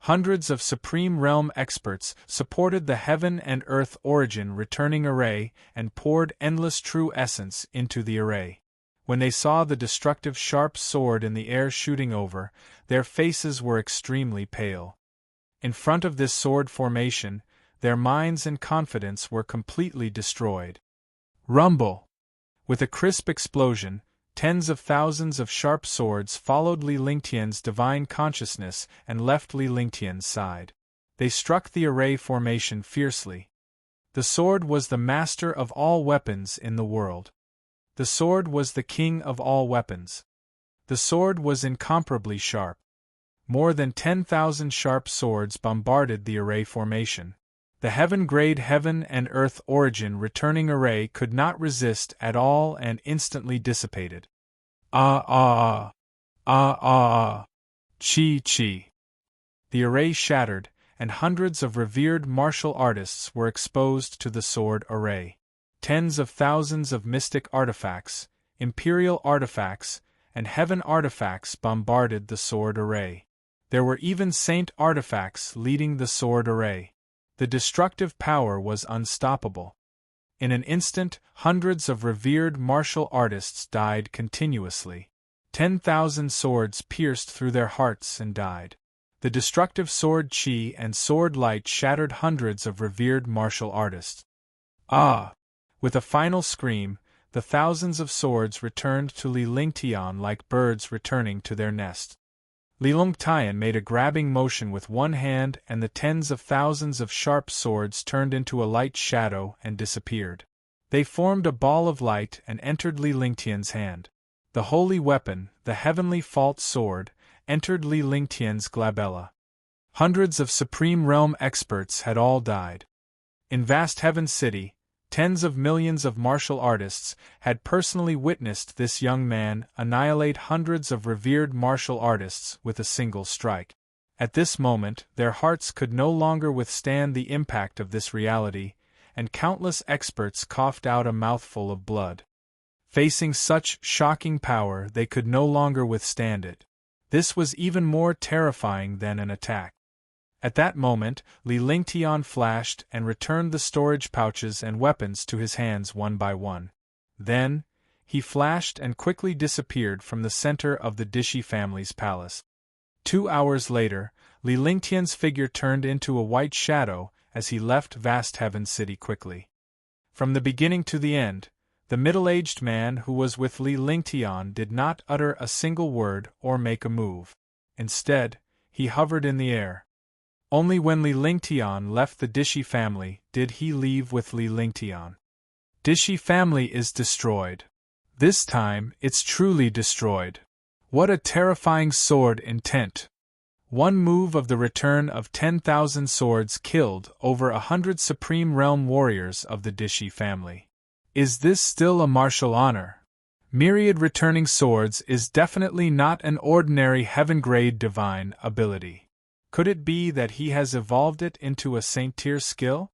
Hundreds of Supreme Realm experts supported the heaven and earth origin returning array and poured endless true essence into the array. When they saw the destructive sharp sword in the air shooting over, their faces were extremely pale. In front of this sword formation, their minds and confidence were completely destroyed. Rumble! With a crisp explosion, tens of thousands of sharp swords followed Li Lingtian's divine consciousness and left Li Lingtian's side. They struck the array formation fiercely. The sword was the master of all weapons in the world. The sword was the king of all weapons. The sword was incomparably sharp. More than 10,000 sharp swords bombarded the array formation. The heaven-grade heaven and earth origin returning array could not resist at all and instantly dissipated. Ah ah ah, ah ah ah, chi chi. The array shattered, and hundreds of revered martial artists were exposed to the sword array. Tens of thousands of mystic artifacts, imperial artifacts, and heaven artifacts bombarded the sword array. There were even saint artifacts leading the sword array. The destructive power was unstoppable. In an instant, hundreds of revered martial artists died continuously. 10,000 swords pierced through their hearts and died. The destructive sword chi and sword light shattered hundreds of revered martial artists. Ah! With a final scream, the thousands of swords returned to Li Lingtian like birds returning to their nest. Li Lingtian made a grabbing motion with one hand and the tens of thousands of sharp swords turned into a light shadow and disappeared. They formed a ball of light and entered Li Lingtian's hand. The holy weapon, the heavenly fault sword, entered Li Lingtian's glabella. Hundreds of Supreme Realm experts had all died. In vast Heaven City, tens of millions of martial artists had personally witnessed this young man annihilate hundreds of revered martial artists with a single strike. At this moment, their hearts could no longer withstand the impact of this reality, and countless experts coughed out a mouthful of blood. Facing such shocking power, they could no longer withstand it. This was even more terrifying than an attack. At that moment, Li Lingtian flashed and returned the storage pouches and weapons to his hands one by one. Then, he flashed and quickly disappeared from the center of the Dishi family's palace. 2 hours later, Li Lingtian's figure turned into a white shadow as he left vast Heaven City quickly. From the beginning to the end, the middle-aged man who was with Li Lingtian did not utter a single word or make a move. Instead, he hovered in the air. Only when Li Lingtian left the Dishi family did he leave with Li Lingtian. Dishi family is destroyed. This time, it's truly destroyed. What a terrifying sword intent! One move of the return of 10,000 swords killed over 100 Supreme Realm warriors of the Dishi family. Is this still a martial honor? Myriad returning swords is definitely not an ordinary heaven-grade divine ability. Could it be that he has evolved it into a saint-tier skill?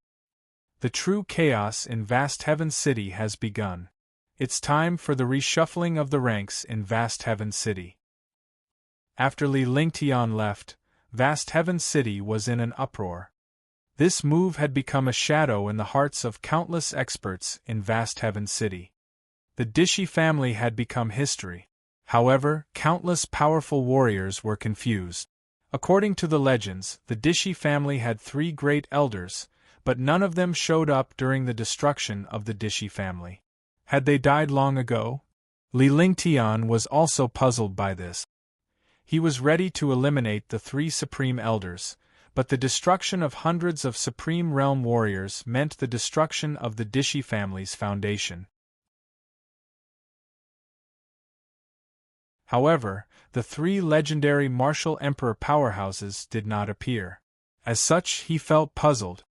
The true chaos in Vast Heaven City has begun. It's time for the reshuffling of the ranks in Vast Heaven City. After Li Lingtian left, Vast Heaven City was in an uproar. This move had become a shadow in the hearts of countless experts in Vast Heaven City. The Dishi family had become history. However, countless powerful warriors were confused. According to the legends, the Dishi family had 3 great elders, but none of them showed up during the destruction of the Dishi family. Had they died long ago? Li Lingtian was also puzzled by this. He was ready to eliminate the 3 supreme elders, but the destruction of hundreds of Supreme Realm warriors meant the destruction of the Dishi family's foundation. However, the 3 legendary martial emperor powerhouses did not appear. As such, he felt puzzled.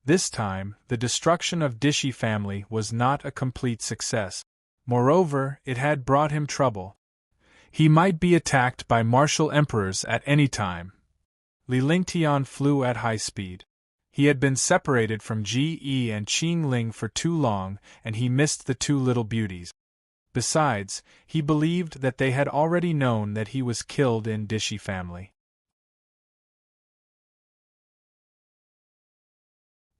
This time, the destruction of Dishi family was not a complete success. Moreover, it had brought him trouble. He might be attacked by martial emperors at any time. Li Lingtian flew at high speed. He had been separated from Ji and Qing Ling for too long, and he missed the 2 little beauties. Besides, he believed that they had already known that he was killed in Dishi family.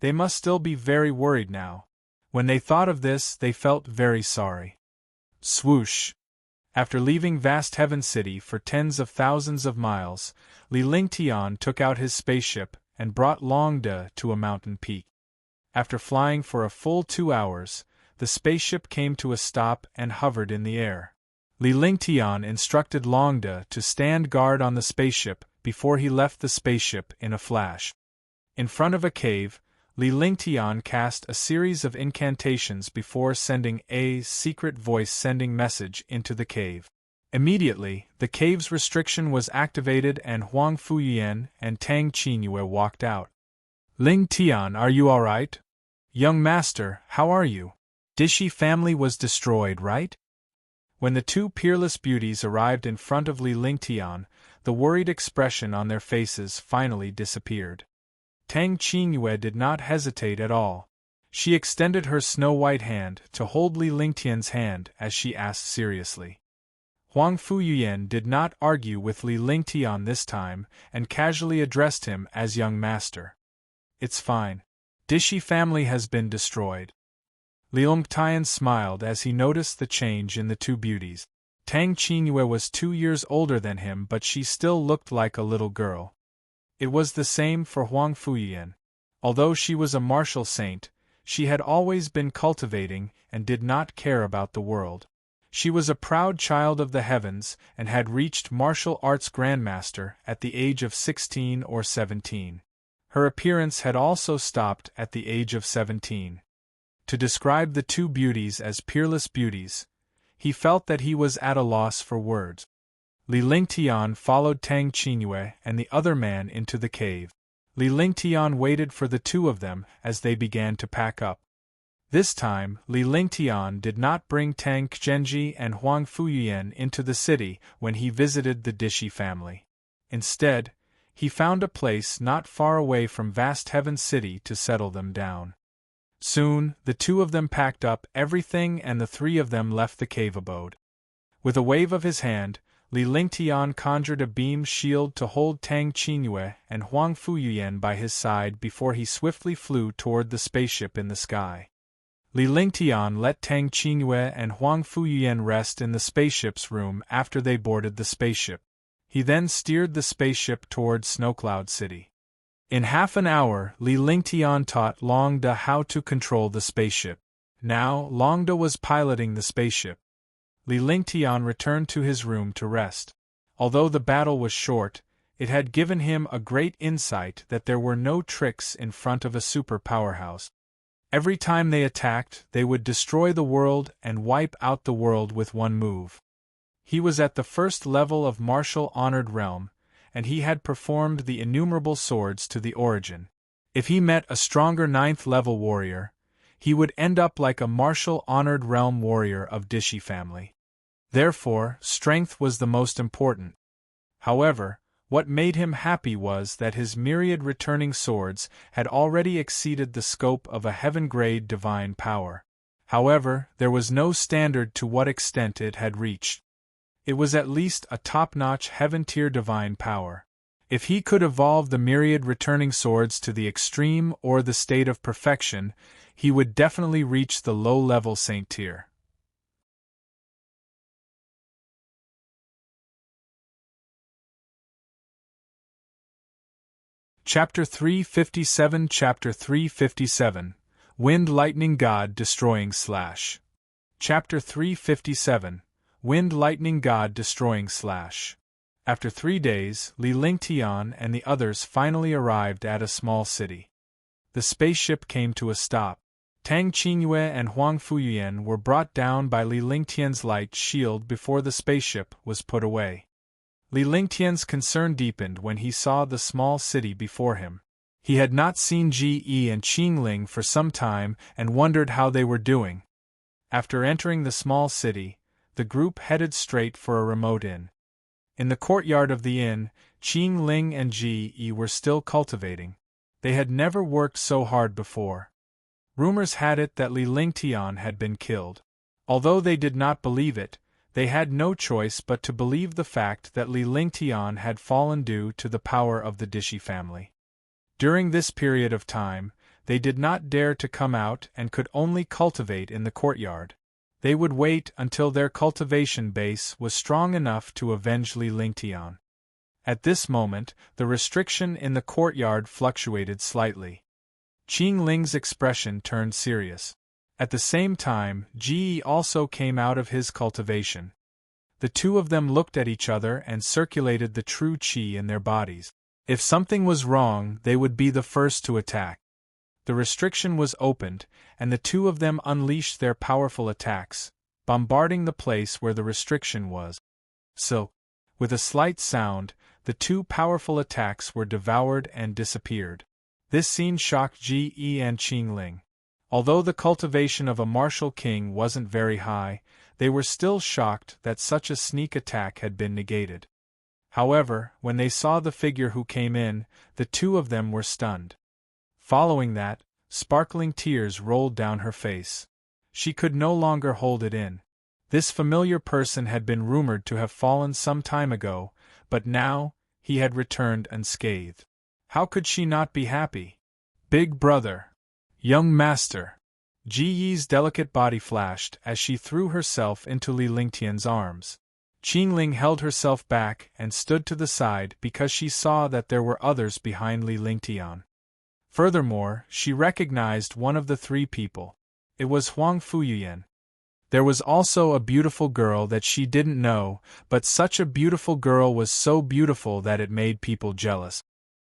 They must still be very worried now. When they thought of this, they felt very sorry. Swoosh! After leaving Vast Heaven City for tens of thousands of miles, Li Lingtian took out his spaceship and brought Longde to a mountain peak. After flying for a full 2 hours, the spaceship came to a stop and hovered in the air. Li Lingtian instructed Longde to stand guard on the spaceship before he left the spaceship in a flash. In front of a cave, Li Lingtian cast a series of incantations before sending a secret voice-sending message into the cave. Immediately, the cave's restriction was activated and Huang Fuyan and Tang Qinyue walked out. Lingtian, are you alright? Young master, how are you? Dishi family was destroyed, right? When the 2 peerless beauties arrived in front of Li Lingtian, the worried expression on their faces finally disappeared. Tang Qinyue did not hesitate at all. She extended her snow-white hand to hold Li Lingtian's hand as she asked seriously. Huang Fuyan did not argue with Li Lingtian this time and casually addressed him as young master. It's fine. Dishi family has been destroyed. Li Lingtian smiled as he noticed the change in the 2 beauties. Tang Qinyue was 2 years older than him, but she still looked like a little girl. It was the same for Huang Fuyan. Although she was a martial saint, she had always been cultivating and did not care about the world. She was a proud child of the heavens and had reached martial arts grandmaster at the age of 16 or 17. Her appearance had also stopped at the age of 17. To describe the 2 beauties as peerless beauties, he felt that he was at a loss for words. Li Lingtian followed Tang Qinyue and the other man into the cave. Li Lingtian waited for the 2 of them as they began to pack up. This time, Li Lingtian did not bring Tang Zhenji and Huang Fuyan into the city when he visited the Dishi family. Instead, he found a place not far away from Vast Heaven City to settle them down. Soon, the 2 of them packed up everything and the 3 of them left the cave abode. With a wave of his hand, Li Lingtian conjured a beam shield to hold Tang Qinyue and Huang Fuyan by his side before he swiftly flew toward the spaceship in the sky. Li Lingtian let Tang Qinyue and Huang Fuyan rest in the spaceship's room after they boarded the spaceship. He then steered the spaceship toward Snowcloud City. In half an hour, Li Lingtian taught Longde how to control the spaceship. Now, Longde was piloting the spaceship. Li Lingtian returned to his room to rest. Although the battle was short, it had given him a great insight that there were no tricks in front of a super powerhouse. Every time they attacked, they would destroy the world and wipe out the world with one move. He was at the first level of martial honored realm, and he had performed the innumerable swords to the origin. If he met a stronger 9th level warrior, he would end up like a martial honored realm warrior of Dishi family. Therefore, strength was the most important. However, what made him happy was that his myriad returning swords had already exceeded the scope of a heaven-grade divine power. However, there was no standard to what extent it had reached. It was at least a top-notch heaven-tier divine power. If he could evolve the myriad returning swords to the extreme or the state of perfection, he would definitely reach the low-level saint tier. Chapter 357 Chapter 357 Wind Lightning God Destroying / Chapter 357 Wind Lightning God Destroying / After 3 days, Li Lingtian and the others finally arrived at a small city. The spaceship came to a stop. Tang Qingyue and Huang Fuyuan were brought down by Li Lingtian's light shield before the spaceship was put away. Li Lingtian's concern deepened when he saw the small city before him. He had not seen Ji Yi and Qingling for some time and wondered how they were doing. After entering the small city, the group headed straight for a remote inn. In the courtyard of the inn, Qingling and Ji Yi were still cultivating. They had never worked so hard before. Rumors had it that Li Lingtian had been killed. Although they did not believe it, they had no choice but to believe the fact that Li Lingtian had fallen due to the power of the Dishi family. During this period of time, they did not dare to come out and could only cultivate in the courtyard. They would wait until their cultivation base was strong enough to avenge Li Lingtian. At this moment, the restriction in the courtyard fluctuated slightly. Qingling's expression turned serious. At the same time, Ji Yi also came out of his cultivation. The two of them looked at each other and circulated the true qi in their bodies. If something was wrong, they would be the first to attack. The restriction was opened, and the two of them unleashed their powerful attacks, bombarding the place where the restriction was. So, with a slight sound, the two powerful attacks were devoured and disappeared. This scene shocked Ji Yi and Qingling. Although the cultivation of a martial king wasn't very high, they were still shocked that such a sneak attack had been negated. However, when they saw the figure who came in, the two of them were stunned. Following that, sparkling tears rolled down her face. She could no longer hold it in. This familiar person had been rumored to have fallen some time ago, but now, he had returned unscathed. How could she not be happy? Big brother! Young master! Ji Yi's delicate body flashed as she threw herself into Li Lingtian's arms. Qingling held herself back and stood to the side because she saw that there were others behind Li Lingtian. Furthermore, she recognized one of the three people. It was Huang Fuyuan. There was also a beautiful girl that she didn't know, but such a beautiful girl was so beautiful that it made people jealous.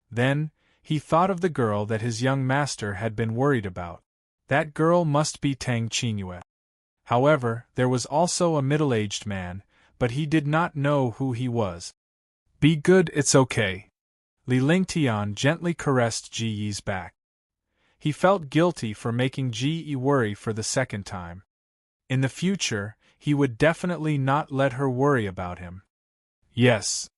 Then, he thought of the girl that his young master had been worried about. That girl must be Tang Qingyue. However, there was also a middle-aged man, but he did not know who he was. Be good, it's okay. Li Lingtian gently caressed Ji Yi's back. He felt guilty for making Ji Yi worry for the second time. In the future, he would definitely not let her worry about him. Yes.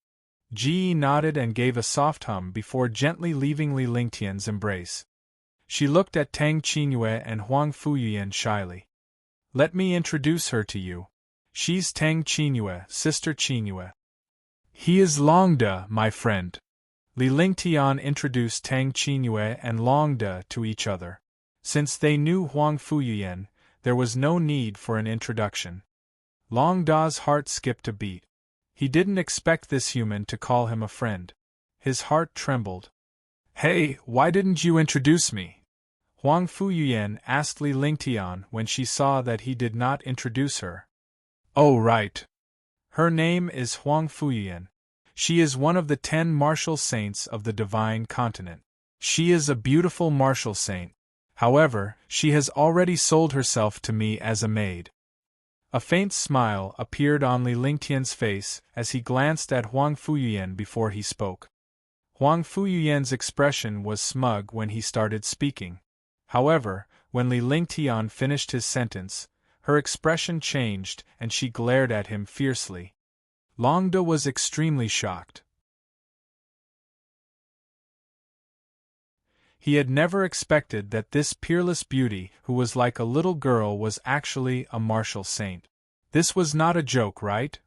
Ji Yi nodded and gave a soft hum before gently leaving Li Lingtian's embrace. She looked at Tang Qingyue and Huang Fuyuan shyly. Let me introduce her to you. She's Tang Qingyue, Sister Qingyue. He is Longde, my friend. Li Lingtian introduced Tang Qingyue and Longde to each other. Since they knew Huang Fuyuan, there was no need for an introduction. Longde's heart skipped a beat. He didn't expect this human to call him a friend. His heart trembled. Hey, why didn't you introduce me? Huang Fuyuan asked Li Lingtian when she saw that he did not introduce her. Oh right. Her name is Huang Fuyuan. She is one of the 10 martial saints of the Divine Continent. She is a beautiful martial saint. However, she has already sold herself to me as a maid. A faint smile appeared on Li Lingtian's face as he glanced at Huang Fuyuyan before he spoke. Huang Fuyuyan's expression was smug when he started speaking. However, when Li Lingtian finished his sentence, her expression changed and she glared at him fiercely. Longda was extremely shocked. He had never expected that this peerless beauty, who was like a little girl, was actually a martial saint. This was not a joke, right?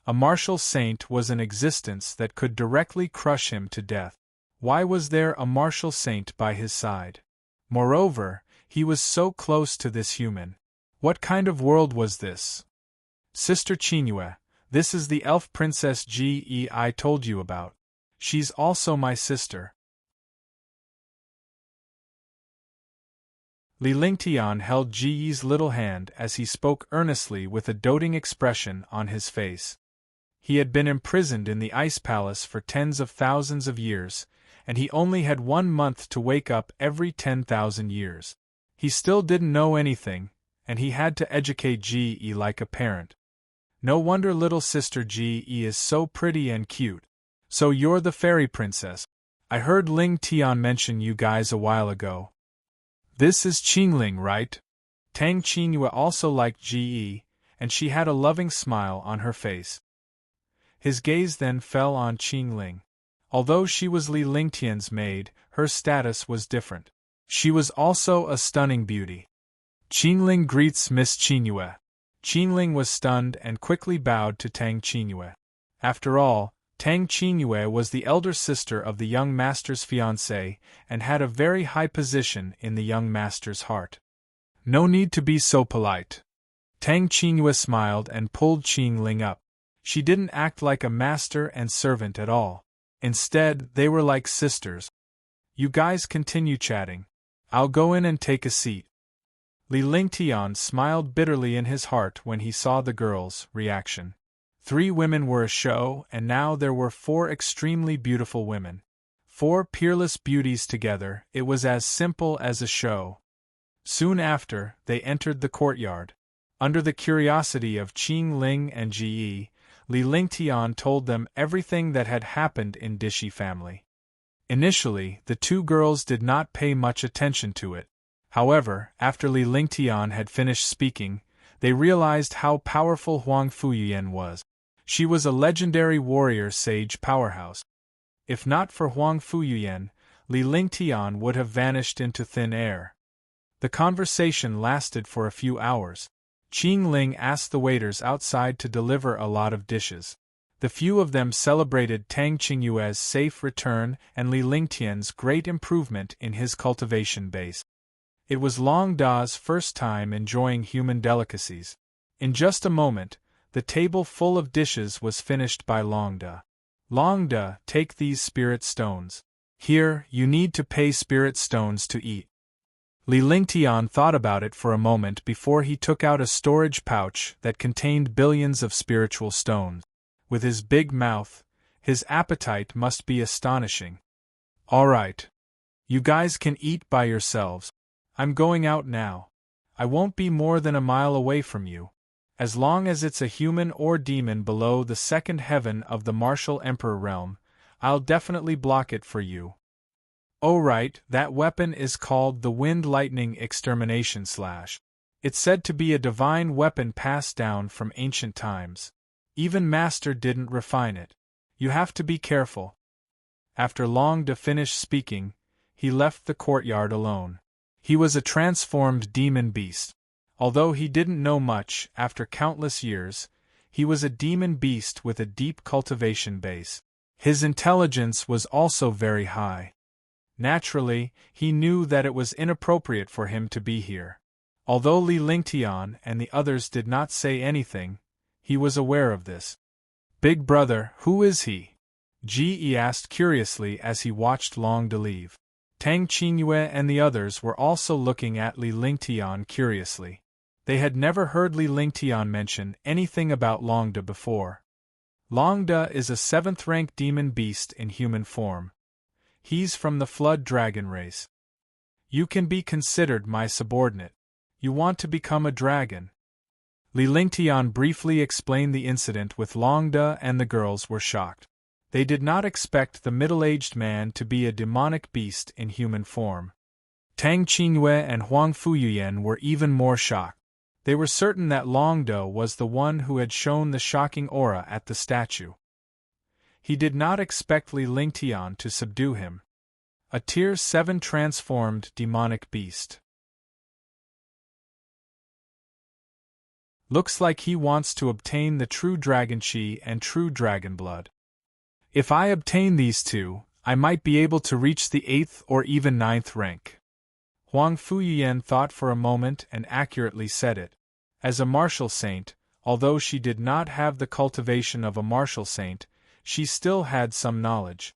A martial saint was an existence that could directly crush him to death. Why was there a martial saint by his side? Moreover, he was so close to this human. What kind of world was this? Sister Qingyue, this is the elf princess Ge I told you about. She's also my sister. Li Lingtian held Ji's little hand as he spoke earnestly with a doting expression on his face. He had been imprisoned in the ice palace for tens of thousands of years, and he only had 1 month to wake up every 10,000 years. He still didn't know anything, and he had to educate Ge like a parent. No wonder little sister Ge is so pretty and cute. So you're the fairy princess. I heard Ling Tian mention you guys a while ago. This is Qingling, right? Tang Qingyue also liked Ge, and she had a loving smile on her face. His gaze then fell on Qingling. Although she was Li Lingtian's maid, her status was different. She was also a stunning beauty. Qingling greets Miss Qingyue. Qingling was stunned and quickly bowed to Tang Qingyue. After all, Tang Qingyue was the elder sister of the young master's fiancée and had a very high position in the young master's heart. No need to be so polite. Tang Qingyue smiled and pulled Qingling up. She didn't act like a master and servant at all. Instead, they were like sisters. You guys continue chatting. I'll go in and take a seat. Li Lingtian smiled bitterly in his heart when he saw the girls' reaction. 3 women were a show, and now there were 4 extremely beautiful women. 4 peerless beauties together, it was as simple as a show. Soon after, they entered the courtyard. Under the curiosity of Qingling and Ge, Li Lingtian told them everything that had happened in Dishi family. Initially, the 2 girls did not pay much attention to it. However, after Li Lingtian had finished speaking, they realized how powerful Huang Fuyuyan was. She was a legendary warrior sage powerhouse. If not for Huang Fuyuyan, Li Lingtian would have vanished into thin air. The conversation lasted for a few hours. Qingling asked the waiters outside to deliver a lot of dishes. The few of them celebrated Tang Qingyue's safe return and Li Lingtian's great improvement in his cultivation base. It was Long Da's first time enjoying human delicacies. In just a moment, the table full of dishes was finished by Long Da. Long Da, take these spirit stones. Here, you need to pay spirit stones to eat. Li Lingtian thought about it for a moment before he took out a storage pouch that contained billions of spiritual stones. With his big mouth, his appetite must be astonishing. All right. You guys can eat by yourselves. I'm going out now. I won't be more than a mile away from you. As long as it's a human or demon below the 2nd heaven of the martial emperor realm, I'll definitely block it for you. Oh right, that weapon is called the Wind Lightning Extermination Slash. It's said to be a divine weapon passed down from ancient times. Even Master didn't refine it. You have to be careful. After Long Da finished speaking, he left the courtyard alone. He was a transformed demon beast. Although he didn't know much, after countless years, he was a demon beast with a deep cultivation base. His intelligence was also very high. Naturally, he knew that it was inappropriate for him to be here. Although Li Lingtian and the others did not say anything, he was aware of this. Big brother, who is he? Ge asked curiously as he watched Long Da leave. Tang Qingyue and the others were also looking at Li Lingtian curiously. They had never heard Li Lingtian mention anything about Long Da before. Long Da is a 7th-rank demon beast in human form. He's from the Flood Dragon race. You can be considered my subordinate. You want to become a dragon. Li Lingtian briefly explained the incident with Longda, and the girls were shocked. They did not expect the middle-aged man to be a demonic beast in human form. Tang Qingyue and Huang Fuyuyan were even more shocked. They were certain that Longda was the one who had shown the shocking aura at the statue. He did not expect Li Lingtian to subdue him. A Tier 7 transformed demonic beast. Looks like he wants to obtain the true dragon chi and true dragon blood. If I obtain these two, I might be able to reach the 8th or even 9th rank. Huang Fuyuyan thought for a moment and accurately said it. As a martial saint, although she did not have the cultivation of a martial saint, she still had some knowledge.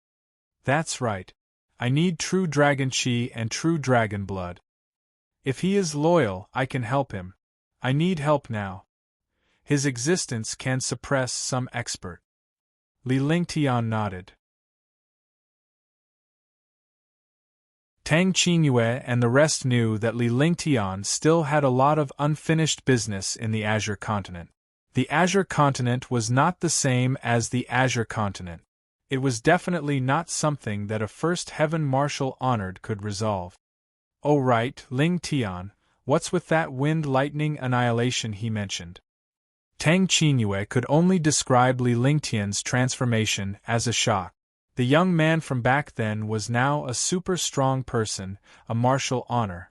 That's right. I need true dragon chi and true dragon blood. If he is loyal, I can help him. I need help now. His existence can suppress some expert. Li Lingtian nodded. Tang Qingyue and the rest knew that Li Lingtian still had a lot of unfinished business in the Azure Continent. The Azure Continent was not the same as the Azure Continent. It was definitely not something that a First Heaven Marshal honored could resolve. Oh right, Lingtian, what's with that wind lightning annihilation he mentioned? Tang Qingyue could only describe Li Lingtian's transformation as a shock. The young man from back then was now a super strong person, a martial honor.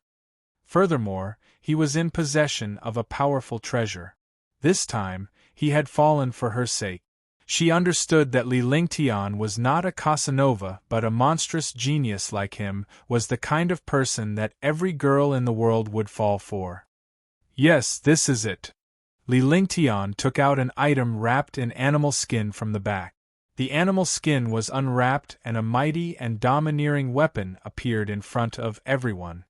Furthermore, he was in possession of a powerful treasure. This time, he had fallen for her sake. She understood that Li Lingtian was not a Casanova but a monstrous genius like him, was the kind of person that every girl in the world would fall for. Yes, this is it. Li Lingtian took out an item wrapped in animal skin from the back. The animal skin was unwrapped and a mighty and domineering weapon appeared in front of everyone.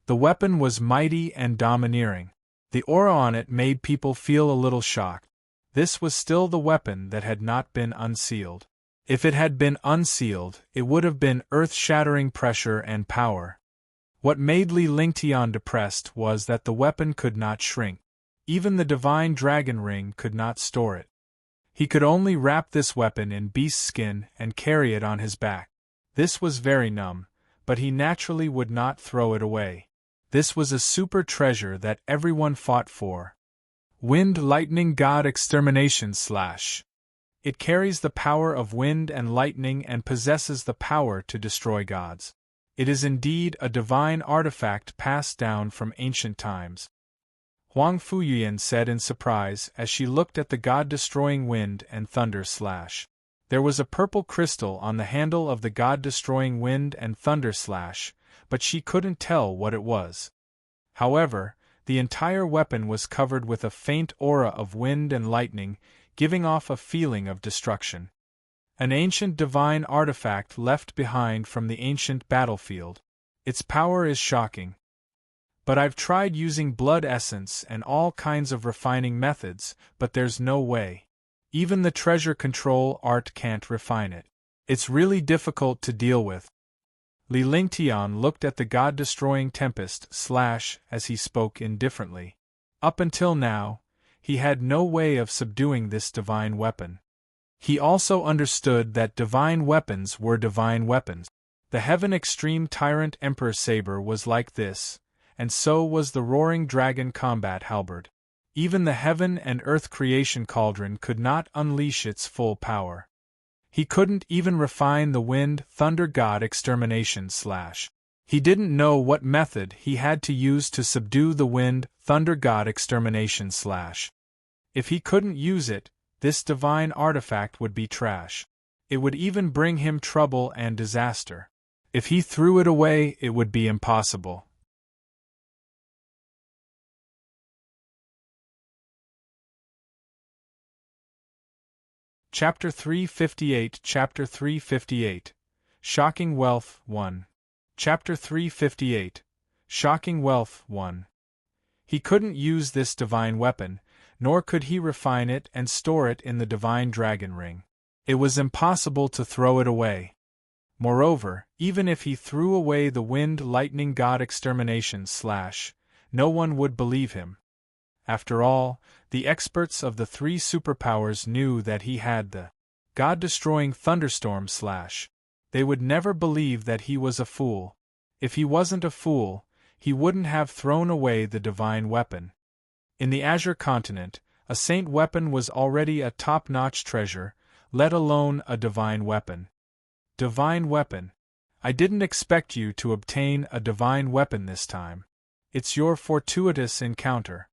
The weapon was mighty and domineering. The aura on it made people feel a little shocked. This was still the weapon that had not been unsealed. If it had been unsealed, it would have been earth-shattering pressure and power. What made Li Lingtian depressed was that the weapon could not shrink. Even the divine dragon ring could not store it. He could only wrap this weapon in beast skin and carry it on his back. This was very numb, but he naturally would not throw it away. This was a super treasure that everyone fought for. Wind Lightning God Extermination / It carries the power of wind and lightning and possesses the power to destroy gods. It is indeed a divine artifact passed down from ancient times. Huang Fuyuyan said in surprise as she looked at the god-destroying wind and thunder / There was a purple crystal on the handle of the god-destroying wind and thunder / but she couldn't tell what it was. However, the entire weapon was covered with a faint aura of wind and lightning, giving off a feeling of destruction. An ancient divine artifact left behind from the ancient battlefield. Its power is shocking. But I've tried using blood essence and all kinds of refining methods, but there's no way. Even the treasure control art can't refine it. It's really difficult to deal with. Li Lingtian looked at the god-destroying tempest / as he spoke indifferently. Up until now, he had no way of subduing this divine weapon. He also understood that divine weapons were divine weapons. The Heaven Extreme Tyrant Emperor Saber was like this, and so was the Roaring Dragon Combat Halberd. Even the Heaven and Earth Creation Cauldron could not unleash its full power. He couldn't even refine the Wind Thunder God Extermination / He didn't know what method he had to use to subdue the Wind Thunder God Extermination / If he couldn't use it, this divine artifact would be trash. It would even bring him trouble and disaster. If he threw it away, it would be impossible. Chapter 358 Chapter 358 Shocking Wealth 1 Chapter 358 Shocking Wealth 1 He couldn't use this divine weapon, nor could he refine it and store it in the divine dragon ring. It was impossible to throw it away. Moreover, even if he threw away the wind lightning god extermination / no one would believe him. After all, the experts of the three superpowers knew that he had the god-destroying thunderstorm / they would never believe that he was a fool. If he wasn't a fool, he wouldn't have thrown away the divine weapon. In the Azure continent, a saint weapon was already a top-notch treasure, let alone a divine weapon. Divine weapon. I didn't expect you to obtain a divine weapon this time. It's your fortuitous encounter.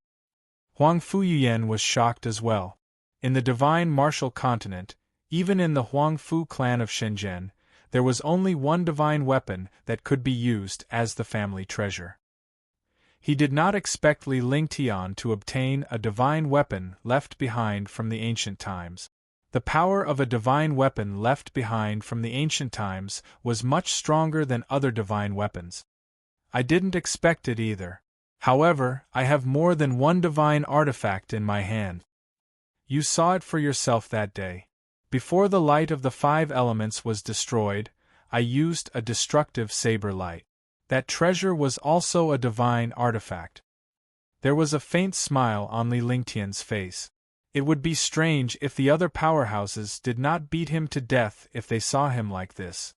Huang Fuyuyan was shocked as well. In the divine martial continent, even in the Huangfu clan of Shenzhen, there was only one divine weapon that could be used as the family treasure. He did not expect Li Lingtian to obtain a divine weapon left behind from the ancient times. The power of a divine weapon left behind from the ancient times was much stronger than other divine weapons. I didn't expect it either. However, I have more than one divine artifact in my hand. You saw it for yourself that day. Before the light of the 5 elements was destroyed, I used a destructive saber light. That treasure was also a divine artifact. There was a faint smile on Li Lingtian's face. It would be strange if the other powerhouses did not beat him to death if they saw him like this.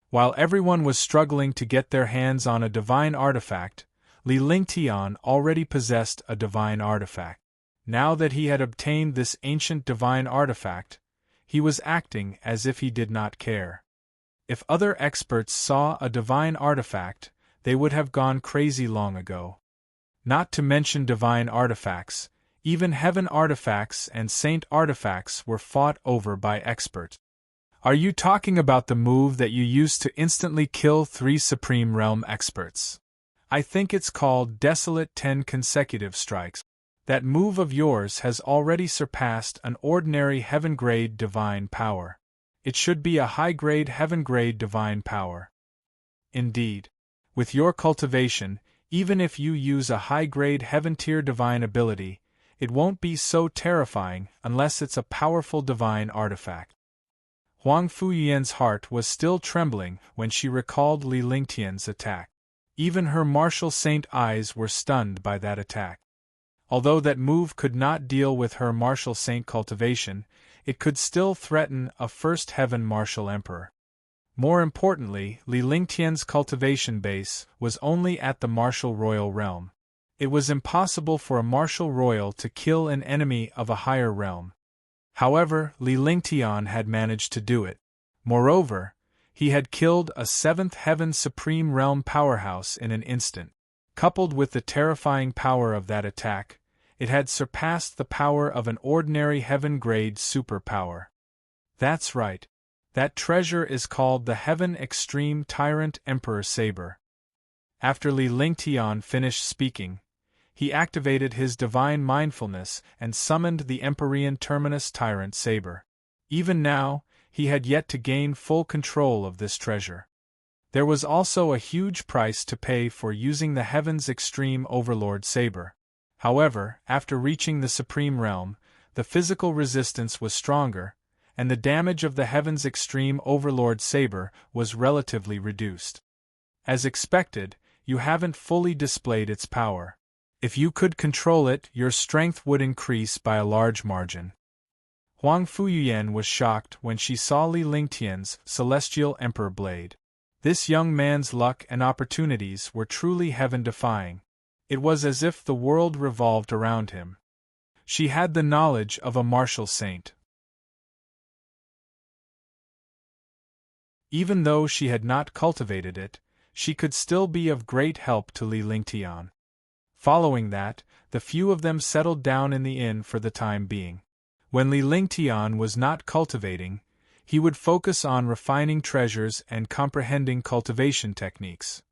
While everyone was struggling to get their hands on a divine artifact, Li Lingtian already possessed a divine artifact. Now that he had obtained this ancient divine artifact, he was acting as if he did not care. If other experts saw a divine artifact, they would have gone crazy long ago. Not to mention divine artifacts, even heaven artifacts and saint artifacts were fought over by experts. Are you talking about the move that you used to instantly kill 3 Supreme Realm experts? I think it's called Desolate 10 Consecutive Strikes. That move of yours has already surpassed an ordinary heaven-grade divine power. It should be a high-grade heaven-grade divine power. Indeed. With your cultivation, even if you use a high-grade heaven-tier divine ability, it won't be so terrifying unless it's a powerful divine artifact. Huang Fuyuyan's heart was still trembling when she recalled Li Lingtian's attack. Even her martial saint eyes were stunned by that attack. Although that move could not deal with her martial saint cultivation, it could still threaten a first heaven martial emperor. More importantly, Li Lingtian's cultivation base was only at the martial royal realm. It was impossible for a martial royal to kill an enemy of a higher realm. However, Li Lingtian had managed to do it. Moreover, he had killed a 7th heaven supreme realm powerhouse in an instant. Coupled with the terrifying power of that attack, it had surpassed the power of an ordinary heaven-grade superpower. That's right. That treasure is called the Heaven Extreme Tyrant Emperor Saber. After Li Lingtian finished speaking, he activated his divine mindfulness and summoned the Empyrean Terminus Tyrant Saber. Even now, he had yet to gain full control of this treasure. There was also a huge price to pay for using the Heaven's Extreme Overlord Saber. However, after reaching the Supreme Realm, the physical resistance was stronger, and the damage of the Heaven's Extreme Overlord Saber was relatively reduced. As expected, you haven't fully displayed its power. If you could control it, your strength would increase by a large margin. Huang Fuyuyan was shocked when she saw Li Lingtian's Celestial Emperor Blade. This young man's luck and opportunities were truly heaven-defying. It was as if the world revolved around him. She had the knowledge of a martial saint. Even though she had not cultivated it, she could still be of great help to Li Lingtian. Following that, the few of them settled down in the inn for the time being. When Li Lingtian was not cultivating, he would focus on refining treasures and comprehending cultivation techniques.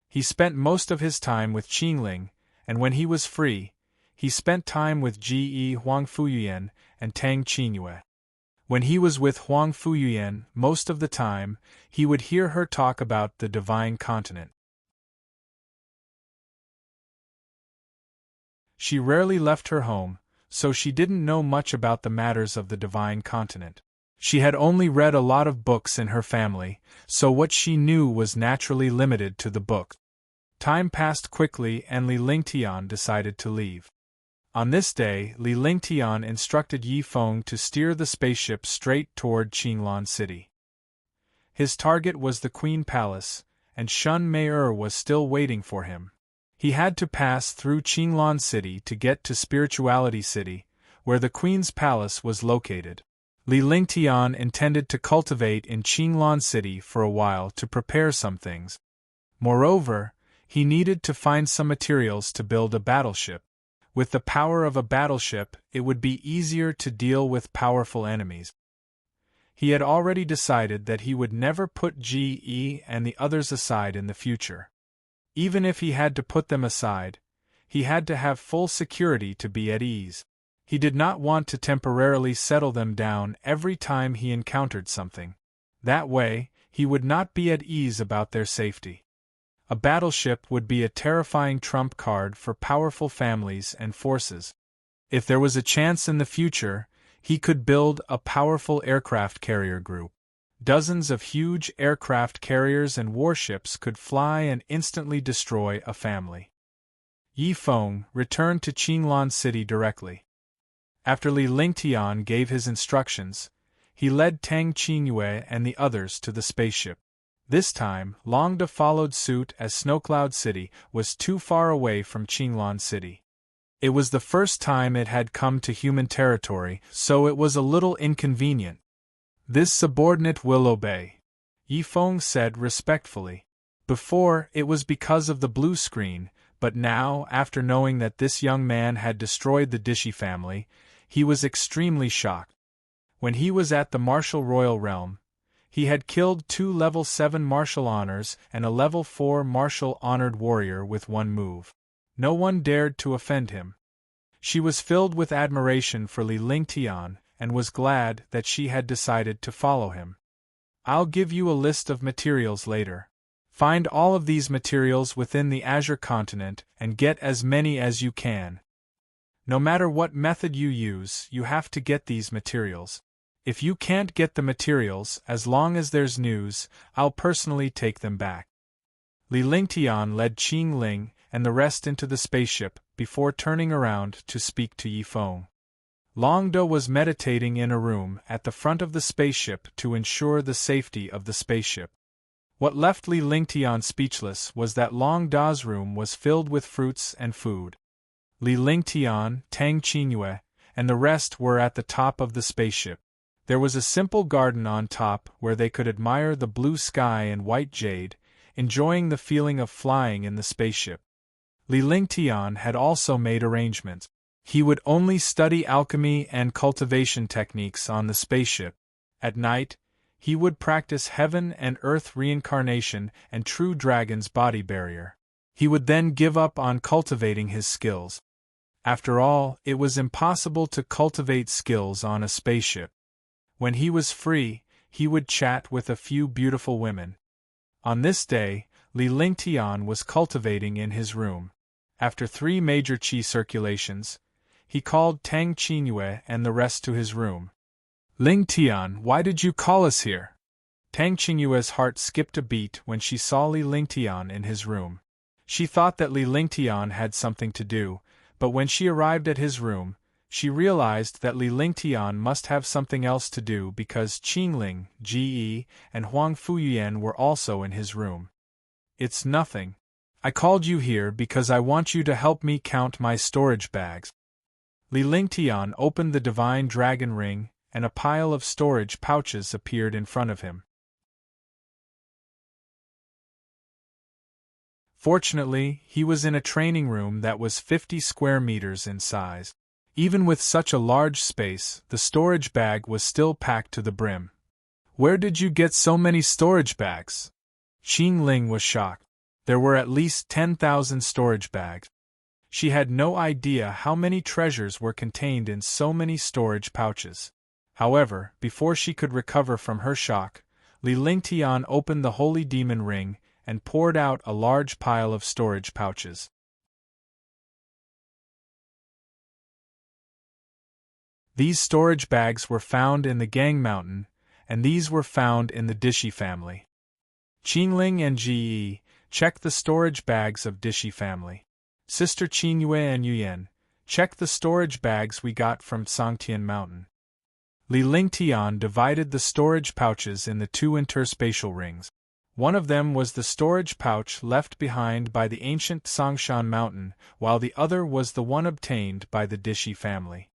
He spent most of his time with Qingling, and when he was free, he spent time with Ji Huang Fuyuyan and Tang Qingyue. When he was with Huang Fuyuyan, most of the time, he would hear her talk about the divine continent. She rarely left her home, so she didn't know much about the matters of the divine continent. She had only read a lot of books in her family, so what she knew was naturally limited to the book. Time passed quickly and Li Lingtian decided to leave. On this day, Li Lingtian instructed Yi Feng to steer the spaceship straight toward Qinglan City. His target was the Queen Palace, and Shun Mei was still waiting for him. He had to pass through Qinglan City to get to Spirituality City, where the Queen's Palace was located. Li Lingtian intended to cultivate in Qinglan City for a while to prepare some things. Moreover, he needed to find some materials to build a battleship. With the power of a battleship, it would be easier to deal with powerful enemies. He had already decided that he would never put GE and the others aside in the future. Even if he had to put them aside, he had to have full security to be at ease. He did not want to temporarily settle them down every time he encountered something. That way, he would not be at ease about their safety. A battleship would be a terrifying trump card for powerful families and forces. If there was a chance in the future, he could build a powerful aircraft carrier group. Dozens of huge aircraft carriers and warships could fly and instantly destroy a family. Yi Feng returned to Qinglan City directly. After Li Lingtian gave his instructions, he led Tang Qingyue and the others to the spaceship. This time, Longda followed suit as Snowcloud City was too far away from Qinglan City. It was the first time it had come to human territory, so it was a little inconvenient. "This subordinate will obey," Yi Feng said respectfully. Before, it was because of the blue screen, but now, after knowing that this young man had destroyed the Dishi family, he was extremely shocked. When he was at the martial royal realm, he had killed 2 level 7 martial honors and a level 4 martial honored warrior with one move. No one dared to offend him. She was filled with admiration for Li Lingtian and was glad that she had decided to follow him. "I'll give you a list of materials later. Find all of these materials within the Azure continent and get as many as you can. No matter what method you use, you have to get these materials. If you can't get the materials, as long as there's news, I'll personally take them back." Li Lingtian led Qing Ling and the rest into the spaceship before turning around to speak to Yi Feng. Longda was meditating in a room at the front of the spaceship to ensure the safety of the spaceship. What left Li Lingtian speechless was that Longda's room was filled with fruits and food. Li Lingtian, Tang Qingyue, and the rest were at the top of the spaceship. There was a simple garden on top where they could admire the blue sky and white jade, enjoying the feeling of flying in the spaceship. Li Lingtian had also made arrangements. He would only study alchemy and cultivation techniques on the spaceship. At night, he would practice heaven and earth reincarnation and true dragon's body barrier. He would then give up on cultivating his skills. After all, it was impossible to cultivate skills on a spaceship. When he was free, he would chat with a few beautiful women. On this day, Li Lingtian was cultivating in his room. After 3 major qi circulations, he called Tang Qingyue and the rest to his room. "Lingtian, why did you call us here?" Tang Qingyue's heart skipped a beat when she saw Li Lingtian in his room. She thought that Li Lingtian had something to do, but when she arrived at his room, she realized that Li Lingtian must have something else to do because Qingling, Ge, and Huang Fuyuan were also in his room. "It's nothing. I called you here because I want you to help me count my storage bags." Li Lingtian opened the divine dragon ring, and a pile of storage pouches appeared in front of him. Fortunately, he was in a training room that was 50 square meters in size. Even with such a large space, the storage bag was still packed to the brim. "Where did you get so many storage bags?" Qing Ling was shocked. There were at least 10,000 storage bags. She had no idea how many treasures were contained in so many storage pouches. However, before she could recover from her shock, Li Lingtian opened the holy demon ring and poured out a large pile of storage pouches. These storage bags were found in the Gang Mountain, and these were found in the Dishi family. Qingling and Ji, check the storage bags of Dishi family. Sister Qingyue and Yuyan, check the storage bags we got from Sangtian Mountain. Li Lingtian divided the storage pouches in the two interspatial rings. One of them was the storage pouch left behind by the ancient Songshan Mountain, while the other was the one obtained by the Dishi family.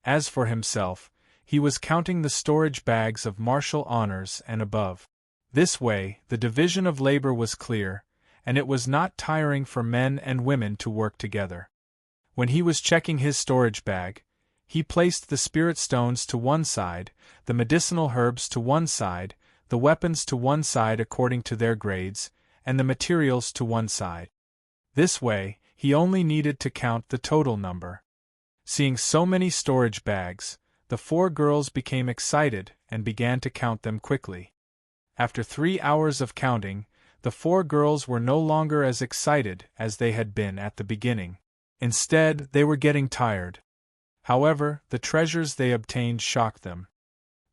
As for himself, he was counting the storage bags of martial honors and above. This way, the division of labor was clear, and it was not tiring for men and women to work together. When he was checking his storage bag, he placed the spirit stones to one side, the medicinal herbs to one side, the weapons to one side according to their grades, and the materials to one side. This way, he only needed to count the total number. Seeing so many storage bags, the four girls became excited and began to count them quickly. After 3 hours of counting, the four girls were no longer as excited as they had been at the beginning. Instead, they were getting tired. However, the treasures they obtained shocked them.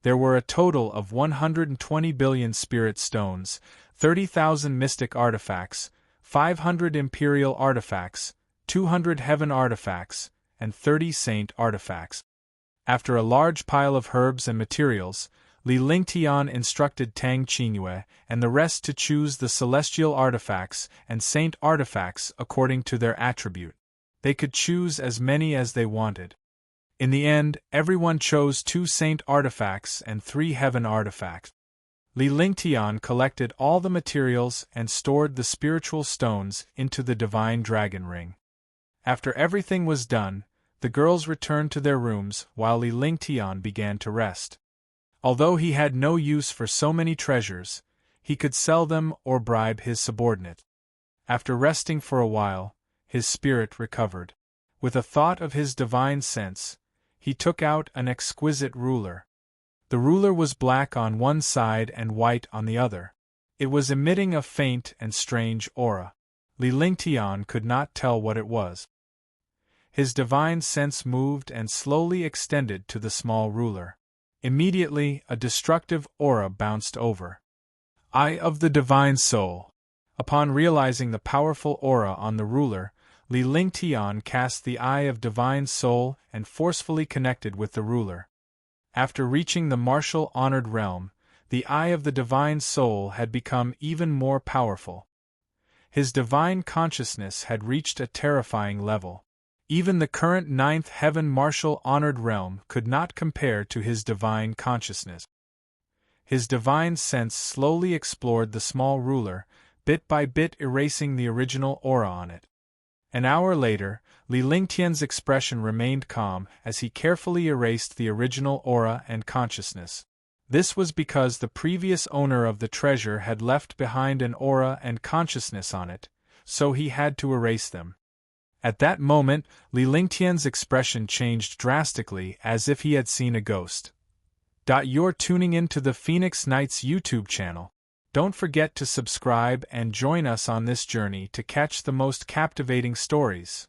There were a total of 120 billion spirit stones, 30,000 mystic artifacts, 500 imperial artifacts, 200 heaven artifacts, and 30 saint artifacts. After a large pile of herbs and materials, Li Lingtian instructed Tang Qingyue and the rest to choose the celestial artifacts and saint artifacts according to their attribute. They could choose as many as they wanted. In the end, everyone chose 2 saint artifacts and 3 heaven artifacts. Li Lingtian collected all the materials and stored the spiritual stones into the divine dragon ring. After everything was done, the girls returned to their rooms while Li Lingtian began to rest. Although he had no use for so many treasures, he could sell them or bribe his subordinate. After resting for a while, his spirit recovered. With a thought of his divine sense, he took out an exquisite ruler. The ruler was black on one side and white on the other. It was emitting a faint and strange aura. Li Lingtian could not tell what it was. His divine sense moved and slowly extended to the small ruler. Immediately, a destructive aura bounced over. Eye of the Divine Soul. Upon realizing the powerful aura on the ruler, Li Lingtian cast the Eye of Divine Soul and forcefully connected with the ruler. After reaching the martial honored realm, the Eye of the Divine Soul had become even more powerful. His divine consciousness had reached a terrifying level. Even the current 9th heaven martial honored realm could not compare to his divine consciousness. His divine sense slowly explored the small ruler, bit by bit erasing the original aura on it. An hour later, Li Lingtian's expression remained calm as he carefully erased the original aura and consciousness. This was because the previous owner of the treasure had left behind an aura and consciousness on it, so he had to erase them. At that moment, Li Lingtian's expression changed drastically as if he had seen a ghost. You're tuning in to the Phoenix Knights YouTube channel. Don't forget to subscribe and join us on this journey to catch the most captivating stories.